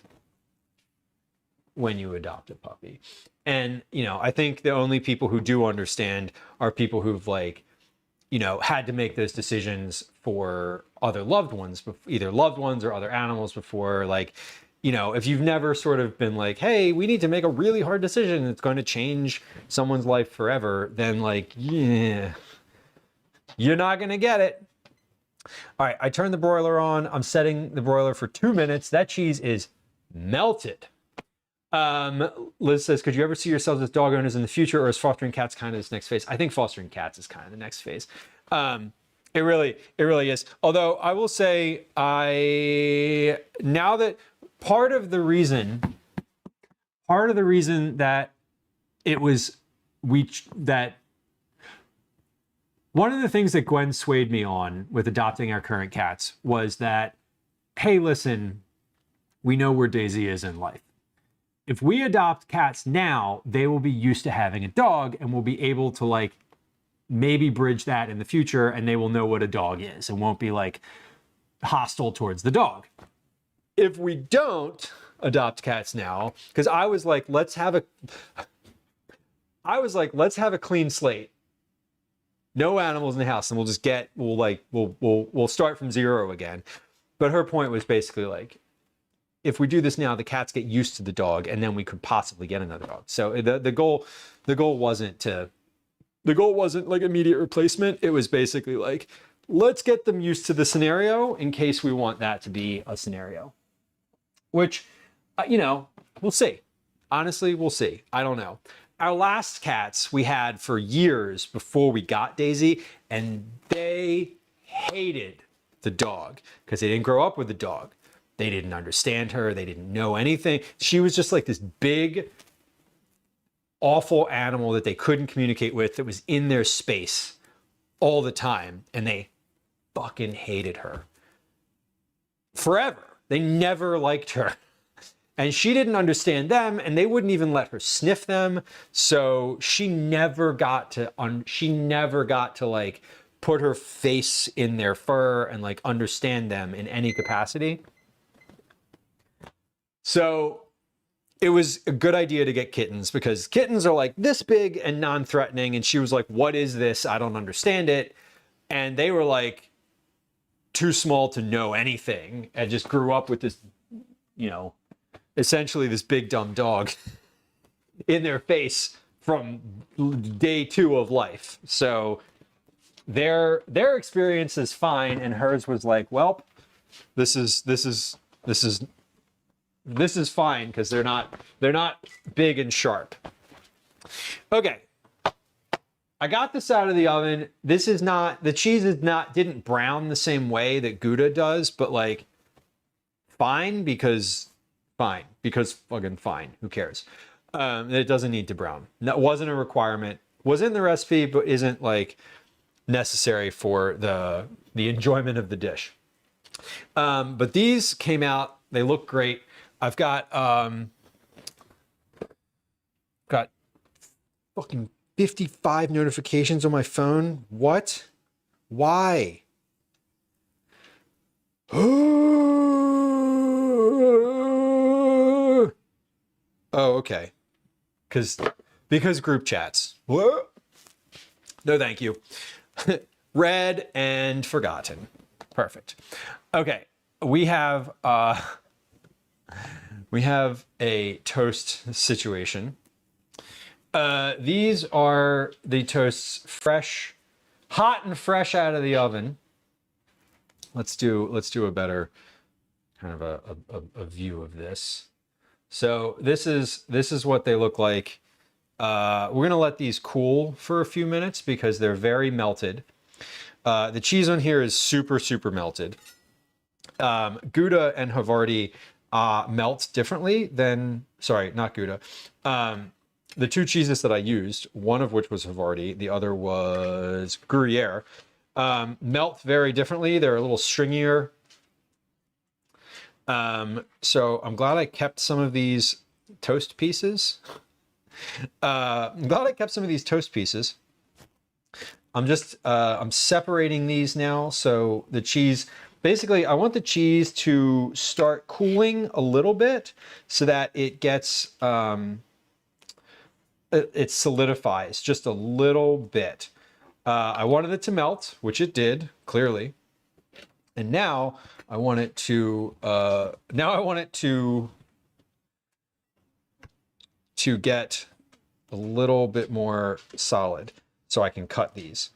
[SPEAKER 1] when you adopt a puppy. And, you know, I think the only people who do understand are people who've, like, you know, had to make those decisions for other loved ones, either loved ones or other animals before. Like, you know, if you've never sort of been like, hey, we need to make a really hard decision that's going to change someone's life forever, then, like, yeah, you're not going to get it. All right, I turned the broiler on. I'm setting the broiler for 2 minutes. That cheese is melted. Liz says, could you ever see yourselves as dog owners in the future, or is fostering cats kind of this next phase? I think fostering cats is kind of the next phase. It really is. Although I will say, now that part of the reason that it was, one of the things that Gwen swayed me on with adopting our current cats was that, hey, listen, we know where Daisy is in life. If we adopt cats now, they will be used to having a dog and will be able to, like, maybe bridge that in the future, and they will know what a dog is and won't be, like, hostile towards the dog. If we don't adopt cats now, because I was like, let's have a clean slate. No animals in the house, and we'll start from zero again. But her point was basically like, if we do this now, the cats get used to the dog, and then we could possibly get another dog. So the goal wasn't like immediate replacement. It was basically like, let's get them used to the scenario in case we want that to be a scenario. Which, you know, we'll see. Honestly, we'll see. I don't know. Our last cats we had for years before we got Daisy, and they hated the dog because they didn't grow up with the dog. They didn't understand her. They didn't know anything. She was just like this big, awful animal that they couldn't communicate with, that was in their space all the time, and they fucking hated her. Forever. They never liked her. And she didn't understand them, and they wouldn't even let her sniff them. So she never got to like put her face in their fur and like understand them in any capacity. So it was a good idea to get kittens, because kittens are like this big and non-threatening. And she was like, what is this? I don't understand it. And they were like too small to know anything, and just grew up with this, you know, essentially this big dumb dog in their face from day 2 of life. So their experience is fine, and hers was like, well, this is This is fine because they're not big and sharp. Okay. I got this out of the oven. This is not, the cheese didn't brown the same way that Gouda does, but like fine because fucking fine. Who cares? It doesn't need to brown. That wasn't a requirement. Was in the recipe, but isn't like necessary for the enjoyment of the dish. But these came out, they look great. I've got fucking 55 notifications on my phone. What? Why? Oh, okay. Because group chats. What? No, thank you. Read and forgotten. Perfect. Okay, we have a toast situation. These are the toasts fresh, hot and fresh out of the oven. Let's do a better kind of a view of this. So this is what they look like. We're gonna let these cool for a few minutes because they're very melted. The cheese on here is super melted. Gouda and Havarti melt differently than, sorry, not Gouda. The two cheeses that I used, one of which was Havarti, the other was Gruyere, melt very differently. They're a little stringier. So I'm glad I kept some of these toast pieces. I'm I'm separating these now. So the cheese, basically I want the cheese to start cooling a little bit so that it gets, it solidifies just a little bit. I wanted it to melt, which it did, clearly. And now I want it to get a little bit more solid so I can cut these.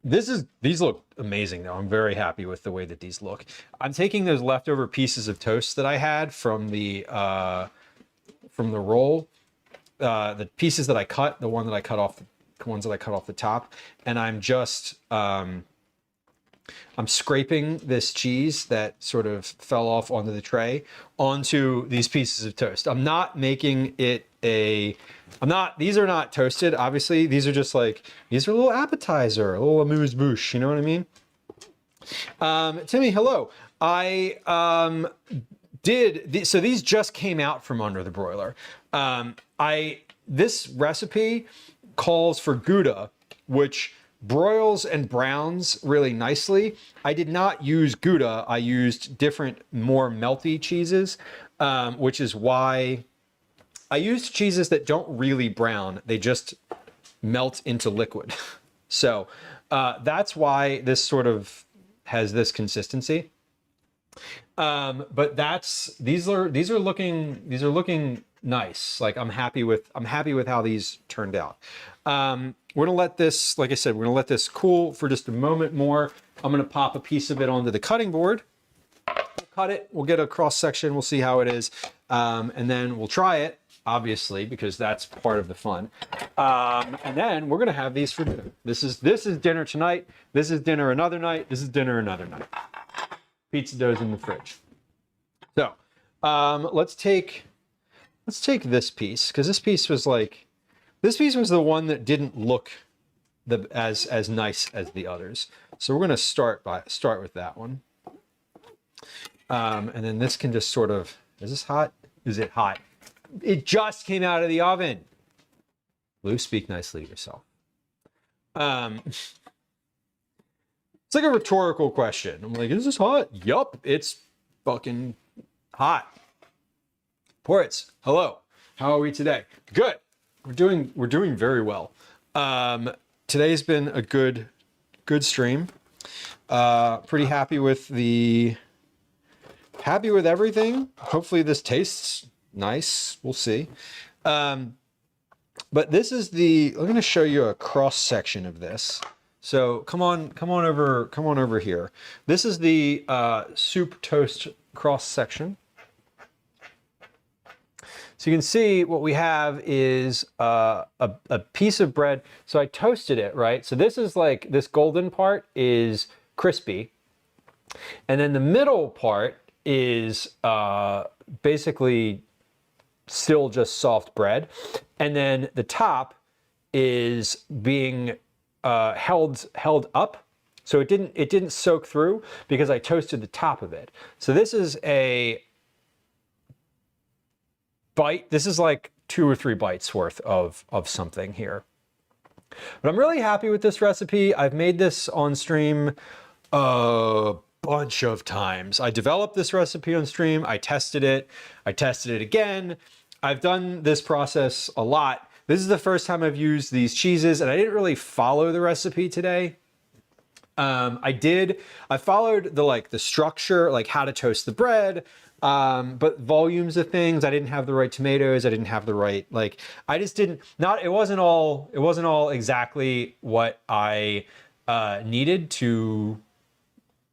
[SPEAKER 1] These look amazing though. I'm very happy with the way that these look. I'm taking those leftover pieces of toast that I had from the roll, the pieces that I cut, the ones that I cut off the top, and I'm just I'm scraping this cheese that sort of fell off onto the tray onto these pieces of toast. I'm not making it these are not toasted, obviously. These are just like, these are a little appetizer, a little amuse-bouche, you know what I mean? Timmy, hello. So these just came out from under the broiler. This recipe calls for Gouda, which broils and browns really nicely. I did not use Gouda. I used different, more melty cheeses, which is why I used cheeses that don't really brown. They just melt into liquid. So that's why this sort of has this consistency. But these are looking nice. Like I'm happy with how these turned out. We're gonna let this, like I said, we're gonna let this cool for just a moment more. I'm gonna pop a piece of it onto the cutting board. We'll cut it, we'll get a cross section, we'll see how it is, and then we'll try it, obviously, because that's part of the fun. And then we're gonna have these for dinner. This is dinner tonight. This is dinner another night. This is dinner another night. Pizza dough's in the fridge. So let's take this piece, because this piece was the one that didn't look as nice as the others. So we're gonna start with that one. And then this can just sort of, is this hot? Is it hot? It just came out of the oven. Lou, speak nicely to yourself. It's like a rhetorical question. I'm like, is this hot? Yup, it's fucking hot. Ports, hello. How are we today? Good. We're doing very well. Today's been a good stream. Pretty happy with everything. Hopefully this tastes nice. We'll see. But this is I'm going to show you a cross section of this So come on over here. This is the soup toast cross section. So you can see what we have is a piece of bread. So I toasted it, right? So this is like, this golden part is crispy. And then the middle part is basically still just soft bread. And then the top is being held up. So it didn't soak through because I toasted the top of it. So this is a bite. This is like 2 or 3 bites worth of something here. But I'm really happy with this recipe. I've made this on stream a bunch of times. I developed this recipe on stream. I tested it again. I've done this process a lot. This is the first time I've used these cheeses, and I didn't really follow the recipe today. I followed the structure, like how to toast the bread, but volumes of things. I didn't have the right tomatoes. I didn't have the right, it wasn't all exactly what I needed to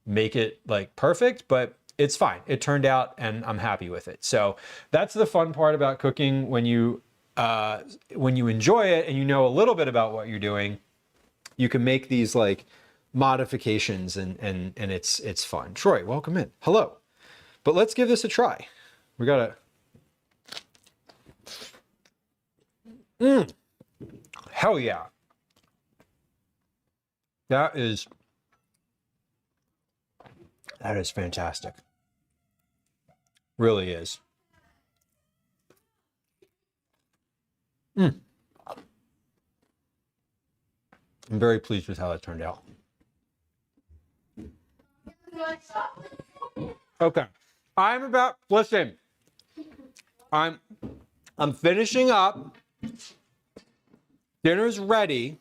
[SPEAKER 1] make it like perfect, but it's fine. It turned out and I'm happy with it. So that's the fun part about cooking when you enjoy it and you know a little bit about what you're doing. You can make these like modifications and it's fun. Troy, welcome in. Hello. But let's give this a try. We gotta. Hell yeah. That is fantastic. Really is. I'm very pleased with how it turned out. Okay. Listen. I'm finishing up. Dinner's ready.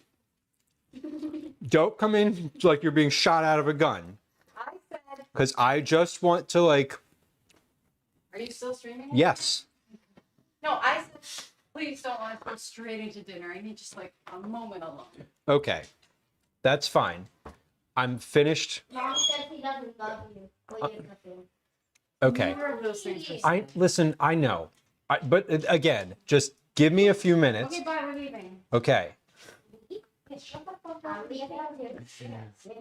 [SPEAKER 1] Don't come in like you're being shot out of a gun.
[SPEAKER 3] I said,
[SPEAKER 1] Because I just want to
[SPEAKER 3] are you still streaming?
[SPEAKER 1] yes.
[SPEAKER 3] No, I said, please don't want to go straight into dinner. I need just like a moment alone.
[SPEAKER 1] Okay. That's fine. I'm finished.
[SPEAKER 5] Mom says he doesn't love you. Well, you're cooking.
[SPEAKER 1] Okay.
[SPEAKER 3] Neither of those things are
[SPEAKER 1] I know. But again, just give me a few minutes.
[SPEAKER 3] Okay, bye, we're leaving.
[SPEAKER 1] Okay.
[SPEAKER 5] Shut the fuck up. I'll leave it out here. If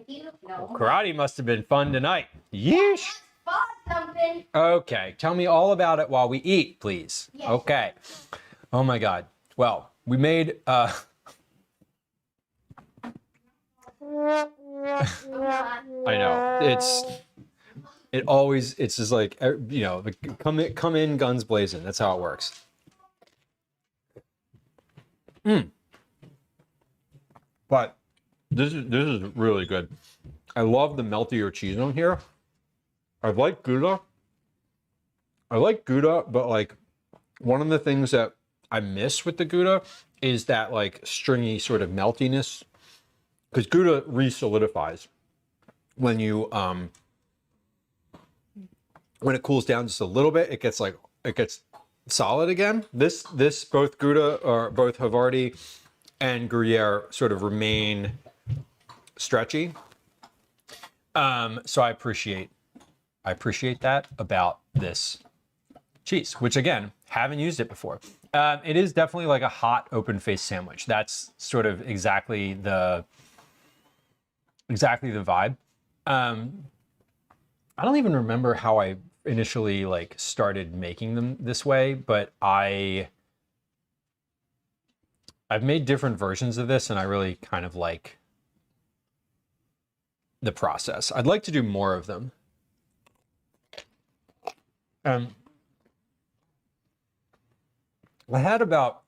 [SPEAKER 5] you know.
[SPEAKER 1] Karate must have been fun tonight. Yeesh.
[SPEAKER 5] Spot something.
[SPEAKER 1] Okay. Tell me all about it while we eat, please.
[SPEAKER 5] Yes.
[SPEAKER 1] Okay. Oh my God. Well, we made I know. It's just like, you know, come in guns blazing. That's how it works. But this is really good. I love the meltier cheese on here. I like Gouda, but like one of the things that I miss with the Gouda is that like stringy sort of meltiness, because Gouda re-solidifies when you when it cools down just a little bit. It gets solid again. This both Gouda or both Havarti and Gruyere sort of remain stretchy. So I appreciate that about this cheese, which again, haven't used it before. It is definitely like a hot open face sandwich. That's sort of exactly the vibe. I don't even remember how I initially like started making them this way, but I've made different versions of this and I really kind of like the process. I'd like to do more of them. I had about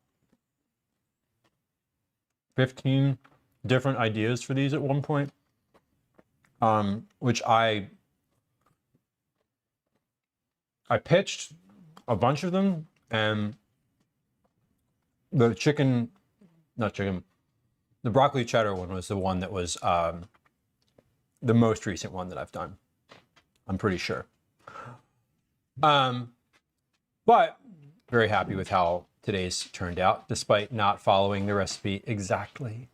[SPEAKER 1] 15 different ideas for these at one point, which I pitched a bunch of them, and the the broccoli cheddar one was the one that was the most recent one that I've done, I'm pretty sure. But very happy with how today's turned out, despite not following the recipe exactly.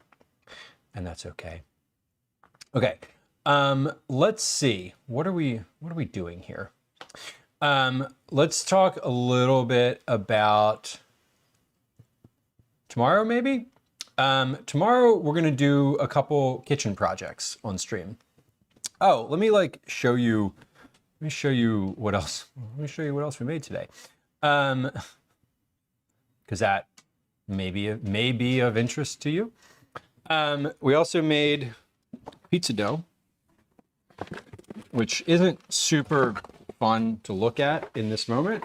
[SPEAKER 1] And that's okay. Okay. Let's see. What are we doing here? Let's talk a little bit about tomorrow, maybe. Tomorrow we're gonna do a couple kitchen projects on stream. Oh, let me show you. Let me show you what else. Let me show you what else we made today. Because that may be of interest to you. We also made pizza dough, which isn't super fun to look at in this moment.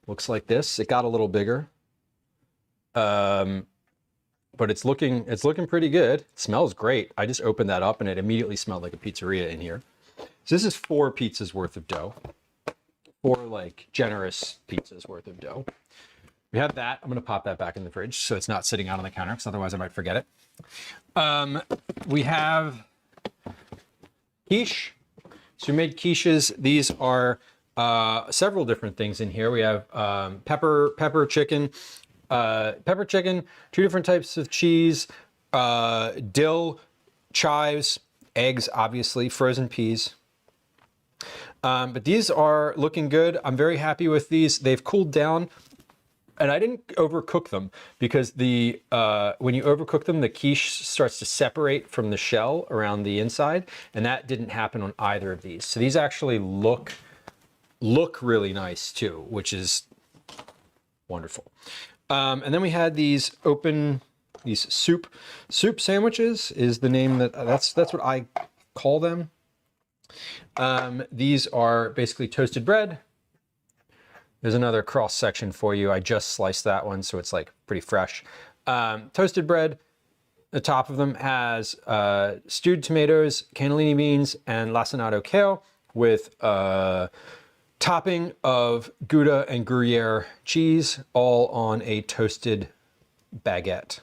[SPEAKER 1] Looks like this. It got a little bigger, but it's looking pretty good. It smells great. I just opened that up and it immediately smelled like a pizzeria in here. So this is 4 pizzas worth of dough, 4 generous pizzas worth of dough. We have that. I'm gonna pop that back in the fridge so it's not sitting out on the counter because otherwise I might forget it. We have quiche. So we made quiches. These are several different things in here. We have pepper chicken, 2 different types of cheese, dill, chives, eggs, obviously, frozen peas. But these are looking good. I'm very happy with these. They've cooled down. And I didn't overcook them because when you overcook them, the quiche starts to separate from the shell around the inside, and that didn't happen on either of these. So these actually look really nice too, which is wonderful. And then we had these soup sandwiches is the name that's what I call them. These are basically toasted bread. There's another cross section for you. I just sliced that one, so it's pretty fresh. Toasted bread. The top of them has stewed tomatoes, cannellini beans, and lacinato kale with topping of Gouda and Gruyere cheese, all on a toasted baguette.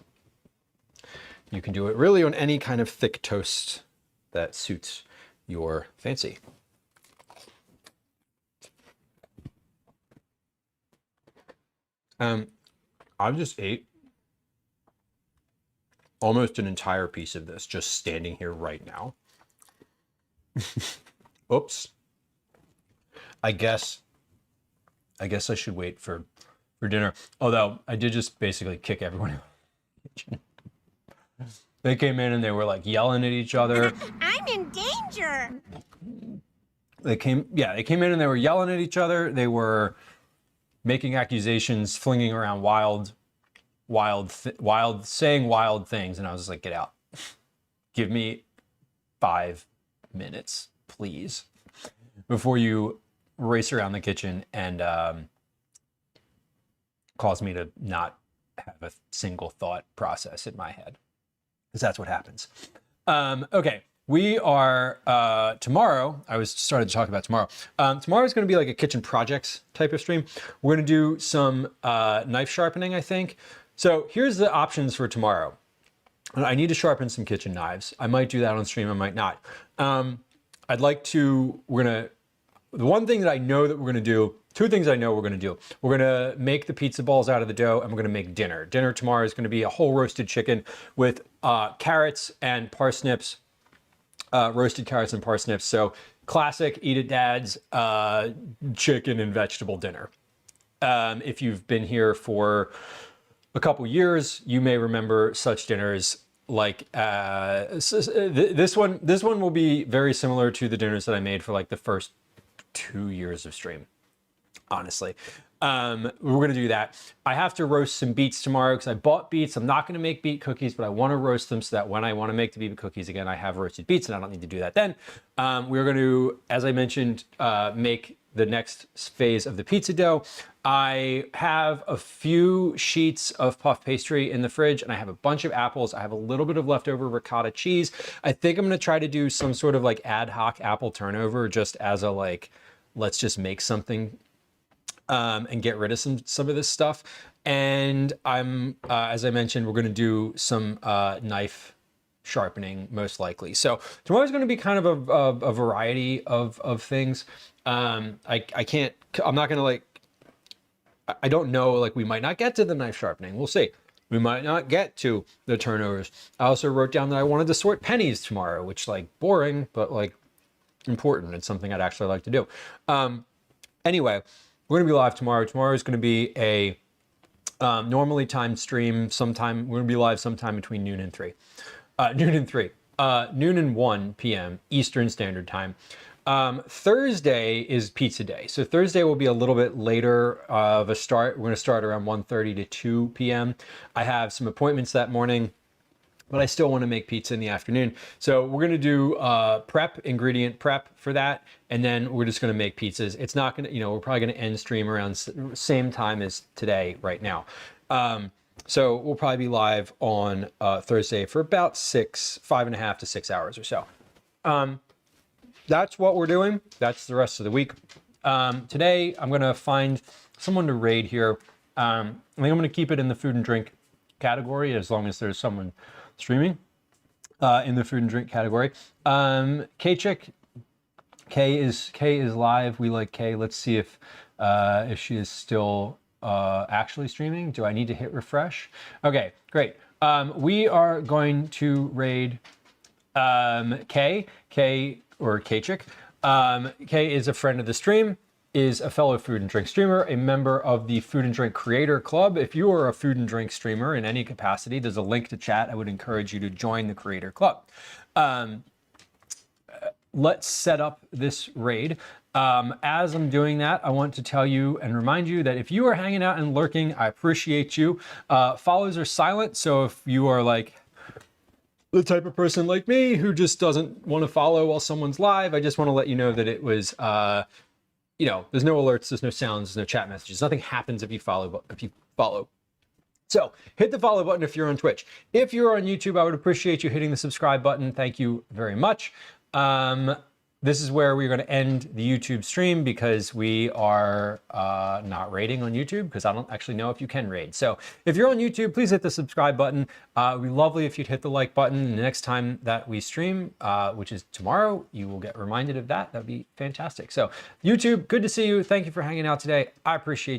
[SPEAKER 1] You can do it really on any kind of thick toast that suits your fancy. I just ate almost an entire piece of this just standing here right now. Oops. I guess I should wait for dinner. Although I did just basically kick everyone out of the kitchen. They came in and they were yelling at each other.
[SPEAKER 5] I'm in danger.
[SPEAKER 1] They came in and they were yelling at each other. They were making accusations, flinging around saying wild things, and I was just get out. Give me 5 minutes, please, before you race around the kitchen and cause me to not have a single thought process in my head, because that's what happens. Okay. We are, tomorrow, I started to talk about tomorrow. Tomorrow is going to be a kitchen projects type of stream. We're going to do some knife sharpening, I think. So here's the options for tomorrow. I need to sharpen some kitchen knives. I might do that on stream, I might not. The one thing that I know that we're going to do, 2 things I know we're going to do. We're going to make the pizza balls out of the dough, and we're going to make dinner. Dinner tomorrow is going to be a whole roasted chicken with carrots and parsnips. Roasted carrots and parsnips. So classic eat at dad's chicken and vegetable dinner. If you've been here for a couple years, you may remember such dinners this one will be very similar to the dinners that I made for the first 2 years of stream, honestly. We're going to do that. I have to roast some beets tomorrow because I bought beets. I'm not going to make beet cookies, but I want to roast them so that when I want to make the beet cookies again, I have roasted beets and I don't need to do that then. We're going to, as I mentioned, make the next phase of the pizza dough. I have a few sheets of puff pastry in the fridge and I have a bunch of apples. I have a little bit of leftover ricotta cheese. I think I'm going to try to do some sort of ad hoc apple turnover just as a let's just make something and get rid of some of this stuff. And I'm, as I mentioned, we're going to do some knife sharpening most likely. So tomorrow's going to be kind of a variety of things. I'm not going to I don't know, we might not get to the knife sharpening. We'll see. We might not get to the turnovers. I also wrote down that I wanted to sort pennies tomorrow, which like boring, but like important. It's something I'd actually like to do. Anyway, we're gonna be live tomorrow. Tomorrow is gonna be a normally timed stream. We're gonna be live sometime between noon and 3. Noon and 1 p.m. Eastern Standard Time. Thursday is pizza day. So Thursday will be a little bit later of a start. We're going to start around 1:30 to 2 p.m. I have some appointments that morning, but I still want to make pizza in the afternoon. So we're going to do ingredient prep for that. And then we're just going to make pizzas. It's not going to, we're probably going to end stream around same time as today right now. So we'll probably be live on Thursday for about 5.5 to 6 hours or so. That's what we're doing. That's the rest of the week. Today, I'm going to find someone to raid here. I think I'm going to keep it in the food and drink category as long as there's someone streaming in the food and drink category. Kale is live. We like Kay. Let's see if she is still actually streaming. Do I need to hit refresh? Okay, great. We are going to raid Kay or Kachik. Kay is a friend of the stream, is a fellow food and drink streamer, a member of the Food and Drink Creator Club. If you are a food and drink streamer in any capacity, there's a link to chat. I would encourage you to join the Creator Club. Let's set up this raid. As I'm doing that, I want to tell you and remind you that if you are hanging out and lurking, I appreciate you. Follows are silent, so if you are like the type of person like me who just doesn't want to follow while someone's live, I just want to let you know that it was, there's no alerts, there's no sounds, there's no chat messages. Nothing happens if you follow. So hit the follow button if you're on Twitch. If you're on YouTube, I would appreciate you hitting the subscribe button. Thank you very much. This is where we're going to end the YouTube stream because we are not raiding on YouTube because I don't actually know if you can raid. So if you're on YouTube, please hit the subscribe button. It'd be lovely if you'd hit the like button. The next time that we stream, which is tomorrow, you will get reminded of that. That'd be fantastic. So YouTube, good to see you. Thank you for hanging out today. I appreciate you.